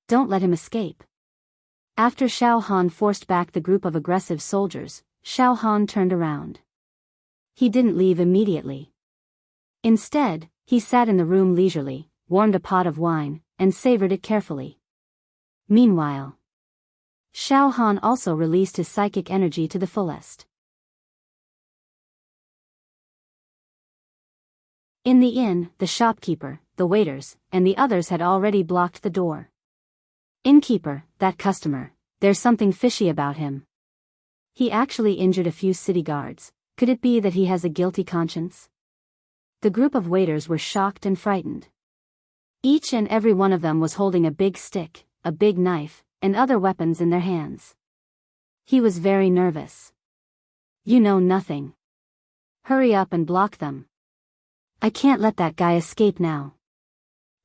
Don't let him escape. After Xiao Han forced back the group of aggressive soldiers, Xiao Han turned around. He didn't leave immediately. Instead, he sat in the room leisurely, warmed a pot of wine, and savored it carefully. Meanwhile, Xiao Han also released his psychic energy to the fullest. In the inn, the shopkeeper, the waiters, and the others had already blocked the door. Innkeeper, that customer, there's something fishy about him. He actually injured a few city guards. Could it be that he has a guilty conscience? The group of waiters were shocked and frightened. Each and every one of them was holding a big stick, a big knife, and other weapons in their hands. He was very nervous. You know nothing. Hurry up and block them. I can't let that guy escape now.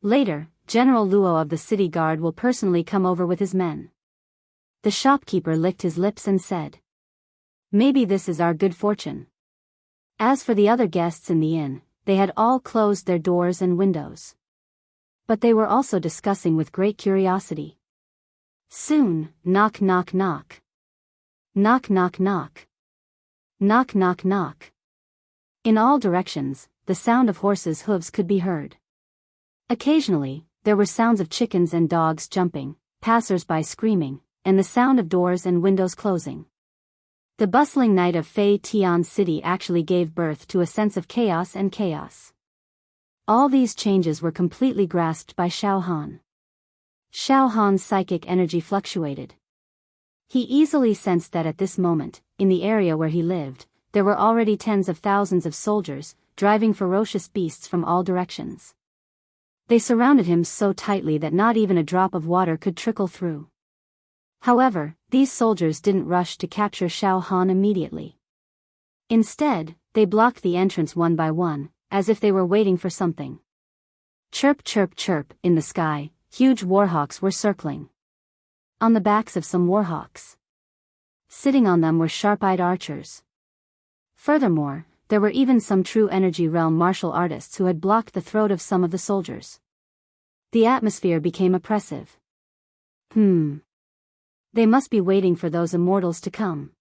Later, General Luo of the city guard will personally come over with his men. The shopkeeper licked his lips and said, maybe this is our good fortune. As for the other guests in the inn, they had all closed their doors and windows. But they were also discussing with great curiosity. Soon, knock knock knock. Knock knock knock. Knock knock knock. In all directions, the sound of horses' hooves could be heard. Occasionally, there were sounds of chickens and dogs jumping, passers-by screaming, and the sound of doors and windows closing. The bustling night of Fei Tian City actually gave birth to a sense of chaos and chaos. All these changes were completely grasped by Xiao Han. Xiao Han's psychic energy fluctuated. He easily sensed that at this moment, in the area where he lived, there were already tens of thousands of soldiers, driving ferocious beasts from all directions. They surrounded him so tightly that not even a drop of water could trickle through. However, these soldiers didn't rush to capture Xiao Han immediately. Instead, they blocked the entrance one by one, as if they were waiting for something. Chirp chirp chirp, in the sky, huge warhawks were circling. On the backs of some warhawks. Sitting on them were sharp-eyed archers. Furthermore, there were even some true energy realm martial artists who had blocked the throat of some of the soldiers. The atmosphere became oppressive. They must be waiting for those immortals to come.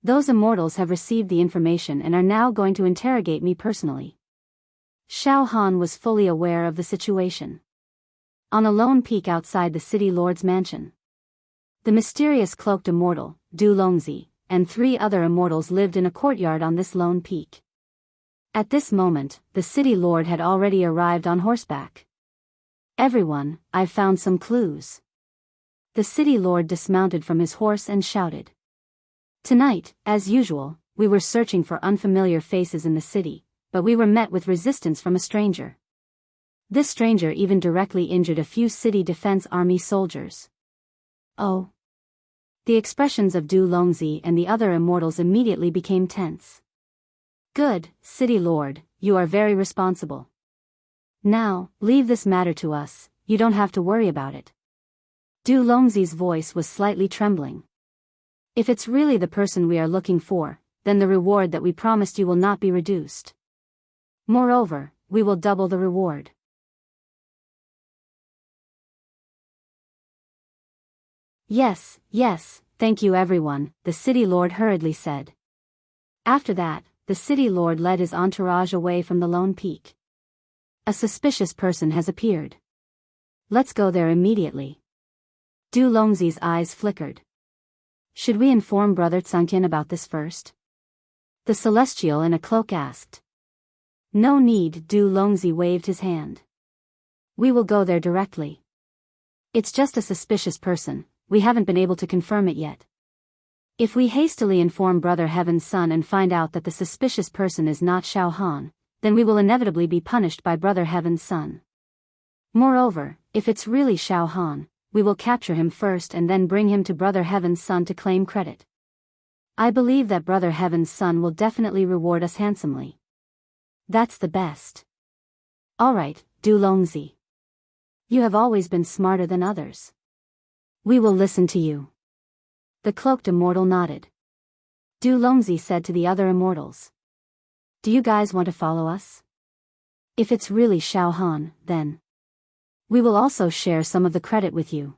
Those immortals have received the information and are now going to interrogate me personally. Xiao Han was fully aware of the situation. On a lone peak outside the city lord's mansion, the mysterious cloaked immortal, Du Longzi, and 3 other immortals lived in a courtyard on this lone peak. At this moment, the city lord had already arrived on horseback. Everyone, I've found some clues. The city lord dismounted from his horse and shouted. Tonight, as usual, we were searching for unfamiliar faces in the city, but we were met with resistance from a stranger. This stranger even directly injured a few city defense army soldiers. Oh. The expressions of Du Longzi and the other immortals immediately became tense. Good, city lord, you are very responsible. Now, leave this matter to us, you don't have to worry about it. Du Longzi's voice was slightly trembling. If it's really the person we are looking for, then the reward that we promised you will not be reduced. Moreover, we will double the reward. Yes, yes, thank you everyone, the city lord hurriedly said. After that, the city lord led his entourage away from the lone peak. A suspicious person has appeared. Let's go there immediately. Du Longzi's eyes flickered. Should we inform Brother Tsunkin about this first? The celestial in a cloak asked. No need, Du Longzi waved his hand. We will go there directly. It's just a suspicious person, we haven't been able to confirm it yet. If we hastily inform Brother Heaven's Son and find out that the suspicious person is not Xiao Han, then we will inevitably be punished by Brother Heaven's Son. Moreover, if it's really Xiao Han, we will capture him first and then bring him to Brother Heaven's Son to claim credit. I believe that Brother Heaven's Son will definitely reward us handsomely. That's the best. Alright, Du Longzi. You have always been smarter than others. We will listen to you. The cloaked immortal nodded. Du Longzi said to the other immortals. Do you guys want to follow us? If it's really Xiao Han, then we will also share some of the credit with you.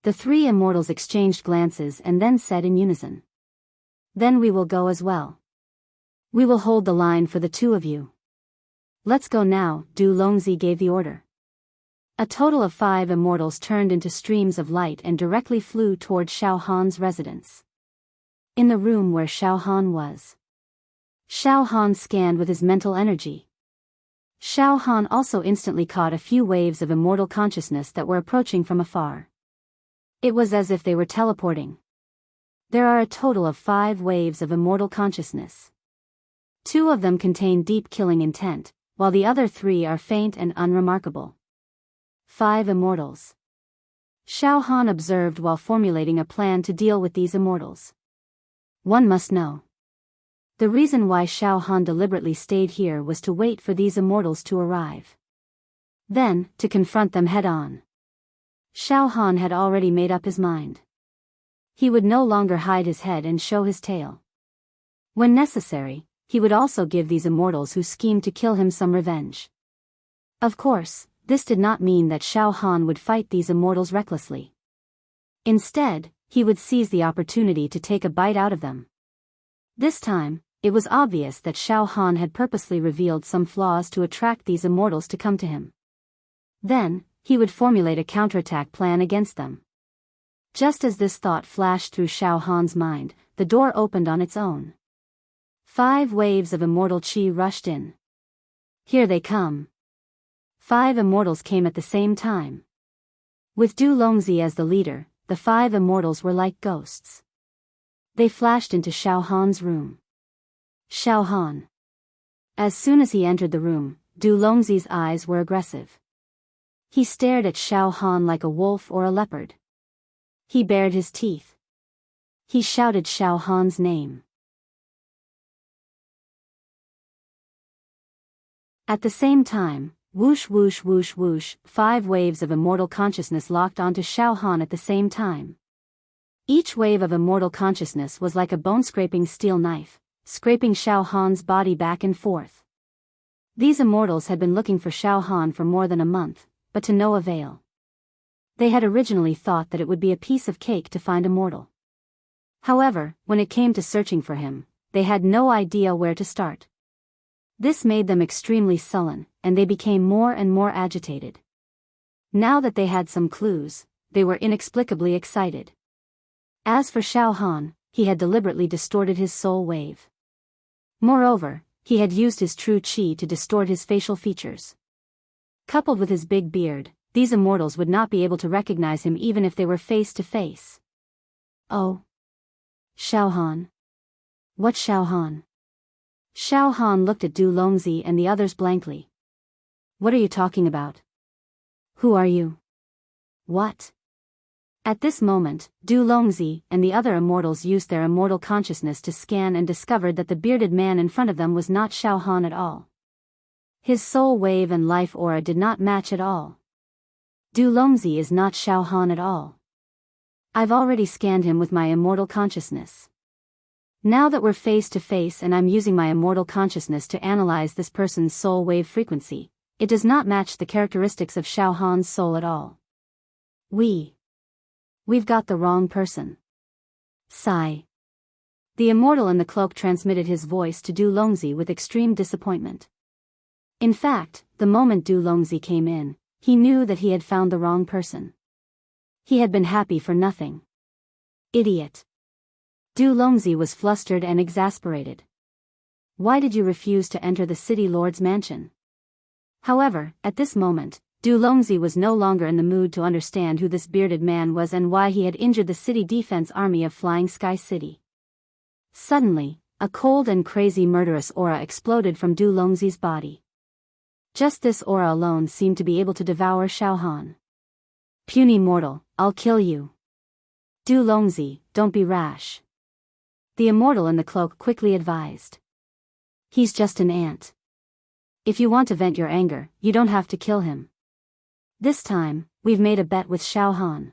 The three immortals exchanged glances and then said in unison. Then we will go as well. We will hold the line for the two of you. Let's go now, Du Longzi gave the order. A total of 5 immortals turned into streams of light and directly flew toward Xiao Han's residence. In the room where Xiao Han was, Xiao Han scanned with his mental energy. Xiao Han also instantly caught a few waves of immortal consciousness that were approaching from afar. It was as if they were teleporting. There are a total of 5 waves of immortal consciousness. 2 of them contain deep killing intent, while the other 3 are faint and unremarkable. 5 immortals. Xiao Han observed while formulating a plan to deal with these immortals. One must know. The reason why Xiao Han deliberately stayed here was to wait for these immortals to arrive. Then, to confront them head-on. Xiao Han had already made up his mind. He would no longer hide his head and show his tail. When necessary, he would also give these immortals who schemed to kill him some revenge. Of course, this did not mean that Xiao Han would fight these immortals recklessly. Instead, he would seize the opportunity to take a bite out of them. This time, it was obvious that Xiao Han had purposely revealed some flaws to attract these immortals to come to him. Then, he would formulate a counterattack plan against them. Just as this thought flashed through Xiao Han's mind, the door opened on its own. 5 waves of immortal qi rushed in. Here they come. 5 immortals came at the same time. With Du Longzi as the leader, the 5 immortals were like ghosts. They flashed into Xiao Han's room. Xiao Han. As soon as he entered the room, Du Longzi's eyes were aggressive. He stared at Xiao Han like a wolf or a leopard. He bared his teeth. He shouted Xiao Han's name. At the same time, whoosh whoosh whoosh whoosh, 5 waves of immortal consciousness locked onto Xiao Han at the same time. Each wave of immortal consciousness was like a bone-scraping steel knife, scraping Xiao Han's body back and forth. These immortals had been looking for Xiao Han for more than a month, but to no avail. They had originally thought that it would be a piece of cake to find a mortal. However, when it came to searching for him, they had no idea where to start. This made them extremely sullen, and they became more and more agitated. Now that they had some clues, they were inexplicably excited. As for Xiao Han, he had deliberately distorted his soul wave. Moreover, he had used his true qi to distort his facial features. Coupled with his big beard, these immortals would not be able to recognize him even if they were face to face. Oh. Xiao Han. What Xiao Han? Xiao Han looked at Du Longzi and the others blankly. What are you talking about? Who are you? What? At this moment, Du Longzi and the other immortals used their immortal consciousness to scan and discovered that the bearded man in front of them was not Xiao Han at all. His soul wave and life aura did not match at all. Du Longzi is not Xiao Han at all. I've already scanned him with my immortal consciousness. Now that we're face to face and I'm using my immortal consciousness to analyze this person's soul wave frequency, it does not match the characteristics of Xiao Han's soul at all. We've got the wrong person. Sigh. The immortal in the cloak transmitted his voice to Du Longzi with extreme disappointment. In fact, the moment Du Longzi came in, he knew that he had found the wrong person. He had been happy for nothing. Idiot. Du Longzi was flustered and exasperated. Why did you refuse to enter the city lord's mansion? However, at this moment, Du Longzi was no longer in the mood to understand who this bearded man was and why he had injured the city defense army of Flying Sky City. Suddenly, a cold and crazy murderous aura exploded from Du Longzi's body. Just this aura alone seemed to be able to devour Xiao Han. Puny mortal, I'll kill you. Du Longzi, don't be rash. The immortal in the cloak quickly advised. He's just an ant. If you want to vent your anger, you don't have to kill him. This time, we've made a bet with Xiao Han.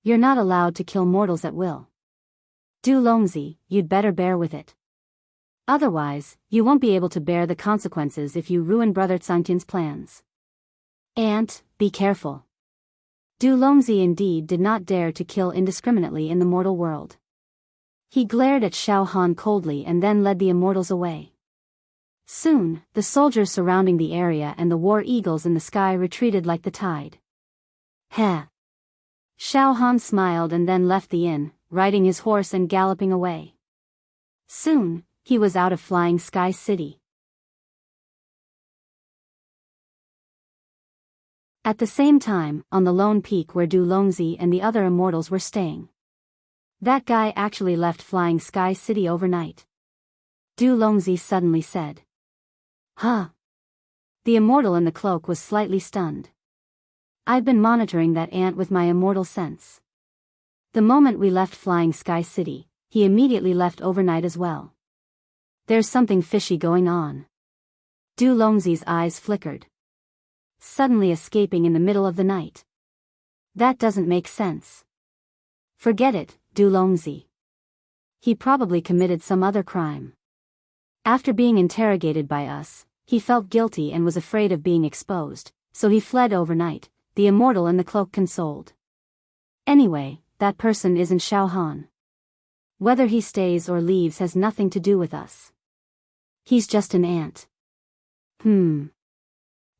You're not allowed to kill mortals at will. Du Longzi, you'd better bear with it. Otherwise, you won't be able to bear the consequences if you ruin Brother Tsangtian's plans. Ant, be careful. Du Longzi indeed did not dare to kill indiscriminately in the mortal world. He glared at Xiao Han coldly and then led the immortals away. Soon, the soldiers surrounding the area and the war eagles in the sky retreated like the tide. Heh. Xiao Han smiled and then left the inn, riding his horse and galloping away. Soon, he was out of Flying Sky City. At the same time, on the lone peak where Du Longzi and the other immortals were staying. That guy actually left Flying Sky City overnight. Du Longzi suddenly said. Huh? The immortal in the cloak was slightly stunned. I've been monitoring that ant with my immortal sense. The moment we left Flying Sky City, he immediately left overnight as well. There's something fishy going on. Du Longzi's eyes flickered. Suddenly escaping in the middle of the night. That doesn't make sense. Forget it, Du Longzi. He probably committed some other crime. After being interrogated by us, he felt guilty and was afraid of being exposed, so he fled overnight, the immortal in the cloak consoled. Anyway, that person isn't Xiao Han. Whether he stays or leaves has nothing to do with us. He's just an ant.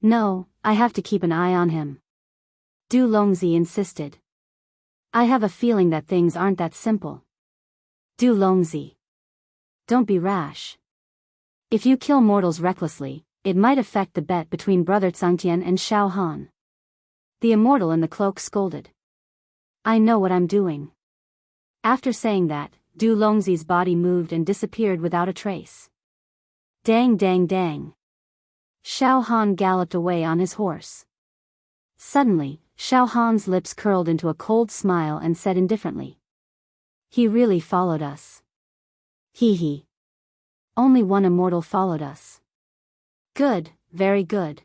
No, I have to keep an eye on him. Du Longzi insisted. I have a feeling that things aren't that simple. Du Longzi. Don't be rash. If you kill mortals recklessly, it might affect the bet between Brother Tsangtian and Xiao Han. The immortal in the cloak scolded. I know what I'm doing. After saying that, Du Longzi's body moved and disappeared without a trace. Dang dang dang. Xiao Han galloped away on his horse. Suddenly, Xiao Han's lips curled into a cold smile and said indifferently. He really followed us. Hee. Only one immortal followed us. Good, very good.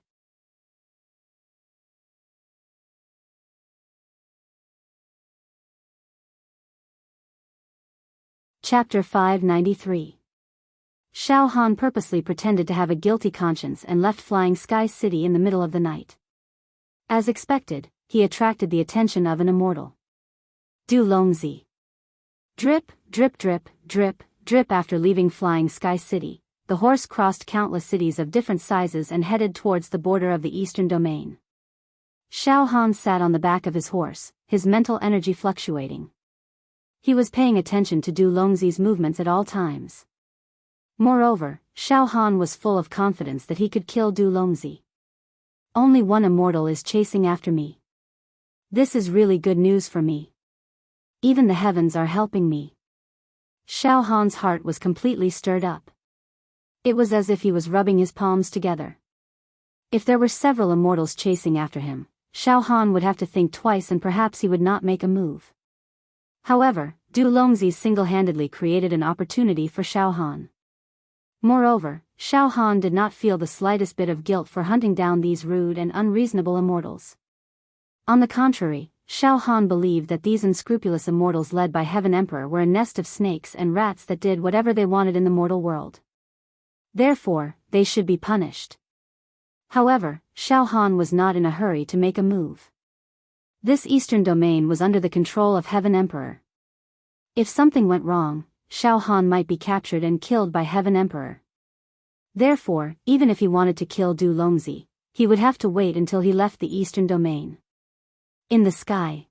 Chapter 593. Xiao Han purposely pretended to have a guilty conscience and left Flying Sky City in the middle of the night. As expected, he attracted the attention of an immortal. Du Longzi. Drip, drip drip, drip, drip. After leaving Flying Sky City, the horse crossed countless cities of different sizes and headed towards the border of the eastern domain. Xiao Han sat on the back of his horse, his mental energy fluctuating. He was paying attention to Du Longzi's movements at all times. Moreover, Xiao Han was full of confidence that he could kill Du Longzi. Only one immortal is chasing after me. This is really good news for me. Even the heavens are helping me. Xiao Han's heart was completely stirred up. It was as if he was rubbing his palms together. If there were several immortals chasing after him, Xiao Han would have to think twice and perhaps he would not make a move. However, Du Longzi single-handedly created an opportunity for Xiao Han. Moreover, Xiao Han did not feel the slightest bit of guilt for hunting down these rude and unreasonable immortals. On the contrary, Xiao Han believed that these unscrupulous immortals led by Heaven Emperor were a nest of snakes and rats that did whatever they wanted in the mortal world. Therefore, they should be punished. However, Xiao Han was not in a hurry to make a move. This eastern domain was under the control of Heaven Emperor. If something went wrong, Xiao Han might be captured and killed by Heaven Emperor. Therefore, even if he wanted to kill Du Longzi, he would have to wait until he left the eastern domain. In the sky,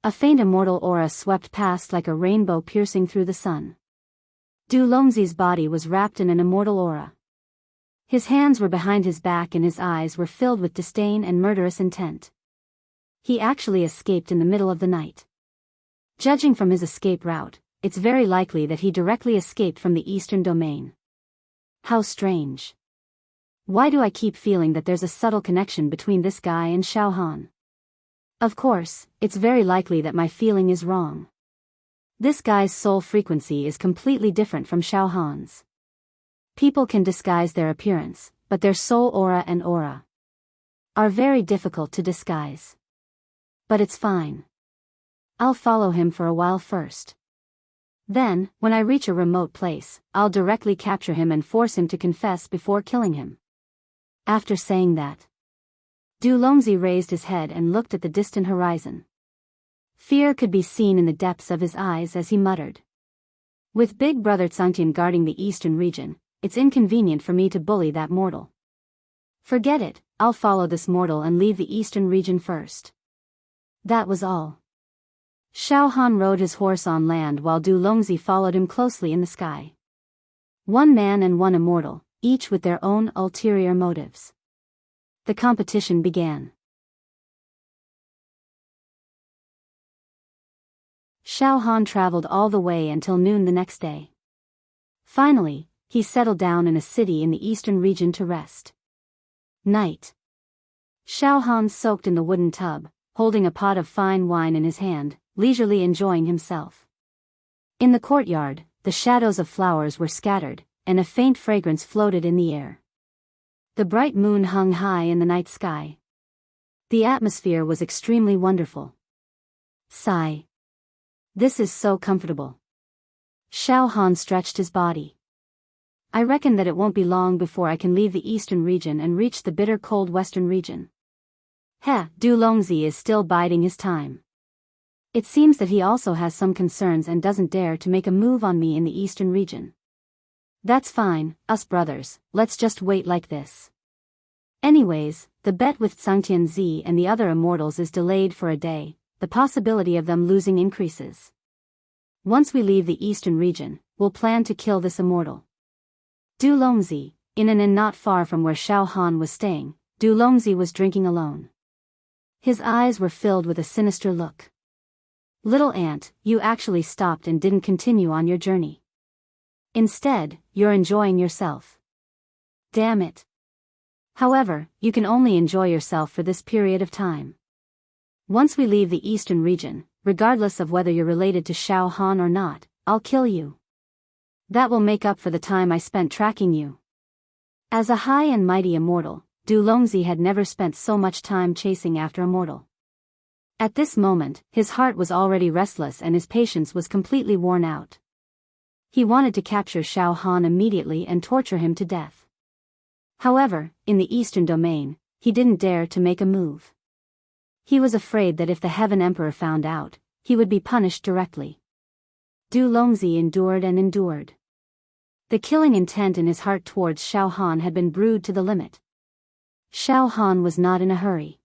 a faint immortal aura swept past like a rainbow piercing through the sun. Du Longzi's body was wrapped in an immortal aura. His hands were behind his back and his eyes were filled with disdain and murderous intent. He actually escaped in the middle of the night. Judging from his escape route, it's very likely that he directly escaped from the eastern domain. How strange. Why do I keep feeling that there's a subtle connection between this guy and Xiao Han? Of course, it's very likely that my feeling is wrong. This guy's soul frequency is completely different from Xiao Han's. People can disguise their appearance, but their soul aura are very difficult to disguise. But it's fine. I'll follow him for a while first. Then, when I reach a remote place, I'll directly capture him and force him to confess before killing him. After saying that, Du Longzi raised his head and looked at the distant horizon. Fear could be seen in the depths of his eyes as he muttered. With Big Brother Tsangtian guarding the eastern region, it's inconvenient for me to bully that mortal. Forget it, I'll follow this mortal and leave the eastern region first. That was all. Xiao Han rode his horse on land while Du Longzi followed him closely in the sky. One man and one immortal, each with their own ulterior motives. The competition began. Xiao Han traveled all the way until noon the next day. Finally, he settled down in a city in the eastern region to rest. Night. Xiao Han soaked in the wooden tub, holding a pot of fine wine in his hand, leisurely enjoying himself. In the courtyard, the shadows of flowers were scattered, and a faint fragrance floated in the air. The bright moon hung high in the night sky. The atmosphere was extremely wonderful. Sigh. This is so comfortable. Xiao Han stretched his body. I reckon that it won't be long before I can leave the eastern region and reach the bitter cold western region. Du Longzi is still biding his time. It seems that he also has some concerns and doesn't dare to make a move on me in the eastern region. That's fine, us brothers, let's just wait like this. Anyways, the bet with Tsangtian Zi and the other immortals is delayed for a day, the possibility of them losing increases. Once we leave the eastern region, we'll plan to kill this immortal. Du Longzi, in an inn not far from where Xiao Han was staying, Du Longzi was drinking alone. His eyes were filled with a sinister look. Little ant, you actually stopped and didn't continue on your journey. Instead, you're enjoying yourself. Damn it. However, you can only enjoy yourself for this period of time. Once we leave the eastern region, regardless of whether you're related to Xiao Han or not, I'll kill you. That will make up for the time I spent tracking you. As a high and mighty immortal, Du Longzi had never spent so much time chasing after a mortal. At this moment, his heart was already restless and his patience was completely worn out. He wanted to capture Xiao Han immediately and torture him to death. However, in the eastern domain, he didn't dare to make a move. He was afraid that if the Heaven Emperor found out, he would be punished directly. Du Longzi endured and endured. The killing intent in his heart towards Xiao Han had been brewed to the limit. Xiao Han was not in a hurry.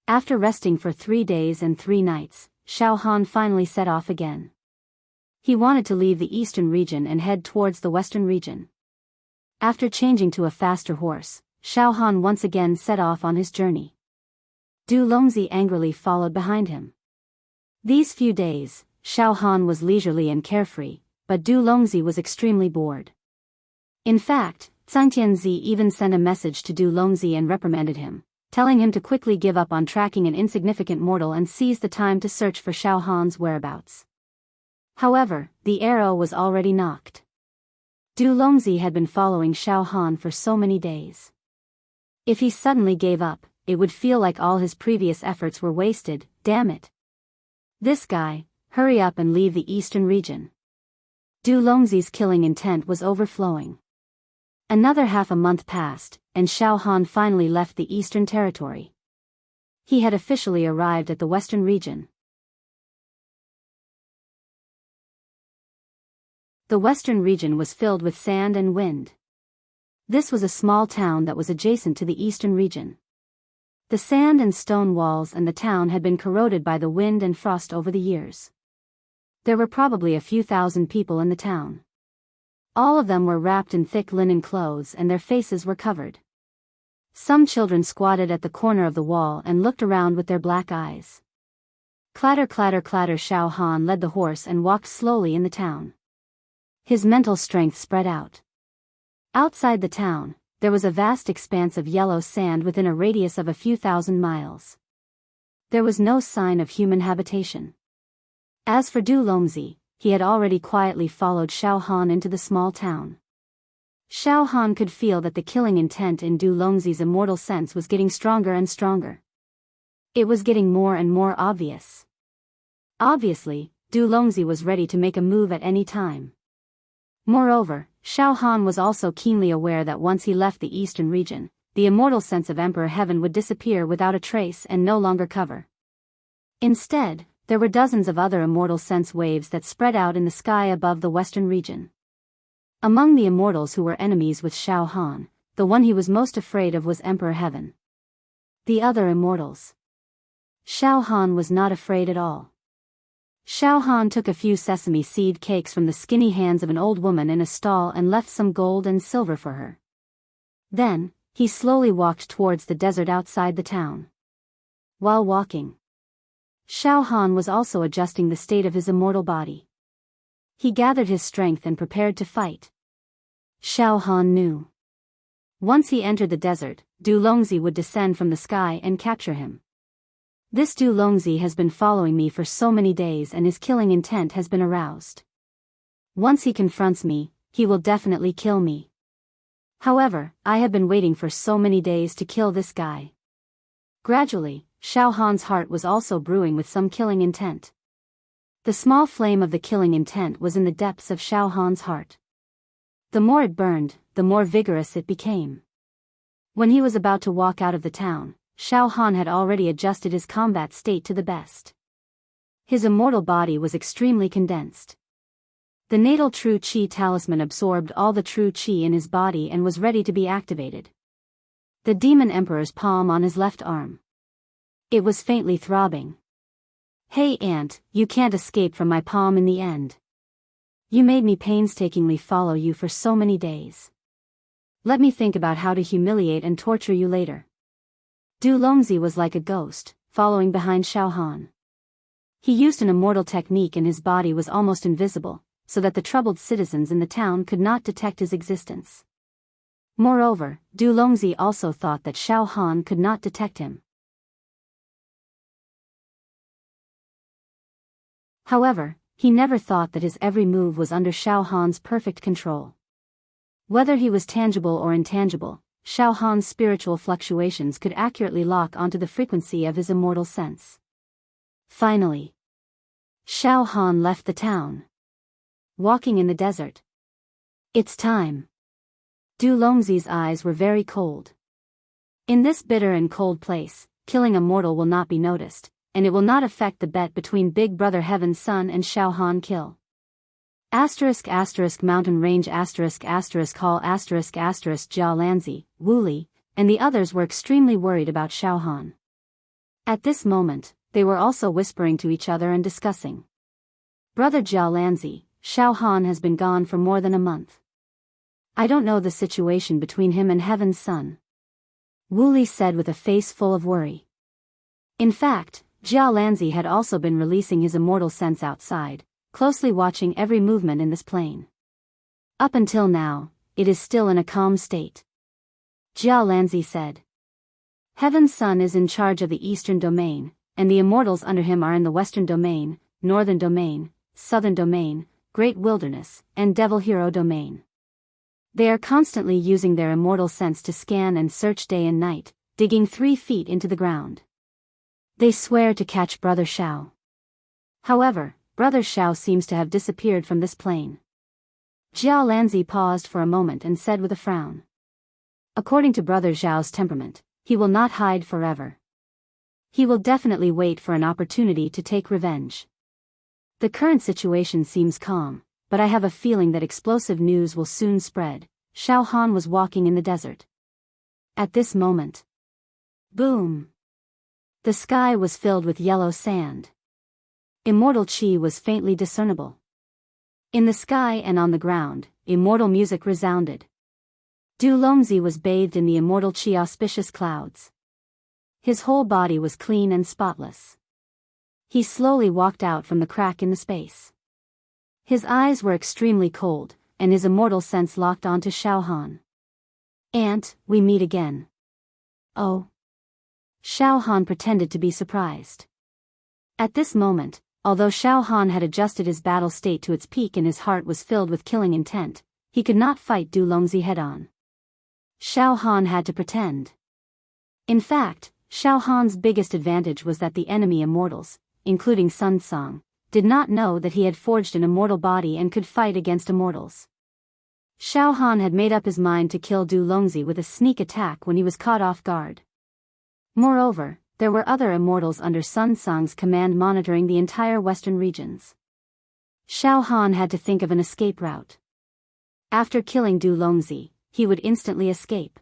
After resting for 3 days and 3 nights, Xiao Han finally set off again. He wanted to leave the eastern region and head towards the western region. After changing to a faster horse, Xiao Han once again set off on his journey. Du Longzi angrily followed behind him. These few days, Xiao Han was leisurely and carefree, but Du Longzi was extremely bored. In fact, Tsangtian Zi even sent a message to Du Longzi and reprimanded him, telling him to quickly give up on tracking an insignificant mortal and seize the time to search for Xiao Han's whereabouts. However, the arrow was already nocked. Du Longzi had been following Xiao Han for so many days. If he suddenly gave up, it would feel like all his previous efforts were wasted. Damn it. This guy, hurry up and leave the eastern region. Du Longzhi's killing intent was overflowing. Another half a month passed, and Xiao Han finally left the eastern territory. He had officially arrived at the western region. The western region was filled with sand and wind. This was a small town that was adjacent to the eastern region. The sand and stone walls and the town had been corroded by the wind and frost over the years. There were probably a few thousand people in the town. All of them were wrapped in thick linen clothes and their faces were covered. Some children squatted at the corner of the wall and looked around with their black eyes. Clatter clatter clatter. Xiao Han led the horse and walked slowly in the town. His mental strength spread out. Outside the town, there was a vast expanse of yellow sand within a radius of a few thousand miles. There was no sign of human habitation. As for Du Longzhi, he had already quietly followed Xiao Han into the small town. Xiao Han could feel that the killing intent in Du Longzhi's immortal sense was getting stronger and stronger. It was getting more and more obvious. Obviously, Du Longzhi was ready to make a move at any time. Moreover, Xiao Han was also keenly aware that once he left the eastern region, the immortal sense of Emperor Heaven would disappear without a trace and no longer cover. Instead, there were dozens of other immortal sense waves that spread out in the sky above the western region. Among the immortals who were enemies with Xiao Han, the one he was most afraid of was Emperor Heaven. The other immortals. Xiao Han was not afraid at all. Xiao Han took a few sesame seed cakes from the skinny hands of an old woman in a stall and left some gold and silver for her. Then, he slowly walked towards the desert outside the town. While walking, Xiao Han was also adjusting the state of his immortal body. He gathered his strength and prepared to fight. Xiao Han knew. Once he entered the desert, Du Longzhi would descend from the sky and capture him. This Du Longzhi has been following me for so many days and his killing intent has been aroused. Once he confronts me, he will definitely kill me. However, I have been waiting for so many days to kill this guy. Gradually, Xiao Han's heart was also brewing with some killing intent. The small flame of the killing intent was in the depths of Xiao Han's heart. The more it burned, the more vigorous it became. When he was about to walk out of the town, Xiao Han had already adjusted his combat state to the best. His immortal body was extremely condensed. The natal true qi talisman absorbed all the true qi in his body and was ready to be activated. The demon emperor's palm on his left arm. It was faintly throbbing. Hey Aunt, you can't escape from my palm in the end. You made me painstakingly follow you for so many days. Let me think about how to humiliate and torture you later. Du Longzhi was like a ghost, following behind Xiao Han. He used an immortal technique and his body was almost invisible, so that the troubled citizens in the town could not detect his existence. Moreover, Du Longzhi also thought that Xiao Han could not detect him. However, he never thought that his every move was under Xiao Han's perfect control. Whether he was tangible or intangible, Xiao Han's spiritual fluctuations could accurately lock onto the frequency of his immortal sense. Finally, Xiao Han left the town. Walking in the desert. It's time. Du Longzhi's eyes were very cold. In this bitter and cold place, killing a mortal will not be noticed, and it will not affect the bet between Big Brother Heaven's Son and Xiao Han kill. Mountain range hall Jia Lanzi, Wu Li, and the others were extremely worried about Xiao Han. At this moment, they were also whispering to each other and discussing. Brother Jia Lanzi, Xiao Han has been gone for more than a month. I don't know the situation between him and Heaven's Son. Wu Li said with a face full of worry. In fact, Jia Lanzi had also been releasing his immortal sense outside, closely watching every movement in this plane. Up until now, it is still in a calm state. Jia Lanzi said. Heaven's Son is in charge of the eastern domain, and the immortals under him are in the western domain, northern domain, southern domain, great wilderness, and devil hero domain. They are constantly using their immortal sense to scan and search day and night, digging 3 feet into the ground. They swear to catch Brother Xiao. However, Brother Xiao seems to have disappeared from this plane. Jiao Lanzi paused for a moment and said with a frown. According to Brother Xiao's temperament, he will not hide forever. He will definitely wait for an opportunity to take revenge. The current situation seems calm, but I have a feeling that explosive news will soon spread. Xiao Han was walking in the desert. At this moment, boom! The sky was filled with yellow sand. Immortal Qi was faintly discernible. In the sky and on the ground, immortal music resounded. Du Longzi was bathed in the immortal Qi auspicious clouds. His whole body was clean and spotless. He slowly walked out from the crack in the space. His eyes were extremely cold, and his immortal sense locked onto Xiao Han. "Aunt, we meet again." "Oh." Xiao Han pretended to be surprised. At this moment, although Xiao Han had adjusted his battle state to its peak and his heart was filled with killing intent, he could not fight Du Longzi head-on. Xiao Han had to pretend. In fact, Xiao Han's biggest advantage was that the enemy immortals, including Sun Song, did not know that he had forged an immortal body and could fight against immortals. Xiao Han had made up his mind to kill Du Longzi with a sneak attack when he was caught off guard. Moreover, there were other immortals under Sun Song's command monitoring the entire western regions. Xiao Han had to think of an escape route. After killing Du Longzi, he would instantly escape.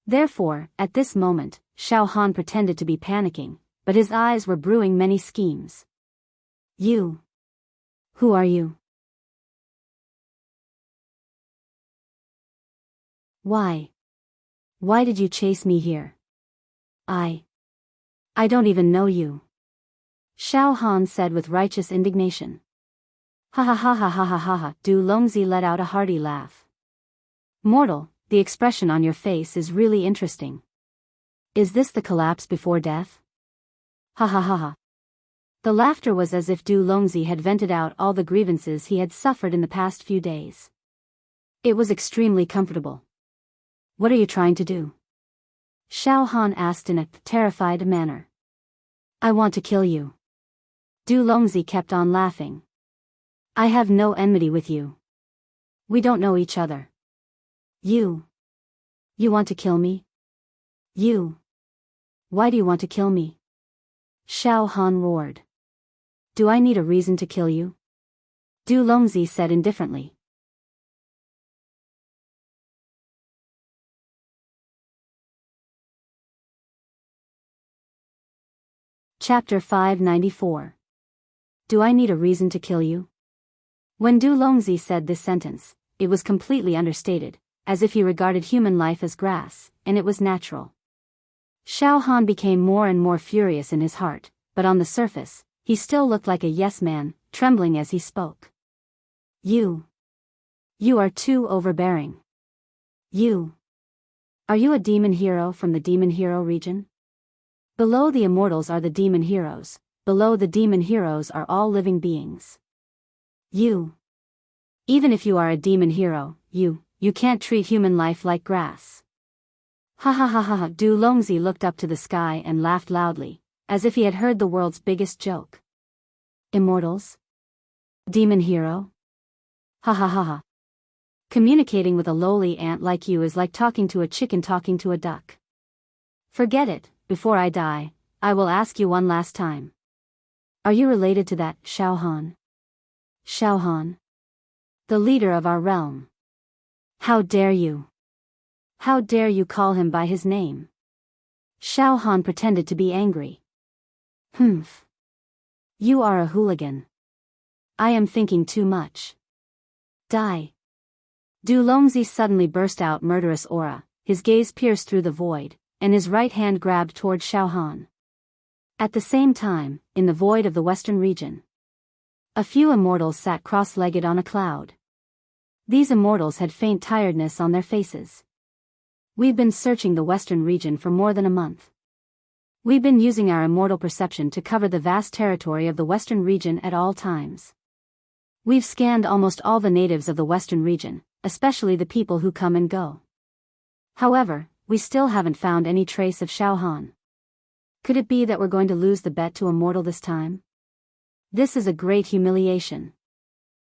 Therefore, at this moment, Xiao Han pretended to be panicking, but his eyes were brewing many schemes. "You. Who are you? Why? Why did you chase me here? I don't even know you." Xiao Han said with righteous indignation. "Ha ha ha ha ha ha ha ha." Du Longzi let out a hearty laugh. "Mortal, the expression on your face is really interesting. Is this the collapse before death?" "Ha ha ha ha." The laughter was as if Du Longzi had vented out all the grievances he had suffered in the past few days. It was extremely comfortable. "What are you trying to do?" Xiao Han asked in a terrified manner. "I want to kill you." Du Longzi kept on laughing. "I have no enmity with you. We don't know each other. You want to kill me? Why do you want to kill me?" Xiao Han roared. "Do I need a reason to kill you?" Du Longzi said indifferently. Chapter 594. Do I need a reason to kill you? When Du Longzi said this sentence, it was completely understated, as if he regarded human life as grass, and it was natural. Xiao Han became more and more furious in his heart, but on the surface, he still looked like a yes man, trembling as he spoke. You are too overbearing. Are you a demon hero from the demon hero region? Below the immortals are the demon heroes, below the demon heroes are all living beings. Even if you are a demon hero, you can't treat human life like grass. Ha ha ha ha ha. Du Longzi looked up to the sky and laughed loudly, as if he had heard the world's biggest joke. Immortals? Demon hero? Ha ha ha ha. Communicating with a lowly ant like you is like talking to a chicken talking to a duck. Forget it. Before I die, I will ask you one last time. Are you related to that Xiao Han? Xiao Han? The leader of our realm. How dare you? How dare you call him by his name? Xiao Han pretended to be angry. Humph. You are a hooligan. I am thinking too much. Die. Du Longzi suddenly burst out murderous aura, his gaze pierced through the void, and his right hand grabbed toward Xiao Han. At the same time, in the void of the western region, a few immortals sat cross-legged on a cloud. These immortals had faint tiredness on their faces. We've been searching the western region for more than a month. We've been using our immortal perception to cover the vast territory of the western region at all times. We've scanned almost all the natives of the western region, especially the people who come and go. However, we still haven't found any trace of Xiao Han. Could it be that we're going to lose the bet to a mortal this time? This is a great humiliation.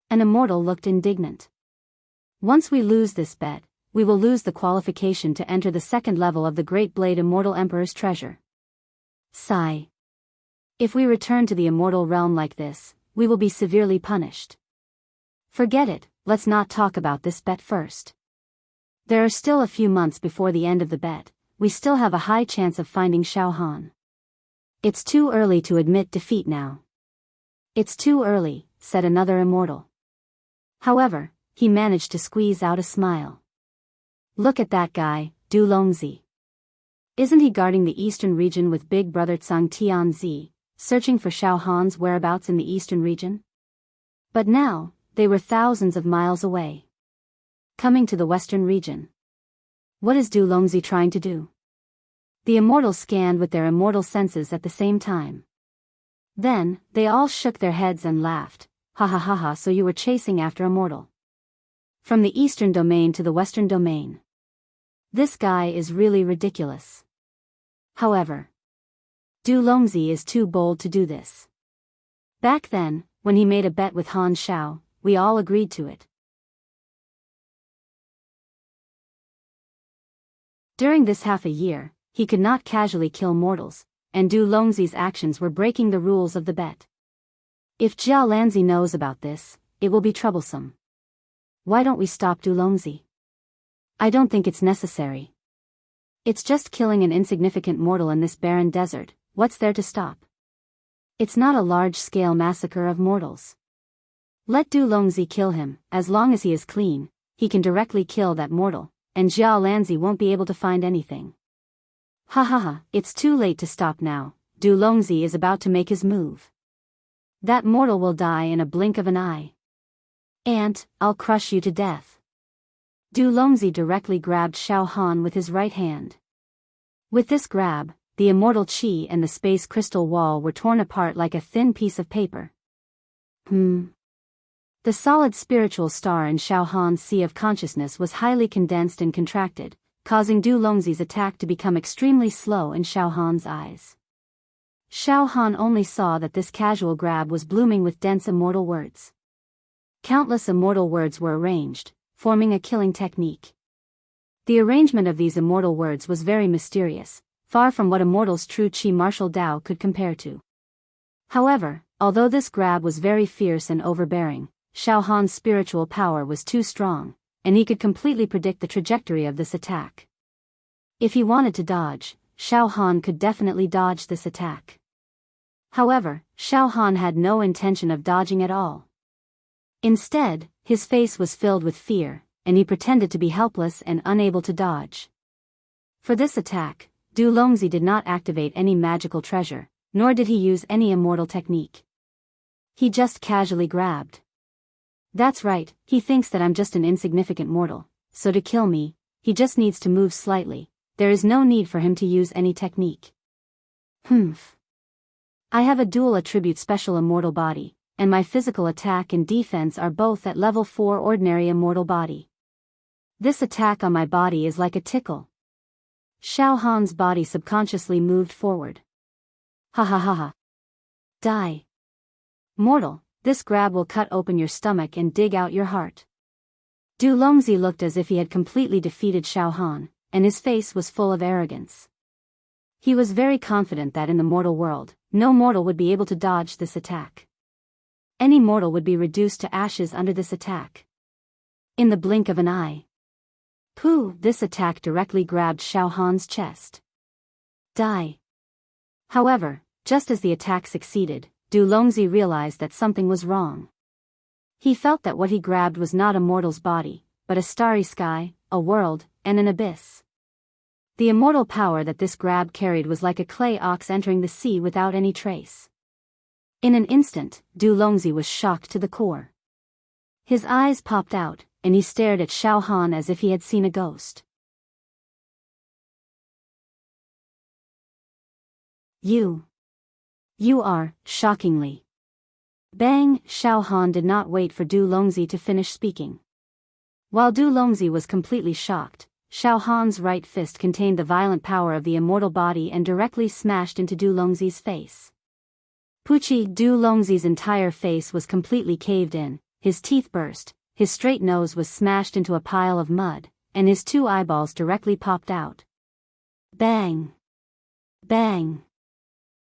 An immortal looked indignant. Once we lose this bet, we will lose the qualification to enter the second level of the Great Blade Immortal Emperor's treasure. Sigh. If we return to the immortal realm like this, we will be severely punished. Forget it, let's not talk about this bet first. There are still a few months before the end of the bet, we still have a high chance of finding Xiao Han. It's too early to admit defeat now. It's too early, said another immortal. However, he managed to squeeze out a smile. Look at that guy, Du Longzi. Isn't he guarding the eastern region with big brother Tsang Tianzi, searching for Xiao Han's whereabouts in the eastern region? But now, they were thousands of miles away. Coming to the western region. What is Du Longzi trying to do? The immortals scanned with their immortal senses at the same time. Then, they all shook their heads and laughed. Ha ha ha ha, so you were chasing after a mortal. From the eastern domain to the western domain. This guy is really ridiculous. However, Du Longzi is too bold to do this. Back then, when he made a bet with Han Xiao, we all agreed to it. During this half a year, he could not casually kill mortals, and Du Longzi's actions were breaking the rules of the bet. If Jiao Lanzi knows about this, it will be troublesome. Why don't we stop Du Longzi? I don't think it's necessary. It's just killing an insignificant mortal in this barren desert, what's there to stop? It's not a large-scale massacre of mortals. Let Du Longzi kill him, as long as he is clean, he can directly kill that mortal, and Jiao Lanzi won't be able to find anything. Ha ha ha, it's too late to stop now, Du Longzi is about to make his move. That mortal will die in a blink of an eye. And, I'll crush you to death. Du Longzi directly grabbed Xiao Han with his right hand. With this grab, the immortal Qi and the space crystal wall were torn apart like a thin piece of paper. The solid spiritual star in Xiao Han's sea of consciousness was highly condensed and contracted, causing Du Longzi's attack to become extremely slow in Xiao Han's eyes. Xiao Han only saw that this casual grab was blooming with dense immortal words. Countless immortal words were arranged, forming a killing technique. The arrangement of these immortal words was very mysterious, far from what a mortal's true Qi martial Tao could compare to. However, although this grab was very fierce and overbearing, Xiao Han's spiritual power was too strong, and he could completely predict the trajectory of this attack. If he wanted to dodge, Xiao Han could definitely dodge this attack. However, Xiao Han had no intention of dodging at all. Instead, his face was filled with fear, and he pretended to be helpless and unable to dodge. For this attack, Du Longzi did not activate any magical treasure, nor did he use any immortal technique. He just casually grabbed. That's right, he thinks that I'm just an insignificant mortal, so to kill me, he just needs to move slightly, there is no need for him to use any technique. I have a dual attribute special immortal body, and my physical attack and defense are both at level 4 ordinary immortal body. This attack on my body is like a tickle. Xiao Han's body subconsciously moved forward. Ha ha ha ha. Die. Mortal, this grab will cut open your stomach and dig out your heart. Du Longzi looked as if he had completely defeated Xiao Han, and his face was full of arrogance. He was very confident that in the mortal world, no mortal would be able to dodge this attack. Any mortal would be reduced to ashes under this attack. In the blink of an eye. This attack directly grabbed Xiao Han's chest. Die. However, just as the attack succeeded, Du Longzi realized that something was wrong. He felt that what he grabbed was not a mortal's body, but a starry sky, a world, and an abyss. The immortal power that this grab carried was like a clay ox entering the sea without any trace. In an instant, Du Longzi was shocked to the core. His eyes popped out, and he stared at Xiao Han as if he had seen a ghost. You are, shockingly. Bang! Xiao Han did not wait for Du Longzi to finish speaking. While Du Longzi was completely shocked, Xiao Han's right fist contained the violent power of the immortal body and directly smashed into Du Longzi's face. Pucci, Du Longzi's entire face was completely caved in, his teeth burst, his straight nose was smashed into a pile of mud, and his two eyeballs directly popped out. Bang! Bang!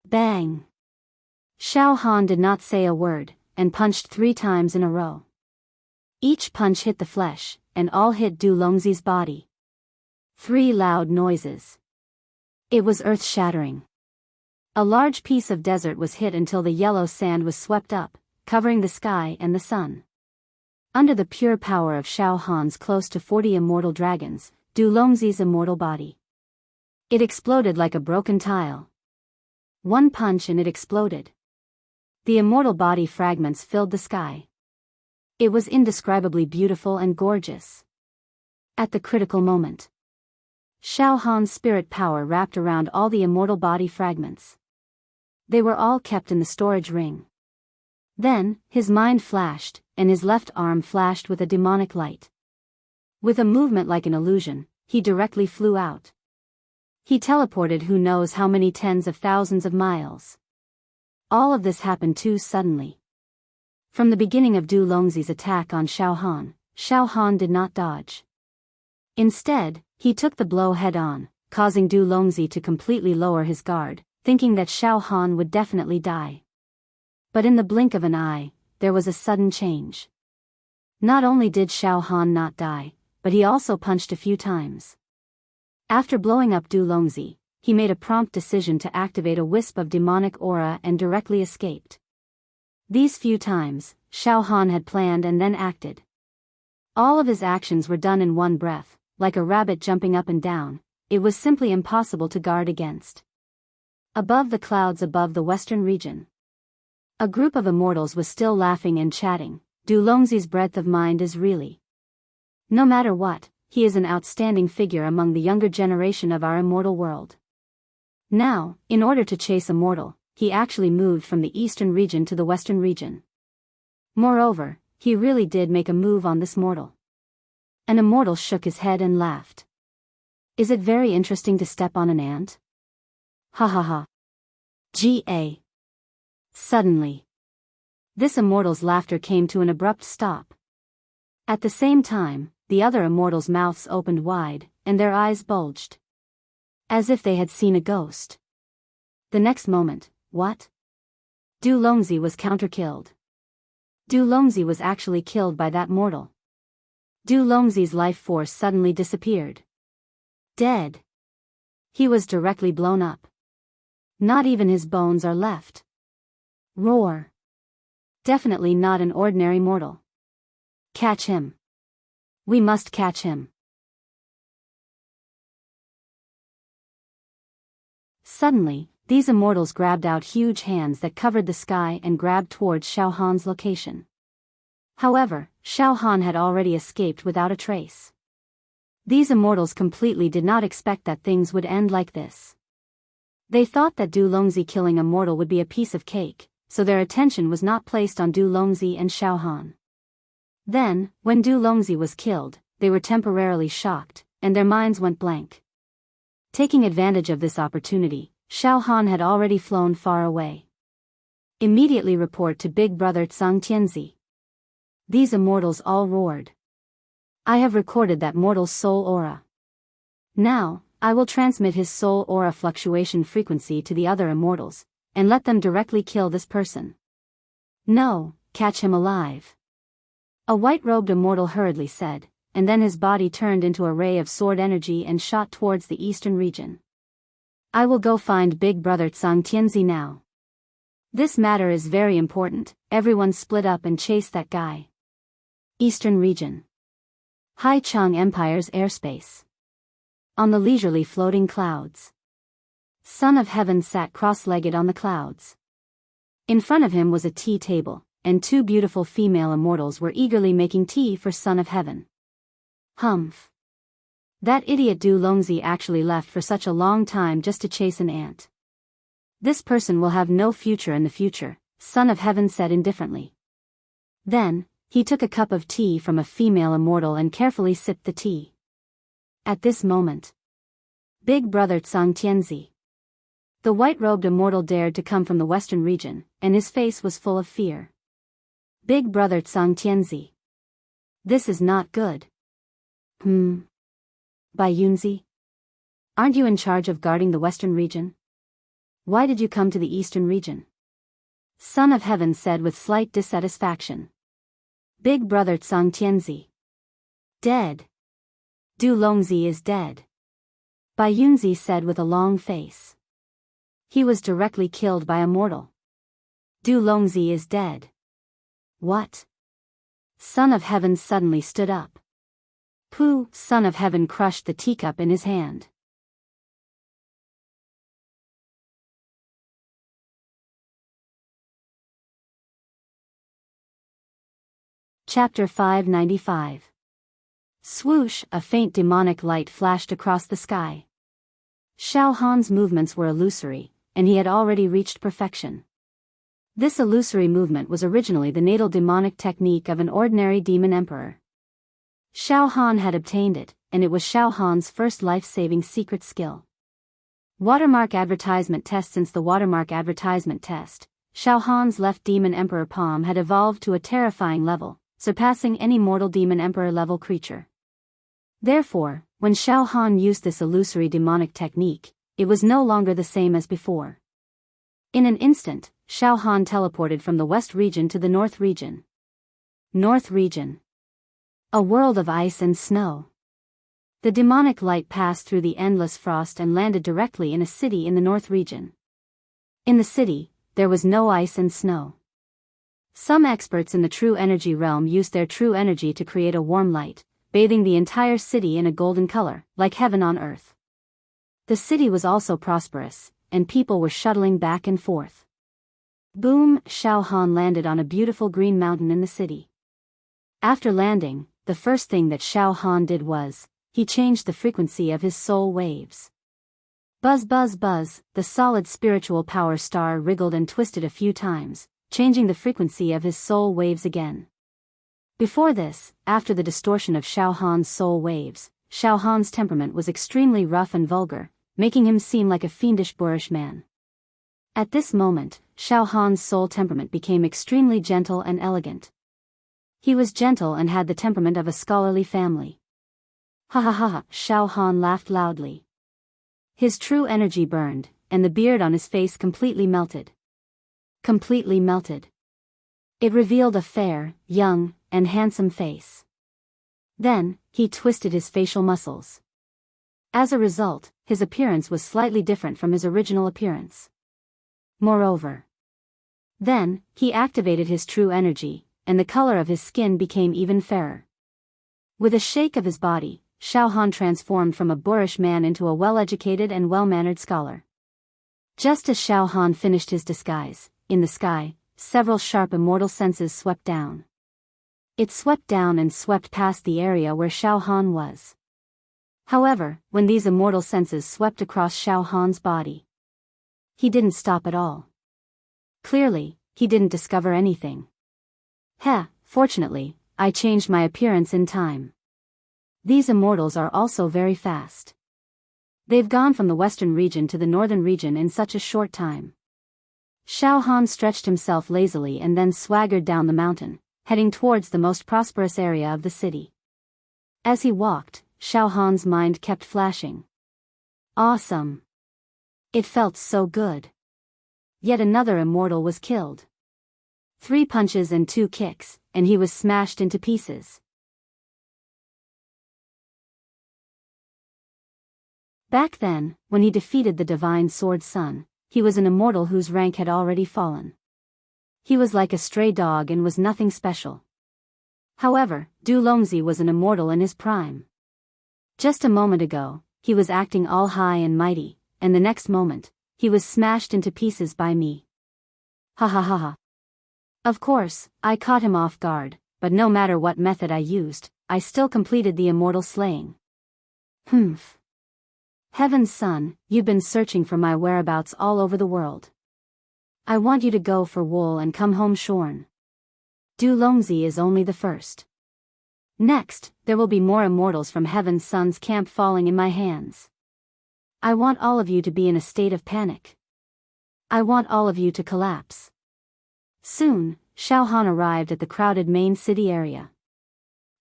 Bang! Xiao Han did not say a word, and punched 3 times in a row. Each punch hit the flesh, and all hit Du Longzi's body. 3 loud noises. It was earth-shattering. A large piece of desert was hit until the yellow sand was swept up, covering the sky and the sun. Under the pure power of Xiao Han's close to 40 immortal dragons, Du Longzi's immortal body. It exploded like a broken tile. 1 punch and it exploded. The immortal body fragments filled the sky. It was indescribably beautiful and gorgeous. At the critical moment, Xiao Han's spirit power wrapped around all the immortal body fragments. They were all kept in the storage ring. Then, his mind flashed, and his left arm flashed with a demonic light. With a movement like an illusion, he directly flew out. He teleported who knows how many tens of thousands of miles. All of this happened too suddenly. From the beginning of Du Longzi's attack on Xiao Han did not dodge. Instead, he took the blow head-on, causing Du Longzi to completely lower his guard, thinking that Xiao Han would definitely die. But in the blink of an eye, there was a sudden change. Not only did Xiao Han not die, but he also punched a few times. After blowing up Du Longzi, he made a prompt decision to activate a wisp of demonic aura and directly escaped. These few times, Xiao Han had planned and then acted. All of his actions were done in one breath, like a rabbit jumping up and down. It was simply impossible to guard against. Above the clouds above the western region, a group of immortals was still laughing and chatting. Du Longzi's breadth of mind is really. No matter what, he is an outstanding figure among the younger generation of our immortal world. Now, in order to chase a mortal, he actually moved from the eastern region to the western region. Moreover, he really did make a move on this mortal. An immortal shook his head and laughed. Is it very interesting to step on an ant? Ha ha ha. Ga. Suddenly, this immortal's laughter came to an abrupt stop. At the same time, the other immortals' mouths opened wide, and their eyes bulged. As if they had seen a ghost. The next moment, what? Du Longzi was counter-killed. Du Longzi was actually killed by that mortal. Du Longzi's life force suddenly disappeared. Dead. He was directly blown up. Not even his bones are left. Roar. Definitely not an ordinary mortal. Catch him. We must catch him. Suddenly, these immortals grabbed out huge hands that covered the sky and grabbed towards Xiao Han's location. However, Xiao Han had already escaped without a trace. These immortals completely did not expect that things would end like this. They thought that Du Longzi killing a mortal would be a piece of cake, so their attention was not placed on Du Longzi and Xiao Han. Then, when Du Longzi was killed, they were temporarily shocked, and their minds went blank. Taking advantage of this opportunity, Xiao Han had already flown far away. Immediately report to Big Brother Tsang Tianzi. These immortals all roared. I have recorded that mortal's soul aura. Now, I will transmit his soul aura fluctuation frequency to the other immortals, and let them directly kill this person. No, catch him alive. A white-robed immortal hurriedly said, and then his body turned into a ray of sword energy and shot towards the eastern region. I will go find Big Brother Tsang Tianzi now. This matter is very important. Everyone split up and chased that guy. Eastern region. Hai Cheng Empire's airspace. On the leisurely floating clouds, Son of Heaven sat cross-legged on the clouds. In front of him was a tea table, and 2 beautiful female immortals were eagerly making tea for Son of Heaven. Humph. That idiot Du Longzi actually left for such a long time just to chase an ant. This person will have no future in the future, Son of Heaven said indifferently. Then, he took a cup of tea from a female immortal and carefully sipped the tea. At this moment, Big Brother Tsang Tianzi, the white-robed immortal, dared to come from the western region, and his face was full of fear. Big Brother Tsang Tianzi. This is not good. Bai Yunzi? Aren't you in charge of guarding the western region? Why did you come to the eastern region? Son of Heaven said with slight dissatisfaction. Big Brother Tsang Tianzi. Dead. Du Longzi is dead. Bai Yunzi said with a long face. He was directly killed by a mortal. Du Longzi is dead. What? Son of Heaven suddenly stood up. Pooh! Son of Heaven crushed the teacup in his hand. Chapter 595. Swoosh! A faint demonic light flashed across the sky. Xiao Han's movements were illusory, and he had already reached perfection. This illusory movement was originally the natal demonic technique of an ordinary demon emperor. Xiao Han had obtained it, and it was Xiao Han's first life-saving secret skill. Watermark advertisement test. Since the watermark advertisement test, Xiao Han's left demon emperor palm had evolved to a terrifying level, surpassing any mortal demon emperor level creature. Therefore, when Xiao Han used this illusory demonic technique, it was no longer the same as before. In an instant, Xiao Han teleported from the west region to the north region. North region. A world of ice and snow. The demonic light passed through the endless frost and landed directly in a city in the north region. In the city, there was no ice and snow. Some experts in the true energy realm used their true energy to create a warm light, bathing the entire city in a golden color, like heaven on earth. The city was also prosperous, and people were shuttling back and forth. Boom! Xiao Han landed on a beautiful green mountain in the city. After landing, the first thing that Xiao Han did was, he changed the frequency of his soul waves. Buzz buzz buzz, the solid spiritual power star wriggled and twisted a few times, changing the frequency of his soul waves again. Before this, after the distortion of Xiao Han's soul waves, Xiao Han's temperament was extremely rough and vulgar, making him seem like a fiendish boorish man. At this moment, Xiao Han's soul temperament became extremely gentle and elegant. He was gentle and had the temperament of a scholarly family. Ha ha ha ha! Xiao Han laughed loudly. His true energy burned, and the beard on his face completely melted. Completely melted. It revealed a fair, young, and handsome face. Then, he twisted his facial muscles. As a result, his appearance was slightly different from his original appearance. Moreover, then, he activated his true energy, and the color of his skin became even fairer. With a shake of his body, Xiao Han transformed from a boorish man into a well-educated and well-mannered scholar. Just as Xiao Han finished his disguise, in the sky, several sharp immortal senses swept down. It swept down and swept past the area where Xiao Han was. However, when these immortal senses swept across Xiao Han's body, he didn't stop at all. Clearly, he didn't discover anything. Fortunately, I changed my appearance in time. These immortals are also very fast. They've gone from the western region to the northern region in such a short time. Xiao Han stretched himself lazily and then swaggered down the mountain, heading towards the most prosperous area of the city. As he walked, Xiao Han's mind kept flashing. Awesome! It felt so good. Yet another immortal was killed. 3 punches and 2 kicks, and he was smashed into pieces. Back then, when he defeated the Divine Sword Sun, he was an immortal whose rank had already fallen. He was like a stray dog and was nothing special. However, Du Longzi was an immortal in his prime. Just a moment ago, he was acting all high and mighty, and the next moment, he was smashed into pieces by me. Ha ha ha ha. Of course, I caught him off guard, but no matter what method I used, I still completed the immortal slaying. Humph. Heaven's son, you've been searching for my whereabouts all over the world. I want you to go for wool and come home shorn. Du Longzi is only the first. Next, there will be more immortals from Heaven's Son's camp falling in my hands. I want all of you to be in a state of panic. I want all of you to collapse. Soon, Xiao Han arrived at the crowded main city area.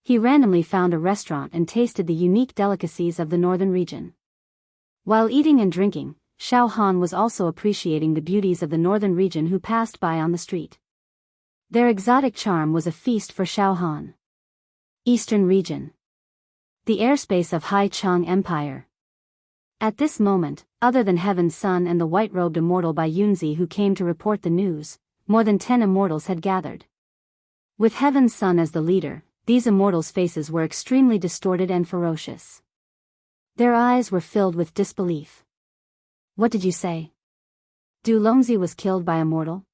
He randomly found a restaurant and tasted the unique delicacies of the northern region. While eating and drinking, Xiao Han was also appreciating the beauties of the northern region who passed by on the street. Their exotic charm was a feast for Xiao Han. Eastern region. The airspace of Hai Chang Empire. At this moment, other than Heaven's Son and the white-robed immortal Bai Yunzi who came to report the news, more than 10 immortals had gathered. With Heaven's Son as the leader, these immortals' faces were extremely distorted and ferocious. Their eyes were filled with disbelief. What did you say? Du Longzi was killed by a mortal?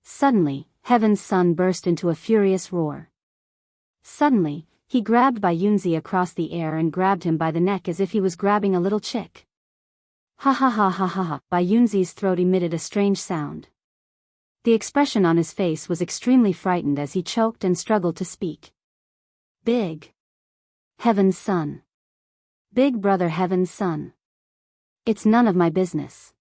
Suddenly, Heaven's Son burst into a furious roar. Suddenly, he grabbed Bai Yunzi across the air and grabbed him by the neck as if he was grabbing a little chick. Ha ha ha ha ha ha. Bai Yunzi's throat emitted a strange sound. The expression on his face was extremely frightened as he choked and struggled to speak. Big. Heaven's Son. Big brother Heaven's Son. It's none of my business.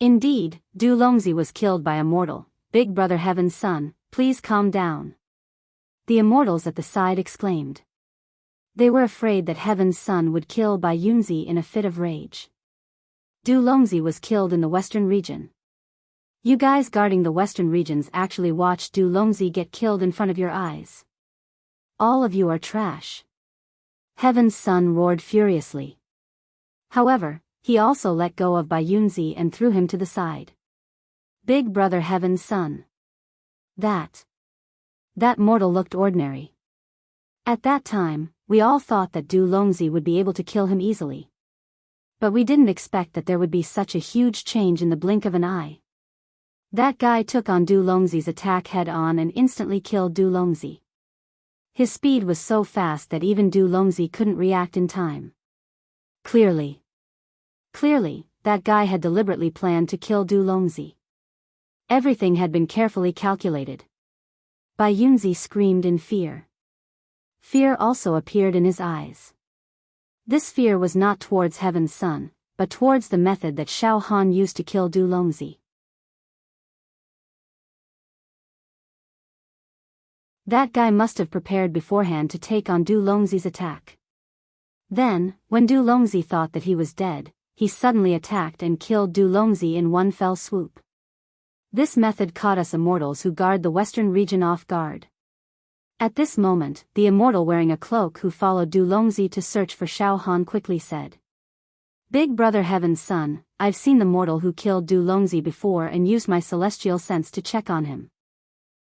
Indeed, Du Longzi was killed by a mortal. Big brother Heaven's Son, please calm down. The immortals at the side exclaimed. They were afraid that Heaven's Son would kill Bai Yunzi in a fit of rage. Du Longzi was killed in the western region. You guys guarding the western regions actually watched Du Longzi get killed in front of your eyes. All of you are trash. Heaven's Son roared furiously. However, he also let go of Bai Yunzi and threw him to the side. Big brother Heaven's Son. That mortal looked ordinary. At that time, we all thought that Du Longzi would be able to kill him easily. But we didn't expect that there would be such a huge change in the blink of an eye. That guy took on Du Longzi's attack head-on and instantly killed Du Longzi. His speed was so fast that even Du Longzi couldn't react in time. Clearly, that guy had deliberately planned to kill Du Longzi. Everything had been carefully calculated. Bai Yunzi screamed in fear. Fear also appeared in his eyes. This fear was not towards Heaven's Son, but towards the method that Xiao Han used to kill Du Longzi. That guy must have prepared beforehand to take on Du Longzi's attack. Then, when Du Longzi thought that he was dead, he suddenly attacked and killed Du Longzi in one fell swoop. This method caught us immortals who guard the western region off guard. At this moment, the immortal wearing a cloak who followed Du Longzi to search for Xiao Han quickly said. Big brother Heaven's Son, I've seen the mortal who killed Du Longzi before and used my celestial sense to check on him.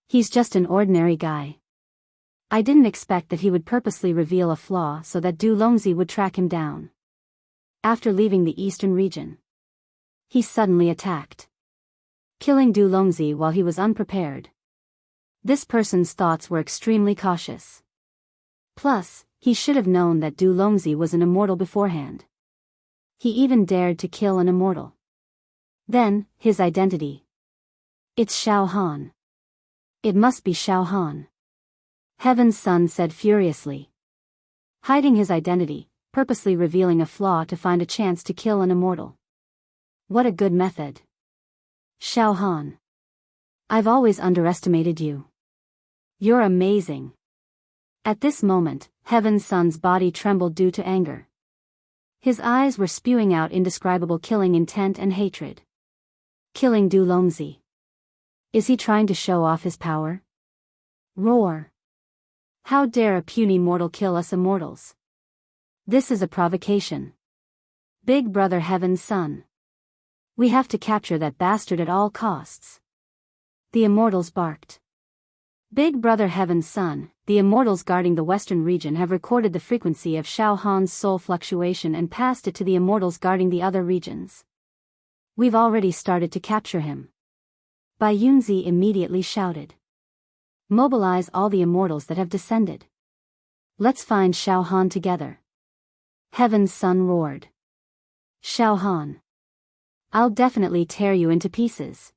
He's just an ordinary guy. I didn't expect that he would purposely reveal a flaw so that Du Longzi would track him down. After leaving the eastern region, he suddenly attacked, killing Du Longzi while he was unprepared. This person's thoughts were extremely cautious. Plus, he should have known that Du Longzi was an immortal beforehand. He even dared to kill an immortal. Then, his identity. It's Xiao Han. It must be Xiao Han. Heaven's Son said furiously. Hiding his identity, purposely revealing a flaw to find a chance to kill an immortal. What a good method. Xiao Han. I've always underestimated you. You're amazing. At this moment, Heaven's Son's body trembled due to anger. His eyes were spewing out indescribable killing intent and hatred. Killing Du Longzi. Is he trying to show off his power? Roar. How dare a puny mortal kill us immortals? This is a provocation. Big brother Heaven's Son. We have to capture that bastard at all costs. The immortals barked. Big brother Heaven's Son, the immortals guarding the western region have recorded the frequency of Xiao Han's soul fluctuation and passed it to the immortals guarding the other regions. We've already started to capture him. Bai Yunzi immediately shouted. Mobilize all the immortals that have descended. Let's find Xiao Han together. Heaven's Son roared. Xiao Han. I'll definitely tear you into pieces.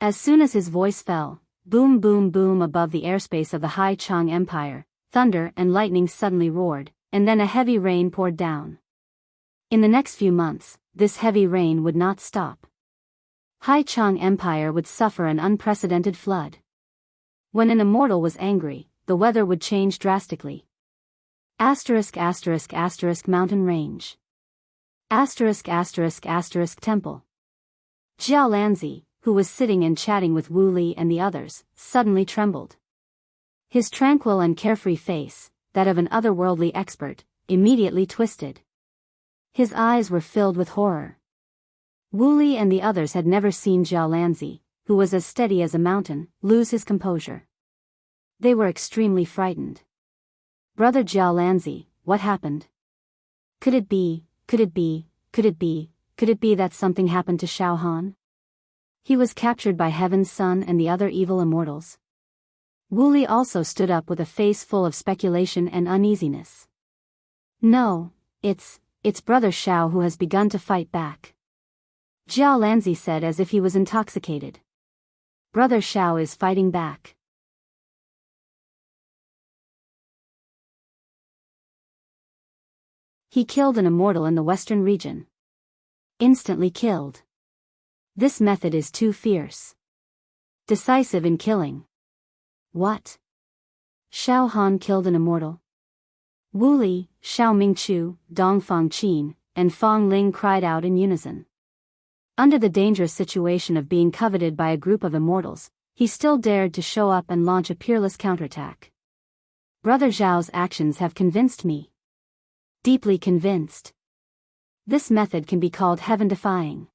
As soon as his voice fell, boom boom boom above the airspace of the Hai Chang Empire, thunder and lightning suddenly roared, and then a heavy rain poured down. In the next few months, this heavy rain would not stop. Haichang Empire would suffer an unprecedented flood. When an immortal was angry, the weather would change drastically. ***** mountain range. ***** temple. Jiao Lanzi, who was sitting and chatting with Wu Li and the others, suddenly trembled. His tranquil and carefree face, that of an otherworldly expert, immediately twisted. His eyes were filled with horror. Wu Li and the others had never seen Jiao Lanzi, who was as steady as a mountain, lose his composure. They were extremely frightened. "Brother Jiao Lanzi, what happened? Could it be that something happened to Shao Han? He was captured by Heaven's Son and the other evil immortals." Wu Li also stood up with a face full of speculation and uneasiness. "No, it's Brother Shao who has begun to fight back," Jiao Lanzi said as if he was intoxicated. "Brother Shao is fighting back." He killed an immortal in the western region. Instantly killed. This method is too fierce. Decisive in killing. What? Shao Han killed an immortal? Wu Li, Shao Mingchu, Dong Fangqin, and Fong Ling cried out in unison. Under the dangerous situation of being coveted by a group of immortals, he still dared to show up and launch a peerless counterattack. "Brother Zhao's actions have convinced me. Deeply convinced. This method can be called heaven-defying."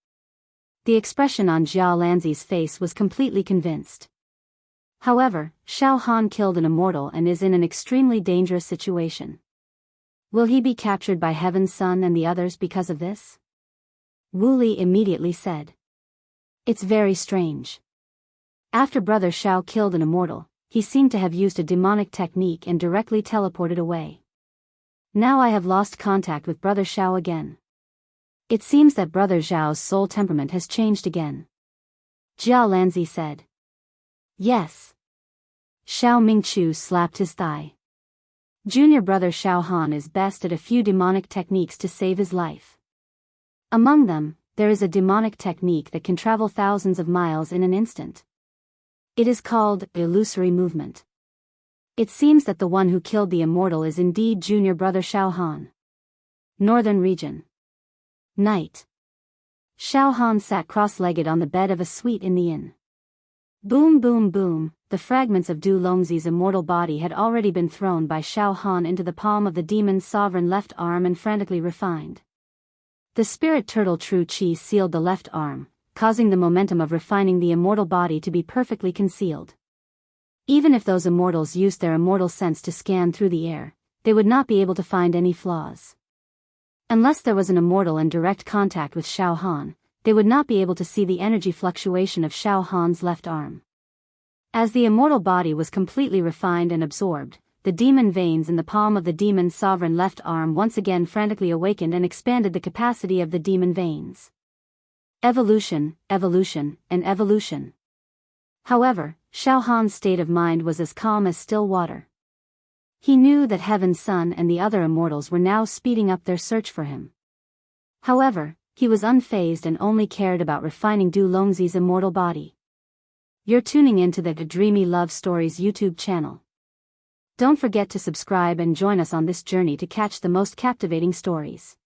The expression on Jiao Lanzi's face was completely convinced. However, Shao Han killed an immortal and is in an extremely dangerous situation. Will he be captured by Heaven's Son and the others because of this? Wu Li immediately said. "It's very strange. After Brother Shao killed an immortal, he seemed to have used a demonic technique and directly teleported away. Now I have lost contact with Brother Shao again. It seems that Brother Zhao's soul temperament has changed again," Jiao Lanzi said. "Yes." Shao Mingchu slapped his thigh. "Junior Brother Shao Han is best at a few demonic techniques to save his life. Among them, there is a demonic technique that can travel thousands of miles in an instant. It is called illusory movement. It seems that the one who killed the immortal is indeed Junior Brother Shao Han." Northern region. Night. Shao Han sat cross-legged on the bed of a suite in the inn. Boom boom boom, the fragments of Du Longzi's immortal body had already been thrown by Shao Han into the palm of the demon's sovereign left arm and frantically refined. The spirit turtle True Chi sealed the left arm, causing the momentum of refining the immortal body to be perfectly concealed. Even if those immortals used their immortal sense to scan through the air, they would not be able to find any flaws. Unless there was an immortal in direct contact with Shao Han, they would not be able to see the energy fluctuation of Shao Han's left arm. As the immortal body was completely refined and absorbed, the demon veins in the palm of the demon's sovereign left arm once again frantically awakened and expanded the capacity of the demon veins. Evolution, evolution, and evolution. However, Shao Han's state of mind was as calm as still water. He knew that Heaven's Son and the other immortals were now speeding up their search for him. However, he was unfazed and only cared about refining Du Longzi's immortal body. You're tuning into the Dreamy Love Stories YouTube channel. Don't forget to subscribe and join us on this journey to catch the most captivating stories.